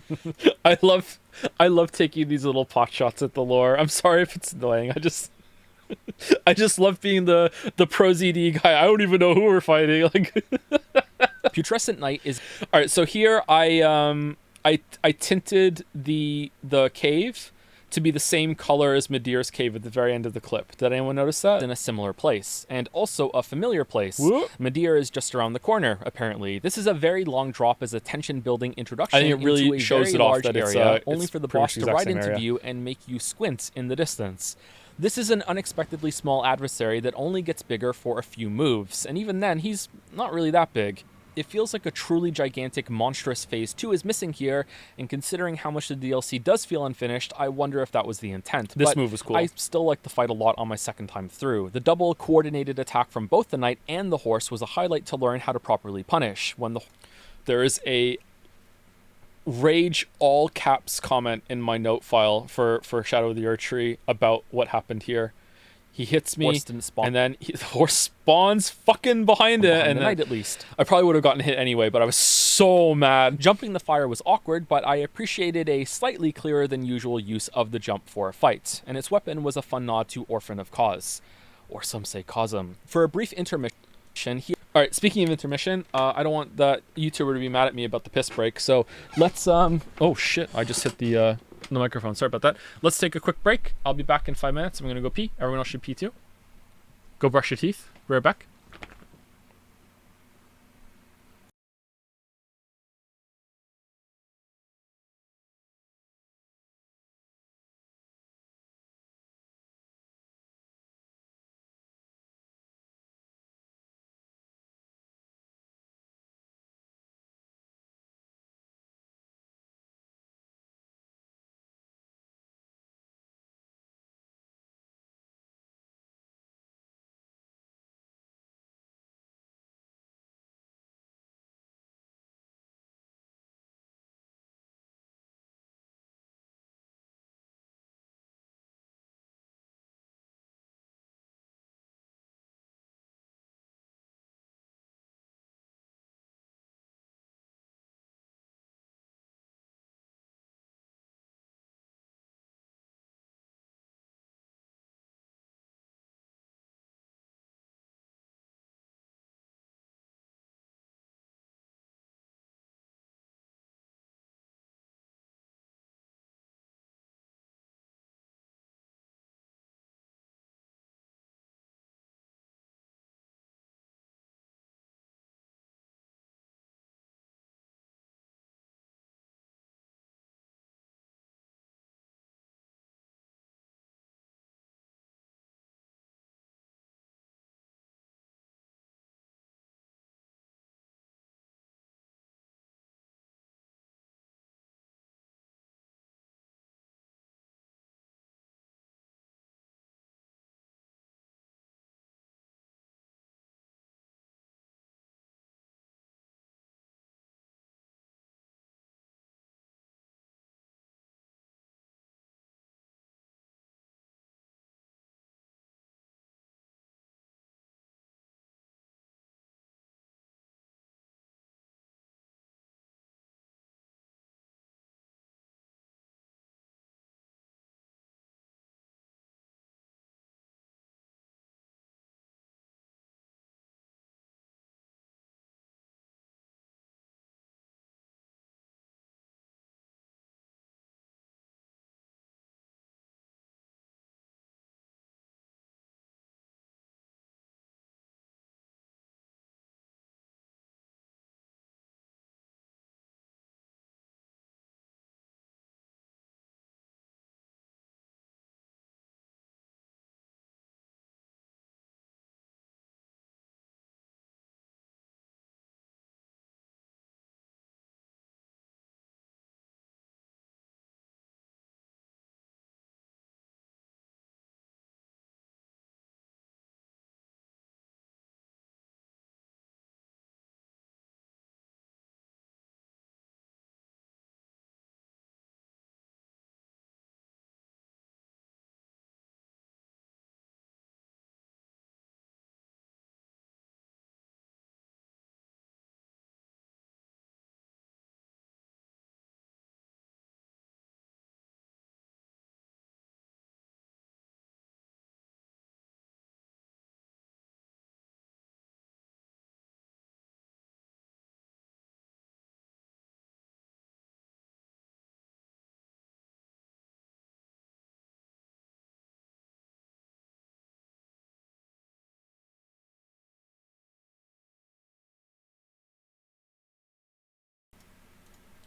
Speaker 1: I love taking these little pot shots at the lore. I'm sorry if it's annoying. I just love being the pro ZD guy. I don't even know who we're fighting. Like
Speaker 2: Putrescent Night is...
Speaker 1: Alright, so here I tinted the cave to be the same color as Medeir's cave at the very end of the clip. Did anyone notice that?
Speaker 2: In a similar place, and also a familiar place.
Speaker 1: Whoop.
Speaker 2: Medeir is just around the corner, apparently. This is a very long drop as a tension-building introduction.
Speaker 1: I think it really
Speaker 2: into a
Speaker 1: shows
Speaker 2: very
Speaker 1: it off
Speaker 2: large
Speaker 1: that
Speaker 2: area,
Speaker 1: it's
Speaker 2: only for the boss to ride into view and make you squint in the distance. This is an unexpectedly small adversary that only gets bigger for a few moves, and even then, he's not really that big. It feels like a truly gigantic, monstrous Phase 2 is missing here, and considering how much the DLC does feel unfinished, I wonder if that was the intent.
Speaker 1: This move was cool.
Speaker 2: I still like the fight a lot on my second time through. The double coordinated attack from both the knight and the horse was a highlight to learn how to properly punish.
Speaker 1: There is a rage all caps comment in my note file for Shadow of the Erdtree about what happened here. He hits me,
Speaker 2: horse didn't spawn.
Speaker 1: and then the horse spawns fucking behind it, and
Speaker 2: the knight at least.
Speaker 1: I probably would have gotten hit anyway, but I was so mad.
Speaker 2: Jumping the fire was awkward, but I appreciated a slightly clearer than usual use of the jump for a fight, and its weapon was a fun nod to Orphan of Cause, or some say Cosm. For a brief intermission here.
Speaker 1: All right, speaking of intermission, I don't want that YouTuber to be mad at me about the piss break, so let's, oh shit, I just hit the microphone, sorry about that. Let's take a quick break. I'll be back in 5 minutes. I'm gonna go pee. Everyone else should pee too. Go brush your teeth. Be right back.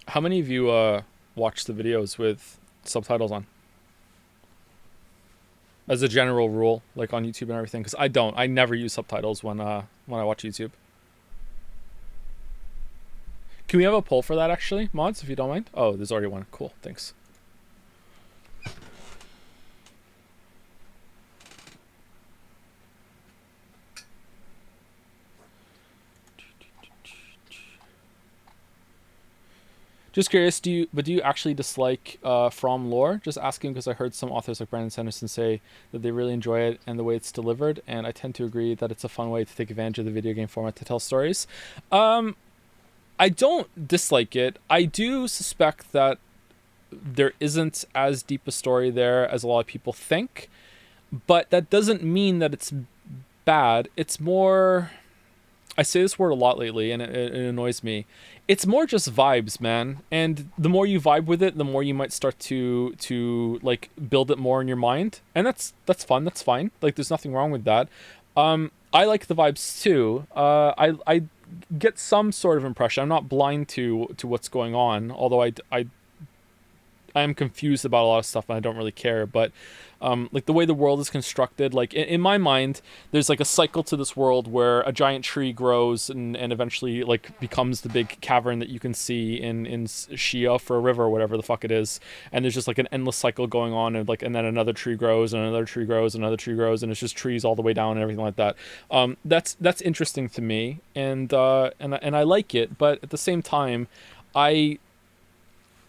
Speaker 1: How many of you watch the videos with subtitles on? As a general rule, like on YouTube and everything, because I don't. I never use subtitles when I watch YouTube. Can we have a poll for that actually, mods, if you don't mind? Oh, there's already one. Cool, thanks. Just curious, do you actually dislike From lore? Just asking because I heard some authors like Brandon Sanderson say that they really enjoy it and the way it's delivered, and I tend to agree that it's a fun way to take advantage of the video game format to tell stories. I don't dislike it. I do suspect that there isn't as deep a story there as a lot of people think, but that doesn't mean that it's bad. It's more... I say this word a lot lately, and it annoys me. It's more just vibes, man. And the more you vibe with it, the more you might start to like build it more in your mind, and that's fun. That's fine. Like, there's nothing wrong with that. I like the vibes too. I get some sort of impression. I'm not blind to what's going on, although I am confused about a lot of stuff and I don't really care. But like the way the world is constructed, like in my mind, there's like a cycle to this world where a giant tree grows and eventually like becomes the big cavern that you can see in Shia for a river or whatever the fuck it is. And there's just like an endless cycle going on, and like, and then another tree grows and another tree grows and another tree grows, and it's just trees all the way down and everything like that. That's interesting to me, and I like it, but at the same time, I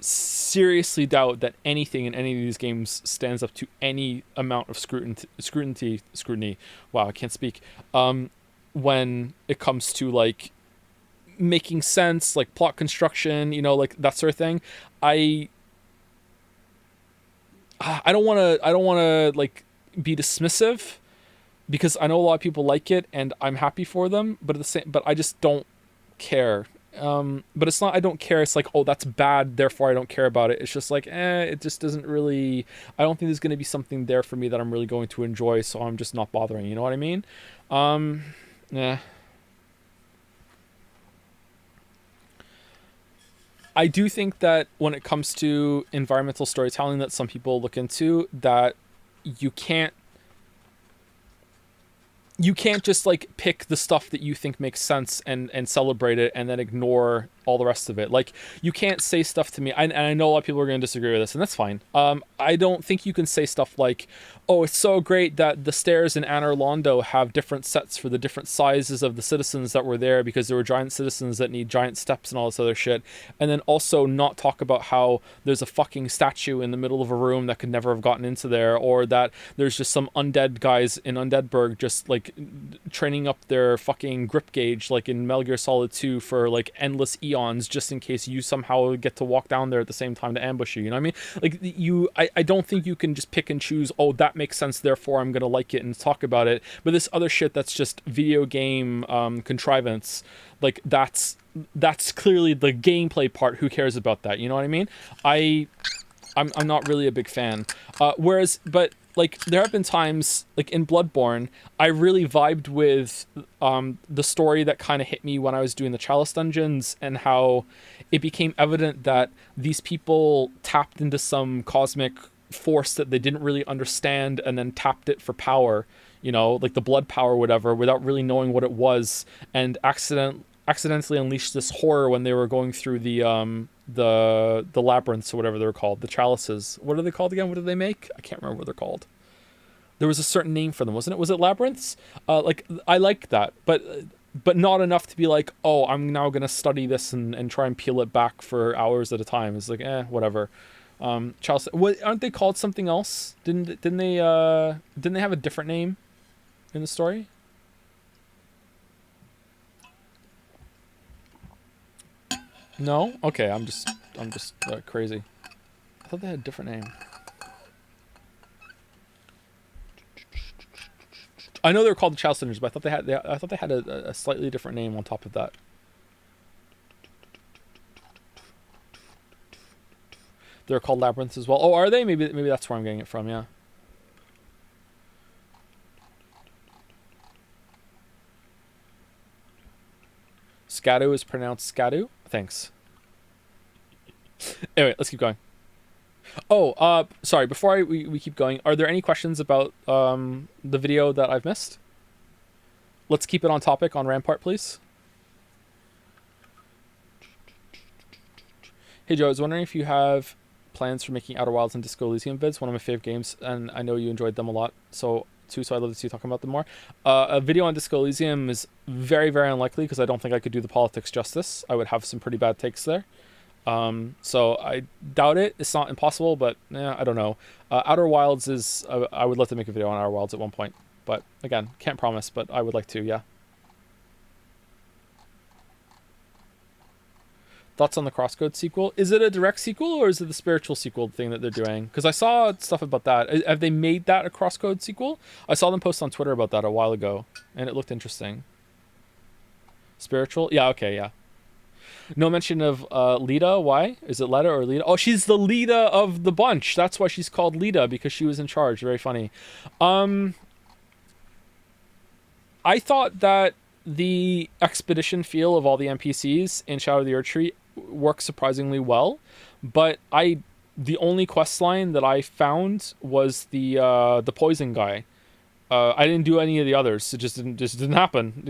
Speaker 1: seriously doubt that anything in any of these games stands up to any amount of scrutiny. Wow, I can't speak. When it comes to like making sense, like plot construction, like that sort of thing. I don't want to like be dismissive, because I know a lot of people like it and I'm happy for them, but I just don't care. But it's not I don't care, it's like, oh, that's bad, therefore I don't care about it. It's just like, it just doesn't really, I don't think there's going to be something there for me that I'm really going to enjoy, so I'm just not bothering, you know what I mean? Yeah. I do think that when it comes to environmental storytelling that some people look into, that you can't just like pick the stuff that you think makes sense and celebrate it and then ignore all the rest of it. Like, you can't say stuff to me, and I know a lot of people are going to disagree with this, and that's fine. I don't think you can say stuff like, oh, it's so great that the stairs in Anor Londo have different sets for the different sizes of the citizens that were there, because there were giant citizens that need giant steps and all this other shit, and then also not talk about how there's a fucking statue in the middle of a room that could never have gotten into there, or that there's just some undead guys in Undeadburg just like training up their fucking grip gauge like in Metal Gear Solid 2 for like endless eons, just in case you somehow get to walk down there at the same time to ambush you. You know what I mean? Like, I don't think you can just pick and choose, oh, that makes sense, therefore I'm gonna like it and talk about it. But this other shit that's just video game contrivance, like that's clearly the gameplay part. Who cares about that? You know what I mean? I'm not really a big fan. But like, there have been times, like in Bloodborne, I really vibed with the story that kind of hit me when I was doing the Chalice dungeons, and how it became evident that these people tapped into some cosmic force that they didn't really understand, and then tapped it for power, like the blood power or whatever, without really knowing what it was, and accidentally unleashed this horror when they were going through the labyrinths or whatever they were called, the chalices. What are they called again? What did they make? I can't remember what they're called. There was a certain name for them, wasn't it? Was it labyrinths? Like, I like that, but not enough to be like, oh, I'm now gonna study this and try and peel it back for hours at a time. It's like, whatever. Chalice, aren't they called something else? Didn't they have a different name in the story? No? Okay, I'm just crazy. I thought they had a different name. I know they were called the Chalice Sinners, but I thought they had a slightly different name on top of that. They're called Labyrinths as well. Oh, are they? Maybe that's where I'm getting it from, yeah. Scadu is pronounced Scadu? Thanks. Anyway, let's keep going. Oh, sorry, before we keep going, are there any questions about the video that I've missed? Let's keep it on topic on Rampart, please. Hey Joe, I was wondering if you have plans for making Outer Wilds and Disco Elysium vids, one of my favorite games, and I know you enjoyed them a lot, so I'd love to see you talking about them more. A video on Disco Elysium is very, very unlikely, because I don't think I could do the politics justice. I would have some pretty bad takes there. So I doubt it. It's not impossible, but I don't know. Outer Wilds is, I would love to make a video on Outer Wilds at one point, but again, can't promise, but I would like to, yeah. Thoughts on the Crosscode sequel? Is it a direct sequel, or is it the spiritual sequel thing that they're doing? Because I saw stuff about that. Have they made that a Crosscode sequel? I saw them post on Twitter about that a while ago, and it looked interesting. Spiritual? Yeah, okay, yeah. No mention of Lita. Why? Is it Letta or Lita? Oh, she's the Lita of the bunch. That's why she's called Lita, because she was in charge. Very funny. I thought that the expedition feel of all the NPCs in Shadow of the Erdtree works surprisingly well, but the only quest line that I found was the poison guy. I didn't do any of the others. It just didn't happen,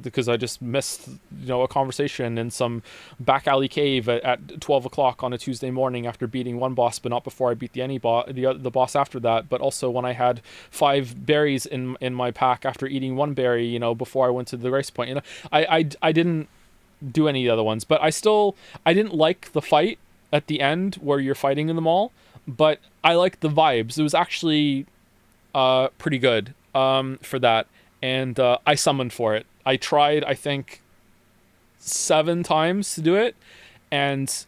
Speaker 1: because I just missed, a conversation in some back alley cave at 12 o'clock on a Tuesday morning after beating one boss, but not before I beat the boss after that. But also when I had 5 berries in my pack after eating 1 berry, before I went to the race point. I didn't do any of the other ones, but I didn't like the fight at the end where you're fighting in the mall, but I liked the vibes. It was actually pretty good for that, and I summoned for it. I tried, I think, 7 times to do it, and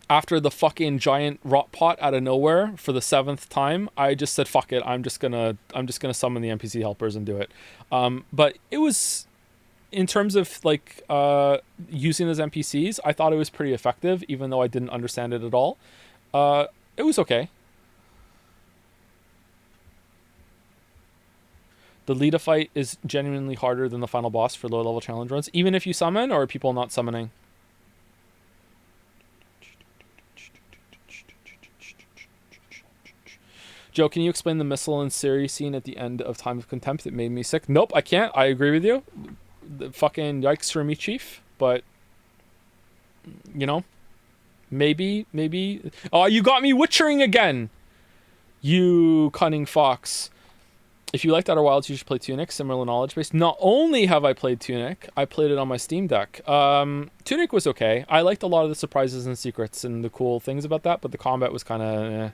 Speaker 1: after the fucking giant rot pot out of nowhere for the 7th time, I just said fuck it. I'm just gonna summon the NPC helpers and do it. But it was, in terms of like using those NPCs, I thought it was pretty effective, even though I didn't understand it at all. It was okay. The Lita fight is genuinely harder than the final boss for low-level challenge runs, even if you summon, or are people not summoning? Joe, can you explain the missile and Siri scene at the end of Time of Contempt? It made me sick. Nope, I can't. I agree with you. The fucking yikes for me, Chief. But, maybe. Oh, you got me witchering again! You cunning fox. If you liked Outer Wilds, you should play Tunic, similar knowledge base. Not only have I played Tunic, I played it on my Steam Deck. Tunic was okay. I liked a lot of the surprises and secrets and the cool things about that, but the combat was kind of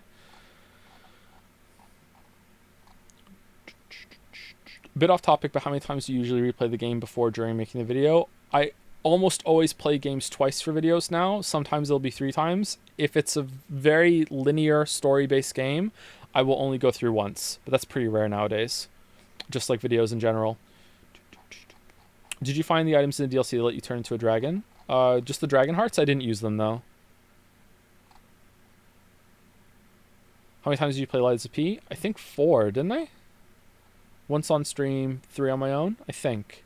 Speaker 1: Bit off topic, but how many times do you usually replay the game before, during making the video? I almost always play games twice for videos now. Sometimes it'll be 3 times. If it's a very linear story-based game, I will only go through once, but that's pretty rare nowadays, just like videos in general. Did you find the items in the DLC that let you turn into a dragon? Just the dragon hearts? I didn't use them, though. How many times did you play Lies of P? I think 4, didn't I? Once on stream, 3 on my own, I think.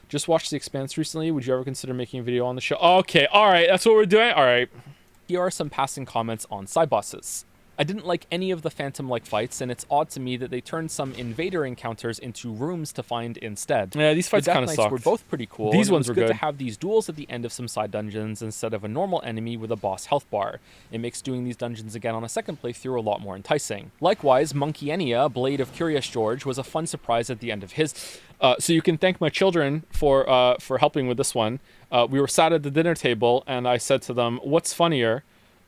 Speaker 1: Just watched The Expanse recently. Would you ever consider making a video on the show? Okay, alright, that's what we're doing? Alright. Here are some passing comments on side bosses. I didn't like any of the Phantom-like fights, and it's odd to me that they turned some invader encounters into rooms to find instead. Yeah, these fights kind of sucked. Were both pretty cool. These ones were good. To have these duels at the end of some side dungeons instead of a normal enemy with a boss health bar. It makes doing these dungeons again on a second playthrough a lot more enticing. Likewise, Monkey Enya, Blade of Curious George, was a fun surprise at the end of his. So you can thank my children for helping with this one. We were sat at the dinner table, and I said to them, "What's funnier?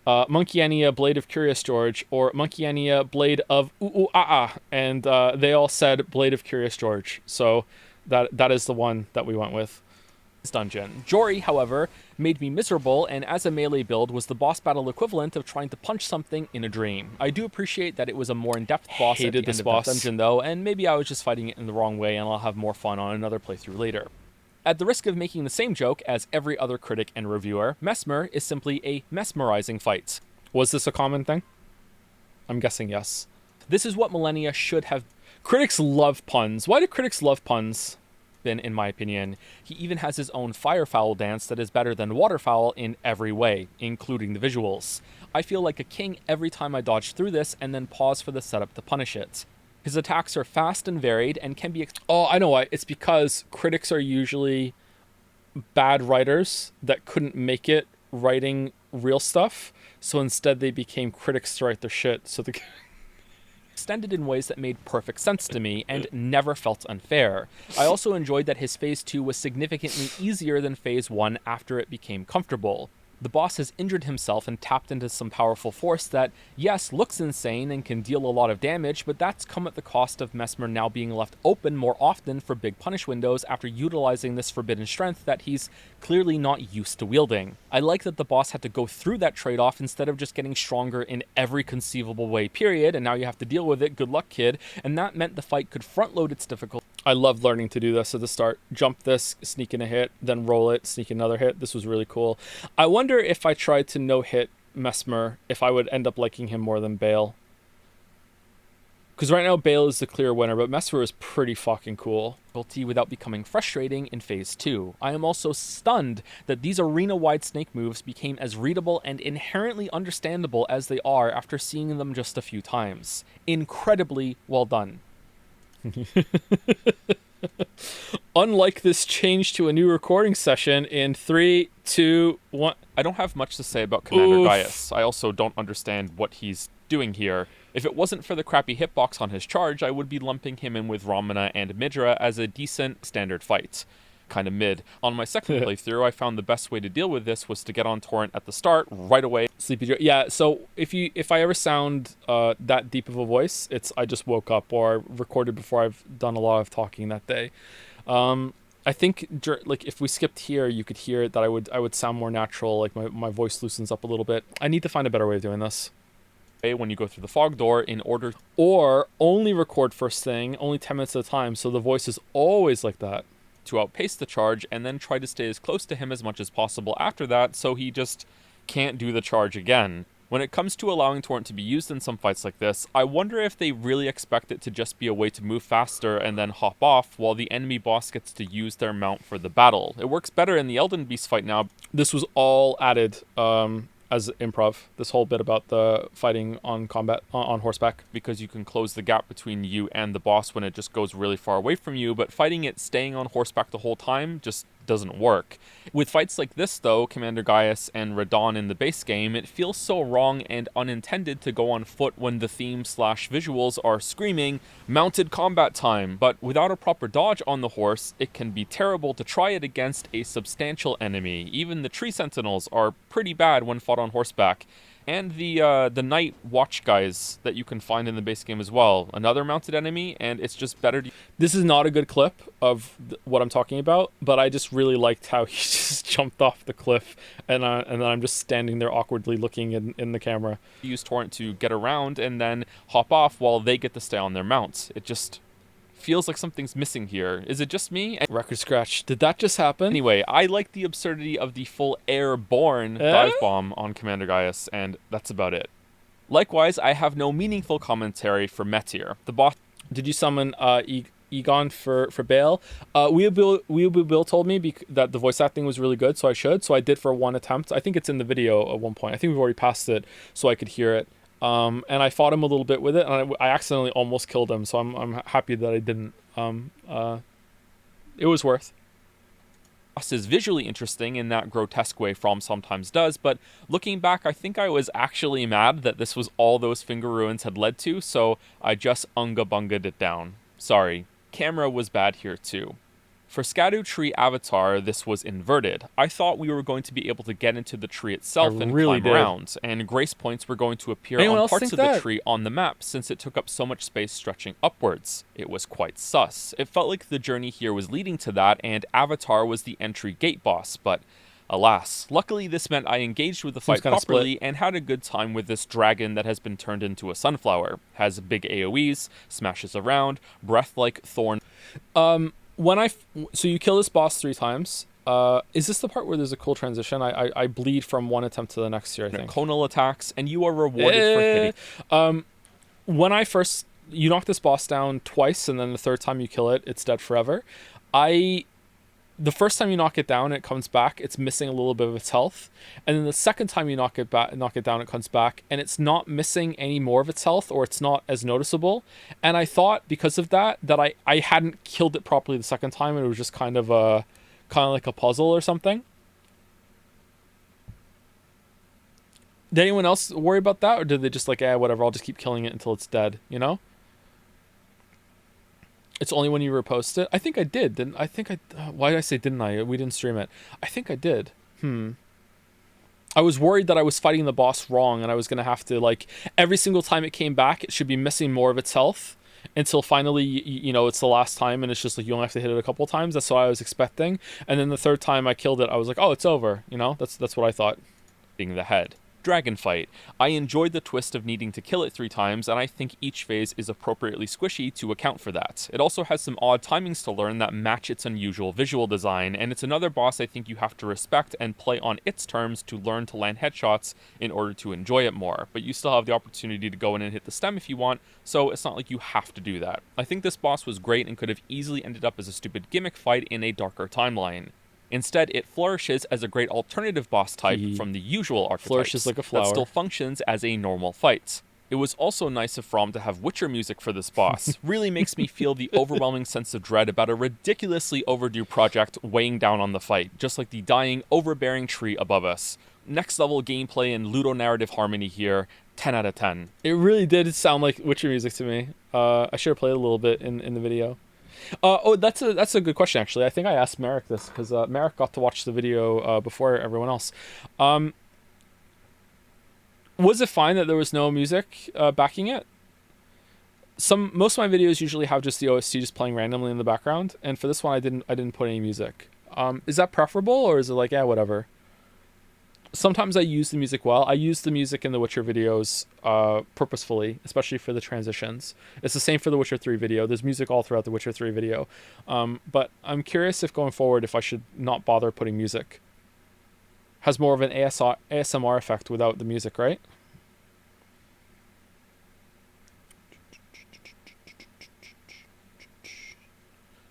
Speaker 1: Monkey Enya, Blade of Curious George, or Monkey Enya, Blade of Ooh-Ooh-Ah-Ah," and they all said Blade of Curious George. So that is the one that we went with. This dungeon. Jory, however, made me miserable, and as a melee build was the boss battle equivalent of trying to punch something in a dream. I do appreciate that it was a more in-depth boss at the end of that dungeon, though, and maybe I was just fighting it in the wrong way, and I'll have more fun on another playthrough later. At the risk of making the same joke as every other critic and reviewer, Mesmer is simply a mesmerizing fight. Was this a common thing? I'm guessing yes. This is what Millennia should have... Critics love puns. Why do critics love puns? In my opinion. He even has his own firefowl dance that is better than waterfowl in every way, including the visuals. I feel like a king every time I dodge through this and then pause for the setup to punish it. His attacks are fast and varied and can be... Oh, I know why. It's because critics are usually bad writers that couldn't make it writing real stuff, so instead they became critics to write their shit, so the... extended in ways that made perfect sense to me and never felt unfair. I also enjoyed that his Phase 2 was significantly easier than Phase 1 after it became comfortable. The boss has injured himself and tapped into some powerful force that, yes, looks insane and can deal a lot of damage, but that's come at the cost of Mesmer now being left open more often for big punish windows after utilizing this forbidden strength that he's clearly not used to wielding. I like that the boss had to go through that trade-off instead of just getting stronger in every conceivable way, period, and now you have to deal with it, good luck, kid, and that meant the fight could front-load its difficulty. I loved learning to do this at the start. Jump this, sneak in a hit, then roll it, sneak another hit. This was really cool. I wonder if I tried to no-hit Mesmer, if I would end up liking him more than Bale. Because right now Bale is the clear winner, but Mesmer is pretty fucking cool.
Speaker 2: Without becoming frustrating in Phase 2. I am also stunned that these arena-wide snake moves became as readable and inherently understandable as they are after seeing them just a few times. Incredibly well done.
Speaker 1: Unlike this change to a new recording session in 3, 2, 1.
Speaker 2: I don't have much to say about Commander Gaius. I also don't understand what he's doing here. If it wasn't for the crappy hitbox on his charge, I would be lumping him in with Ramana and Midra as a decent standard fight. Kind of mid. On my second playthrough, I found the best way to deal with this was to get on Torrent at the start, right away.
Speaker 1: Sleepy Joe. Yeah, so if I ever sound that deep of a voice, it's I just woke up or I recorded before I've done a lot of talking that day. I think like if we skipped here, you could hear that I would sound more natural, like my voice loosens up a little bit. I need to find a better way of doing this.
Speaker 2: When you go through the fog door in order,
Speaker 1: or only record first thing, only 10 minutes at a time, so the voice is always like that.
Speaker 2: To outpace the charge and then try to stay as close to him as much as possible after that so he just can't do the charge again. When it comes to allowing Torrent to be used in some fights like this, I wonder if they really expect it to just be a way to move faster and then hop off while the enemy boss gets to use their mount for the battle. It works better in the Elden Beast fight now.
Speaker 1: This was all added as improv, this whole bit about the fighting on combat on horseback,
Speaker 2: because you can close the gap between you and the boss when it just goes really far away from you, but fighting it staying on horseback the whole time just doesn't work. With fights like this though, Commander Gaius and Radahn in the base game, it feels so wrong and unintended to go on foot when the theme/visuals are screaming mounted combat time, but without a proper dodge on the horse, it can be terrible to try it against a substantial enemy. Even the tree sentinels are pretty bad when fought on horseback. And the night watch guys that you can find in the base game as well. Another mounted enemy, and it's just better to...
Speaker 1: This is not a good clip of what I'm talking about, but I just really liked how he just jumped off the cliff, and then I'm just standing there awkwardly looking in the camera.
Speaker 2: Use Torrent to get around and then hop off while they get to stay on their mounts. It just feels like something's missing here. Is it just me?
Speaker 1: Record scratch. Did that just happen?
Speaker 2: Anyway, I like the absurdity of the full airborne dive bomb on Commander Gaius, and that's about it. Likewise, I have no meaningful commentary for Meteor. The boss...
Speaker 1: Did you summon Egon for Bale? Weeaboo Bill told me that the voice acting was really good, so I should. So I did for one attempt. I think it's in the video at one point. I think we've already passed it, so I could hear it. And I fought him a little bit with it, and I accidentally almost killed him, so I'm happy that I didn't. It was worth.
Speaker 2: Boss is visually interesting in that grotesque way From sometimes does, but looking back, I think I was actually mad that this was all those finger ruins had led to, so I just unga-bunga'd it down. Sorry. Camera was bad here too. For Erdtree Avatar, this was inverted. I thought we were going to be able to get into the tree itself and climb around, and grace points were going to appear on parts of the tree on the map since it took up so much space stretching upwards. It was quite sus. It felt like the journey here was leading to that, and Avatar was the entry gate boss, but alas. Luckily, this meant I engaged with the fight properly and had a good time with this dragon that has been turned into a sunflower. Has big AoEs, smashes around, breath like thorn.
Speaker 1: So you kill this boss 3 times. Is this the part where there's a cool transition? I bleed from one attempt to the next here, I think.
Speaker 2: Conal attacks, and you are rewarded for hitting.
Speaker 1: When you knock this boss down twice, and then the third time you kill it, it's dead forever. The first time you knock it down, it comes back. It's missing a little bit of its health, and then the second time you knock it down, it comes back, and it's not missing any more of its health, or it's not as noticeable. And I thought because of that I hadn't killed it properly the second time, and it was just kind of like a puzzle or something. Did anyone else worry about that, or did they just like, whatever, I'll just keep killing it until it's dead? You know. It's only when you repost it. I think I did. Why did I say didn't I? We didn't stream it. I think I did. I was worried that I was fighting the boss wrong, and I was going to have to, like, every single time it came back, it should be missing more of its health until finally, it's the last time, and it's just like you only have to hit it a couple times. That's what I was expecting. And then the third time I killed it, I was like, oh, it's over. That's what I thought.
Speaker 2: The head. Dragon Fight. I enjoyed the twist of needing to kill it 3 times, and I think each phase is appropriately squishy to account for that. It also has some odd timings to learn that match its unusual visual design, and it's another boss I think you have to respect and play on its terms to learn to land headshots in order to enjoy it more, but you still have the opportunity to go in and hit the stem if you want, so it's not like you have to do that. I think this boss was great and could have easily ended up as a stupid gimmick fight in a darker timeline. Instead, it flourishes as a great alternative boss type from the usual archetypes
Speaker 1: flourishes like a flower
Speaker 2: that still functions as a normal fight. It was also nice of From to have Witcher music for this boss. Really makes me feel the overwhelming sense of dread about a ridiculously overdue project weighing down on the fight, just like the dying, overbearing tree above us. Next level gameplay and ludonarrative harmony here, 10 out of 10.
Speaker 1: It really did sound like Witcher music to me. I should have played a little bit in the video. That's a good question, actually. I think I asked Merrick this because Merrick got to watch the video before everyone else. Was it fine that there was no music backing it? Most of my videos usually have just the OST just playing randomly in the background, and for this one I didn't put any music. Is that preferable, or is it like, yeah, whatever? Sometimes I use the music well. I use the music in the Witcher videos purposefully, especially for the transitions. It's the same for the Witcher 3 video. There's music all throughout the Witcher 3 video. But I'm curious if going forward, if I should not bother putting music. Has more of an ASMR effect without the music, right?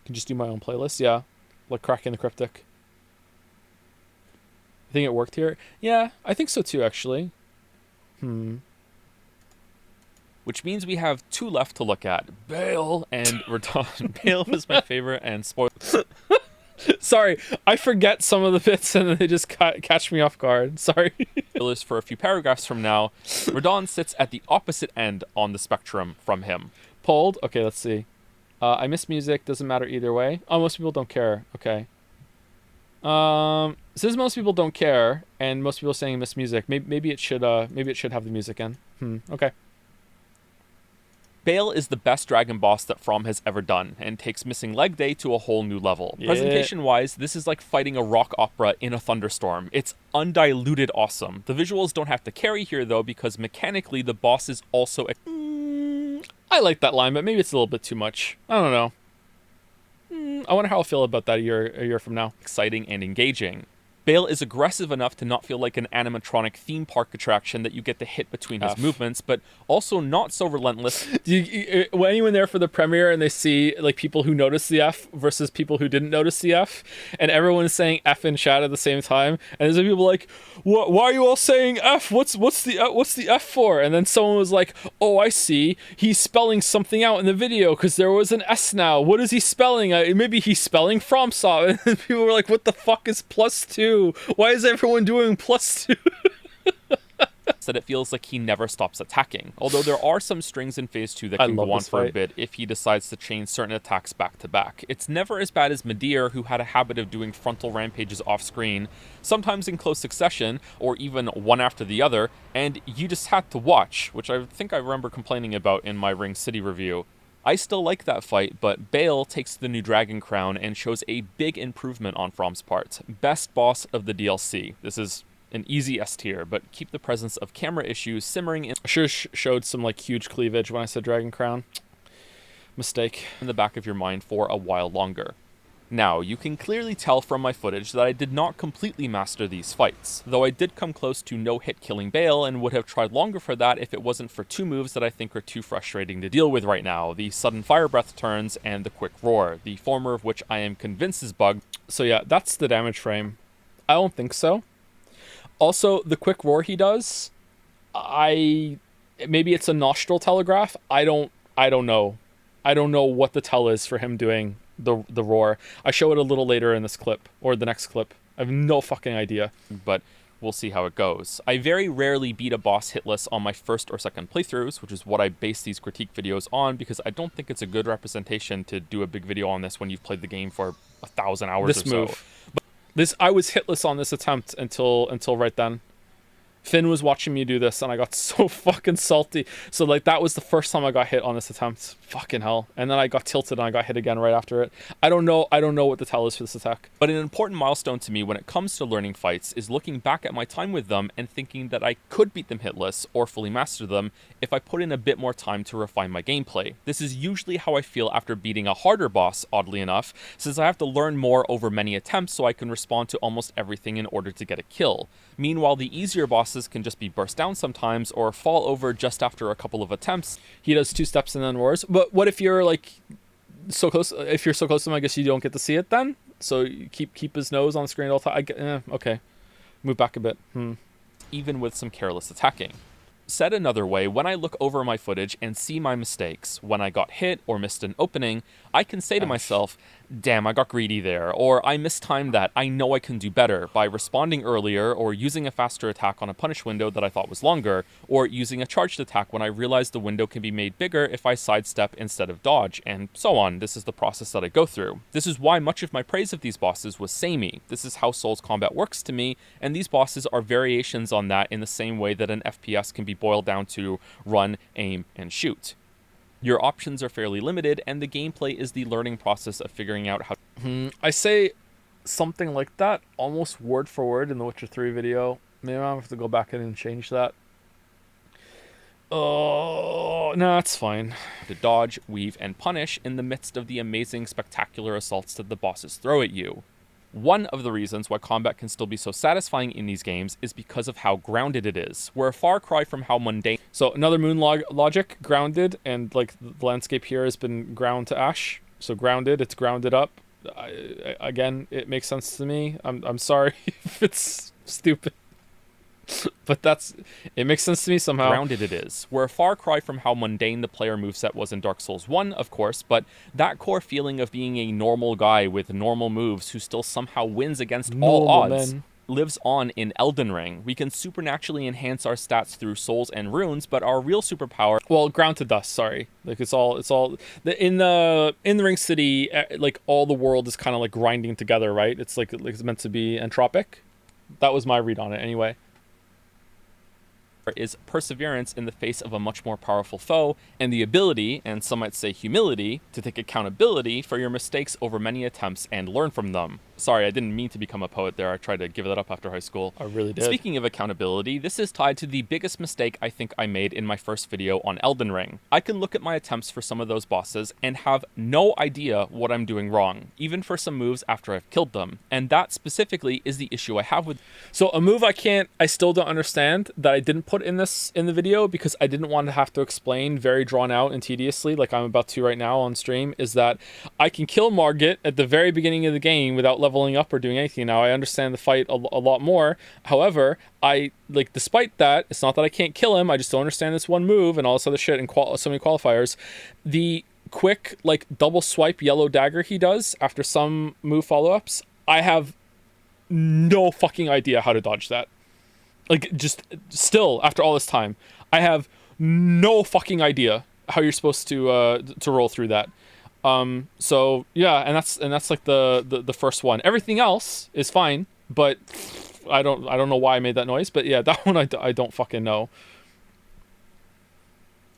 Speaker 1: Can just do my own playlist, yeah. Like Cracking the Cryptic. I think it worked here. Yeah, I think so too, actually.
Speaker 2: Which means we have 2 left to look at. Bale and Radahn. Bale was my favorite, and spoil.
Speaker 1: Sorry, I forget some of the bits and then they just catch me off guard. Sorry.
Speaker 2: For a few paragraphs from now, Radahn sits at the opposite end on the spectrum from him.
Speaker 1: Pulled? Okay, let's see. I miss music, doesn't matter either way. Oh, most people don't care. Okay. Since most people don't care, and most people are saying miss music, maybe it should have the music in. Okay.
Speaker 2: Bale is the best dragon boss that From has ever done, and takes Missing Leg Day to a whole new level.
Speaker 1: Yeah.
Speaker 2: Presentation-wise, this is like fighting a rock opera in a thunderstorm. It's undiluted awesome. The visuals don't have to carry here, though, because mechanically the boss is also...
Speaker 1: I like that line, but maybe it's a little bit too much. I don't know. I wonder how I'll feel about that a year from now.
Speaker 2: Exciting and engaging. Bale is aggressive enough to not feel like an animatronic theme park attraction that you get to hit between his movements, but also not so relentless.
Speaker 1: When anyone there for the premiere and they see like people who noticed the F versus people who didn't notice the F, and everyone's saying F in chat at the same time, and there's people like, why are you all saying F? What's the F for? And then someone was like, oh, I see. He's spelling something out in the video because there was an S now. What is he spelling? Maybe he's spelling FromSoft. And people were like, what the fuck is +2? Why is everyone doing +2?
Speaker 2: That it feels like he never stops attacking. Although there are some strings in Phase 2 that can go on for a bit if he decides to chain certain attacks back to back. It's never as bad as Midir, who had a habit of doing frontal rampages off screen, sometimes in close succession, or even one after the other, and you just had to watch, which I think I remember complaining about in my Ring City review. I still like that fight, but Bale takes the new Dragon Crown and shows a big improvement on From's part. Best boss of the DLC. This is an easy S tier, but keep the presence of camera issues simmering in.
Speaker 1: I should have showed some like huge cleavage when I said Dragon Crown. Mistake.
Speaker 2: In the back of your mind for a while longer. Now, you can clearly tell from my footage that I did not completely master these fights, though I did come close to no-hit killing Bale and would have tried longer for that if it wasn't for 2 moves that I think are too frustrating to deal with right now, the sudden fire breath turns and the quick roar, the former of which I am convinced is bugged.
Speaker 1: So yeah, that's the damage frame. I don't think so. Also, the quick roar he does, maybe it's a nostril telegraph. I don't know. I don't know what the tell is for him doing the roar. I show it a little later in this clip, or the next clip. I have no fucking idea.
Speaker 2: But we'll see how it goes. I very rarely beat a boss hitless on my first or second playthroughs, which is what I base these critique videos on, because I don't think it's a good representation to do a big video on this when you've played the game for 1,000 hours or so.
Speaker 1: I was hitless on this attempt until right then. Finn was watching me do this, and I got so fucking salty. So, like, that was the first time I got hit on this attempt. Fucking hell. And then I got tilted, and I got hit again right after it. I don't know what the tell is for this attack.
Speaker 2: But an important milestone to me when it comes to learning fights is looking back at my time with them and thinking that I could beat them hitless or fully master them if I put in a bit more time to refine my gameplay. This is usually how I feel after beating a harder boss, oddly enough, since I have to learn more over many attempts so I can respond to almost everything in order to get a kill. Meanwhile, the easier bosses can just be burst down sometimes or fall over just after a couple of attempts.
Speaker 1: He does 2 steps and then roars. But what if you're like so close? If you're so close to him, I guess you don't get to see it then. So you keep his nose on the screen all the time. Okay, move back a bit.
Speaker 2: Even with some careless attacking. Said another way, when I look over my footage and see my mistakes, when I got hit or missed an opening, I can say to myself, damn, I got greedy there, or I mistimed that, I know I can do better, by responding earlier, or using a faster attack on a punish window that I thought was longer, or using a charged attack when I realized the window can be made bigger if I sidestep instead of dodge, and so on. This is the process that I go through. This is why much of my praise of these bosses was samey. This is how Souls combat works to me, and these bosses are variations on that in the same way that an FPS can be boiled down to run, aim, and shoot. Your options are fairly limited, and the gameplay is the learning process of figuring out how...
Speaker 1: I say something like that, almost word for word in the Witcher 3 video. Maybe I'll have to go back in and change that. Oh, no, it's fine.
Speaker 2: To dodge, weave, and punish in the midst of the amazing, spectacular assaults that the bosses throw at you. One of the reasons why combat can still be so satisfying in these games is because of how grounded it is. We're a far cry from how mundane...
Speaker 1: So another moon logic, grounded, and like the landscape here has been ground to ash. So grounded, it's grounded up. Again, it makes sense to me. I'm sorry if it's stupid. But it makes sense to me somehow.
Speaker 2: Grounded it is. We're a far cry from how mundane the player moveset was in Dark Souls 1, of course, but that core feeling of being a normal guy with normal moves who still somehow wins against all odds lives on in Elden Ring. We can supernaturally enhance our stats through souls and runes, but our real superpower...
Speaker 1: Well, ground to dust, sorry. Like, it's all... In the Ring City, like, all the world is kind of, like, grinding together, right? It's, like it's meant to be entropic. That was my read on it, anyway.
Speaker 2: Is perseverance in the face of a much more powerful foe, and the ability, and some might say humility, to take accountability for your mistakes over many attempts and learn from them. Sorry, I didn't mean to become a poet there. I tried to give that up after high school.
Speaker 1: I really did.
Speaker 2: Speaking of accountability, this is tied to the biggest mistake I think I made in my first video on Elden Ring. I can look at my attempts for some of those bosses and have no idea what I'm doing wrong, even for some moves after I've killed them. And that specifically is the issue I have with...
Speaker 1: So a move I still don't understand that I didn't put in the video because I didn't want to have to explain very drawn out and tediously like I'm about to right now on stream, is that I can kill Margit at the very beginning of the game without leveling up or doing anything. Now I understand the fight a lot more. However, despite that, it's not that I can't kill him, I just don't understand this one move and all this other shit and so many qualifiers. The quick like double swipe yellow dagger he does after some move follow-ups, I have no fucking idea how to dodge that. Like, just still after all this time, I have no fucking idea how you're supposed to roll through that. So yeah, and that's like the first one. Everything else is fine, but I don't know why I made that noise. But yeah, that one I don't fucking know.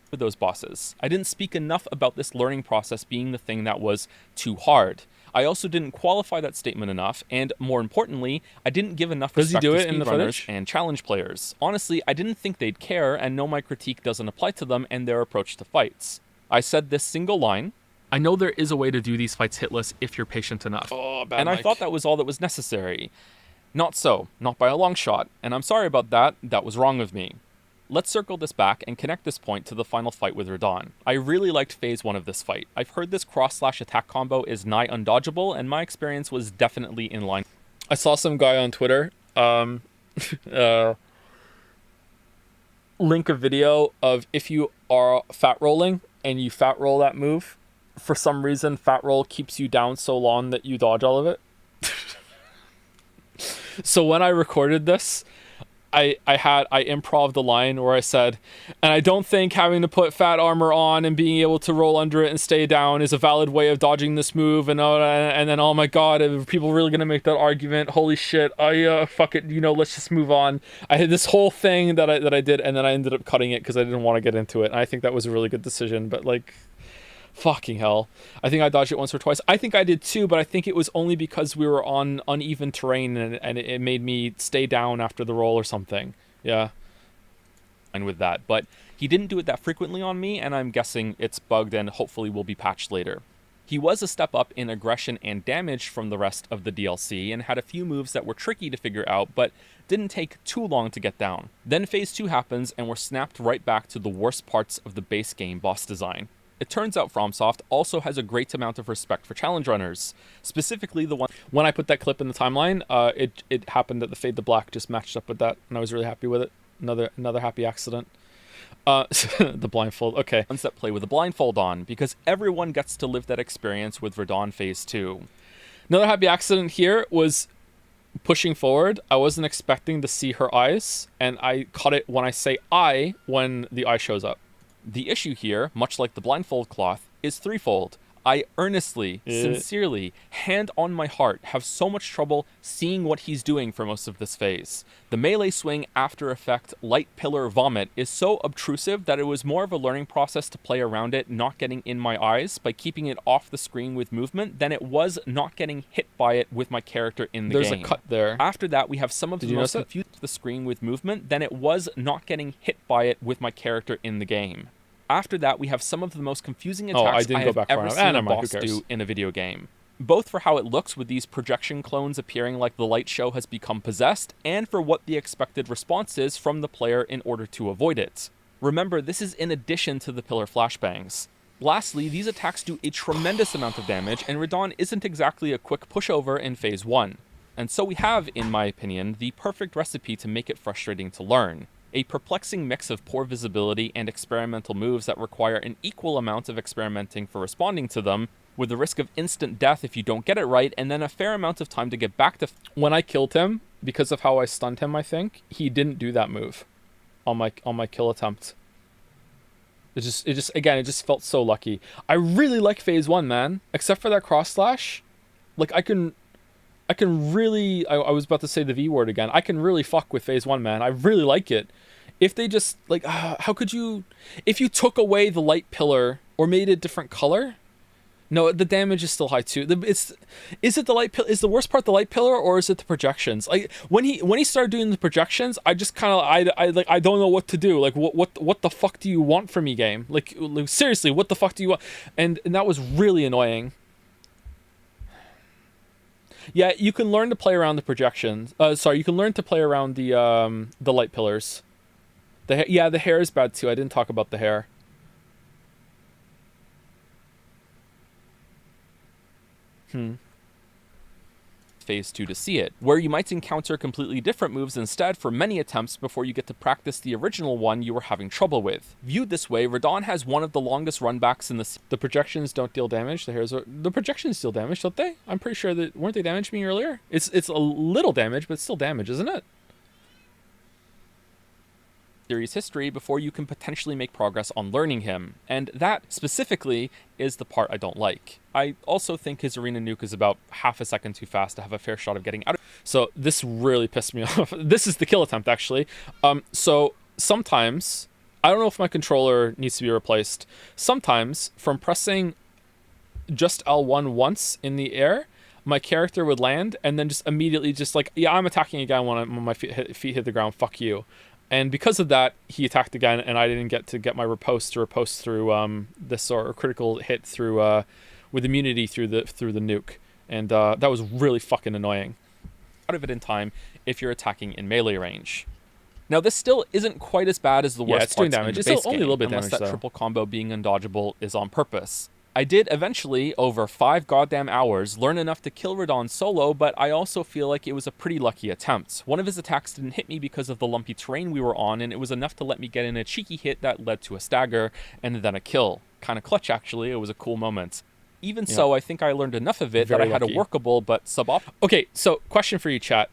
Speaker 2: With those bosses, I didn't speak enough about this learning process being the thing that was too hard. I also didn't qualify that statement enough, and more importantly, I didn't give enough respect to speedrunners and challenge players. Honestly, I didn't think they'd care and know my critique doesn't apply to them and their approach to fights. I said this single line: I know there is a way to do these fights hitless if you're patient enough.
Speaker 1: Oh, bad
Speaker 2: and
Speaker 1: mic.
Speaker 2: I thought that was all that was necessary. Not so, not by a long shot, and I'm sorry about that, that was wrong of me. Let's circle this back and connect this point to the final fight with Radahn. I really liked phase 1 of this fight. I've heard this cross/attack combo is nigh undodgeable, and my experience was definitely in line.
Speaker 1: I saw some guy on Twitter link a video of if you are fat rolling and you fat roll that move, for some reason fat roll keeps you down so long that you dodge all of it. So when I recorded this, I improv the line where I said, and I don't think having to put fat armor on and being able to roll under it and stay down is a valid way of dodging this move. And then, oh my god, are people really gonna make that argument? Holy shit! Fuck it, let's just move on. I had this whole thing that I did, and then I ended up cutting it because I didn't want to get into it. And I think that was a really good decision, but like, fucking hell. I think I dodged it once or twice. I think I did too, but I think it was only because we were on uneven terrain and it made me stay down after the roll or something. Yeah.
Speaker 2: And with that, but he didn't do it that frequently on me, and I'm guessing it's bugged and hopefully will be patched later. He was a step up in aggression and damage from the rest of the DLC and had a few moves that were tricky to figure out, but didn't take too long to get down. Then Phase 2 happens and we're snapped right back to the worst parts of the base game boss design. It turns out FromSoft also has a great amount of respect for challenge runners, specifically the one...
Speaker 1: When I put that clip in the timeline, it happened that the fade to black just matched up with that, and I was really happy with it. Another happy accident. The blindfold, okay.
Speaker 2: Ones that play with a blindfold on, because everyone gets to live that experience with Radahn Phase 2.
Speaker 1: Another happy accident here was pushing forward. I wasn't expecting to see her eyes, and I caught it when I say eye when the eye shows up.
Speaker 2: The issue here, much like the blindfold cloth, is threefold. I earnestly, sincerely, hand on my heart, have so much trouble seeing what he's doing for most of this phase. The melee swing after effect light pillar vomit is so obtrusive that it was more of a learning process to play around it not getting in my eyes by keeping it off the screen with movement than it was not getting hit by it with my character in the game.
Speaker 1: There's a cut there.
Speaker 2: After that, we have some of the most confused the screen with movement than it was not getting hit by it with my character in the game. After that, we have some of the most confusing attacks I have ever seen a boss do in a video game. Both for how it looks with these projection clones appearing like the light show has become possessed, and for what the expected response is from the player in order to avoid it. Remember, this is in addition to the pillar flashbangs. Lastly, these attacks do a tremendous amount of damage, and Radahn isn't exactly a quick pushover in Phase 1. And so we have, in my opinion, the perfect recipe to make it frustrating to learn. A perplexing mix of poor visibility and experimental moves that require an equal amount of experimenting for responding to them, with the risk of instant death if you don't get it right, and then a fair amount of time to get back to...
Speaker 1: When I killed him, because of how I stunned him, I think, he didn't do that move on my kill attempt. It just felt so lucky. I really like Phase 1, man. Except for that cross slash. Like, I can really... I was about to say the V word again. I can really fuck with Phase 1, man. I really like it. If they just, like, how could you... If you took away the light pillar or made it a different color... No, the damage is still high, too. Is it the light pillar? Is the worst part the light pillar, or is it the projections? Like, when he started doing the projections, I just kind of... I don't know what to do. Like, what the fuck do you want from me, game? Like seriously, what the fuck do you want? And that was really annoying. Yeah, you can learn to play around the projections. You can learn to play around the light pillars. The hair is bad too. I didn't talk about the hair.
Speaker 2: Phase 2 to see it, where you might encounter completely different moves instead for many attempts before you get to practice the original one you were having trouble with. Viewed this way, Radahn has one of the longest runbacks in the...
Speaker 1: The projections don't deal damage. The projections deal damage, don't they? I'm pretty sure that... Weren't they damaging me earlier? It's a little damage, but it's still damage, isn't it?
Speaker 2: Series history before you can potentially make progress on learning him, and that specifically is the part I don't like. I also think his arena nuke is about half a second too fast to have a fair shot of getting out of...
Speaker 1: So this really pissed me off. This is the kill attempt, actually. So sometimes, I don't know if my controller needs to be replaced. Sometimes, from pressing just L1 once in the air, my character would land and then just immediately just like, yeah, I'm attacking again when my feet hit the ground, fuck you. And because of that, he attacked again, and I didn't get to get my riposte through this or critical hit through with immunity through the nuke, and that was really fucking annoying.
Speaker 2: Out of it in time if you're attacking in melee range. Now this still isn't quite as bad as the worst
Speaker 1: it's doing damage. It's only a little bit
Speaker 2: damage,
Speaker 1: unless that
Speaker 2: triple combo being undodgeable is on purpose. I did eventually, over 5 goddamn hours, learn enough to kill Radahn solo, but I also feel like it was a pretty lucky attempt. One of his attacks didn't hit me because of the lumpy terrain we were on, and it was enough to let me get in a cheeky hit that led to a stagger, and then a kill. Kind of clutch, actually. It was a cool moment. Even so, I think I learned enough of it that I had a workable but suboptimal...
Speaker 1: Okay, so question for you, chat.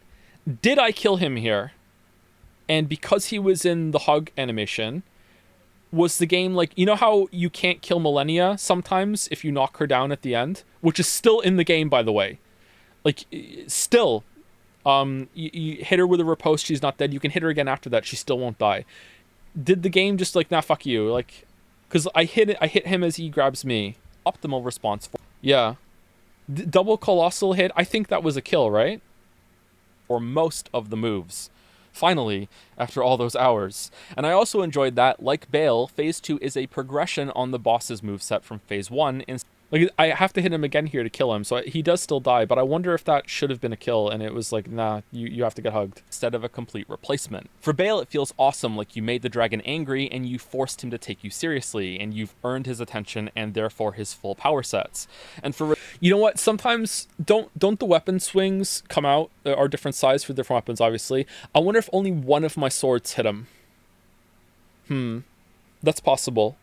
Speaker 1: Did I kill him here? And because he was in the hug animation, was the game like, you know how you can't kill Millennia sometimes if you knock her down at the end, which is still in the game, by the way. Like, still, you hit her with a riposte, she's not dead. You can hit her again after that, she still won't die. Did the game just like, nah, fuck you? Like, because I hit him as he grabs me.
Speaker 2: Optimal response.
Speaker 1: Yeah. Double colossal hit, I think that was a kill, right?
Speaker 2: For most of the moves. Finally, after all those hours. And I also enjoyed that, like Bale, Phase 2 is a progression on the boss's moveset from Phase 1.
Speaker 1: Like, I have to hit him again here to kill him, so he does still die, but I wonder if that should have been a kill, and it was like, nah, you have to get hugged.
Speaker 2: Instead of a complete replacement. For Bale, it feels awesome, like you made the dragon angry, and you forced him to take you seriously, and you've earned his attention, and therefore his full power sets. And for...
Speaker 1: You know what, sometimes, don't the weapon swings come out, are different size for different weapons, obviously. I wonder if only one of my swords hit him. That's possible.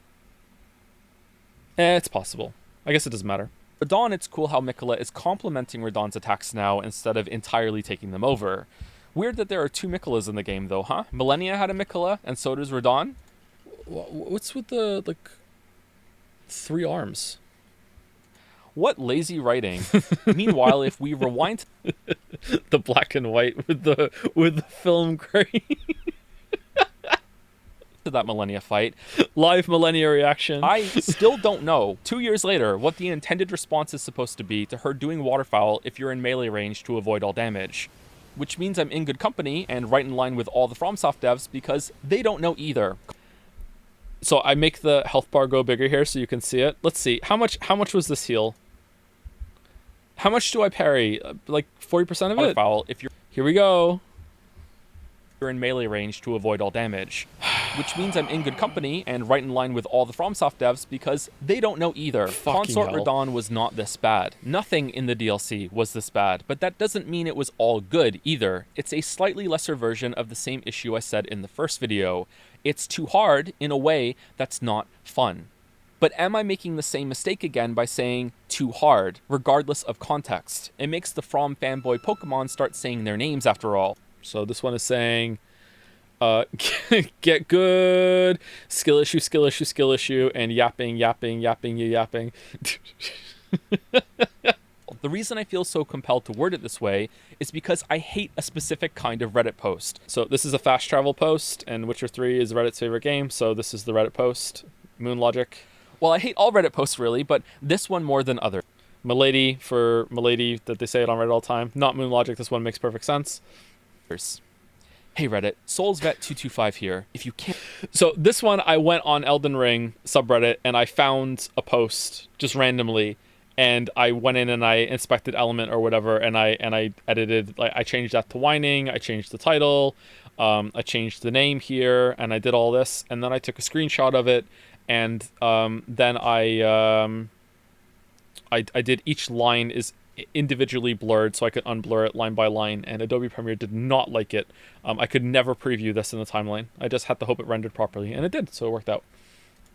Speaker 1: It's possible. I guess it doesn't matter.
Speaker 2: Radahn, it's cool how Miquella is complementing Radahn's attacks now instead of entirely taking them over. Weird that there are 2 Miquellas in the game though, huh? Millennia had a Miquella, and so does Radahn.
Speaker 1: What's with the, like, 3 arms?
Speaker 2: What lazy writing. Meanwhile, if we rewind...
Speaker 1: The black and white with the film grain.
Speaker 2: To that Millennia fight.
Speaker 1: Live Millennia reaction.
Speaker 2: I still don't know, 2 years later, what the intended response is supposed to be to her doing waterfowl if you're in melee range to avoid all damage. Which means I'm in good company and right in line with all the FromSoft devs because they don't know either.
Speaker 1: So I make the health bar go bigger here so you can see it. Let's see. How much was this heal? How much do I parry? Like 40% of it?
Speaker 2: Waterfowl if you're...
Speaker 1: Here we go.
Speaker 2: You're in melee range to avoid all damage. Which means I'm in good company and right in line with all the FromSoft devs because they don't know either. Consort Radahn was not this bad. Nothing in the DLC was this bad, but that doesn't mean it was all good either. It's a slightly lesser version of the same issue I said in the first video. It's too hard in a way that's not fun. But am I making the same mistake again by saying too hard, regardless of context? It makes the From fanboy Pokemon start saying their names after all.
Speaker 1: So this one is saying, get good, skill issue, skill issue, skill issue, and yapping, yapping, yapping, you yapping.
Speaker 2: The reason I feel so compelled to word it this way is because I hate a specific kind of Reddit post.
Speaker 1: So this is a fast travel post, and Witcher 3 is Reddit's favorite game, so this is the Reddit post. Moon Logic.
Speaker 2: Well, I hate all Reddit posts really, but this one more than others.
Speaker 1: Milady for Milady, that they say it on Reddit all the time. Not Moon Logic, this one makes perfect sense.
Speaker 2: Hey Reddit, SoulsVet225 here. If you can't...
Speaker 1: So this one, I went on Elden Ring subreddit and I found a post just randomly, and I went in and I inspected element or whatever, and I edited, like, I changed that to whining, I changed the title, I changed the name here, and I did all this, and then I took a screenshot of it, and then I did each line is individually blurred so I could unblur it line by line, and Adobe Premiere did not like it. I could never preview this in the timeline. I just had to hope it rendered properly, and it did, so it worked out.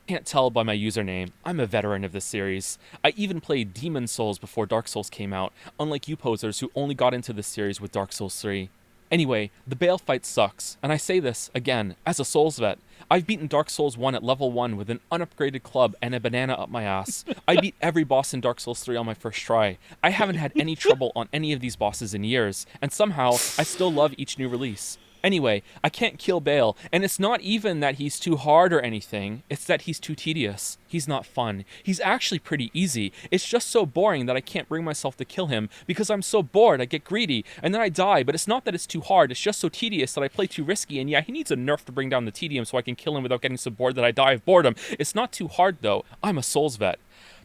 Speaker 2: Can't tell by my username, I'm a veteran of this series. I even played Demon Souls before Dark Souls came out, unlike you posers who only got into this series with Dark Souls 3. Anyway, the Bale fight sucks, and I say this, again, as a Souls vet. I've beaten Dark Souls 1 at level 1 with an unupgraded club and a banana up my ass. I beat every boss in Dark Souls 3 on my first try. I haven't had any trouble on any of these bosses in years, and somehow, I still love each new release. Anyway, I can't kill Bale, and it's not even that he's too hard or anything, it's that he's too tedious. He's not fun. He's actually pretty easy. It's just so boring that I can't bring myself to kill him, because I'm so bored I get greedy, and then I die, but it's not that it's too hard, it's just so tedious that I play too risky, and yeah, he needs a nerf to bring down the tedium so I can kill him without getting so bored that I die of boredom. It's not too hard though. I'm a Souls vet.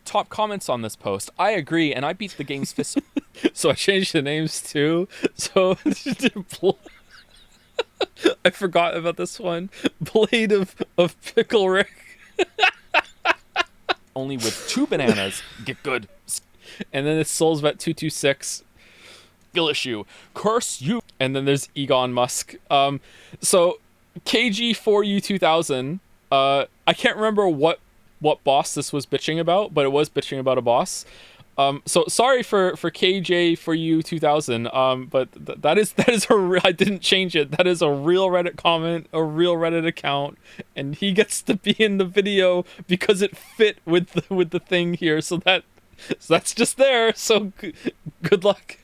Speaker 2: Top comments on this post. I agree, and I beat the game's fist.
Speaker 1: So I changed the names too, so... I forgot about this one. Blade of Pickle Rick.
Speaker 2: Only with 2 bananas. Get good.
Speaker 1: And then it's SoulsVet226.
Speaker 2: Skill issue. Curse you.
Speaker 1: And then there's Egon Musk. So KG4U2000. I can't remember what boss this was bitching about, but it was bitching about a boss. So sorry for KJ for you 2000. But that is I didn't change it. That is a real Reddit comment, a real Reddit account, and he gets to be in the video because it fit with the thing here. So that's just there. So good luck.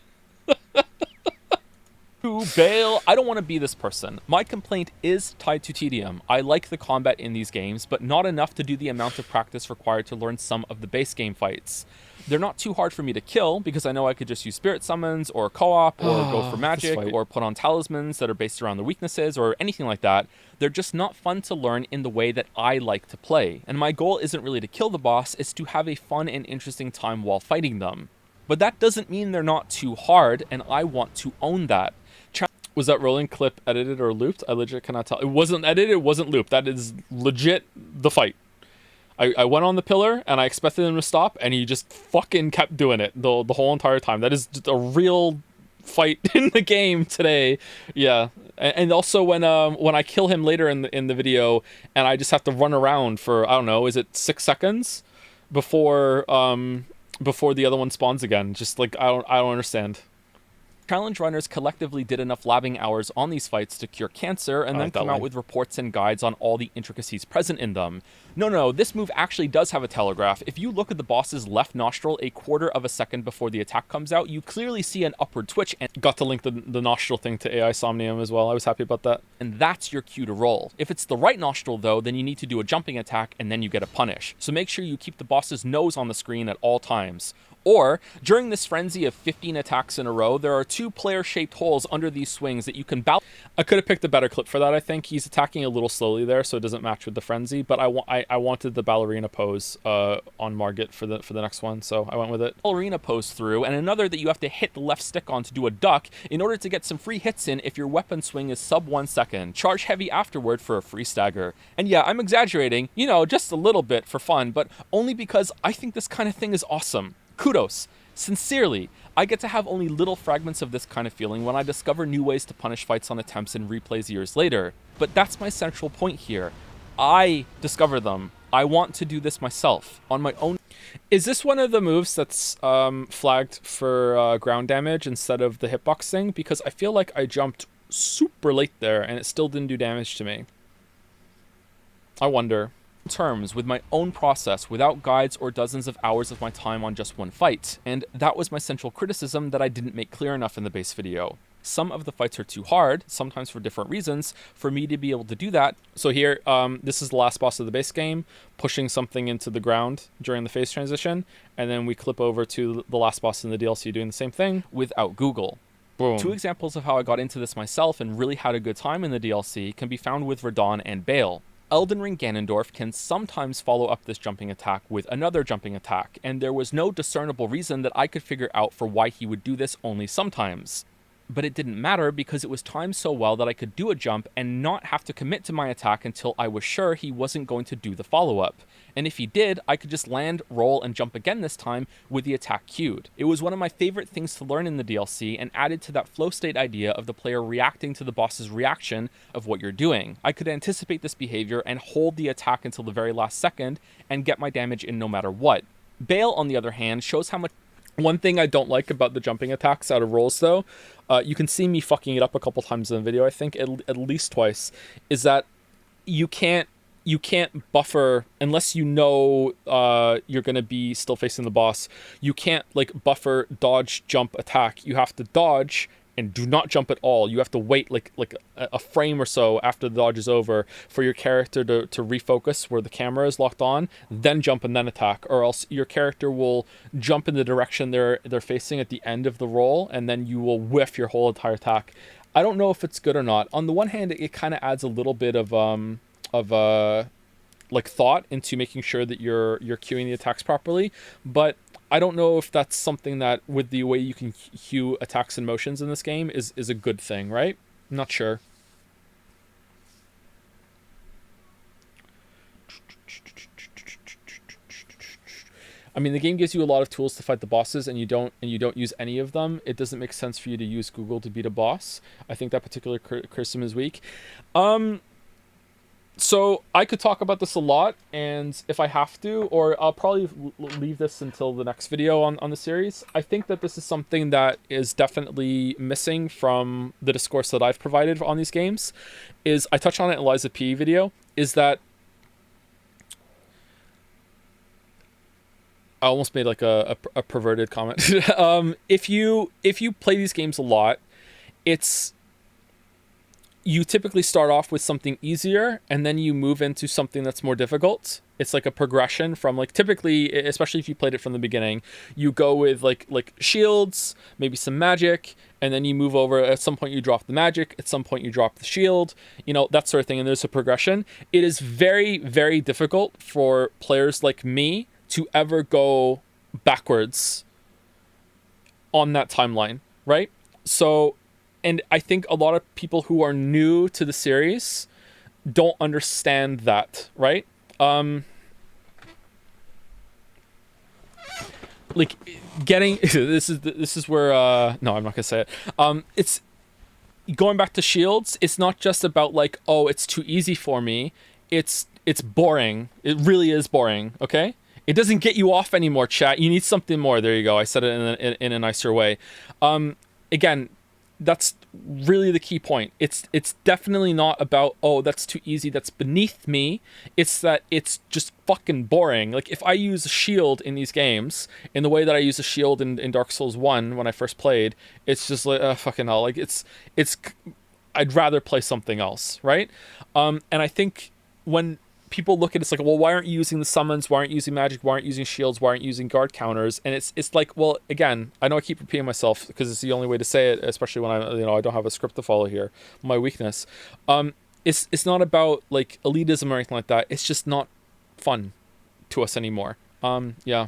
Speaker 2: Bail, I don't want to be this person. My complaint is tied to tedium. I like the combat in these games, but not enough to do the amount of practice required to learn some of the base game fights. They're not too hard for me to kill, because I know I could just use spirit summons, or co-op, or go for magic, or put on talismans that are based around their weaknesses, or anything like that. They're just not fun to learn in the way that I like to play. And my goal isn't really to kill the boss, it's to have a fun and interesting time while fighting them. But that doesn't mean they're not too hard, and I want to own that.
Speaker 1: Was that rolling clip edited or looped? I legit cannot tell. It wasn't edited, it wasn't looped. That is legit the fight. I went on the pillar, and I expected him to stop, and he just fucking kept doing it the whole entire time. That is just a real fight in the game today. Yeah. And also when I kill him later in the video, and I just have to run around for, I don't know, is it 6 seconds? Before the other one spawns again. Just like, I don't understand.
Speaker 2: Challenge runners collectively did enough labbing hours on these fights to cure cancer and then come out with reports and guides on all the intricacies present in them. No, this move actually does have a telegraph. If you look at the boss's left nostril a quarter of a second before the attack comes out, you clearly see an upward twitch and
Speaker 1: got to link the nostril thing to AI Somnium as well. I was happy about that.
Speaker 2: And that's your cue to roll. If it's the right nostril though, then you need to do a jumping attack and then you get a punish. So make sure you keep the boss's nose on the screen at all times. Or, during this frenzy of 15 attacks in a row, there are 2 player-shaped holes under these swings that you can balance.
Speaker 1: I could have picked a better clip for that, I think. He's attacking a little slowly there, so it doesn't match with the frenzy, but I wanted the ballerina pose on Margit for the next one, so I went with it.
Speaker 2: Ballerina pose through, and another that you have to hit the left stick on to do a duck in order to get some free hits in if your weapon swing is sub 1 second. Charge heavy afterward for a free stagger. And yeah, I'm exaggerating, you know, just a little bit for fun, but only because I think this kind of thing is awesome. Kudos. Sincerely, I get to have only little fragments of this kind of feeling when I discover new ways to punish fights on attempts and replays years later. But that's my central point here. I discover them. I want to do this myself, on my own.
Speaker 1: Is this one of the moves that's flagged for ground damage instead of the hitbox thing? Because I feel like I jumped super late there and it still didn't do damage to me. I wonder.
Speaker 2: Terms with my own process without guides or dozens of hours of my time on just one fight, and that was my central criticism that I didn't make clear enough in the base video. Some of the fights are too hard, sometimes for different reasons, for me to be able to do that.
Speaker 1: So here, this is the last boss of the base game, pushing something into the ground during the phase transition, and then we clip over to the last boss in the DLC doing the same thing
Speaker 2: without Google.
Speaker 1: Boom.
Speaker 2: 2 examples of how I got into this myself and really had a good time in the DLC can be found with Radahn and Bail. Elden Ring Ganondorf can sometimes follow up this jumping attack with another jumping attack, and there was no discernible reason that I could figure out for why he would do this only sometimes. But it didn't matter because it was timed so well that I could do a jump and not have to commit to my attack until I was sure he wasn't going to do the follow-up. And if he did, I could just land, roll, and jump again this time with the attack queued. It was one of my favorite things to learn in the DLC and added to that flow state idea of the player reacting to the boss's reaction of what you're doing. I could anticipate this behavior and hold the attack until the very last second and get my damage in no matter what. Bail, on the other hand, shows how much...
Speaker 1: One thing I don't like about the jumping attacks out of rolls, though, you can see me fucking it up a couple times in the video, I think, at least twice, is that you can't buffer unless you know you're going to be still facing the boss. You can't, like, buffer, dodge, jump, attack. You have to dodge and do not jump at all. You have to wait like a frame or so after the dodge is over for your character to refocus where the camera is locked on, then jump and then attack, or else your character will jump in the direction they're facing at the end of the roll, and then you will whiff your whole entire attack. I don't know if it's good or not. On the one hand, it kind of adds a little bit of like thought into making sure that you're queuing the attacks properly, but I don't know if that's something that, with the way you can queue attacks and motions in this game, is a good thing, right? I'm not sure. I mean, the game gives you a lot of tools to fight the bosses, and you don't use any of them. It doesn't make sense for you to use Google to beat a boss. I think that particular criticism is weak. So I could talk about this a lot, and if I have to, or I'll probably leave this until the next video on the series. I think that this is something that is definitely missing from the discourse that I've provided on these games. Is I touched on it in Eliza P video. Is that I almost made like a perverted comment. If you play these games a lot, you typically start off with something easier and then you move into something that's more difficult. It's like a progression from like typically, especially if you played it from the beginning, you go with like shields, maybe some magic, and then you move over. At some point you drop the magic, at some point you drop the shield, that sort of thing. And there's a progression. It is very, very difficult for players like me to ever go backwards on that timeline, right? So, and I think a lot of people who are new to the series don't understand that, right? Like getting this is where no, I'm not gonna say it. It's going back to shields. It's not just about like, oh, it's too easy for me. It's boring. It really is boring. Okay. It doesn't get you off anymore, chat. You need something more. There you go. I said it in a nicer way. Again, that's really the key point. It's definitely not about, oh, that's too easy, that's beneath me. It's that it's just fucking boring. Like if I use a shield in these games in the way that I use a shield in Dark Souls 1 when I first played, it's just like fucking hell. Like it's I'd rather play something else, right? And I think when people look at it, it's like, well, why aren't you using the summons? Why aren't you using magic? Why aren't you using shields? Why aren't you using guard counters? And it's like, well, again, I know I keep repeating myself because it's the only way to say it, especially when I don't have a script to follow here. My weakness. It's not about like elitism or anything like that. It's just not fun to us anymore. Yeah.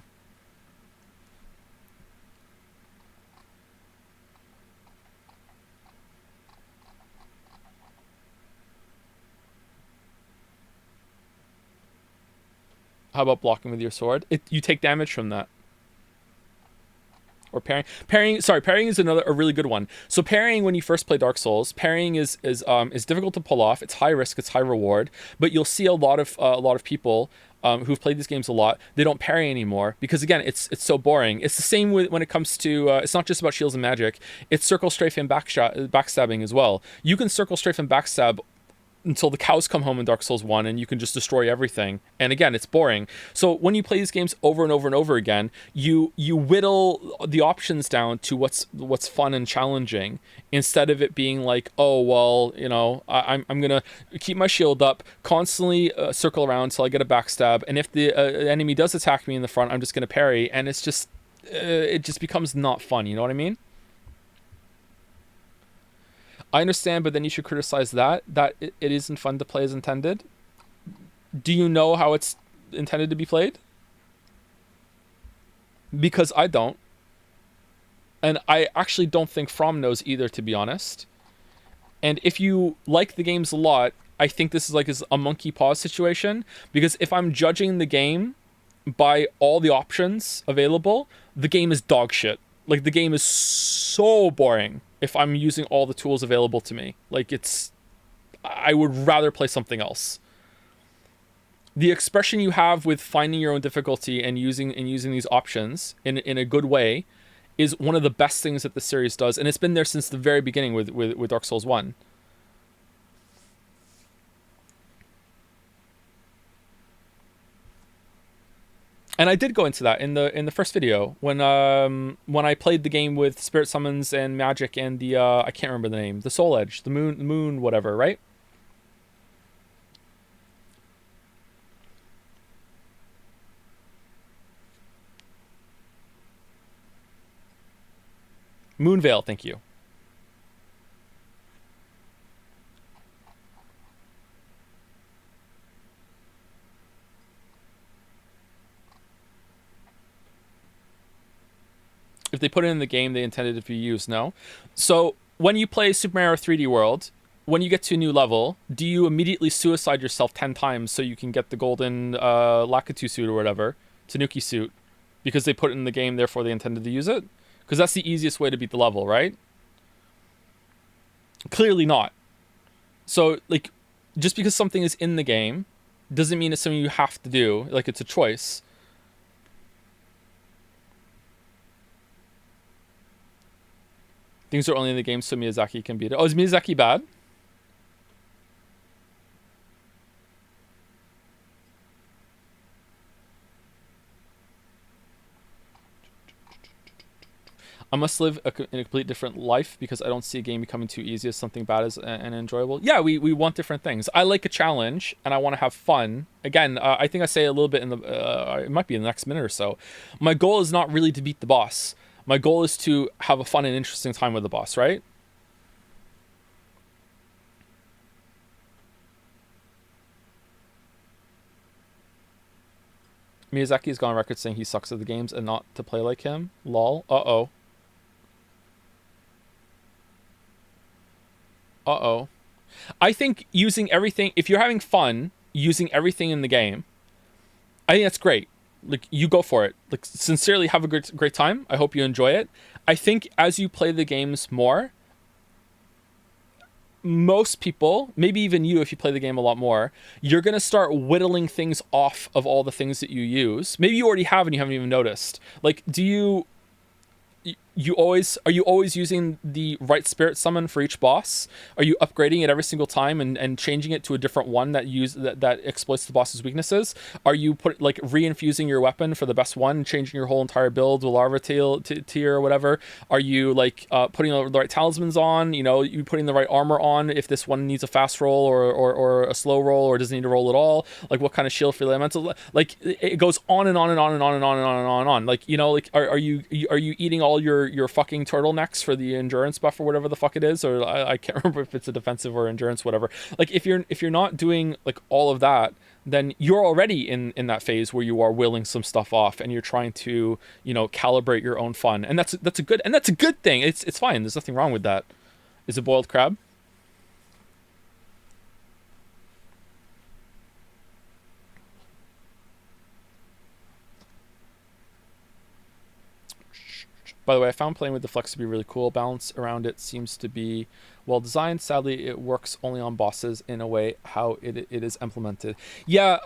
Speaker 1: How about blocking with your sword? You take damage from that. Or parrying. Parrying is a really good one. So parrying, when you first play Dark Souls, parrying is difficult to pull off. It's high risk, it's high reward. But you'll see a lot of people who've played these games a lot, they don't parry anymore because again, it's so boring. It's the same when it comes to it's not just about shields and magic. It's circle strafe and backstabbing as well. You can circle strafe and backstab until the cows come home in Dark Souls 1 and you can just destroy everything. And again, it's boring. So when you play these games over and over and over again, you whittle the options down to what's fun and challenging instead of it being like, oh, well, I'm going to keep my shield up, constantly circle around until I get a backstab. And if the enemy does attack me in the front, I'm just going to parry. And it's just, it just becomes not fun. You know what I mean? I understand, but then you should criticize that it isn't fun to play as intended. Do you know how it's intended to be played? Because I don't. And I actually don't think From knows either, to be honest. And if you like the games a lot, I think this is a monkey paw situation. Because if I'm judging the game by all the options available, the game is dog shit. Like, the game is so boring if I'm using all the tools available to me. Like, I would rather play something else. The expression you have with finding your own difficulty and using these options in a good way is one of the best things that the series does. And it's been there since the very beginning with Dark Souls 1. And I did go into that in the first video when I played the game with spirit summons and magic and the I can't remember the name, the Soul Edge, the moon whatever, right? Moonveil, thank you. If they put it in the game, they intended it to be used, no? So when you play Super Mario 3D World, when you get to a new level, do you immediately suicide yourself 10 times so you can get the golden Lakitu suit or whatever, Tanuki suit, because they put it in the game, therefore they intended to use it? Because that's the easiest way to beat the level, right? Clearly not. So, like, just because something is in the game doesn't mean it's something you have to do. Like, it's a choice. Things are only in the game so Miyazaki can beat it. Oh, is Miyazaki bad? I must live in a complete different life because I don't see a game becoming too easy as something bad as and enjoyable. Yeah, we want different things. I like a challenge and I want to have fun. Again, I think I say a little bit in the it might be in the next minute or so. My goal is not really to beat the boss. My goal is to have a fun and interesting time with the boss, right? Miyazaki's gone on record saying he sucks at the games and not to play like him. Lol. Uh-oh. Uh-oh. I think using everything, if you're having fun using everything in the game, I think that's great. Like, you go for it. Like, sincerely have a great time. I hope you enjoy it. I think as you play the games more, most people, maybe even you if you play the game a lot more, you're going to start whittling things off of all the things that you use. Maybe you already have and you haven't even noticed. Like, are you always using the right spirit summon for each boss? Are you upgrading it every single time and changing it to a different one that exploits the boss's weaknesses? Are you reinfusing your weapon for the best one, changing your whole entire build to larva tier or whatever? Are you putting the right talismans on? You putting the right armor on if this one needs a fast roll or a slow roll or doesn't need to roll at all? Like, what kind of shield for the elemental? Like, it goes on and on and on and on and on and on and on and on. Like, are you eating all your fucking turtlenecks for the endurance buff or whatever the fuck it is, or I can't remember if it's a defensive or endurance, whatever. Like, if you're not doing like all of that, then you're already in that phase where you are willing some stuff off and you're trying to calibrate your own fun, and that's a good thing. It's fine. There's nothing wrong with that. Is it boiled crab? By the way, I found playing with the flex to be really cool. Balance around it seems to be well designed. Sadly, it works only on bosses in a way how it is implemented. Yeah,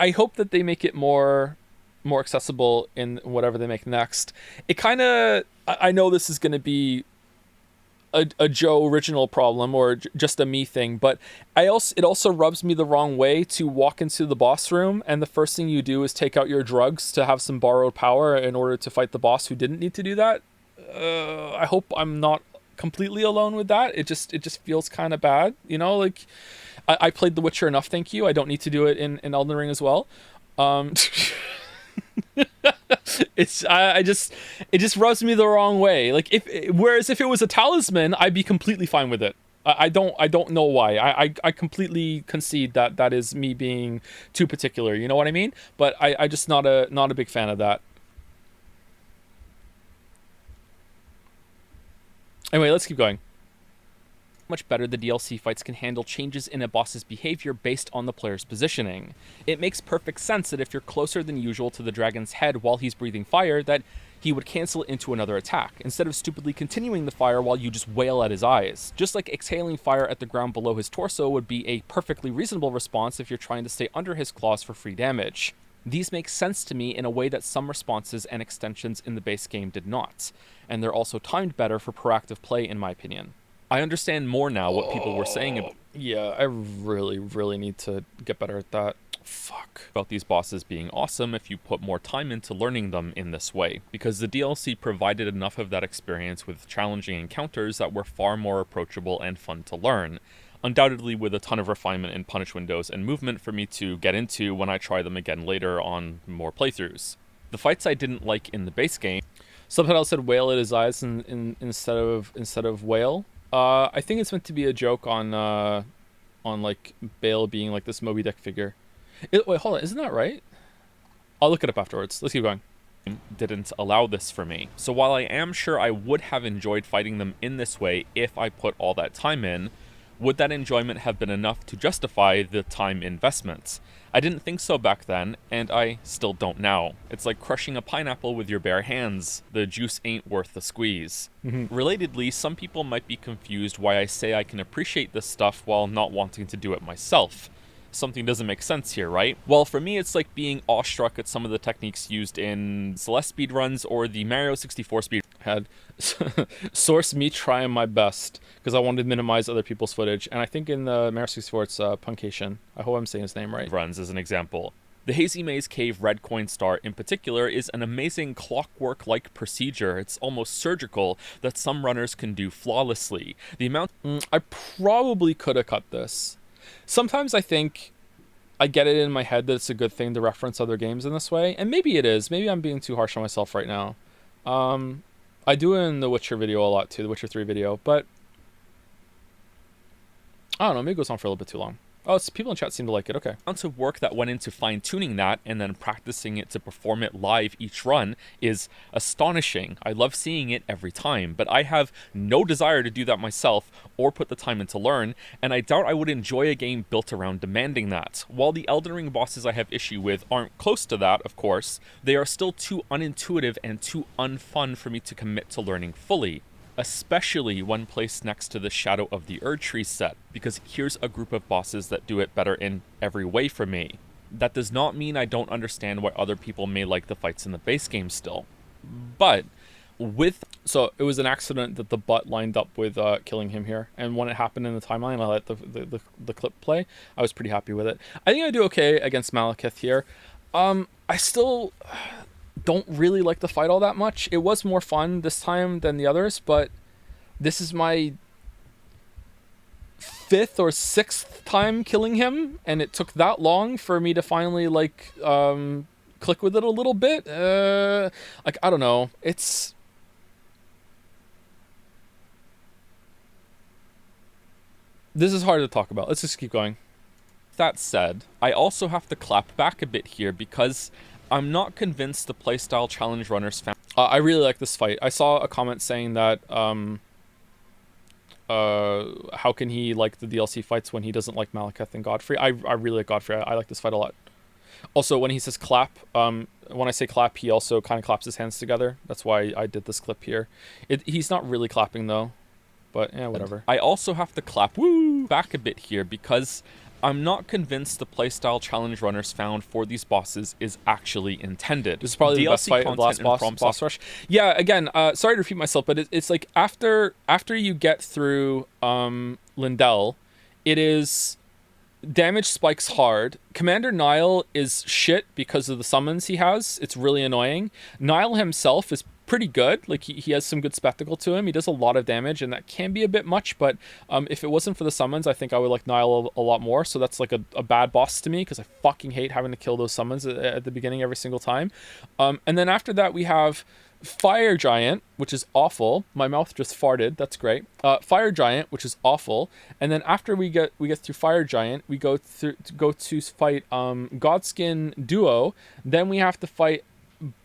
Speaker 1: I hope that they make it more accessible in whatever they make next. It kind of, I know this is going to be a Joe original problem or just a me thing, but it also rubs me the wrong way to walk into the boss room and the first thing you do is take out your drugs to have some borrowed power in order to fight the boss who didn't need to do that. I hope I'm not completely alone with that. It just feels kind of bad, like I played The Witcher enough, thank you. I don't need to do it in Elden Ring as well. It just rubs me the wrong way. Like, whereas if it was a talisman, I'd be completely fine with it. I don't know why. I completely concede that is me being too particular. You know what I mean? But I just not a big fan of that. Anyway, let's keep going. Much better the DLC fights can handle changes in a boss's behavior based on the player's positioning. It makes perfect sense that if you're closer than usual to the dragon's head while he's breathing fire, that he would cancel it into another attack, instead of stupidly continuing the fire while you just wail at his eyes. Just like exhaling fire at the ground below his torso would be a perfectly reasonable response if you're trying to stay under his claws for free damage. These make sense to me in a way that some responses and extensions in the base game did not, and they're also timed better for proactive play in my opinion. I understand more now what people were saying about... Yeah, I really, really need to get better at that. Fuck. About these bosses being awesome if you put more time into learning them in this way, because the DLC provided enough of that experience with challenging encounters that were far more approachable and fun to learn. Undoubtedly with a ton of refinement in punish windows and movement for me to get into when I try them again later on more playthroughs. The fights I didn't like in the base game... Subtitle said wail at his eyes instead of whale. I think it's meant to be a joke on like Bale being like this Moby Dick figure. Wait, hold on, isn't that right? I'll look it up afterwards. Let's keep going. Didn't allow this for me. So while I am sure I would have enjoyed fighting them in this way if I put all that time in,
Speaker 2: Would that enjoyment have been enough to justify the time investments? I didn't think so back then, and I still don't now. It's like crushing a pineapple with your bare hands. The juice ain't worth the squeeze. Relatedly, some people might be confused why I say I can appreciate this stuff while not wanting to do it myself. Something doesn't make sense here, right? Well, for me, it's like being awestruck at some of the techniques used in Celeste speedruns or the Mario 64 speed.
Speaker 1: Had source me trying my best because I wanted to minimize other people's footage, and I think in the Mario 64 it's Puncation. I hope I'm saying his name right.
Speaker 2: Runs as an example. The Hazy Maze Cave Red Coin Star in particular is an amazing clockwork-like procedure. It's almost surgical that some runners can do flawlessly. The amount...
Speaker 1: I probably could have cut this. Sometimes I think I get it in my head that it's a good thing to reference other games in this way, and maybe it is. Maybe I'm being too harsh on myself right now. I do it in the Witcher video a lot too, the Witcher 3 video, but I don't know, maybe it goes on for a little bit too long. Oh, people in chat seem to like it, okay.
Speaker 2: The amount of work that went into fine-tuning that and then practicing it to perform it live each run is astonishing. I love seeing it every time, but I have no desire to do that myself or put the time in to learn, and I doubt I would enjoy a game built around demanding that. While the Elden Ring bosses I have issue with aren't close to that, of course, they are still too unintuitive and too unfun for me to commit to learning fully. Especially when placed next to the Shadow of the Erdtree set, because here's a group of bosses that do it better in every way for me. That does not mean I don't understand why other people may like the fights in the base game still. But with...
Speaker 1: So it was an accident that the butt lined up with killing him here, and when it happened in the timeline, I let the clip play. I was pretty happy with it. I think I do okay against Malekith here. I still... don't really like the fight all that much. It was more fun this time than the others, but this is my 5th or 6th time killing him, and it took that long for me to finally like click with it a little bit. Like, I don't know. This is hard to talk about. Let's just keep going.
Speaker 2: That said, I also have to clap back a bit here because I'm not convinced the playstyle challenge runners found...
Speaker 1: I really like this fight. I saw a comment saying that how can he like the DLC fights when he doesn't like Malekith and Godfrey? I really like Godfrey. I like this fight a lot. Also, when he says clap, when I say clap, he also kind of claps his hands together. That's why I did this clip here. He's not really clapping though, but yeah, whatever.
Speaker 2: I also have to clap back a bit here because I'm not convinced the playstyle challenge runners found for these bosses is actually intended.
Speaker 1: This is probably the best fight of the last boss rush. Yeah, again, sorry to repeat myself, but it's like after you get through Lindell, it is damage spikes hard. Commander Nile is shit because of the summons he has. It's really annoying. Nile himself is pretty good. Like he has some good spectacle to him. He does a lot of damage, and that can be a bit much, but if it wasn't for the summons, I think I would like Nile a lot more. So that's like a bad boss to me because I fucking hate having to kill those summons at the beginning every single time. And then after that we have Fire Giant, which is awful. My mouth just farted. That's great. Fire Giant, which is awful. And then after we get through Fire Giant, we go to fight Godskin Duo. Then we have to fight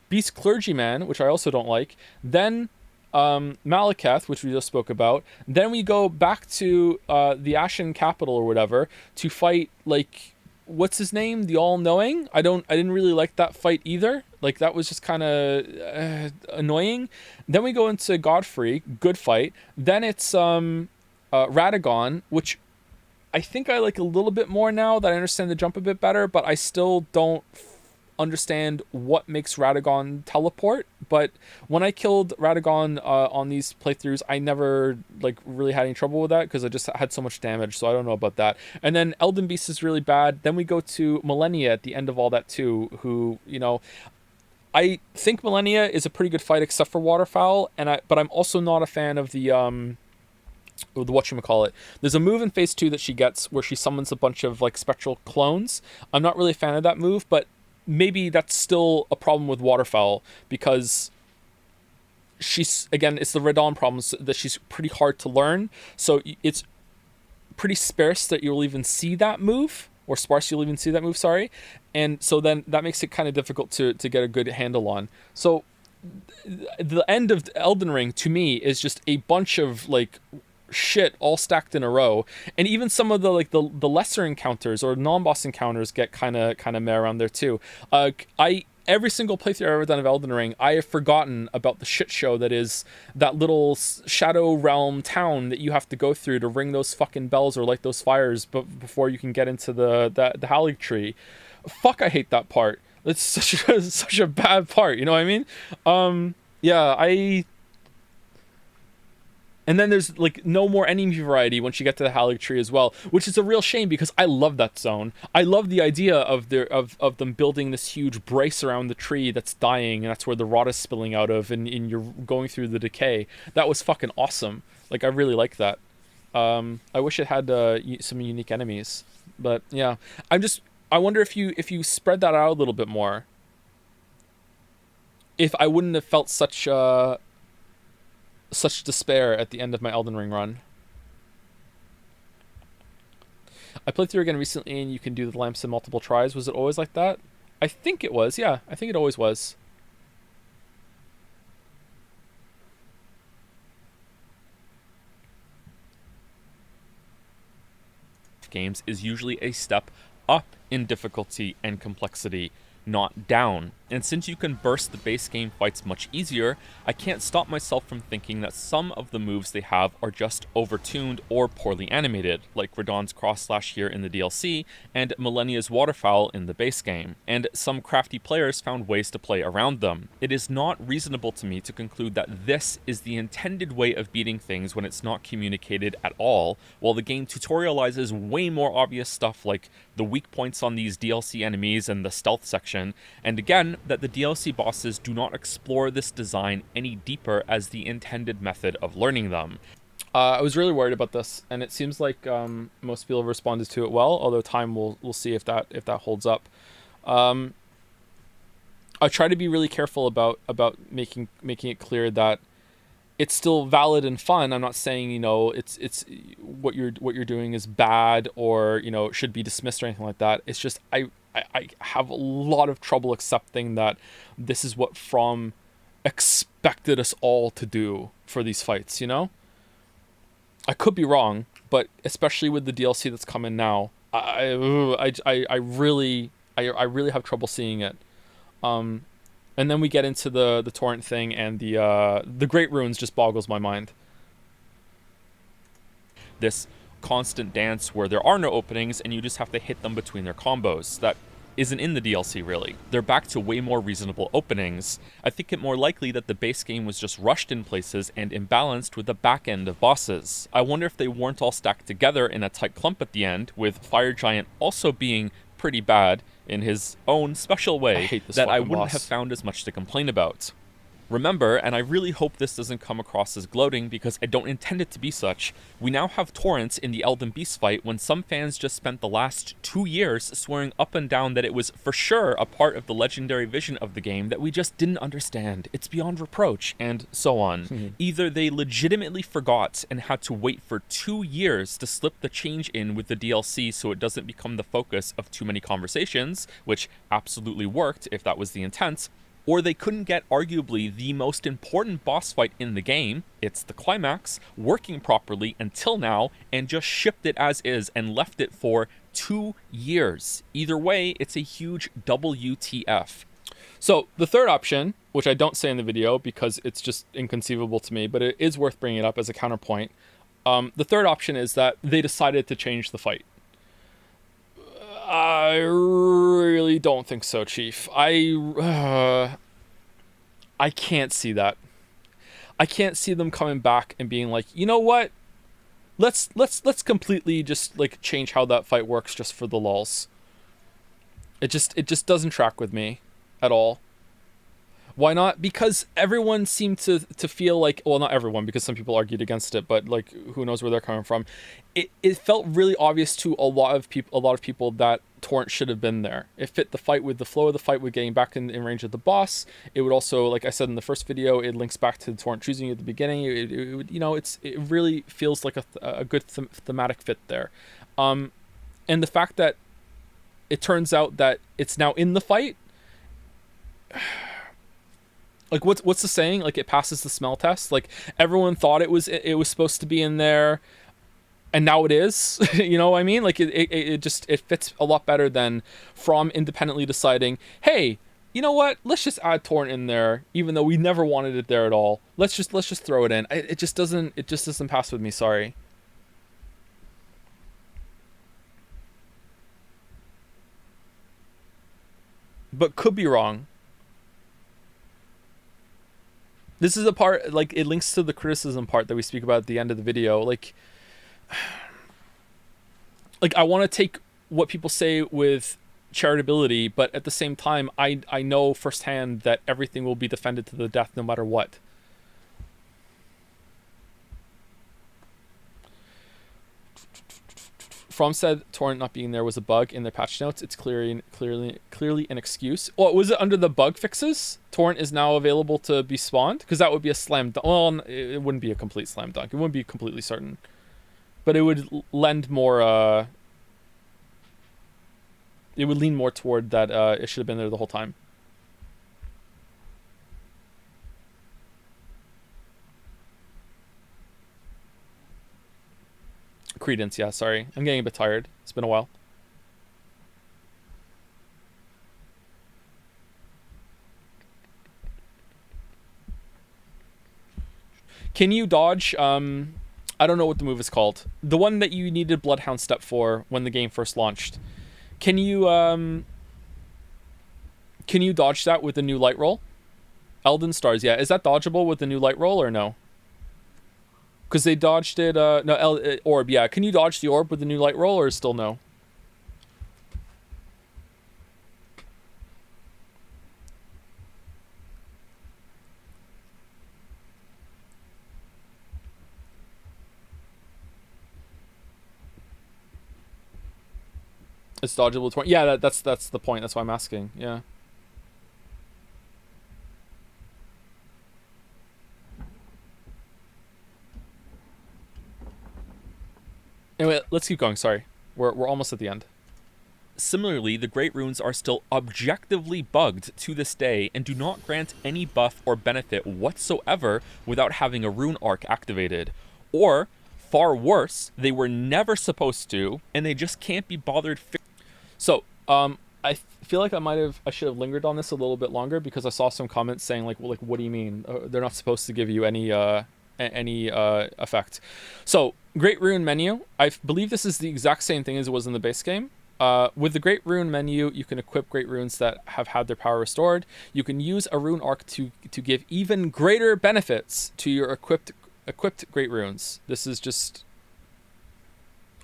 Speaker 1: Beast Clergyman, which I also don't like. Then Malekith, which we just spoke about. Then we go back to the Ashen Capital or whatever to fight, like, what's his name? The All-Knowing. I didn't really like that fight either. Like, that was just kind of annoying. Then we go into Godfrey, good fight. Then it's Radagon, which I think I like a little bit more now that I understand the jump a bit better, but I still don't understand what makes Radagon teleport. But when I killed Radagon on these playthroughs, I never like really had any trouble with that because I just had so much damage, so I don't know about that. And then Elden Beast is really bad. Then we go to Millennia at the end of all that too, who, you know, I think Millennia is a pretty good fight except for Waterfowl, but I'm also not a fan of the whatchamacallit. There's a move in phase 2 that she gets where she summons a bunch of like spectral clones. I'm not really a fan of that move, but maybe that's still a problem with Waterfowl because she's, again, it's the Radon problem that she's pretty hard to learn. So it's pretty sparse that you'll even see that move, or sparse you'll even see that move, sorry. And so then that makes it kind of difficult to get a good handle on. So the end of Elden Ring to me is just a bunch of like shit all stacked in a row. And even some of the like the lesser encounters or non-boss encounters get kind of meh around there too. Every single playthrough I've ever done of Elden Ring, I have forgotten about the shit show that is that little Shadow Realm town that you have to go through to ring those fucking bells or light those fires before you can get into the Erdtree. Fuck, I hate that part. It's such a bad part. You know what I mean? Yeah, And then there's like no more enemy variety once you get to the Erdtree as well, which is a real shame because I love that zone. I love the idea of them building this huge brace around the tree that's dying, and that's where the rot is spilling out of, and you're going through the decay. That was fucking awesome. Like, I really like that. I wish it had some unique enemies, but yeah, I wonder if you spread that out a little bit more, if I wouldn't have felt such despair at the end of my Elden Ring run. I played through again recently, and you can do the lamps in multiple tries. Was it always like that? I think it was, yeah. I think it always was.
Speaker 2: Games is usually a step up in difficulty and complexity, not down. And since you can burst the base game fights much easier, I can't stop myself from thinking that some of the moves they have are just overtuned or poorly animated, like Radahn's cross slash here in the DLC, and Millennia's waterfowl in the base game, and some crafty players found ways to play around them. It is not reasonable to me to conclude that this is the intended way of beating things when it's not communicated at all, while the game tutorializes way more obvious stuff like the weak points on these DLC enemies and the stealth section, and again, that the DLC bosses do not explore this design any deeper as the intended method of learning them.
Speaker 1: I was really worried about this, and it seems like most people have responded to it well, although time will see if that holds up. I try to be really careful about making it clear that it's still valid and fun. I'm not saying, it's what you're doing is bad or, should be dismissed or anything like that. It's just I have a lot of trouble accepting that this is what From expected us all to do for these fights, I could be wrong, but especially with the DLC that's coming now, I really have trouble seeing it. And then we get into the torrent thing, and the Great Runes just boggles my mind.
Speaker 2: This constant dance where there are no openings and you just have to hit them between their combos. That isn't in the DLC, really. They're back to way more reasonable openings. I think it more likely that the base game was just rushed in places and imbalanced with the back end of bosses. I wonder if they weren't all stacked together in a tight clump at the end, with Fire Giant also being pretty bad in his own special way, that I wouldn't have found as much to complain about. Remember, and I really hope this doesn't come across as gloating because I don't intend it to be such, we now have torrents in the Elden Beast fight when some fans just spent the last 2 years swearing up and down that it was for sure a part of the legendary vision of the game that we just didn't understand. It's beyond reproach, and so on. Either they legitimately forgot and had to wait for 2 years to slip the change in with the DLC so it doesn't become the focus of too many conversations, which absolutely worked if that was the intent, or they couldn't get arguably the most important boss fight in the game, it's the climax, working properly until now, and just shipped it as is and left it for 2 years. Either way, it's a huge WTF.
Speaker 1: So the third option, which I don't say in the video because it's just inconceivable to me, but it is worth bringing it up as a counterpoint. The third option is that they decided to change the fight. I really don't think so, Chief. I can't see that. I can't see them coming back and being like, you know what? Let's completely just like change how that fight works just for the lulz. It just doesn't track with me at all. Why not? Because everyone seemed to feel like, well, not everyone, because some people argued against it, but like, who knows where they're coming from. It felt really obvious to a lot of people that torrent should have been there. It fit the fight with the flow of the fight with getting back in range of the boss. It would also, like I said in the first video, it links back to the torrent choosing you at the beginning. It really feels like a good thematic fit there. And the fact that it turns out that it's now in the fight, Like, what's the saying? Like, it passes the smell test. Like, everyone thought it was supposed to be in there, and now it is. You know what I mean? Like, it fits a lot better than From independently deciding, hey, you know what? Let's just add torrent in there, even though we never wanted it there at all. Let's just throw it in. It just doesn't pass with me. Sorry. But could be wrong. This is a part, like, it links to the criticism part that we speak about at the end of the video. Like I want to take what people say with charitability, but at the same time, I know firsthand that everything will be defended to the death no matter what. From said torrent not being there was a bug in their patch notes. It's clearly an excuse. Oh, was it under the bug fixes? Torrent is now available to be spawned? Because that would be a slam dunk. Well, it wouldn't be a complete slam dunk. It wouldn't be completely certain. But it would lend more... it would lean more toward that it should have been there the whole time. Credence, yeah, sorry. I'm getting a bit tired. It's been a while. Can you dodge, I don't know what the move is called. The one that you needed Bloodhound Step for when the game first launched. Can you dodge that with the new light roll? Elden Stars, yeah. Is that dodgeable with the new light roll or no? Because they dodged it, orb, yeah. Can you dodge the orb with the new light roll, or still no? It's dodgeable with 20. Yeah, that's the point. That's why I'm asking, yeah. Anyway, let's keep going. Sorry. We're almost at the end.
Speaker 2: Similarly, the Great Runes are still objectively bugged to this day and do not grant any buff or benefit whatsoever without having a rune arc activated. Or, far worse, they were never supposed to, and they just can't be bothered.
Speaker 1: So, I feel like I should have lingered on this a little bit longer, because I saw some comments saying like, well, like, what do you mean? They're not supposed to give you any effect. So, Great Rune menu, I believe this is the exact same thing as it was in the base game. With the Great Rune menu, you can equip Great Runes that have had their power restored. You can use a Rune Arc to give even greater benefits to your equipped Great Runes. This is just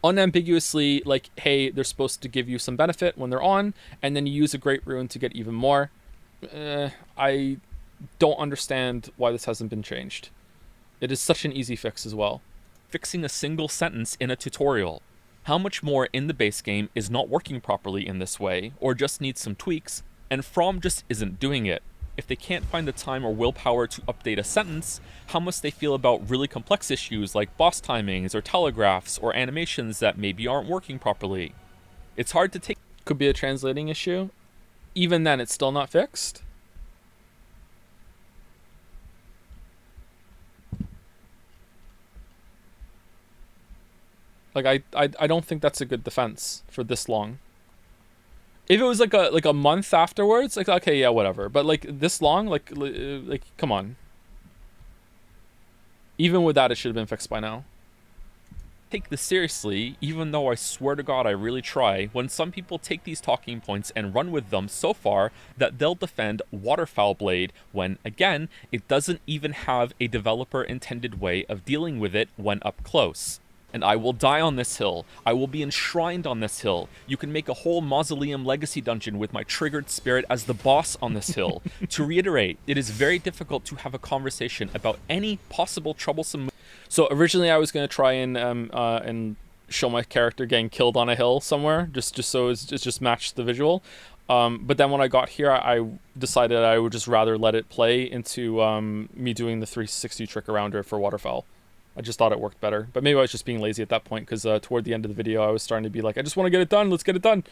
Speaker 1: unambiguously like, hey, they're supposed to give you some benefit when they're on, and then you use a Great Rune to get even more. I don't understand why this hasn't been changed. It is such an easy fix as well.
Speaker 2: Fixing a single sentence in a tutorial. How much more in the base game is not working properly in this way, or just needs some tweaks, and From just isn't doing it. If they can't find the time or willpower to update a sentence, how must they feel about really complex issues like boss timings or telegraphs or animations that maybe aren't working properly? It's hard to take.
Speaker 1: Could be a translating issue. Even then, it's still not fixed. Like, I don't think that's a good defense for this long. If it was like a month afterwards, like, okay, yeah, whatever. But like this long, like come on. Even with that, it should have been fixed by now.
Speaker 2: Take this seriously, even though I swear to God I really try, when some people take these talking points and run with them so far that they'll defend Waterfowl Blade when, again, it doesn't even have a developer-intended way of dealing with it when up close. And I will die on this hill. I will be enshrined on this hill. You can make a whole Mausoleum Legacy dungeon with my triggered spirit as the boss on this hill. To reiterate, it is very difficult to have a conversation about any possible troublesome...
Speaker 1: So originally I was going to try and show my character getting killed on a hill somewhere, just so it just matched the visual. But then when I got here, I decided I would just rather let it play into me doing the 360 trick around her for Waterfowl. I just thought it worked better. But maybe I was just being lazy at that point, because toward the end of the video, I was starting to be like, I just want to get it done. Let's get it done.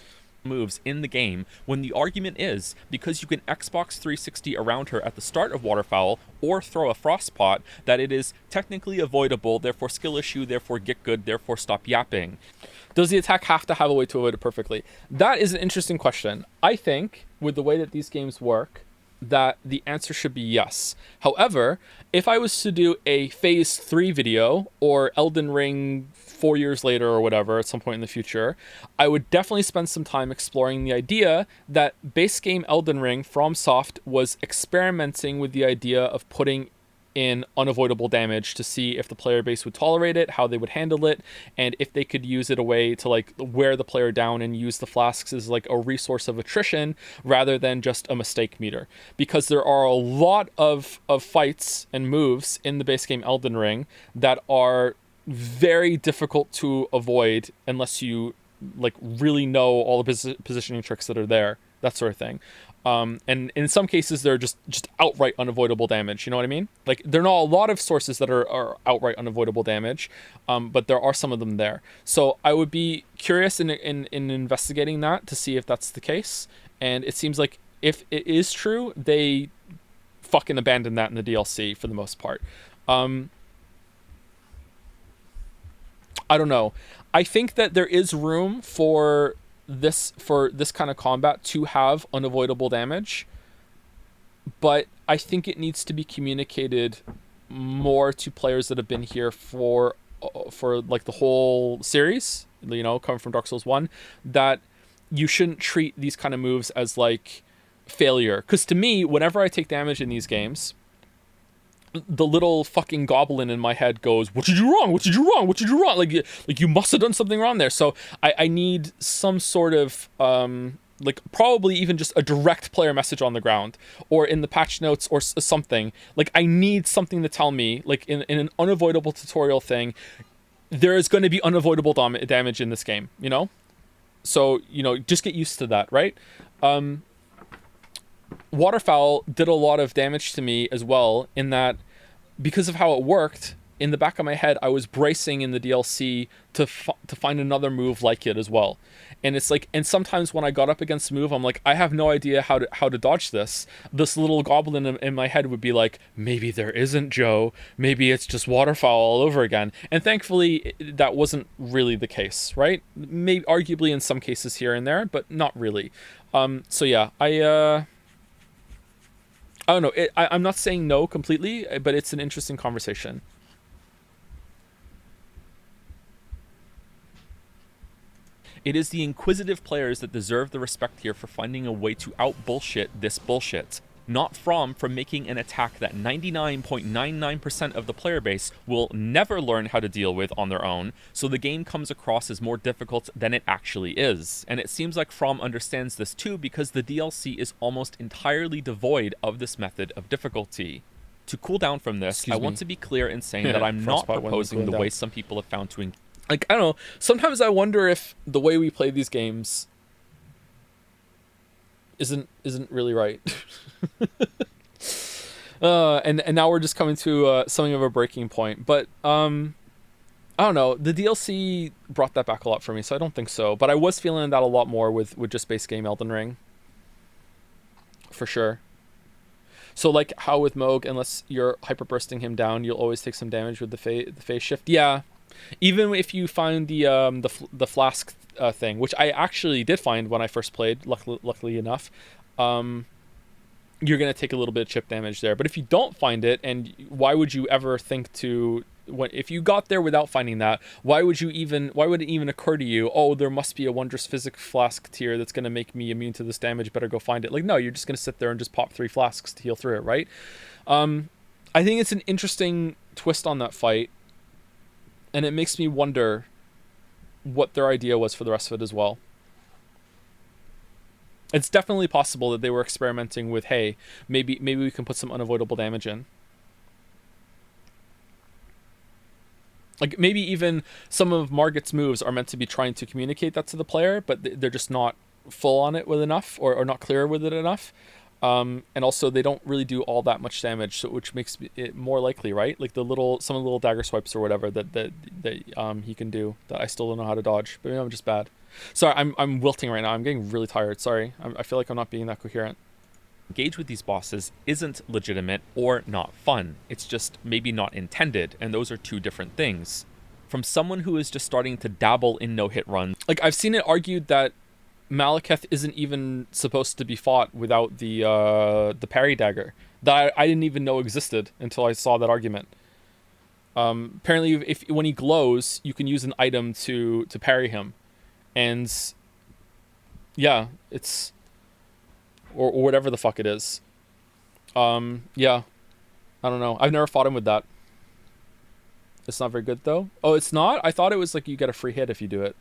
Speaker 2: moves in the game, when the argument is because you can Xbox 360 around her at the start of Waterfowl or throw a Frostpot, that it is technically avoidable, therefore skill issue, therefore get good, therefore stop yapping.
Speaker 1: Does the attack have to have a way to avoid it perfectly? That is an interesting question. I think, with the way that these games work, that the answer should be yes. However, if I was to do a Phase 3 video, or Elden Ring 4 years later or whatever, at some point in the future, I would definitely spend some time exploring the idea that base game Elden Ring FromSoft was experimenting with the idea of putting in unavoidable damage to see if the player base would tolerate it, how they would handle it, and if they could use it a way to like wear the player down and use the flasks as like a resource of attrition rather than just a mistake meter. Because there are a lot of fights and moves in the base game Elden Ring that are very difficult to avoid unless you like really know all the positioning tricks that are there, that sort of thing. And in some cases, they're just outright unavoidable damage. You know what I mean? Like, there are not a lot of sources that are outright unavoidable damage, but there are some of them there. So I would be curious in investigating that to see if that's the case. And it seems like if it is true, they fucking abandoned that in the DLC for the most part. I don't know. I think that there is room for this kind of combat to have unavoidable damage, but I think it needs to be communicated more to players that have been here for like the whole series, you know, coming from Dark Souls 1, that you shouldn't treat these kind of moves as like failure. Because to me, whenever I take damage in these games, the little fucking goblin in my head goes, "What did you do wrong? What did you do wrong? What did you do wrong?" Like you must have done something wrong there. So I need some sort of like probably even just a direct player message on the ground or in the patch notes or something. Like I need something to tell me, like in an unavoidable tutorial thing, there is going to be unavoidable damage in this game, you know? So, you know, just get used to that, right? Waterfowl did a lot of damage to me as well, in that because of how it worked, in the back of my head I was bracing in the DLC to find another move like it as well. And it's like, and sometimes when I got up against a move, I'm like, I have no idea how to dodge this. This little goblin in my head would be like, maybe there isn't, Joe, maybe it's just Waterfowl all over again. And thankfully that wasn't really the case, right? Maybe arguably in some cases here and there, but not really. So yeah, I don't know. I'm not saying no completely, but it's an interesting conversation.
Speaker 2: It is the inquisitive players that deserve the respect here for finding a way to out-bullshit this bullshit. Not from making an attack that 99.99% of the player base will never learn how to deal with on their own, so the game comes across as more difficult than it actually is. And it seems like From understands this too, because the DLC is almost entirely devoid of this method of difficulty. To cool down from this, I want to be clear in saying that I'm not proposing the way some people have found to
Speaker 1: like, I don't know, sometimes I wonder if the way we play these games isn't really right. And now we're just coming to something of a breaking point. But I don't know, the DLC brought that back a lot for me, so I don't think so. But I was feeling that a lot more with just base game Elden Ring, for sure. So like how with Moog, unless you're hyper bursting him down, you'll always take some damage with the phase shift. Yeah, even if you find the flask thing, which I actually did find when I first played, luckily enough, you're gonna take a little bit of chip damage there. But if you don't find it, and why would you ever think to, if you got there without finding that, why would it even occur to you, oh, there must be a wondrous physics flask tier that's gonna make me immune to this damage, better go find it? Like, no, you're just gonna sit there and just pop 3 flasks to heal through it, right? I think it's an interesting twist on that fight, and it makes me wonder what their idea was for the rest of it as well. It's definitely possible that they were experimenting with, hey, maybe we can put some unavoidable damage in. Like, maybe even some of Margit's moves are meant to be trying to communicate that to the player, but they're just not full on it with enough, or not clear with it enough. And also they don't really do all that much damage, so which makes it more likely, right? Like some of the little dagger swipes or whatever that he can do that I still don't know how to dodge. But maybe I'm just bad. Sorry, I'm wilting right now. I'm getting really tired. Sorry. I feel like I'm not being that coherent.
Speaker 2: Engage with these bosses isn't legitimate or not fun. It's just maybe not intended, and those are two different things. From someone who is just starting to dabble in no-hit runs.
Speaker 1: Like, I've seen it argued that Malekith isn't even supposed to be fought without the parry dagger that I didn't even know existed until I saw that argument. Apparently, when he glows, you can use an item to parry him, and yeah, it's or whatever the fuck it is. Yeah, I don't know. I've never fought him with that. It's not very good though. Oh, it's not? I thought it was like you get a free hit if you do it.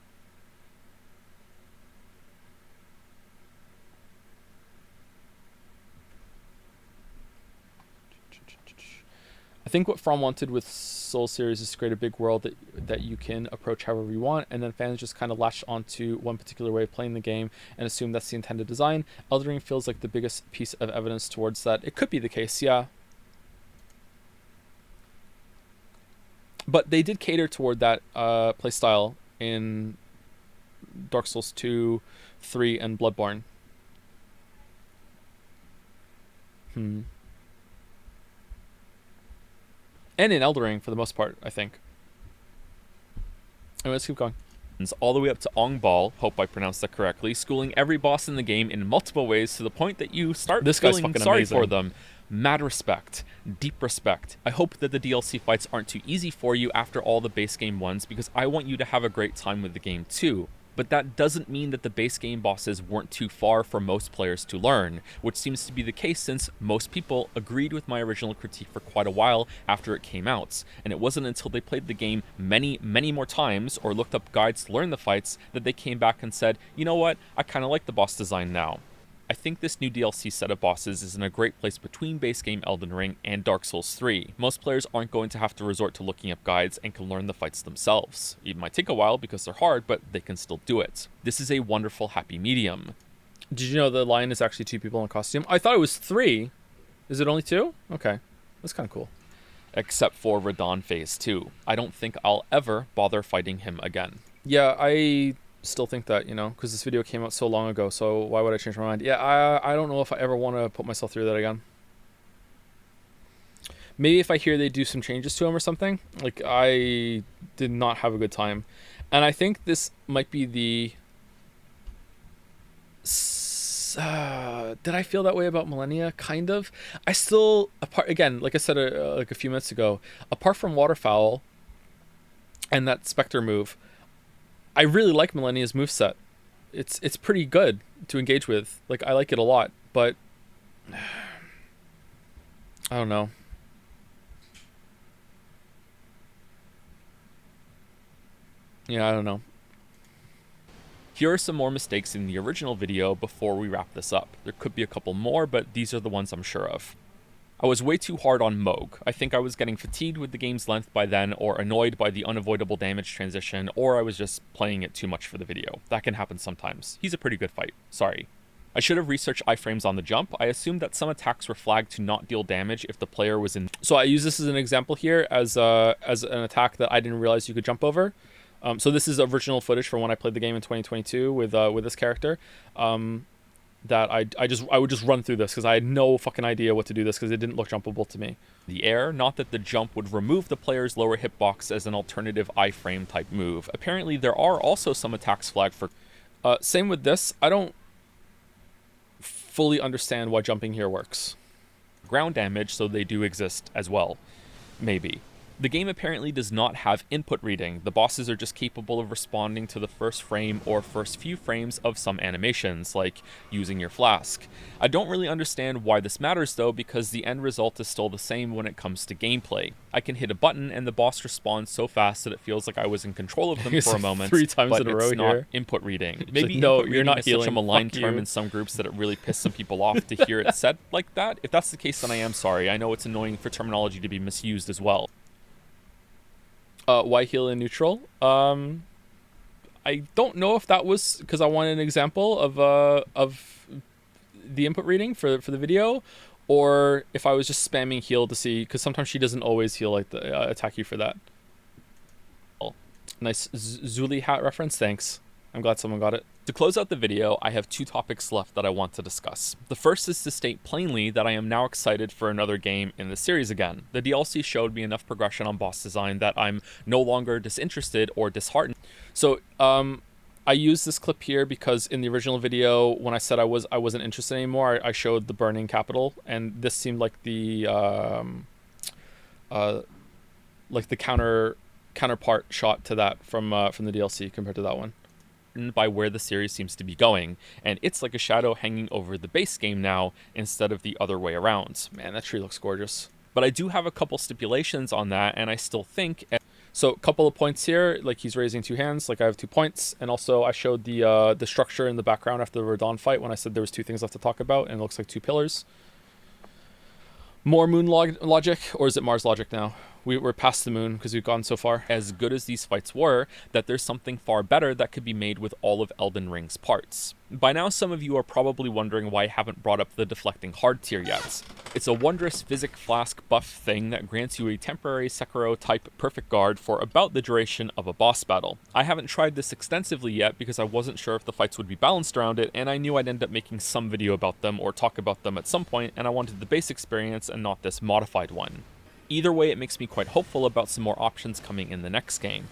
Speaker 1: I think what From wanted with Soul series is to create a big world that you can approach however you want, and then fans just kind of latch onto one particular way of playing the game and assume that's the intended design. Elden Ring feels like the biggest piece of evidence towards that. It could be the case, yeah. But they did cater toward that playstyle in Dark Souls 2, 3, and Bloodborne. And in Elden Ring, for the most part, I think. Anyway, let's keep going.
Speaker 2: All the way up to Ongbal, hope I pronounced that correctly, schooling every boss in the game in multiple ways to the point that you start feeling sorry for them. Mad respect. Deep respect. I hope that the DLC fights aren't too easy for you after all the base game ones, because I want you to have a great time with the game too. But that doesn't mean that the base game bosses weren't too far for most players to learn, which seems to be the case since most people agreed with my original critique for quite a while after it came out, and it wasn't until they played the game many, many more times or looked up guides to learn the fights that they came back and said, you know what, I kind of like the boss design now. I think this new DLC set of bosses is in a great place between base game Elden Ring and Dark Souls 3. Most players aren't going to have to resort to looking up guides and can learn the fights themselves. It might take a while because they're hard, but they can still do it. This is a wonderful happy medium.
Speaker 1: Did you know the lion is actually 2 people in costume? I thought it was 3. Is it only 2? Okay. That's kind of cool.
Speaker 2: Except for Radahn Phase 2. I don't think I'll ever bother fighting him again.
Speaker 1: Yeah, I still think that, you know, because this video came out so long ago, so why would I change my mind? Yeah, I don't know if I ever want to put myself through that again. Maybe if I hear they do some changes to him or something. Like, I did not have a good time. And I think this might be the... did I feel that way about Millennia? Kind of. I still, apart again, like I said like a few minutes ago, apart from Waterfowl and that Spectre move, I really like Millennia's moveset. It's pretty good to engage with. Like, I like it a lot, but I don't know. Yeah, I don't know.
Speaker 2: Here are some more mistakes in the original video before we wrap this up. There could be a couple more, but these are the ones I'm sure of. I was way too hard on Moog. I think I was getting fatigued with the game's length by then, or annoyed by the unavoidable damage transition, or I was just playing it too much for the video. That can happen sometimes. He's a pretty good fight. Sorry. I should have researched iframes on the jump. I assumed that some attacks were flagged to not deal damage if the player was in...
Speaker 1: So I use this as an example here as an attack that I didn't realize you could jump over. So this is original footage from when I played the game in 2022 with this character. That I would just run through this because I had no fucking idea what to do this because it didn't look jumpable to me.
Speaker 2: The air, not that the jump would remove the player's lower hitbox as an alternative iframe type move. Apparently there are also some attacks flagged for...
Speaker 1: Same with this. I don't fully understand why jumping here works.
Speaker 2: Ground damage, so they do exist as well. Maybe. The game apparently does not have input reading. The bosses are just capable of responding to the first frame or first few frames of some animations, like using your flask. I don't really understand why this matters though, because the end result is still the same when it comes to gameplay. I can hit a button and the boss responds so fast that it feels like I was in control of them for a moment,
Speaker 1: 3 times
Speaker 2: but
Speaker 1: in a row
Speaker 2: it's not
Speaker 1: here.
Speaker 2: Input reading. Maybe
Speaker 1: like, no,
Speaker 2: input
Speaker 1: you're
Speaker 2: reading
Speaker 1: not
Speaker 2: is
Speaker 1: healing.
Speaker 2: Such a maligned
Speaker 1: Fuck
Speaker 2: term
Speaker 1: you.
Speaker 2: in some groups that it really pissed some people off to hear it said like that. If that's the case, then I am sorry. I know it's annoying for terminology to be misused as well.
Speaker 1: Why heal in neutral? I don't know if that was because I wanted an example of the input reading for the video, or if I was just spamming heal to see, because sometimes she doesn't always heal like the attack you for that. Nice Zuli hat reference, thanks. I'm glad someone got it.
Speaker 2: To close out the video, I have 2 topics left that I want to discuss. The first is to state plainly that I am now excited for another game in the series again. The DLC showed me enough progression on boss design that I'm no longer disinterested or disheartened. So, I use this clip here because in the original video, when I said I wasn't interested anymore, I showed the burning capital, and this seemed like the counterpart shot to that from the DLC compared to that one. By where the series seems to be going, and it's like a shadow hanging over the base game now instead of the other way around.
Speaker 1: Man, that tree looks gorgeous.
Speaker 2: But I do have a couple stipulations on that, and I still think...
Speaker 1: So a couple of points here, like he's raising 2 hands, like I have 2 points, and also I showed the structure in the background after the Radon fight when I said there was 2 things left to talk about, and it looks like 2 pillars. More moon logic, or is it Mars logic now? We're past the moon because we've gone so far.
Speaker 2: As good as these fights were, that there's something far better that could be made with all of Elden Ring's parts. By now, some of you are probably wondering why I haven't brought up the deflecting hard tier yet. It's a wondrous physic flask buff thing that grants you a temporary Sekiro-type perfect guard for about the duration of a boss battle. I haven't tried this extensively yet because I wasn't sure if the fights would be balanced around it, and I knew I'd end up making some video about them or talk about them at some point, and I wanted the base experience and not this modified one. Either way, it makes me quite hopeful about some more options coming in the next game.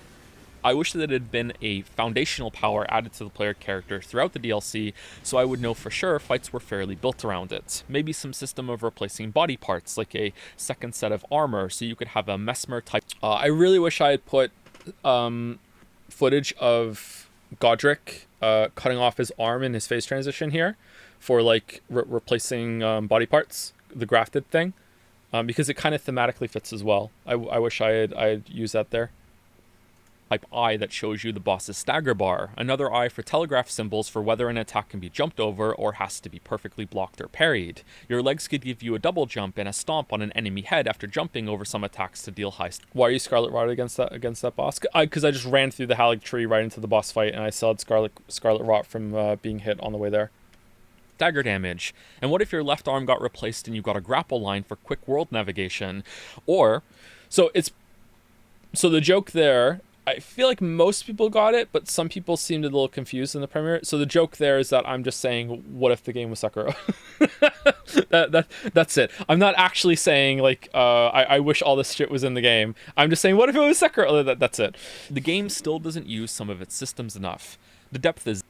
Speaker 2: I wish that it had been a foundational power added to the player character throughout the DLC, so I would know for sure fights were fairly built around it. Maybe some system of replacing body parts, like a second set of armor, so you could have a Mesmer type.
Speaker 1: I really wish I had put footage of Godric cutting off his arm in his phase transition here for like replacing body parts, the grafted thing. Because it kind of thematically fits as well. I wish I'd used that there.
Speaker 2: Type I that shows you the boss's stagger bar. Another I for telegraph symbols for whether an attack can be jumped over or has to be perfectly blocked or parried. Your legs could give you a double jump and a stomp on an enemy head after jumping over some attacks to deal high.
Speaker 1: Why are you Scarlet Rot against that boss? Because I just ran through the Erdtree right into the boss fight, and I still had Scarlet Rot from being hit on the way there.
Speaker 2: Dagger damage. And what if your left arm got replaced and you got a grapple line for quick world navigation? Or, so the joke there, I feel like most people got it, but some people seemed a little confused in the premiere. So the joke there is that I'm just saying, what if the game was Sekiro? That's it. I'm not actually saying like, I wish all this shit was in the game. I'm just saying, what if it was Sekiro? That's it. The game still doesn't use some of its systems enough. The depth is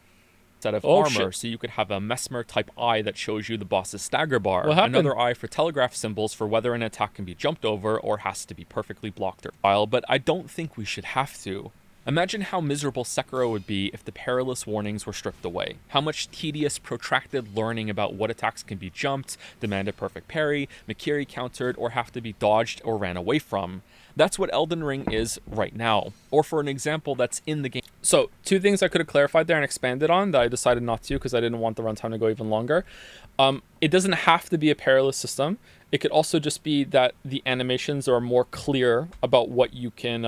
Speaker 2: set of armor, so you could have a Mesmer type I that shows you the boss's stagger bar. Another I for telegraph symbols for whether an attack can be jumped over or has to be perfectly blocked or while, but I don't think we should have to. Imagine how miserable Sekiro would be if the perilous warnings were stripped away. How much tedious, protracted learning about what attacks can be jumped, demand a perfect parry, Mikiri countered, or have to be dodged or ran away from. That's what Elden Ring is right now. Or for an example that's in the game.
Speaker 1: So, 2 things I could have clarified there and expanded on that I decided not to because I didn't want the runtime to go even longer. It doesn't have to be a perilous system. It could also just be that the animations are more clear about what you can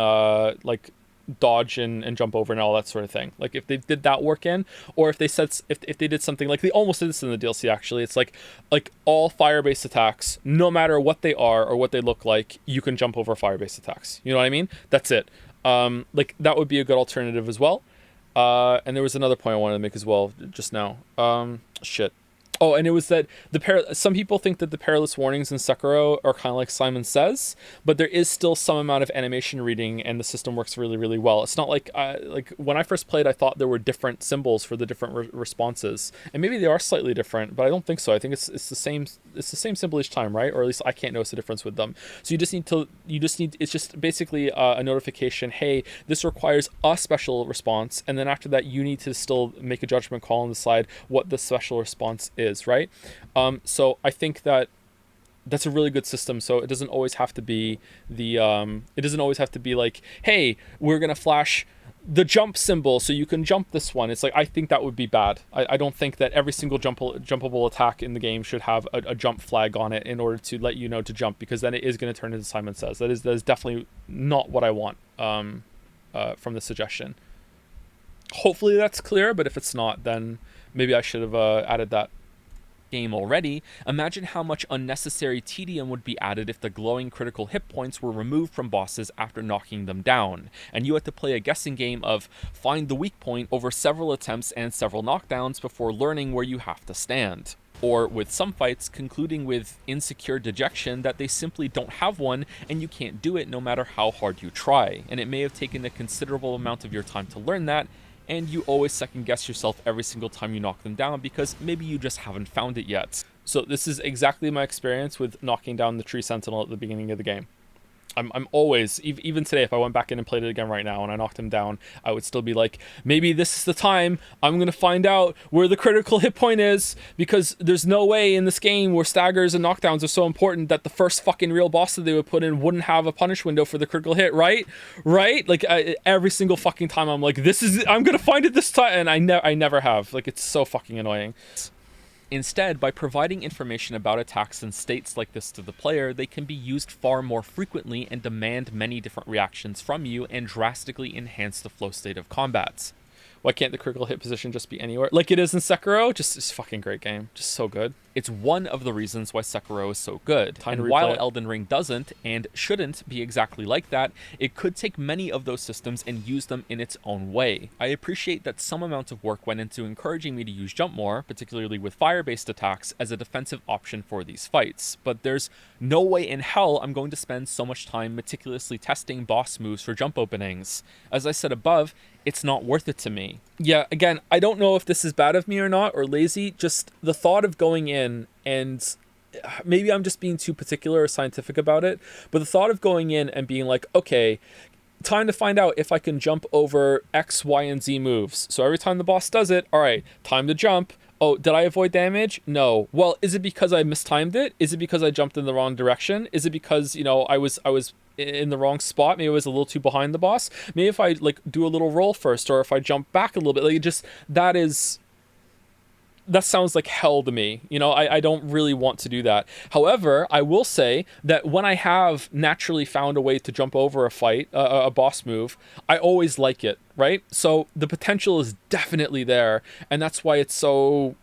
Speaker 1: like dodge and jump over and all that sort of thing. Like if they did that work in, or if they said if they did something like they almost did this in the DLC actually, it's like all fire-based attacks, no matter what they are or what they look like, you can jump over fire-based attacks. You know what I mean? That's it. Like that would be a good alternative as well. And there was another point I wanted to make as well just now. Shit. Oh, and it was that some people think that the perilous warnings in Sekiro are kind of like Simon Says, but there is still some amount of animation reading, and the system works really, really well. It's not like when I first played, I thought there were different symbols for the different responses, and maybe they are slightly different, but I don't think so. I think it's the same. It's the same symbol each time, right? Or at least I can't notice a difference with them. So it's just basically a notification. Hey, this requires a special response, and then after that, you need to still make a judgment call and decide what the special response is. Right? So I think that's a really good system. So it doesn't always have to be like, hey, we're gonna flash the jump symbol so you can jump this one. It's like, I think that would be bad. I don't think that every single jumpable attack in the game should have a jump flag on it in order to let you know to jump, because then it is going to turn into Simon Says. That is definitely not what I want from the suggestion. Hopefully that's clear, but if it's not, then maybe I should have added that.
Speaker 2: game already, imagine how much unnecessary tedium would be added if the glowing critical hit points were removed from bosses after knocking them down, and you had to play a guessing game of find the weak point over several attempts and several knockdowns before learning where you have to stand. Or with some fights concluding with insecure dejection that they simply don't have one and you can't do it no matter how hard you try, and it may have taken a considerable amount of your time to learn that, and you always second guess yourself every single time you knock them down because maybe you just haven't found it yet. So this is exactly my experience with knocking down the tree sentinel at the beginning of the game. I'm always, even today, if I went back in and played it again right now and I knocked him down, I would still be like, maybe this is the time I'm going to find out where the critical hit point is, because there's no way in this game where staggers and knockdowns are so important that the first fucking real boss that they would put in wouldn't have a punish window for the critical hit, right? Like, every single fucking time I'm like, I'm going to find it this time, and I never have. Like, it's so fucking annoying. Instead, by providing information about attacks and states like this to the player, they can be used far more frequently and demand many different reactions from you and drastically enhance the flow state of combat. Why can't the critical hit position just be anywhere? Like it is in Sekiro? It's a fucking great game. Just so good. It's one of the reasons why Sekiro is so good. And while Elden Ring doesn't, and shouldn't, be exactly like that, it could take many of those systems and use them in its own way. I appreciate that some amount of work went into encouraging me to use jump more, particularly with fire-based attacks, as a defensive option for these fights, but there's no way in hell I'm going to spend so much time meticulously testing boss moves for jump openings. As I said above, it's not worth it to me. Yeah, again, I don't know if this is bad of me or not, or lazy, just the thought of going in, and maybe I'm just being too particular or scientific about it, but the thought of going in and being like, okay, time to find out if I can jump over X, Y, and Z moves. So every time the boss does it, all right, time to jump. Oh, did I avoid damage? No. Well, is it because I mistimed it? Is it because I jumped in the wrong direction? Is it because, I was in the wrong spot? Maybe I was a little too behind the boss. Maybe if I do a little roll first, or if I jump back a little bit, that sounds like hell to me. I don't really want to do that. However, I will say that when I have naturally found a way to jump over a fight, a boss move, I always like it, right? So the potential is definitely there, and that's why it's so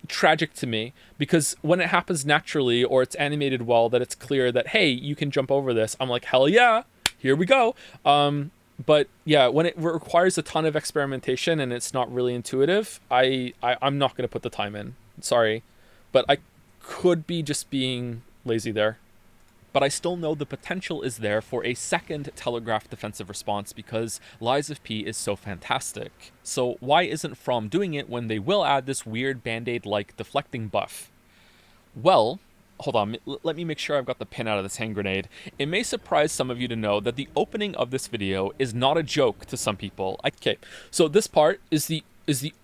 Speaker 2: tragic to me, because when it happens naturally or it's animated well, that it's clear that, hey, you can jump over this, I'm like, hell yeah, here we go. But yeah, when it requires a ton of experimentation and it's not really intuitive, I'm not going to put the time in. Sorry. But I could be just being lazy there. But I still know the potential is there for a second telegraphed defensive response because Lies of P is so fantastic. So why isn't From doing it when they will add this weird Band-Aid-like deflecting buff? Well, hold on, let me make sure I've got the pin out of this hand grenade. It may surprise some of you to know that the opening of this video is not a joke to some people. Okay, so this part is the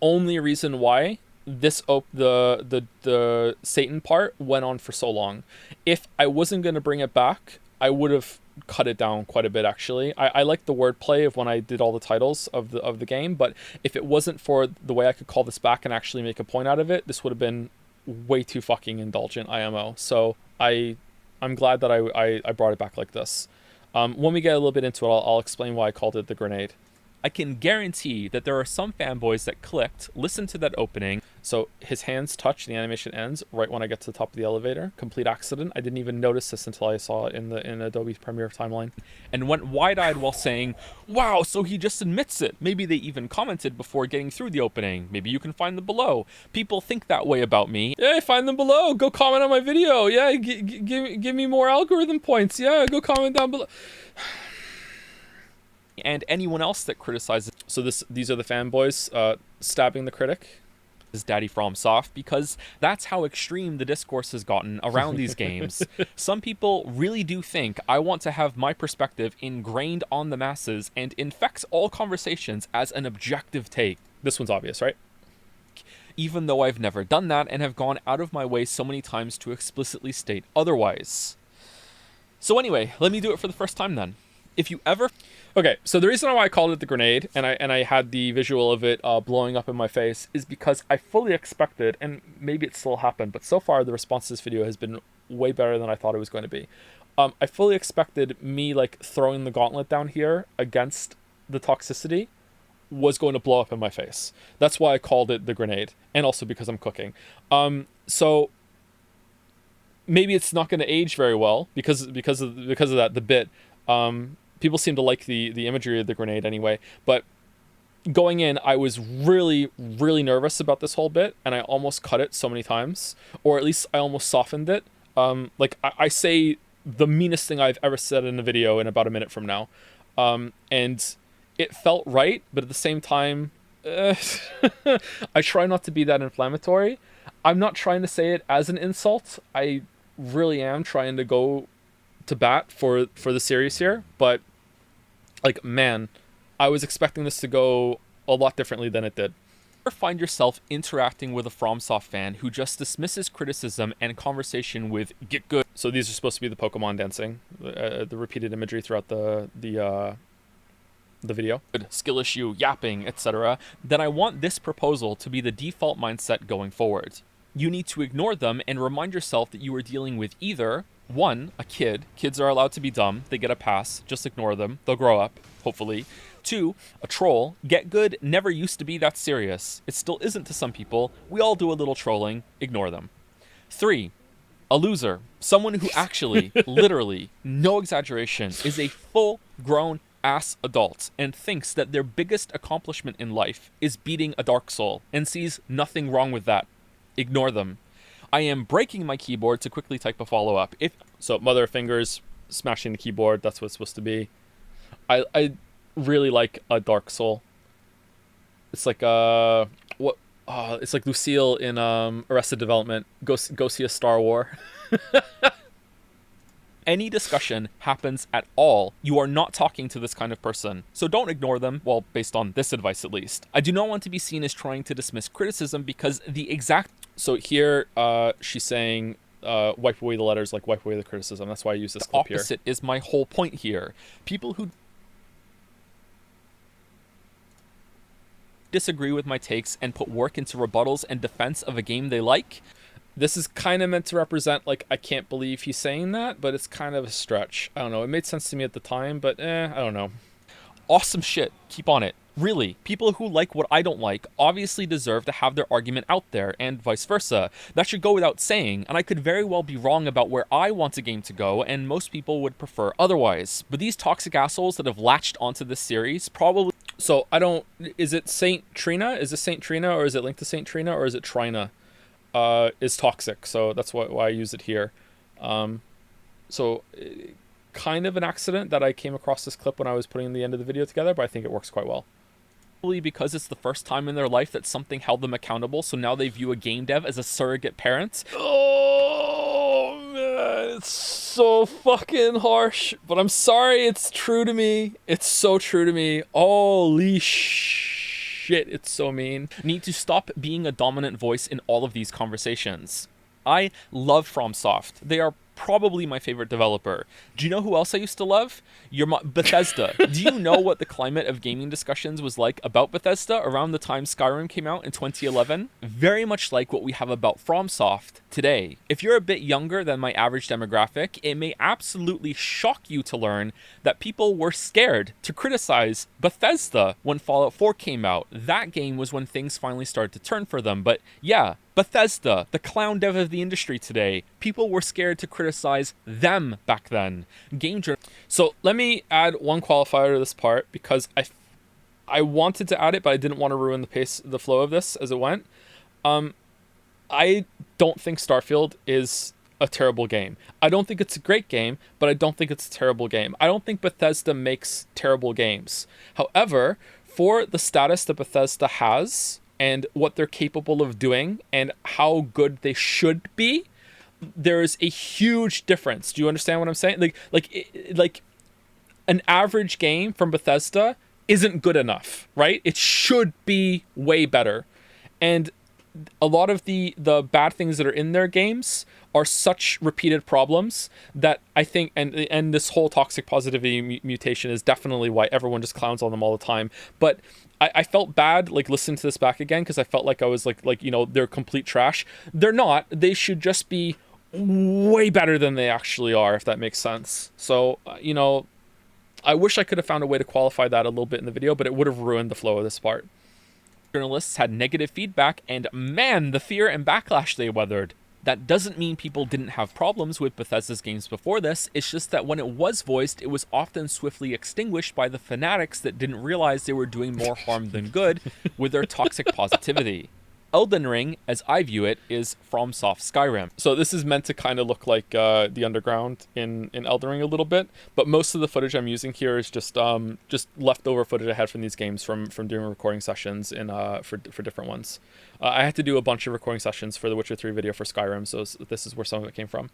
Speaker 2: only reason why this the Satan part went on for so long. If I wasn't going to bring it back, I would have cut it down quite a bit, actually. I like the wordplay of when I did all the titles of the game, but if it wasn't for the way I could call this back and actually make a point out of it, this would have been way too fucking indulgent, IMO. So I'm glad that I brought it back like this. When we get a little bit into it, I'll explain why I called it the grenade. I can guarantee that there are some fanboys that clicked, listened to that opening. So his hands touch, the animation ends right when I get to the top of the elevator. Complete accident. I didn't even notice this until I saw it in Adobe Premiere timeline. And went wide-eyed while saying, wow, so he just admits it. Maybe they even commented before getting through the opening. Maybe you can find them below. People think that way about me. Yeah, find them below. Go comment on my video. Yeah, give me more algorithm points. Yeah, go comment down below. And anyone else that criticizes. So these are the fanboys stabbing the critic. Is Daddy FromSoft, because that's how extreme the discourse has gotten around these games. Some people really do think I want to have my perspective ingrained on the masses and infects all conversations as an objective take. This one's obvious, right? Even though I've never done that and have gone out of my way so many times to explicitly state otherwise. So anyway, let me do it for the first time then. If you ever... Okay, so the reason why I called it the grenade, and I had the visual of it blowing up in my face, is because I fully expected, and maybe it still happened, but so far the response to this video has been way better than I thought it was going to be. I fully expected me throwing the gauntlet down here against the toxicity
Speaker 1: was going to blow up in my face. That's why I called it the grenade, and also because I'm cooking. So maybe it's not going to age very well because of that, the bit. People seem to like the imagery of the grenade anyway, but going in, I was really, really nervous about this whole bit, and I almost cut it so many times, or at least I almost softened it. Like I say the meanest thing I've ever said in a video in about a minute from now, and it felt right, but at the same time, I try not to be that inflammatory. I'm not trying to say it as an insult. I really am trying to go to bat for the series here, but like, man, I was expecting this to go a lot differently than it did.
Speaker 2: Or find yourself interacting with a FromSoft fan who just dismisses criticism and conversation with "get good."
Speaker 1: So these are supposed to be the Pokemon dancing, the repeated imagery throughout the video.
Speaker 2: Skill issue, yapping, etc. Then I want this proposal to be the default mindset going forward. You need to ignore them and remind yourself that you are dealing with either 1, a kid. Kids are allowed to be dumb. They get a pass. Just ignore them. They'll grow up, hopefully. 2, a troll. Get good never used to be that serious. It still isn't to some people. We all do a little trolling. Ignore them. 3, a loser. Someone who actually, literally, no exaggeration, is a full-grown ass adult and thinks that their biggest accomplishment in life is beating a Dark Soul and sees nothing wrong with that. Ignore them. I am breaking my keyboard to quickly type a follow-up.
Speaker 1: So mother of fingers, smashing the keyboard, that's what it's supposed to be. I really like a Dark Soul. It's like it's like Lucille in Arrested Development. Go see a Star War.
Speaker 2: Any discussion happens at all, you are not talking to this kind of person. So don't ignore them, well, based on this advice at least. I do not want to be seen as trying to dismiss criticism because the exact...
Speaker 1: So here, she's saying, wipe away the letters, like wipe away the criticism. That's why I use this clip here.
Speaker 2: The opposite is my whole point here. People who disagree with my takes and put work into rebuttals and defense of a game they like...
Speaker 1: This is kind of meant to represent, like, I can't believe he's saying that, but it's kind of a stretch. I don't know. It made sense to me at the time, but I don't know.
Speaker 2: Awesome shit. Keep on it. Really, people who like what I don't like obviously deserve to have their argument out there, and vice versa. That should go without saying, and I could very well be wrong about where I want a game to go, and most people would prefer otherwise. But these toxic assholes that have latched onto this series probably...
Speaker 1: So, I don't... Is it Saint Trina? Is it Saint Trina, or is it linked to Saint Trina, or is it Trina? Is toxic, so that's why I use it here. So kind of an accident that I came across this clip when I was putting the end of the video together, but I think it works quite well.
Speaker 2: Because it's the first time in their life that something held them accountable, so now they view a game dev as a surrogate parent.
Speaker 1: Oh man, it's so fucking harsh, but I'm sorry, it's true to me. It's so true to me. Holy shit, it's so mean.
Speaker 2: Need to stop being a dominant voice in all of these conversations. I love FromSoft. They are probably my favorite developer. Do you know who else I used to love? Bethesda. Do you know what the climate of gaming discussions was like about Bethesda around the time Skyrim came out in 2011? Very much like what we have about FromSoft today. If you're a bit younger than my average demographic, it may absolutely shock you to learn that people were scared to criticize Bethesda when Fallout 4 came out. That game was when things finally started to turn for them. But yeah, Bethesda, the clown dev of the industry today, people were scared to criticize them back then.
Speaker 1: So let me add one qualifier to this part, because I wanted to add it, but I didn't want to ruin the flow of this as it went. I don't think Starfield is a terrible game. I don't think it's a great game, but I don't think it's a terrible game. I don't think Bethesda makes terrible games. However, for the status that Bethesda has and what they're capable of doing and how good they should be, there is a huge difference. Do you understand what I'm saying? Like an average game from Bethesda isn't good enough, right? It should be way better. And a lot of the bad things that are in their games are such repeated problems that I think, and this whole toxic positivity mutation is definitely why everyone just clowns on them all the time. But I felt bad like listening to this back again, because I felt like I was like you know, they're complete trash. They're not. They should just be way better than they actually are, if that makes sense. So you know, I wish I could have found a way to qualify that a little bit in the video, but it would have ruined the flow of this part. Journalists had negative feedback, and man, the fear and backlash they weathered. That doesn't mean people didn't have problems with Bethesda's games before this, it's just that when it was voiced, it was often swiftly extinguished by the fanatics that didn't realize they were doing more harm than good with their toxic positivity. Elden Ring, as I view it, is FromSoft Skyrim. So this is meant to kind of look like the underground in Elden Ring a little bit, but most of the footage I'm using here is just leftover footage I had from these games from doing recording sessions for different ones. I had to do a bunch of recording sessions for the Witcher 3 video for Skyrim, so this is where some of it came from.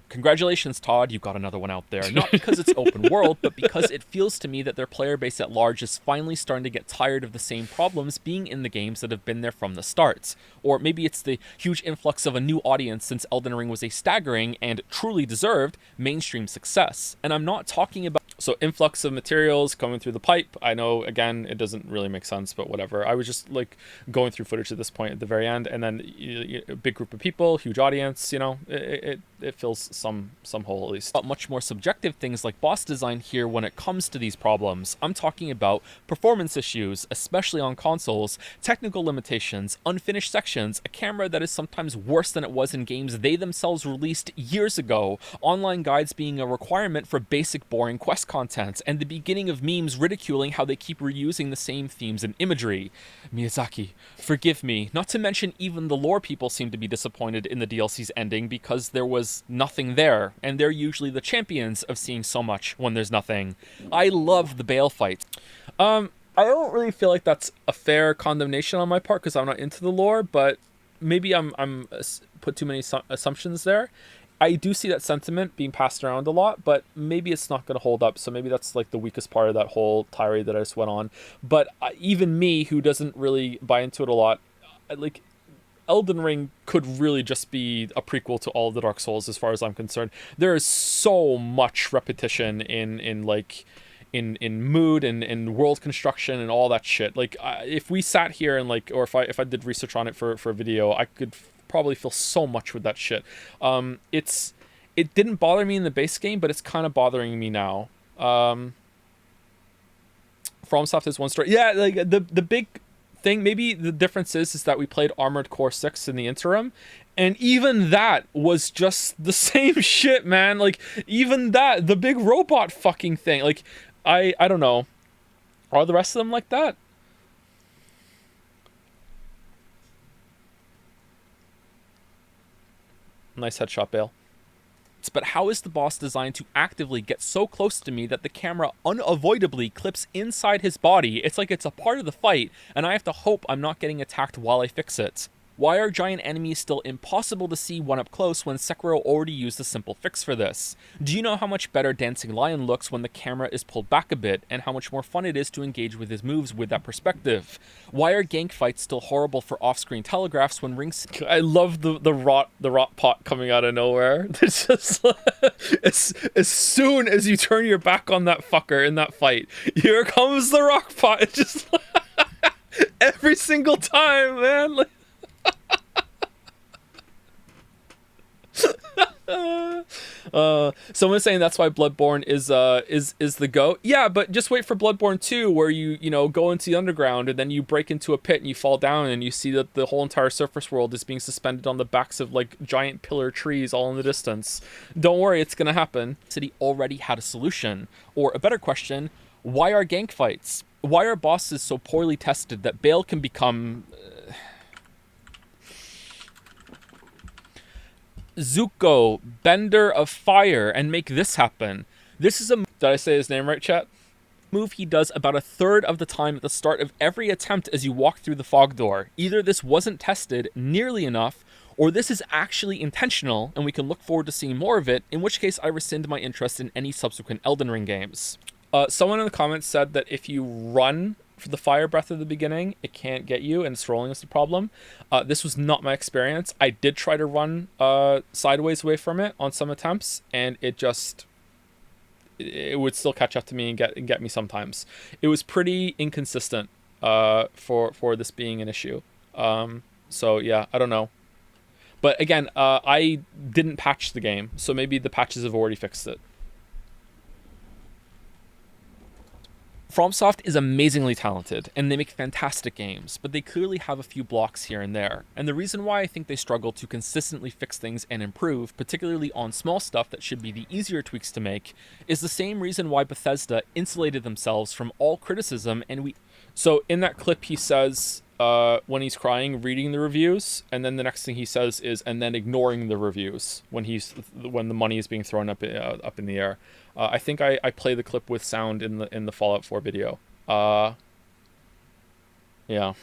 Speaker 1: Congratulations, Todd, you got another one out there. Not because it's open world, but because it feels to me that their player base at large is finally starting to get tired of the same problems being in the games that have been there from the start. Or maybe it's the huge influx of a new audience since Elden Ring was a staggering and truly deserved mainstream success. And I'm not talking about influx of materials coming through the pipe. I know, again, it doesn't really make sense, but whatever. I was just like going through footage at this point at the very end, and then a big group of people, huge audience, it fills some hole at least. But much more subjective things like boss design here when it comes to these problems. I'm talking about performance issues, especially on consoles, technical limitations, unfinished sections, a camera that is sometimes worse than it was in games they themselves released years ago, online guides being a requirement for basic boring quest content, and the beginning of memes ridiculing how they keep reusing the same themes and imagery. Miyazaki, forgive me. Not to mention even the lore people seem to be disappointed in the DLC's ending because there was nothing there, and they're usually the champions of seeing so much when there's nothing. I love the Bale fight. I don't really feel like that's a fair condemnation on my part because I'm not into the lore, but maybe I'm put too many assumptions there. I do see that sentiment being passed around a lot, but maybe it's not going to hold up. So maybe that's like the weakest part of that whole tirade that I just went on. But even me, who doesn't really buy into it a lot, like Elden Ring could really just be a prequel to all of the Dark Souls as far as I'm concerned. There is so much repetition in mood and world construction and all that shit. Like if we sat here and or if I did research on it for a video, I could probably feel so much with that shit. It didn't bother me in the base game, but it's kind of bothering me now. FromSoft is one story. Yeah, like the big thing, maybe the difference is that we played Armored Core 6 in the interim, and even that was just the same shit, man. Like even that, the big robot fucking thing. Like I don't know. Are the rest of them like that? Nice headshot, Bale. But how is the boss designed to actively get so close to me that the camera unavoidably clips inside his body? It's like it's a part of the fight, and I have to hope I'm not getting attacked while I fix it. Why are giant enemies still impossible to see one up close when Sekiro already used a simple fix for this? Do you know how much better Dancing Lion looks when the camera is pulled back a bit, and how much more fun it is to engage with his moves with that perspective? Why are gank fights still horrible for off-screen telegraphs when rings... I love the rot pot coming out of nowhere. It's just as soon as you turn your back on that fucker in that fight, here comes the rock pot. It's just every single time, man. Someone's saying that's why Bloodborne is the GOAT. Yeah, but just wait for Bloodborne 2, where you go into the underground and then you break into a pit and you fall down and you see that the whole entire surface world is being suspended on the backs of like giant pillar trees all in the distance. Don't worry, it's gonna happen. City already had a solution. Or a better question, why are gank fights? Why are bosses so poorly tested that Bale can become Zuko, Bender of Fire, and make this happen? This is a... Did I say his name right, chat? Move he does about a third of the time at the start of every attempt as you walk through the fog door. Either this wasn't tested nearly enough, or this is actually intentional, and we can look forward to seeing more of it, in which case I rescind my interest in any subsequent Elden Ring games. Someone in the comments said that if you run for the fire breath at the beginning, it can't get you, and scrolling is the problem. This was not my experience. I did try to run sideways away from it on some attempts, and it would still catch up to me and get me sometimes. It was pretty inconsistent for this being an issue. So yeah, I don't know. But again, I didn't patch the game, so maybe the patches have already fixed it.
Speaker 2: FromSoft is amazingly talented, and they make fantastic games, but they clearly have a few blocks here and there. And the reason why I think they struggle to consistently fix things and improve, particularly on small stuff that should be the easier tweaks to make, is the same reason why Bethesda insulated themselves from all criticism. And so in that clip he says, when he's crying, reading the reviews, and then the next thing he says is, and then ignoring the reviews when the money is being thrown up in the air. I think I play the clip with sound in the Fallout 4 video. Yeah.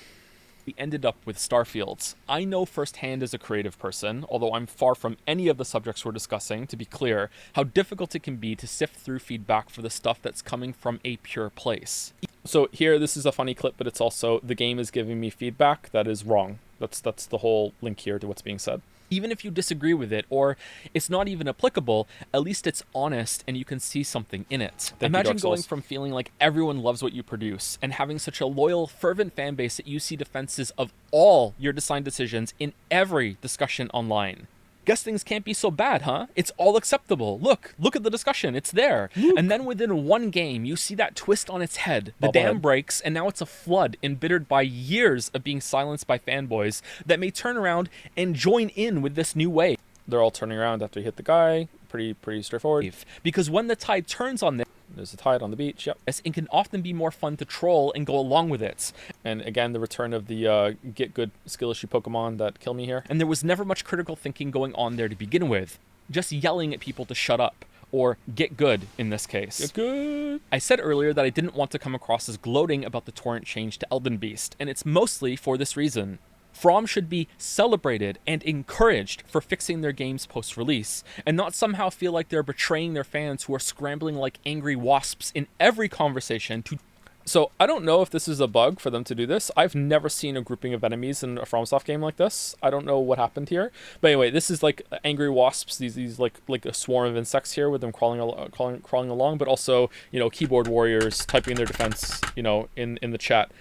Speaker 2: We ended up with Starfields. I know firsthand as a creative person, although I'm far from any of the subjects we're discussing, to be clear, how difficult it can be to sift through feedback for the stuff that's coming from a pure place. So here, this is a funny clip, but it's also, the game is giving me feedback that is wrong. That's the whole link here to what's being said. Even if you disagree with it, or it's not even applicable, at least it's honest and you can see something in it. Imagine going from feeling like everyone loves what you produce and having such a loyal, fervent fan base that you see defenses of all your design decisions in every discussion online. Guess things can't be so bad, huh? It's all acceptable. Look at the discussion. It's there. Look. And then within one game, you see that twist on its head. The dam breaks, and now it's a flood embittered by years of being silenced by fanboys that may turn around and join in with this new wave. They're all turning around after you hit the guy. Pretty straightforward. Because when the tide turns on this, there's a tide on the beach, yep. It can often be more fun to troll and go along with it. And again, the return of the get good skill issue Pokemon that kill me here. And there was never much critical thinking going on there to begin with. Just yelling at people to shut up. Or get good in this case. Get good. I said earlier that I didn't want to come across as gloating about the torrent change to Elden Beast, and it's mostly for this reason. From should be celebrated and encouraged for fixing their games post-release, and not somehow feel like they're betraying their fans who are scrambling like angry wasps in every conversation to... So, I don't know if this is a bug for them to do this. I've never seen a grouping of enemies in a FromSoft game like this. I don't know what happened here. But anyway, this is like angry wasps, these like a swarm of insects here with them crawling along, but also, keyboard warriors typing their defense, in the chat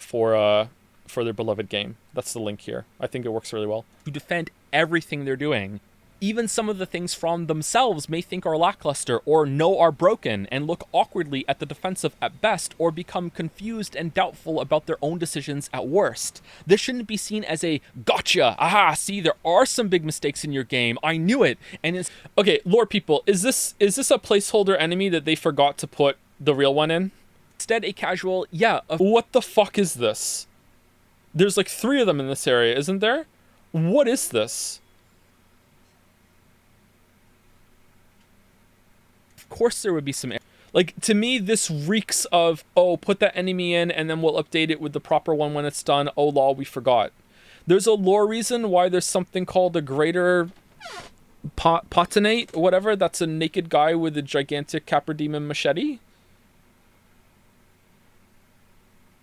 Speaker 2: for their beloved game. That's the link here. I think it works really well. To defend everything they're doing. Even some of the things From themselves may think are lackluster or know are broken and look awkwardly at the defensive at best or become confused and doubtful about their own decisions at worst. This shouldn't be seen as a gotcha, aha, see, there are some big mistakes in your game, I knew it, and it's... Okay, lore people, is this a placeholder enemy that they forgot to put the real one in? Instead, a casual, what the fuck is this? There's like 3 of them in this area, isn't there? What is this? Of course there would be some... Like, to me, this reeks of, oh, put that enemy in and then we'll update it with the proper one when it's done. Oh, lol, we forgot. There's a lore reason why there's something called a greater Potenate, whatever. That's a naked guy with a gigantic Capra Demon machete.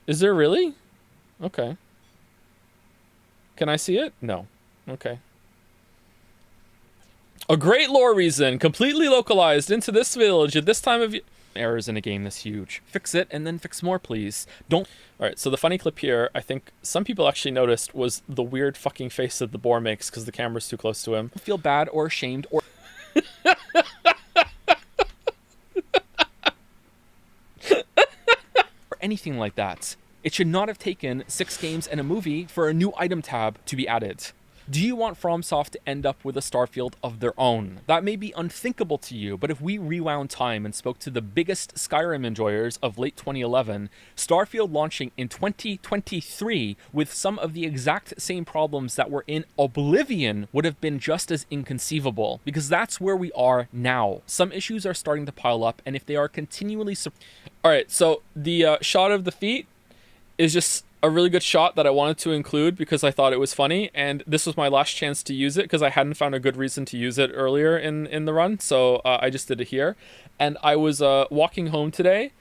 Speaker 2: Is there really? Okay. Can I see it? No. Okay. A great lore reason, completely localized into this village at this time of year. Errors in a game this huge. Fix it and then fix more, please. Don't... Alright, so the funny clip here, I think some people actually noticed, was the weird fucking face that the boar makes because the camera's too close to him. Feel bad or ashamed or... or anything like that. It should not have taken 6 games and a movie for a new item tab to be added. Do you want FromSoft to end up with a Starfield of their own? That may be unthinkable to you, but if we rewound time and spoke to the biggest Skyrim enjoyers of late 2011, Starfield launching in 2023 with some of the exact same problems that were in Oblivion would have been just as inconceivable, because that's where we are now. Some issues are starting to pile up, and if they are continually... Alright, so the shot of the feet is just a really good shot that I wanted to include because I thought it was funny, and this was my last chance to use it because I hadn't found a good reason to use it earlier in the run, so I just did it here. And I was walking home today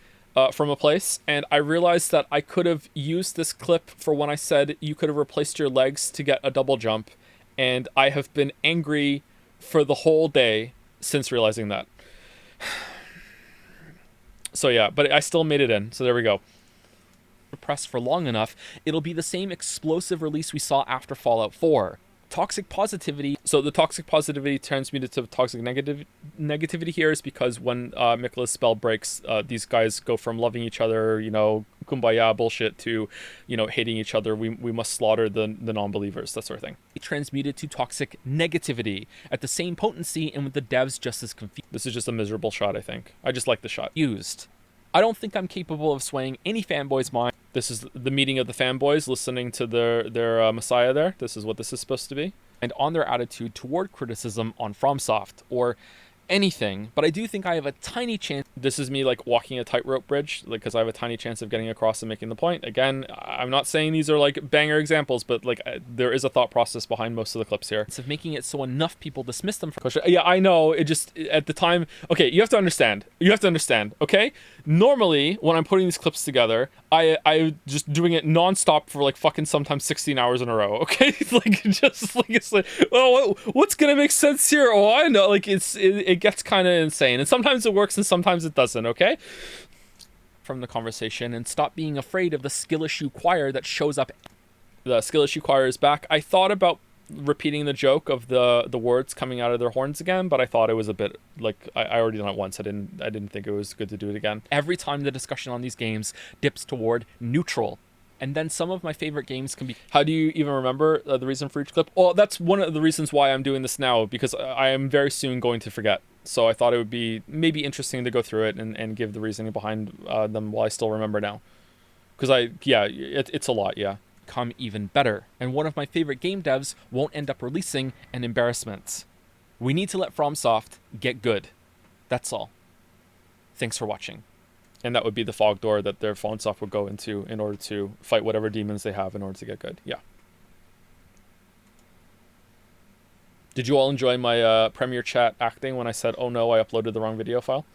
Speaker 2: from a place, and I realized that I could have used this clip for when I said you could have replaced your legs to get a double jump, and I have been angry for the whole day since realizing that. So yeah, but I still made it in, so there we go. Press for long enough, it'll be the same explosive release we saw after Fallout 4. Toxic positivity. So the toxic positivity transmuted to toxic negativity here is because when Mikola's spell breaks, these guys go from loving each other, you know, kumbaya bullshit, to, you know, hating each other. We must slaughter the non-believers, that sort of thing. It transmuted to toxic negativity at the same potency and with the devs just as confused. This is just a miserable shot, I think. I just like the shot. Used. I don't think I'm capable of swaying any fanboy's mind. This is the meeting of the fanboys listening to their messiah there. This is what this is supposed to be. And on their attitude toward criticism on FromSoft or anything. But I do think I have a tiny chance. This is me like walking a tightrope bridge, like, because I have a tiny chance of getting across and making the point. Again, I'm not saying these are like banger examples, but like there is a thought process behind most of the clips here. It's of making it so enough people dismiss them for question. Yeah, I know. It just at the time. Okay, you have to understand. Okay, normally when I'm putting these clips together, I just doing it nonstop for like fucking sometimes 16 hours in a row. Okay, like just like it's like, oh, what's gonna make sense here? Oh, I know. Like it gets kind of insane, and sometimes it works and sometimes it doesn't. Okay, from the conversation, and stop being afraid of the skill issue choir that shows up. The skill issue choir is back. I thought about repeating the joke of the words coming out of their horns again, but I thought it was a bit like I already done it once. I didn't think it was good to do it again. Every time the discussion on these games dips toward neutral. And then some of my favorite games can be... How do you even remember the reason for each clip? Well, that's one of the reasons why I'm doing this now, because I am very soon going to forget. So I thought it would be maybe interesting to go through it and give the reasoning behind them while I still remember now. Because it's a lot, yeah. Come even better. And one of my favorite game devs won't end up releasing an embarrassment. We need to let FromSoft get good. That's all. Thanks for watching. And that would be the fog door that their FromSoft would go into in order to fight whatever demons they have in order to get good. Yeah. Did you all enjoy my Premiere Chat acting when I said, oh no, I uploaded the wrong video file?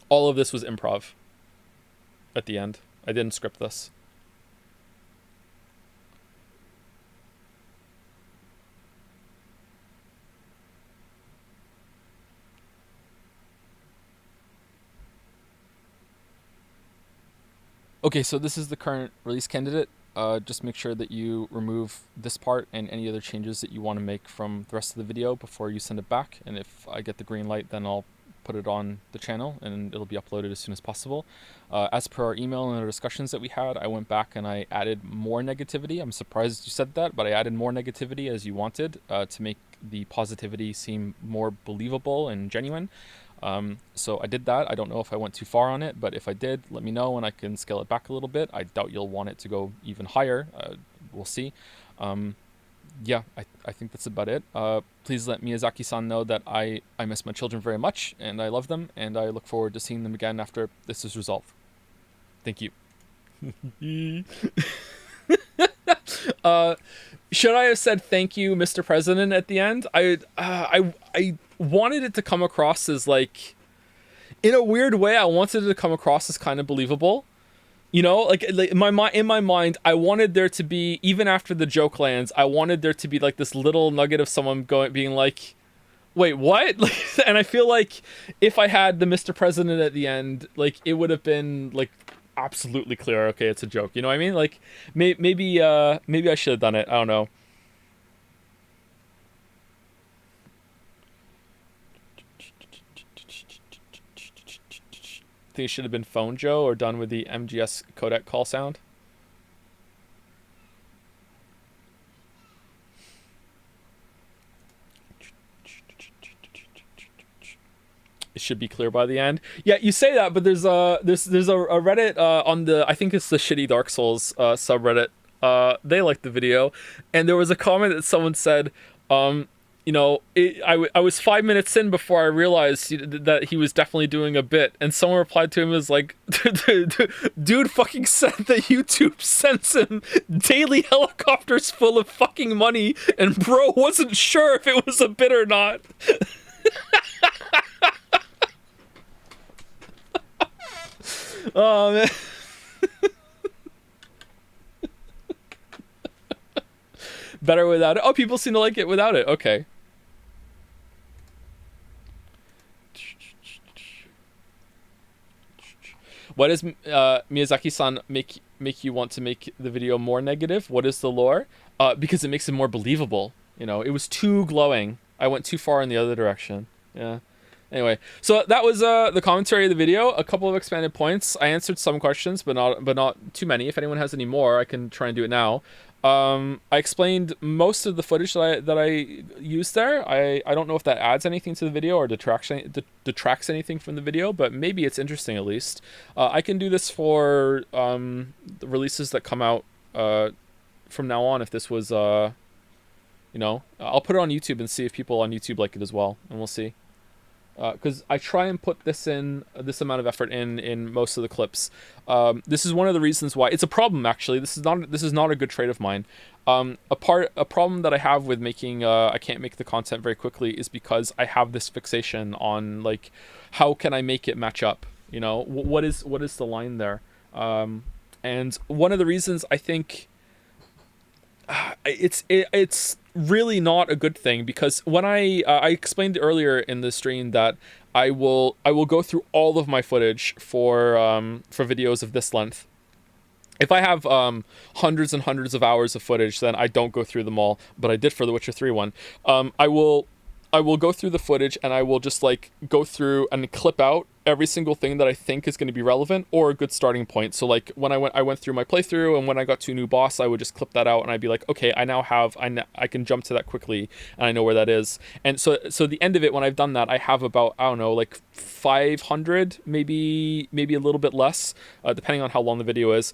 Speaker 2: All of this was improv at the end. I didn't script this. Okay, so this is the current release candidate. Just make sure that you remove this part and any other changes that you want to make from the rest of the video before you send it back. And if I get the green light, then I'll put it on the channel and it'll be uploaded as soon as possible. As per our email and our discussions that we had, I went back and I added more negativity. I'm surprised you said that, but I added more negativity as you wanted to make the positivity seem more believable and genuine. So I did that. I don't know if I went too far on it, but if I did, let me know and I can scale it back a little bit. I doubt you'll want it to go even higher. We'll see. Yeah, I think that's about it. Please let Miyazaki-san know that I miss my children very much and I love them and I look forward to seeing them again after this is resolved. Thank you. Should I have said thank you, Mr. President, at the end? I wanted it to come across as like, in a weird way, I wanted it to come across as kind of believable. You know, like in my mind, I wanted there to be, even after the joke lands, I wanted there to be like this little nugget of someone being like, wait, what? Like, and I feel like if I had the Mr. President at the end, like it would have been like absolutely clear. Okay, it's a joke. You know what I mean? Like maybe I should have done it. I don't know. I think it should have been Phone Joe or done with the MGS codec call sound. It should be clear by the end. Yeah, you say that, but there's a Reddit on the, I think it's the Shitty Dark Souls subreddit. They liked the video, and there was a comment that someone said, you know, I was 5 minutes in before I realized that he was definitely doing a bit, and someone replied to him as like, dude fucking said that YouTube sends him daily helicopters full of fucking money, and bro wasn't sure if it was a bit or not. Oh man. Better without it. Oh, people seem to like it without it. Okay.
Speaker 1: Why does Miyazaki-san make you want to make the video more negative? What is the lore? Because it makes it more believable. You know, it was too glowing. I went too far in the other direction. Yeah. Anyway, so that was the commentary of the video. A couple of expanded points. I answered some questions, but not too many. If anyone has any more, I can try and do it now. I explained most of the footage that I used there. I don't know if that adds anything to the video or detracts anything from the video, but maybe it's interesting at least. I can do this for the releases that come out from now on. If this was, I'll put it on YouTube and see if people on YouTube like it as well, and we'll see. Because I try and put this amount of effort in most of the clips. This is one of the reasons why it's a problem. Actually, this is not a good trait of mine. A problem that I have with making I can't make the content very quickly is because I have this fixation on like how can I make it match up. You know, what is the line there? And one of the reasons I think it's really not a good thing, because when I explained earlier in the stream that I will go through all of my footage for videos of this length. If I have hundreds and hundreds of hours of footage, then I don't go through them all, but I did for the Witcher 3 one. I will go through the footage and I will just like go through and clip out every single thing that I think is going to be relevant or a good starting point. So like when I went through my playthrough, and when I got to a new boss, I would just clip that out and I'd be like, okay, I can jump to that quickly and I know where that is. And so the end of it, when I've done that, I have about, I don't know, like 500, maybe a little bit less, depending on how long the video is,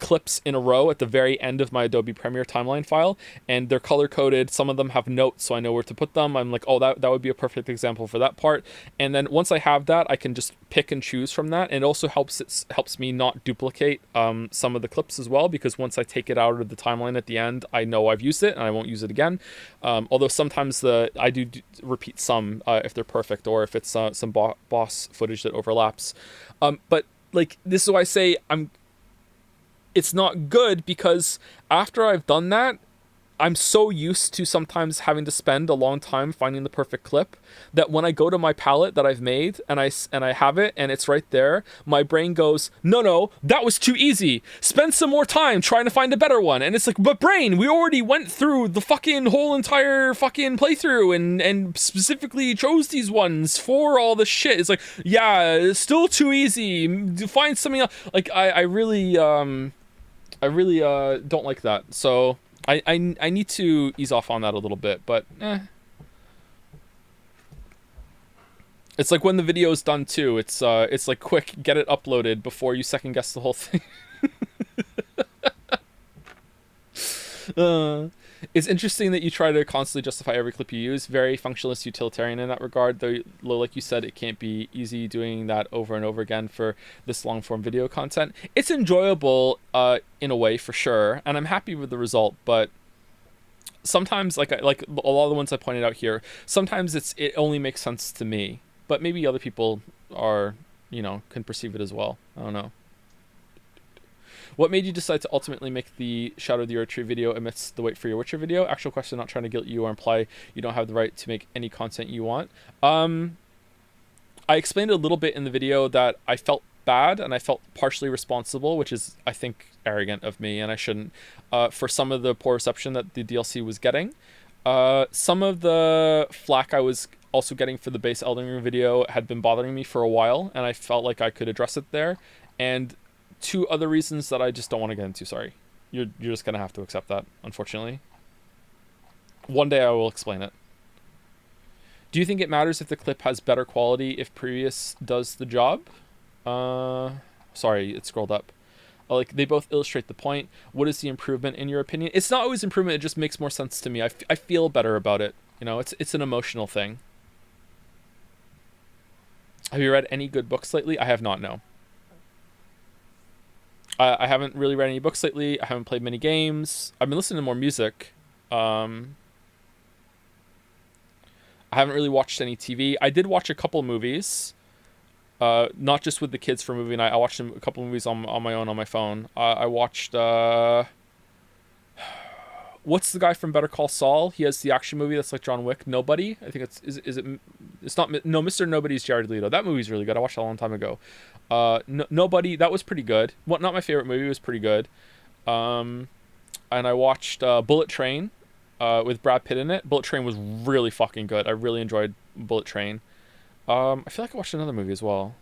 Speaker 1: clips in a row at the very end of my Adobe Premiere timeline file, and they're color coded. Some of them have notes, so I know where to put them. I'm like, oh, that would be a perfect example for that part. And then once I have that, I can just pick and choose from that. And it also helps me not duplicate some of the clips as well, because once I take it out of the timeline at the end, I know I've used it and I won't use it again. Although sometimes I do repeat some if they're perfect, or if it's some boss footage that overlaps. But like, this is why I say it's not good, because after I've done that, I'm so used to sometimes having to spend a long time finding the perfect clip that when I go to my palette that I've made and I have it and it's right there, my brain goes, no, that was too easy. Spend some more time trying to find a better one. And it's like, but brain, we already went through the fucking whole entire fucking playthrough and specifically chose these ones for all this shit. It's like, yeah, it's still too easy. Find something else. Like I really don't like that. So I need to ease off on that a little bit, but it's like when the video is done too. It's like, quick, get it uploaded before you second guess the whole thing. It's interesting that you try to constantly justify every clip you use. Very functionalist utilitarian in that regard, though, like you said, it can't be easy doing that over and over again for this long form video content. It's enjoyable in a way, for sure, and I'm happy with the result, but sometimes, like a lot of the ones I pointed out here, sometimes it only makes sense to me, but maybe other people are, can perceive it as well. I don't know. What made you decide to ultimately make the Shadow of the Erdtree video amidst the Wait for Your Witcher video? Actual question, not trying to guilt you or imply you don't have the right to make any content you want. I explained a little bit in the video that I felt bad and I felt partially responsible, which is, I think, arrogant of me, and I shouldn't, for some of the poor reception that the DLC was getting. Some of the flack I was also getting for the base Elden Ring video had been bothering me for a while, and I felt like I could address it there. And two other reasons that I just don't want to get into. Sorry. You're just going to have to accept that, unfortunately. One day I will explain it. Do you think it matters if the clip has better quality if previous does the job? Sorry, it scrolled up. Like, they both illustrate the point. What is the improvement in your opinion? It's not always improvement, it just makes more sense to me. I feel better about it. It's an emotional thing. Have you read any good books lately? I have not, no. I haven't really read any books lately. I haven't played many games. I've been listening to more music. I haven't really watched any TV. I did watch a couple movies. Not just with the kids for movie night. I watched a couple movies on my own on my phone. I watched What's the guy from Better Call Saul? He has the action movie that's like John Wick. Nobody. I think it's not no Mr. Nobody's Jared Leto. That movie's really good. I watched that a long time ago. Nobody. That was pretty good. Well, not my favorite movie. It was pretty good. And I watched Bullet Train with Brad Pitt in it. Bullet Train was really fucking good. I really enjoyed Bullet Train. I feel like I watched another movie as well.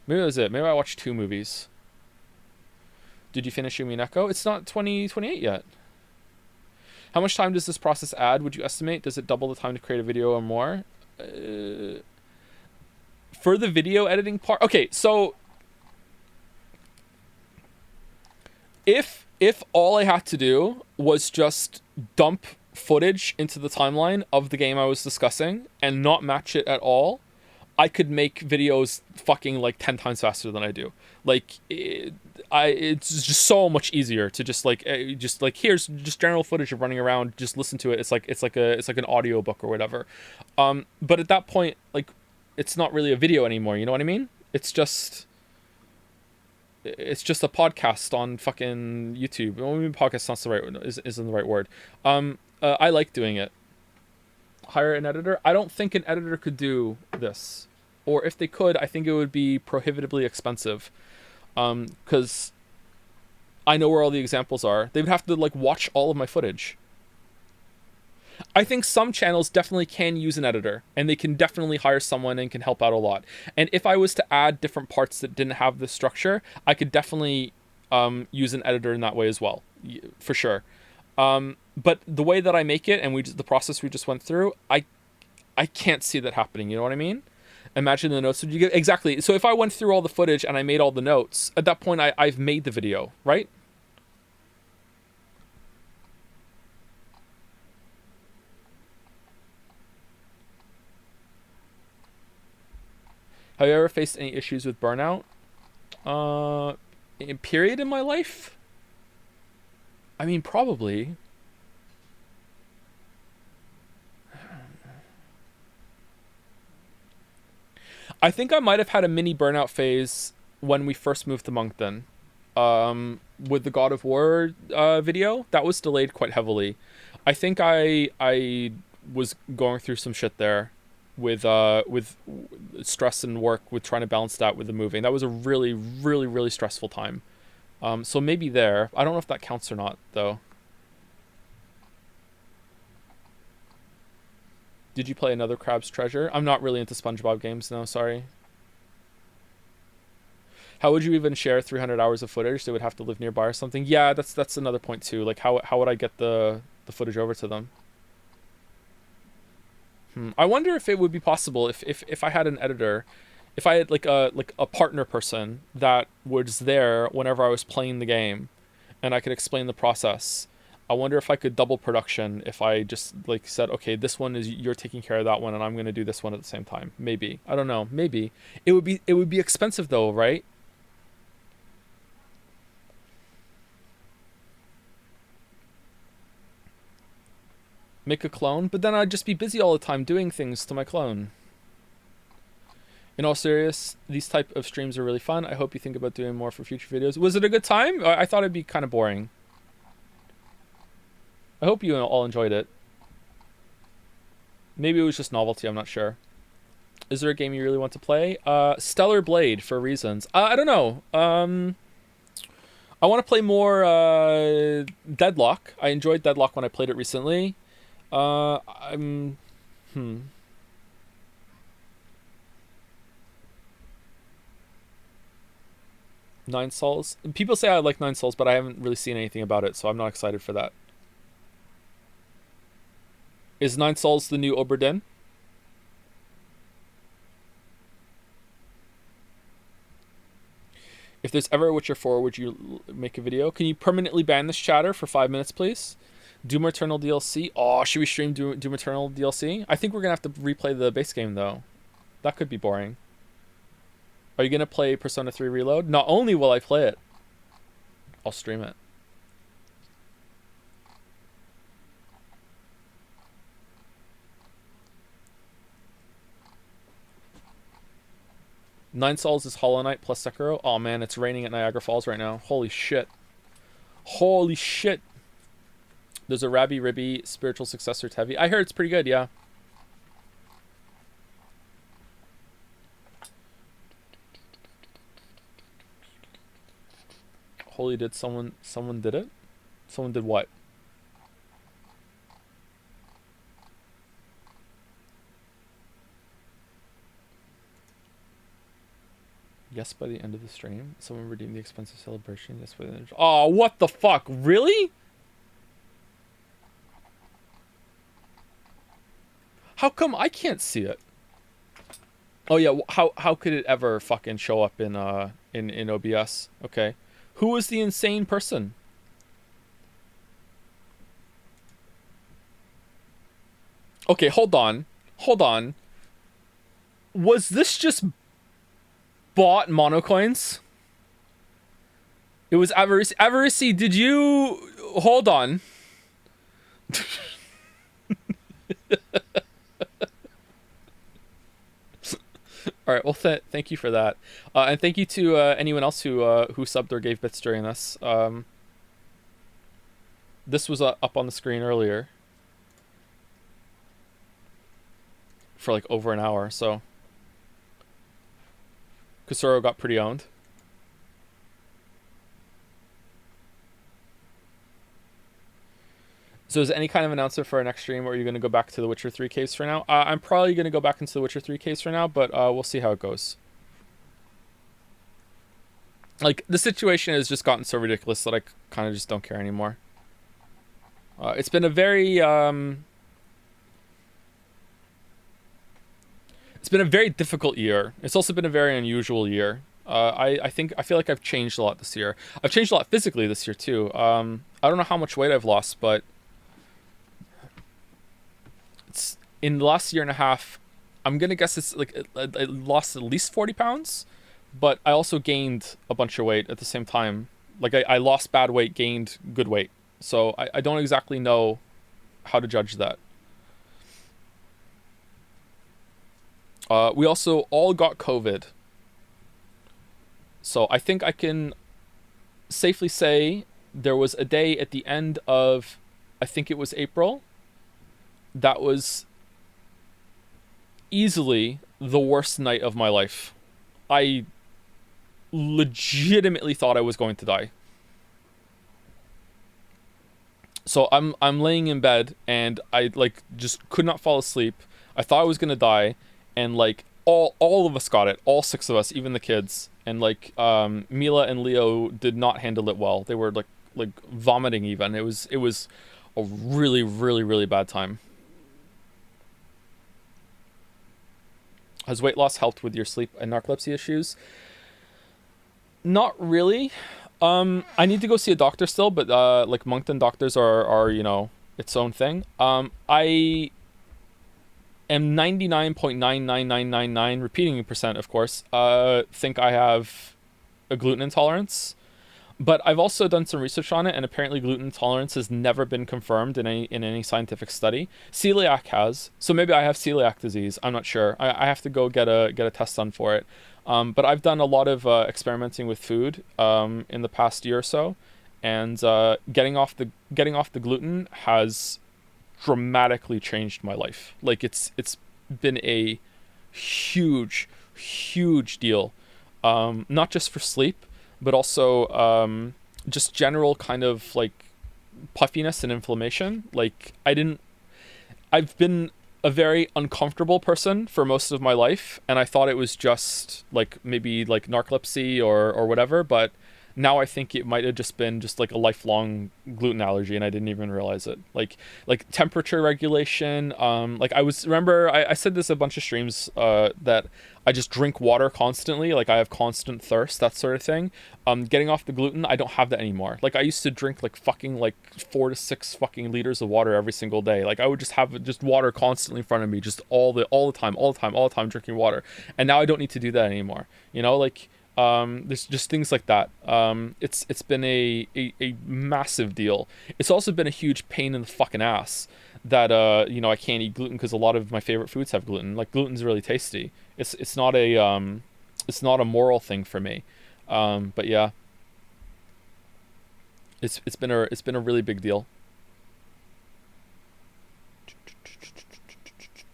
Speaker 1: Maybe that was it. Maybe I watched 2 movies. Did you finish Yumi Neko? It's not 2028 yet. How much time does this process add, would you estimate? Does it double the time to create a video or more? For the video editing part... Okay, so... If all I had to do was just dump footage into the timeline of the game I was discussing and not match it at all, I could make videos fucking like 10 times faster than I do. Like, it's just so much easier to just like here's just general footage of running around, just listen to it. It's like an audio book or whatever. But at that point, like, it's not really a video anymore. You know what I mean? It's just a podcast on fucking YouTube. Well, maybe podcast not the right isn't the right word. I like doing it. Hire an editor. I don't think an editor could do this, or if they could, I think it would be prohibitively expensive. Because I know where all the examples are. They would have to like watch all of my footage. I think some channels definitely can use an editor, and they can definitely hire someone and can help out a lot. And if I was to add different parts that didn't have this structure, I could definitely use an editor in that way as well, for sure. But the way that I make it, and the process we just went through, I can't see that happening. You know what I mean? Imagine the notes would you get exactly. So if I went through all the footage and I made all the notes, at that point I've made the video, right? Have you ever faced any issues with burnout? Period in my life? I mean, probably. I think I might have had a mini burnout phase when we first moved to Moncton. With the God of War video, that was delayed quite heavily. I think I was going through some shit there with stress and work, with trying to balance that with the moving. That was a really, really, really stressful time. So maybe there. I don't know if that counts or not, though. Did you play another Crab's Treasure? I'm not really into SpongeBob games, no, sorry. How would you even share 300 hours of footage? They would have to live nearby or something? Yeah, that's another point too. Like, how would I get the footage over to them? I wonder if it would be possible if I had an editor, if I had like a partner person that was there whenever I was playing the game, and I could explain the process. I wonder if I could double production if I just like said, okay, this one is you're taking care of that one, and I'm gonna do this one at the same time. Maybe. I don't know. Maybe. It would be expensive though, right? Make a clone, but then I'd just be busy all the time doing things to my clone. In all serious, these type of streams are really fun. I hope you think about doing more for future videos. Was it a good time? I thought it'd be kind of boring. I hope you all enjoyed it. Maybe it was just novelty, I'm not sure. Is there a game you really want to play? Stellar Blade, for reasons. I don't know. I want to play more Deadlock. I enjoyed Deadlock when I played it recently. Nine Souls. People say I like Nine Souls, but I haven't really seen anything about it, so I'm not excited for that. Is Nine Souls the new Oberdin? If there's ever a Witcher 4, would you make a video? Can you permanently ban this chatter for 5 minutes, please? Doom Eternal DLC. Oh, should we stream Doom Eternal DLC? I think we're going to have to replay the base game, though. That could be boring. Are you going to play Persona 3 Reload? Not only will I play it, I'll stream it. Nine Souls is Hollow Knight plus Sekiro. Oh man, it's raining at Niagara Falls right now. Holy shit. Holy shit. There's a Rabbi Ribby spiritual successor to Heavy. I heard it's pretty good, yeah. Holy, did someone did it? Someone did what? Yes, by the end of the stream. Someone redeemed the expensive celebration. Yes, by the end. Oh, what the fuck? Really? How come I can't see it? Oh yeah, how could it ever fucking show up in OBS? Okay. Who was the insane person? Okay, hold on. Hold on. Was this just bought monocoins? It was Avarice. Avarice, did you... Hold on. All right, well, thank you for that. And thank you to anyone else who subbed or gave bits during this. This was up on the screen earlier for like over an hour, so Kusuro got pretty owned. So is there any kind of announcement for our next stream, or are you going to go back to the Witcher 3 caves for now? I'm probably going to go back into the Witcher 3 caves for now, but we'll see how it goes. Like, the situation has just gotten so ridiculous that I kind of just don't care anymore. It's been a very... It's been a very difficult year. It's also been a very unusual year. I feel like I've changed a lot this year. I've changed a lot physically this year, too. I don't know how much weight I've lost, but... It's in the last year and a half, I'm gonna guess it's like I lost at least 40 pounds, but I also gained a bunch of weight at the same time. Like I lost bad weight, gained good weight. So I don't exactly know how to judge that. We also all got COVID. So I think I can safely say there was a day at the end of, I think it was April, that was easily the worst night of my life. I legitimately thought I was going to die. So I'm laying in bed and I like just could not fall asleep. I thought I was gonna die, and like all of us got it, all 6 of us, even the kids, and like Mila and Leo did not handle it well. They were like vomiting even. It was a really, really, really bad time. Has weight loss helped with your sleep and narcolepsy issues? Not really. I need to go see a doctor still, but like Moncton doctors are you know, its own thing. I am 99.99999 repeating percent, of course, think I have a gluten intolerance. But I've also done some research on it, and apparently gluten intolerance has never been confirmed in any scientific study. Celiac has, so maybe I have celiac disease. I'm not sure. I have to go get a test done for it. But I've done a lot of experimenting with food in the past year or so, and getting off the gluten has dramatically changed my life. Like it's been a huge deal, not just for sleep, but also just general kind of like puffiness and inflammation. Like I've been a very uncomfortable person for most of my life, and I thought it was just like maybe like narcolepsy or whatever, but now I think it might have just been just like a lifelong gluten allergy, and I didn't even realize it. Like temperature regulation. Like I said this a bunch of streams that I just drink water constantly. Like I have constant thirst, that sort of thing. Getting off the gluten, I don't have that anymore. Like I used to drink like fucking like 4 to 6 fucking liters of water every single day. Like I would just have just water constantly in front of me, just all the time drinking water. And now I don't need to do that anymore. You know, like there's just things like that. It's been a massive deal. It's also been a huge pain in the fucking ass that you know, I can't eat gluten because a lot of my favorite foods have gluten. Like gluten's really tasty. It's not a moral thing for me. But yeah, it's been a really big deal.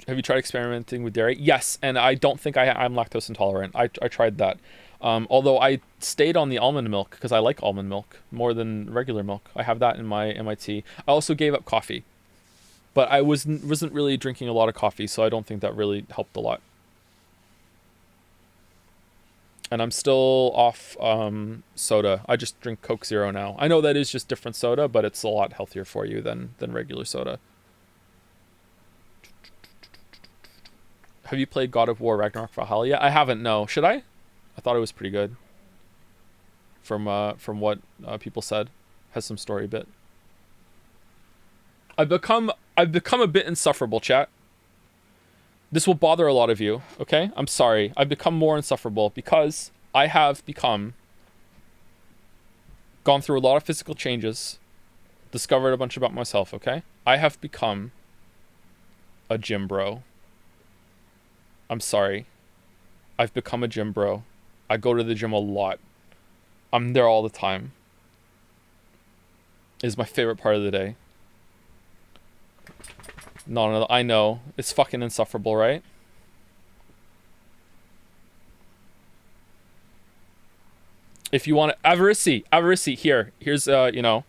Speaker 1: Have you tried experimenting with dairy? Yes, and I don't think I'm lactose intolerant. I tried that. Although I stayed on the almond milk because I like almond milk more than regular milk. I have that in my tea. I also gave up coffee, but I wasn't really drinking a lot of coffee, so I don't think that really helped a lot. And I'm still off soda. I just drink Coke Zero now. I know that is just different soda, but it's a lot healthier for you than regular soda. Have you played God of War Ragnarok Valhalla yet? I haven't, no. Should I? I thought it was pretty good. From what people said. Has some story bit. I've become a bit insufferable, chat. This will bother a lot of you, okay? I'm sorry. I've become more insufferable because I have gone through a lot of physical changes, discovered a bunch about myself, okay? I have become a gym bro. I'm sorry. I've become a gym bro. I go to the gym a lot. I'm there all the time. It is my favorite part of the day. No, I know. It's fucking insufferable, right? If you want to... Avarice, here's, you know...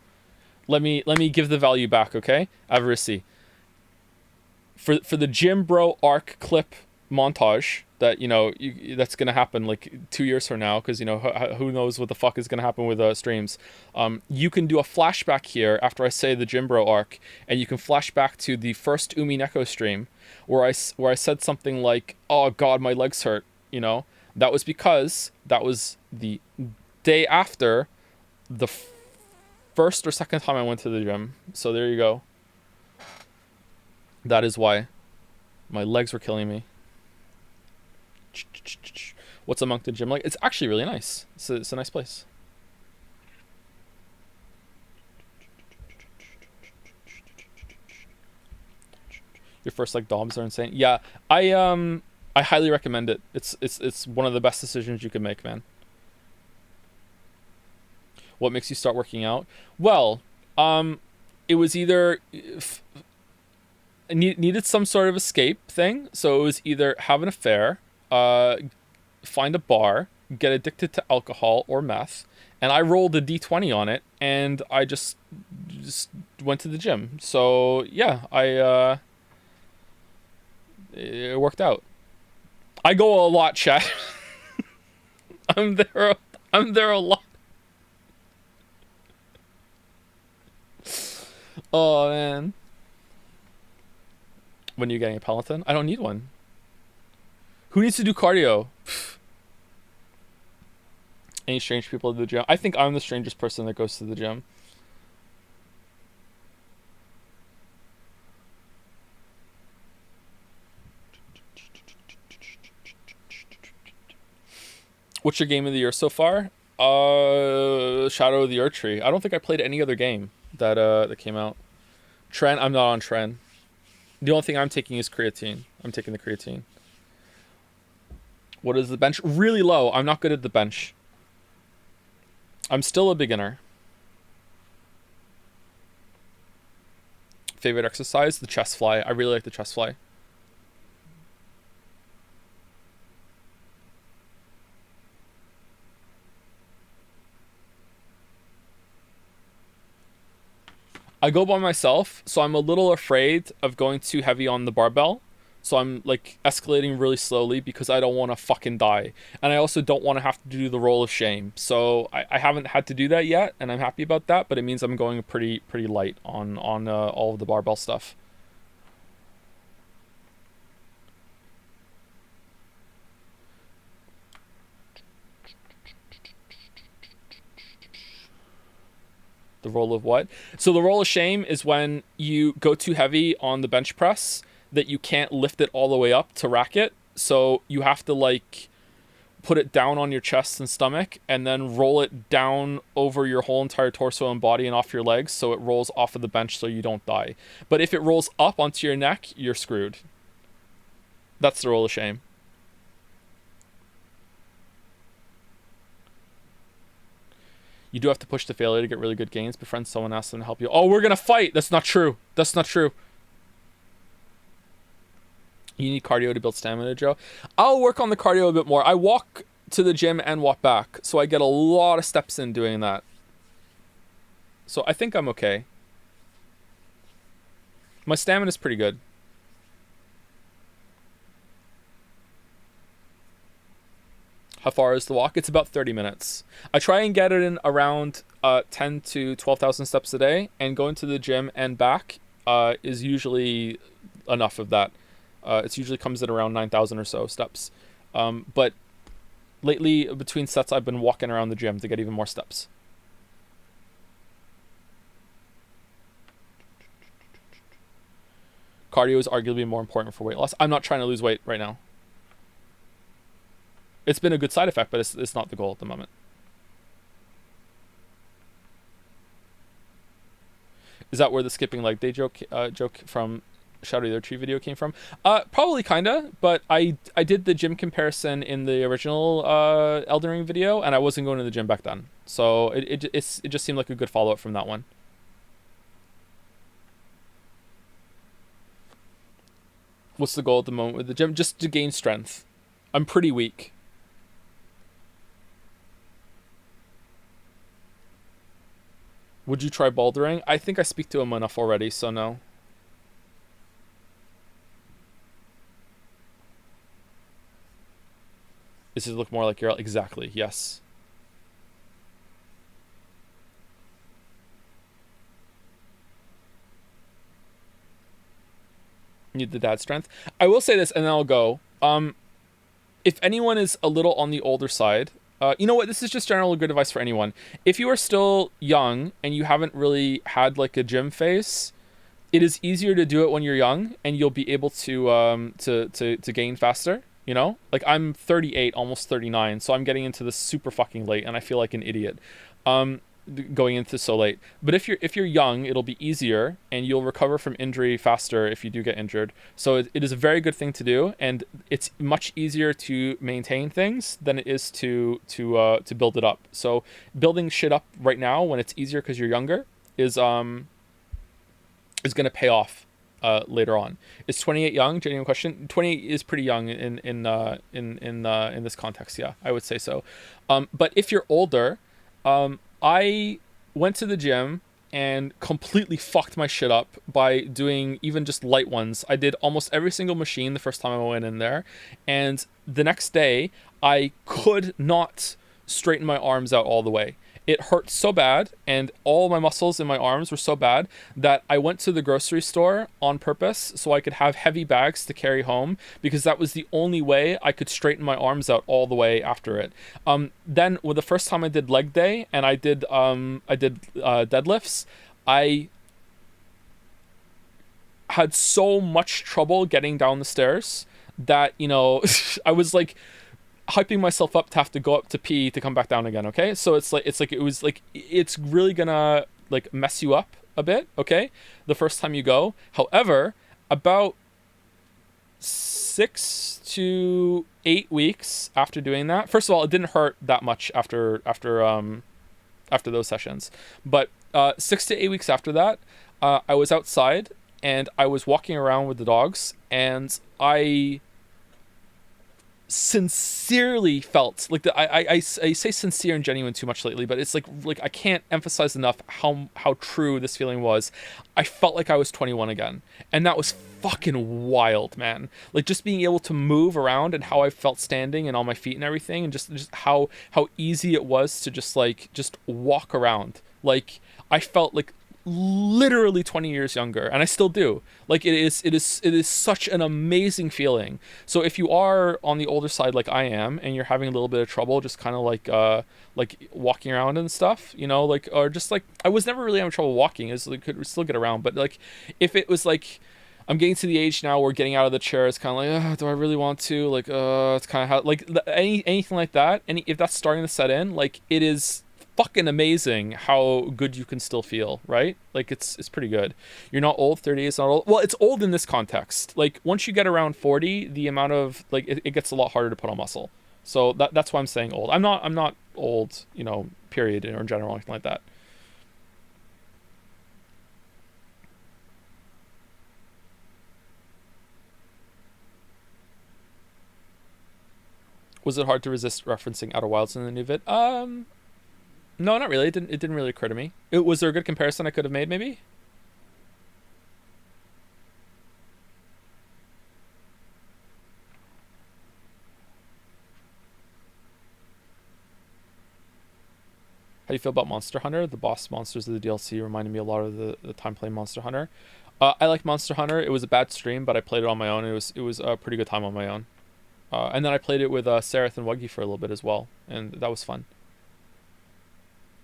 Speaker 1: Let me give the value back, okay? Avarice. For the gym bro arc clip montage that, you know, that's gonna happen like 2 years from now, because, you know, who knows what the fuck is gonna happen with streams. You can do a flashback here after I say the gym bro arc, and you can flash back to the first Umineko stream where I said something like, oh god, my legs hurt, you know. That was because that was the day after the first or second time I went to the gym. So there you go. That is why my legs were killing me. What's a Moncton gym like? It's actually really nice. It's a nice place. Your first like DOMs are insane. Yeah, I highly recommend it. It's one of the best decisions you can make, man. What makes you start working out? Well, it was either needed some sort of escape thing. So it was either have an affair, find a bar, get addicted to alcohol or meth, and I rolled a D20 on it, and I just went to the gym. So yeah, it worked out. I go a lot, chat. I'm there a lot. Oh man. When are you getting a Peloton? I don't need one. Who needs to do cardio? Any strange people at the gym? I think I'm the strangest person that goes to the gym. What's your game of the year so far? Shadow of the Erdtree. I don't think I played any other game that came out. Tren, I'm not on Tren. The only thing I'm taking is creatine. I'm taking the creatine. What is the bench? Really low. I'm not good at the bench. I'm still a beginner. Favorite exercise? The chest fly. I really like the chest fly. I go by myself, so I'm a little afraid of going too heavy on the barbell. So I'm like escalating really slowly because I don't want to fucking die. And I also don't want to have to do the roll of shame. So I haven't had to do that yet, and I'm happy about that, but it means I'm going pretty light on all of the barbell stuff. The roll of what? So the roll of shame is when you go too heavy on the bench press that you can't lift it all the way up to rack it. So you have to like put it down on your chest and stomach and then roll it down over your whole entire torso and body and off your legs so it rolls off of the bench so you don't die. But if it rolls up onto your neck, you're screwed. That's the roll of shame. You do have to push to failure to get really good gains. Befriend someone, ask them to help you. Oh, we're gonna fight! That's not true. That's not true. You need cardio to build stamina, Joe. I'll work on the cardio a bit more. I walk to the gym and walk back, so I get a lot of steps in doing that. So I think I'm okay. My stamina's pretty good. How far is the walk? It's about 30 minutes. I try and get it in around 10 to 12,000 steps a day, and going to the gym and back is usually enough of that. It usually comes in around 9,000 or so steps. But lately, between sets, I've been walking around the gym to get even more steps. Cardio is arguably more important for weight loss. I'm not trying to lose weight right now. It's been a good side effect, but it's not the goal at the moment. Is that where the skipping leg day joke from Shadow the Erdtree video came from? Probably kinda, but I did the gym comparison in the original Elden Ring video, and I wasn't going to the gym back then, so it just seemed like a good follow up from that one. What's the goal at the moment with the gym? Just to gain strength. I'm pretty weak. Would you try bouldering? I think I speak to him enough already, so no. Does it look more like you're... Exactly, yes. Need the dad strength. I will say this, and then I'll go. If anyone is a little on the older side... you know what? This is just general good advice for anyone. If you are still young and you haven't really had like a gym phase, it is easier to do it when you're young, and you'll be able to gain faster. You know, like I'm 38, almost 39, so I'm getting into this super fucking late, and I feel like an idiot, going into so late. But if you're young, it'll be easier, and you'll recover from injury faster if you do get injured. So it is a very good thing to do, and it's much easier to maintain things than it is to build it up. So building shit up right now when it's easier because you're younger is going to pay off later on. Is 28 young? Genuine question. 28 is pretty young in this context. Yeah, I would say so. But if you're older, I went to the gym and completely fucked my shit up by doing even just light ones. I did almost every single machine the first time I went in there, and the next day I could not straighten my arms out all the way. It hurt so bad, and all my muscles in my arms were so bad that I went to the grocery store on purpose so I could have heavy bags to carry home, because that was the only way I could straighten my arms out all the way after it. Then, with the first time I did leg day and I did deadlifts, I had so much trouble getting down the stairs that, you know, I was like hyping myself up to have to go up to pee to come back down again. Okay, so it's really gonna like mess you up a bit, okay, the first time you go. However, about 6 to 8 weeks after doing that, first of all, it didn't hurt that much after those sessions, but 6 to 8 weeks after that, I was outside and I was walking around with the dogs, and I sincerely felt like I say sincere and genuine too much lately, but it's like I can't emphasize enough how true this feeling was. I felt like I was 21 again, and that was fucking wild, man. Like just being able to move around and how I felt standing and on my feet and everything, and just how easy it was to just walk around. Like I felt like literally 20 years younger, and I still do. Like it is such an amazing feeling. So if you are on the older side like I am, and you're having a little bit of trouble just kind of like walking around and stuff, you know, like, or just like, I was never really having trouble walking, is like could still get around, but like if it was like I'm getting to the age now where getting out of the chair is kind of like, do I really want to, like, it's kind of how, like, anything like that, if that's starting to set in, like, it is fucking amazing how good you can still feel, right? Like it's pretty good. You're not old. 30 is not old. Well, it's old in this context. Like once you get around 40, the amount of like it gets a lot harder to put on muscle. So that's why I'm saying old. I'm not old, you know, period, or in general, anything like that. Was it hard to resist referencing Outer Wilds in the new vid? No, not really. It didn't really occur to me. Was there a good comparison I could have made, maybe? How do you feel about Monster Hunter? The boss monsters of the DLC reminded me a lot of the time playing Monster Hunter. I like Monster Hunter. It was a bad stream, but I played it on my own. It was a pretty good time on my own. And then I played it with Sareth and Wuggy for a little bit as well, and that was fun.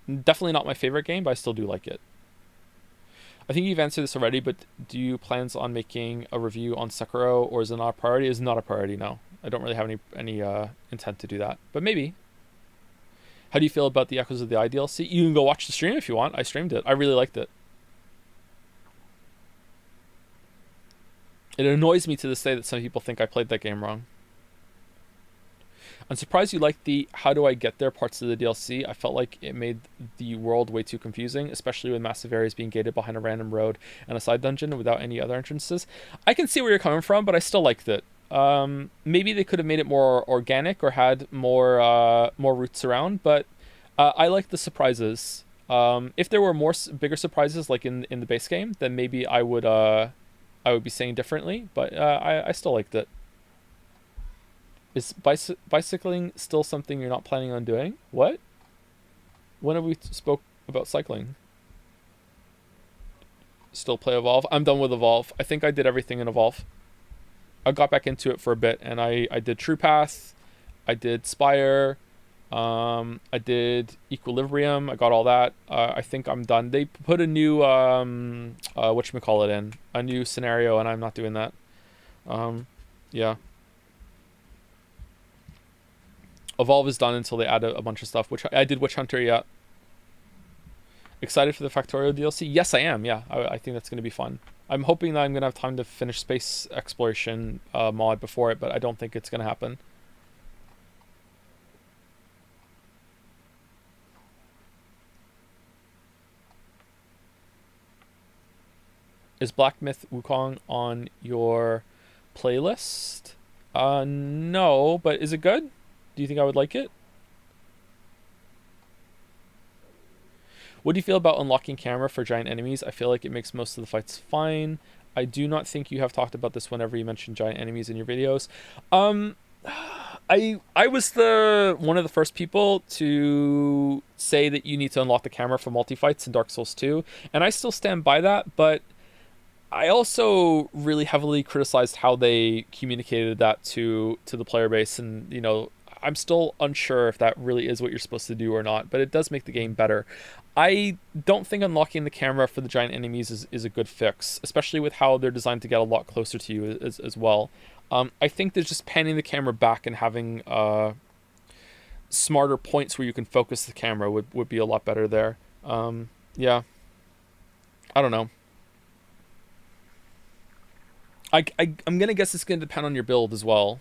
Speaker 1: Definitely not my favorite game, but I still do like it. I think you've answered this already, but do you plans on making a review on Sekiro, or is it not a priority? It's not a priority, no. I don't really have any intent to do that, but maybe. How do you feel about the Echoes of the Eye DLC? You can go watch the stream if you want. I streamed it. I really liked it. It annoys me to this day that some people think I played that game wrong. I'm surprised you liked the how do I get there parts of the DLC. I felt like it made the world way too confusing, especially with massive areas being gated behind a random road and a side dungeon without any other entrances. I can see where you're coming from, but I still liked it. Maybe they could have made it more organic or had more routes around, but I like the surprises. If there were bigger surprises like in the base game, then maybe I would be saying differently, but I still liked it. Is bicycling still something you're not planning on doing? What? When have we spoke about cycling? Still play Evolve? I'm done with Evolve. I think I did everything in Evolve. I got back into it for a bit, and I did True Path, I did Spire, I did Equilibrium, I got all that. I think I'm done. They put a new, whatchamacallit in, a new scenario, and I'm not doing that. Yeah. Evolve is done until they add a bunch of stuff, which I did Witch Hunter, yeah. Excited for the Factorio DLC? Yes, I am, yeah. I think that's going to be fun. I'm hoping that I'm going to have time to finish Space Exploration mod before it, but I don't think it's going to happen. Is Black Myth Wukong on your playlist? No, but is it good? Do you think I would like it? What do you feel about unlocking camera for giant enemies? I feel like it makes most of the fights fine. I do not think you have talked about this whenever you mention giant enemies in your videos. I was one of the first people to say that you need to unlock the camera for multi-fights in Dark Souls 2, and I still stand by that, but I also really heavily criticized how they communicated that to the player base, and you know, I'm still unsure if that really is what you're supposed to do or not, but it does make the game better. I don't think unlocking the camera for the giant enemies is a good fix, especially with how they're designed to get a lot closer to you as well. I think there's just panning the camera back and having smarter points where you can focus the camera would be a lot better there. Yeah. I don't know. I'm going to guess it's going to depend on your build as well.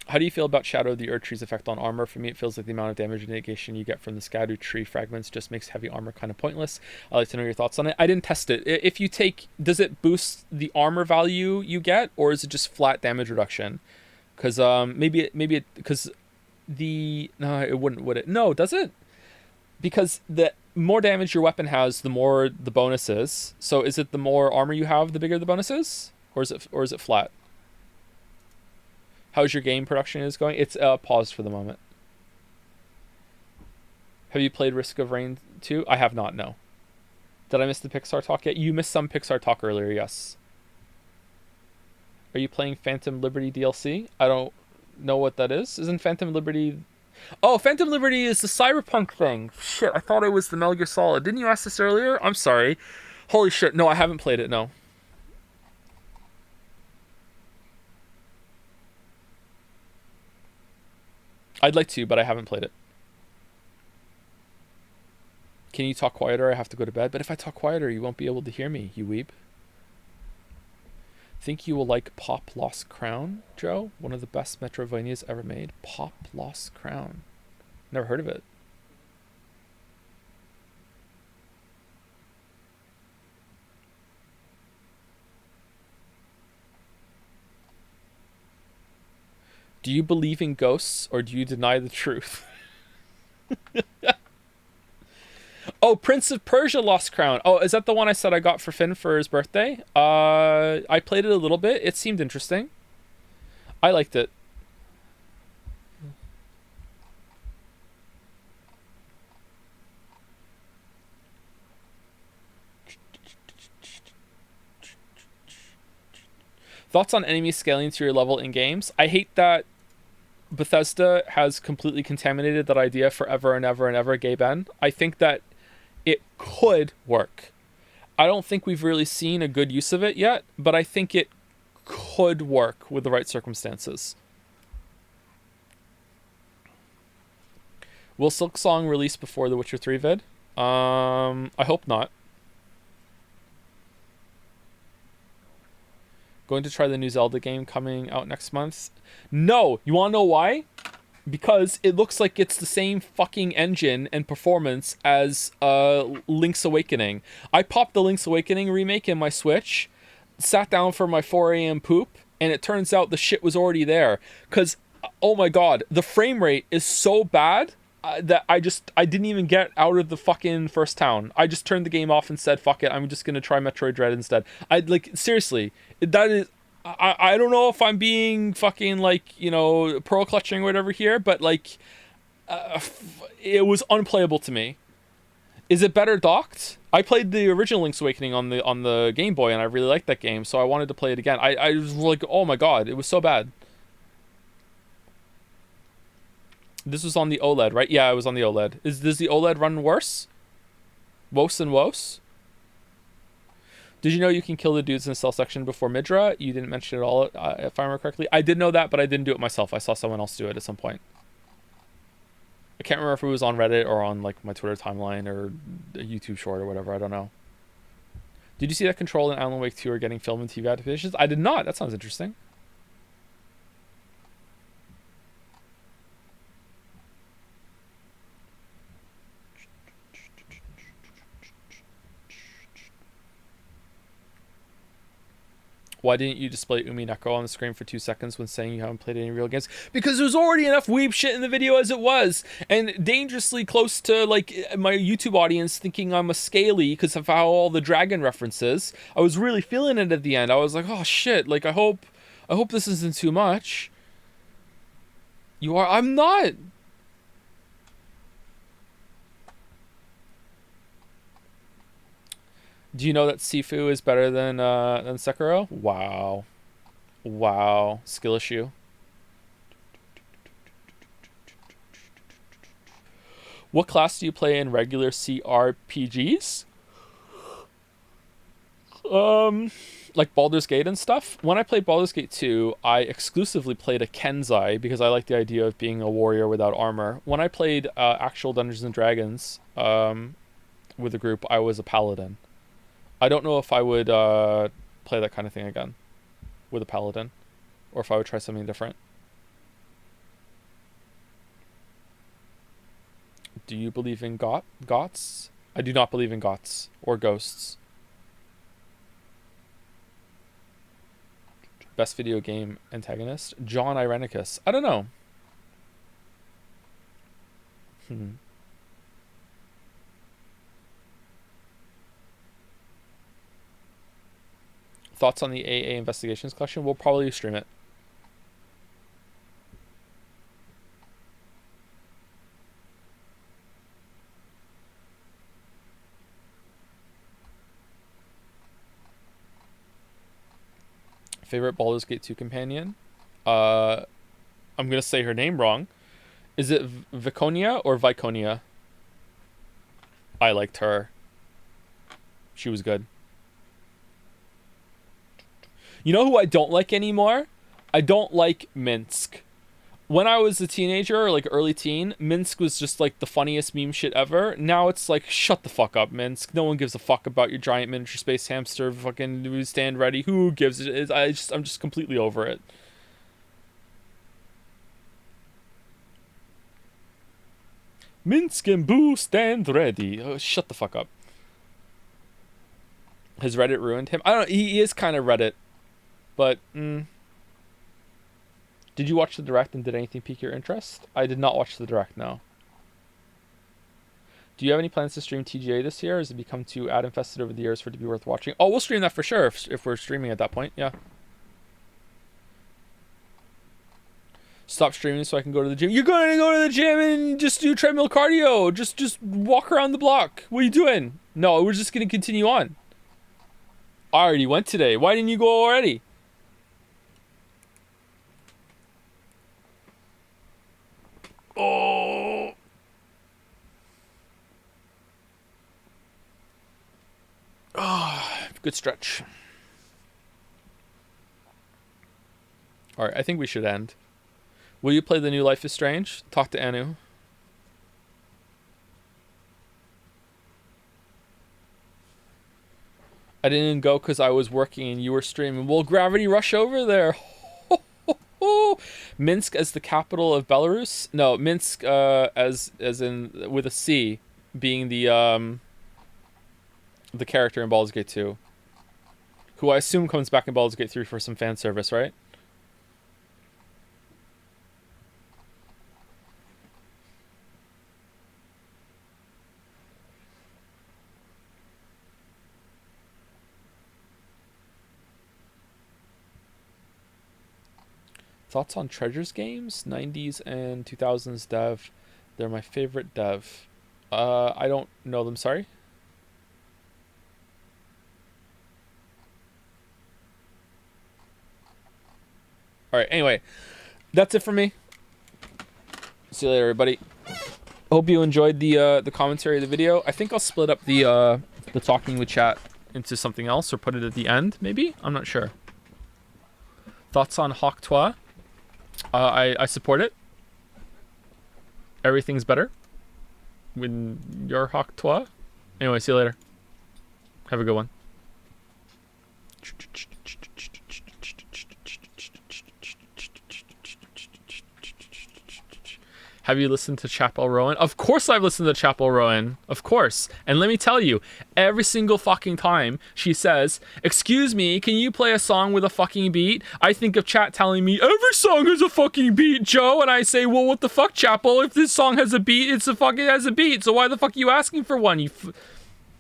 Speaker 1: How do you feel about Shadow of the Erdtree's effect on armor? For me, it feels like the amount of damage negation you get from the Scadu tree fragments just makes heavy armor kind of pointless. I'd like to know your thoughts on it. I didn't test it. If you does it boost the armor value you get, or is it just flat damage reduction? Because because no, it wouldn't, would it? No, does it? Because the more damage your weapon has, the more the bonus is. So is it the more armor you have, the bigger the bonus is, or is it flat? How's your game production going? It's paused for the moment. Have you played Risk of Rain 2? I have not, no. Did I miss the Pixar talk yet? You missed some Pixar talk earlier, yes. Are you playing Phantom Liberty DLC? I don't know what that is. Isn't Phantom Liberty... Oh, Phantom Liberty is the Cyberpunk thing. Shit, I thought it was the Metal Gear Solid. Didn't you ask this earlier? I'm sorry. Holy shit. No, I haven't played it, no. I'd like to, but I haven't played it. Can you talk quieter? I have to go to bed. But if I talk quieter, you won't be able to hear me, you weeb. Think you will like Pop Lost Crown, Joe? One of the best Metroidvanias ever made. Pop Lost Crown. Never heard of it. Do you believe in ghosts or do you deny the truth? Oh, Prince of Persia Lost Crown. Oh, is that the one I said I got for Finn for his birthday? I played it a little bit. It seemed interesting. I liked it. Thoughts on enemies scaling to your level in games? I hate that Bethesda has completely contaminated that idea forever and ever and ever, Gay Ben. I think that it could work. I don't think we've really seen a good use of it yet, but I think it could work with the right circumstances. Will Silksong release before The Witcher 3 vid? I hope not. Going to try the new Zelda game coming out next month? No! You wanna know why? Because it looks like it's the same fucking engine and performance as Link's Awakening. I popped the Link's Awakening remake in my Switch, sat down for my 4 a.m. poop, and it turns out the shit was already there. Because, oh my god, the frame rate is so bad that I didn't even get out of the fucking first town. I just turned the game off and said, fuck it, I'm just gonna try Metroid Dread instead. Seriously, that is... I don't know if I'm being fucking, pearl clutching or whatever here, but, it was unplayable to me. Is it better docked? I played the original Link's Awakening on the Game Boy, and I really liked that game, so I wanted to play it again. I was like, oh my god, it was so bad. This was on the OLED, right? Yeah, it was on the OLED. Does the OLED run worse? Worse and worse? Did you know you can kill the dudes in the cell section before Midra? You didn't mention it all, if I remember correctly. I did know that, but I didn't do it myself. I saw someone else do it at some point. I can't remember if it was on Reddit or on my Twitter timeline or a YouTube short or whatever. I don't know. Did you see that Control and Alan Wake 2 are getting film and TV adaptations? I did not. That sounds interesting. Why didn't you display Umi Neko on the screen for 2 seconds when saying you haven't played any real games? Because there's already enough weeb shit in the video as it was. And dangerously close to, my YouTube audience thinking I'm a scaly because of how all the dragon references. I was really feeling it at the end. I was like, oh shit, I hope this isn't too much. You are... I'm not... Do you know that Sifu is better than Sekiro? Wow. Wow. Skill issue. What class do you play in regular CRPGs? Like Baldur's Gate and stuff. When I played Baldur's Gate 2, I exclusively played a Kenzai because I like the idea of being a warrior without armor. When I played actual Dungeons and Dragons with a group, I was a paladin. I don't know if I would play that kind of thing again with a paladin, or if I would try something different. Do you believe in gots? I do not believe in gots or ghosts. Best video game antagonist? John Irenicus. I don't know. Thoughts on the AA Investigations collection? We'll probably stream it. Favorite Baldur's Gate 2 companion? I'm gonna say her name wrong. Is it Viconia or Viconia? I liked her. She was good. You know who I don't like anymore? I don't like Minsk. When I was a teenager, early teen, Minsk was just the funniest meme shit ever. Now it's shut the fuck up, Minsk. No one gives a fuck about your giant miniature space hamster fucking stand ready. Who gives it? I'm just completely over it. Minsk and Boo stand ready. Oh, shut the fuck up. Has Reddit ruined him? I don't know. He is kind of Reddit. But, Did you watch the Direct and did anything pique your interest? I did not watch the Direct, no. Do you have any plans to stream TGA this year, or has it become too ad-infested over the years for it to be worth watching? Oh, we'll stream that for sure if we're streaming at that point, yeah. Stop streaming so I can go to the gym. You're going to go to the gym and just do treadmill cardio. Just walk around the block. What are you doing? No, we're just going to continue on. I already went today. Why didn't you go already? Oh. Oh, good stretch. All right, I think we should end. Will you play the new Life is Strange? Talk to Anu. I didn't go because I was working and you were streaming. Will Gravity Rush over there? Minsk as the capital of Belarus? No, Minsk as in with a C, being the character in Baldur's Gate 2, who I assume comes back in Baldur's Gate 3 for some fan service, right? Thoughts on Treasures games? 90s and 2000s dev. They're my favorite dev. I don't know them, sorry. Alright, anyway. That's it for me. See you later, everybody. Hope you enjoyed the commentary of the video. I think I'll split up the talking with chat into something else or put it at the end, maybe? I'm not sure. Thoughts on Hawk Toi? I support it. Everything's better when you're Hawk Toi. Anyway, see you later. Have a good one. Have you listened to Chapel Rowan? Of course I've listened to Chapel Rowan. Of course. And let me tell you, every single fucking time she says, "Excuse me, can you play a song with a fucking beat?" I think of chat telling me, "Every song has a fucking beat, Joe." And I say, "Well, what the fuck, Chapel? If this song has a beat, it has a beat. So why the fuck are you asking for one? You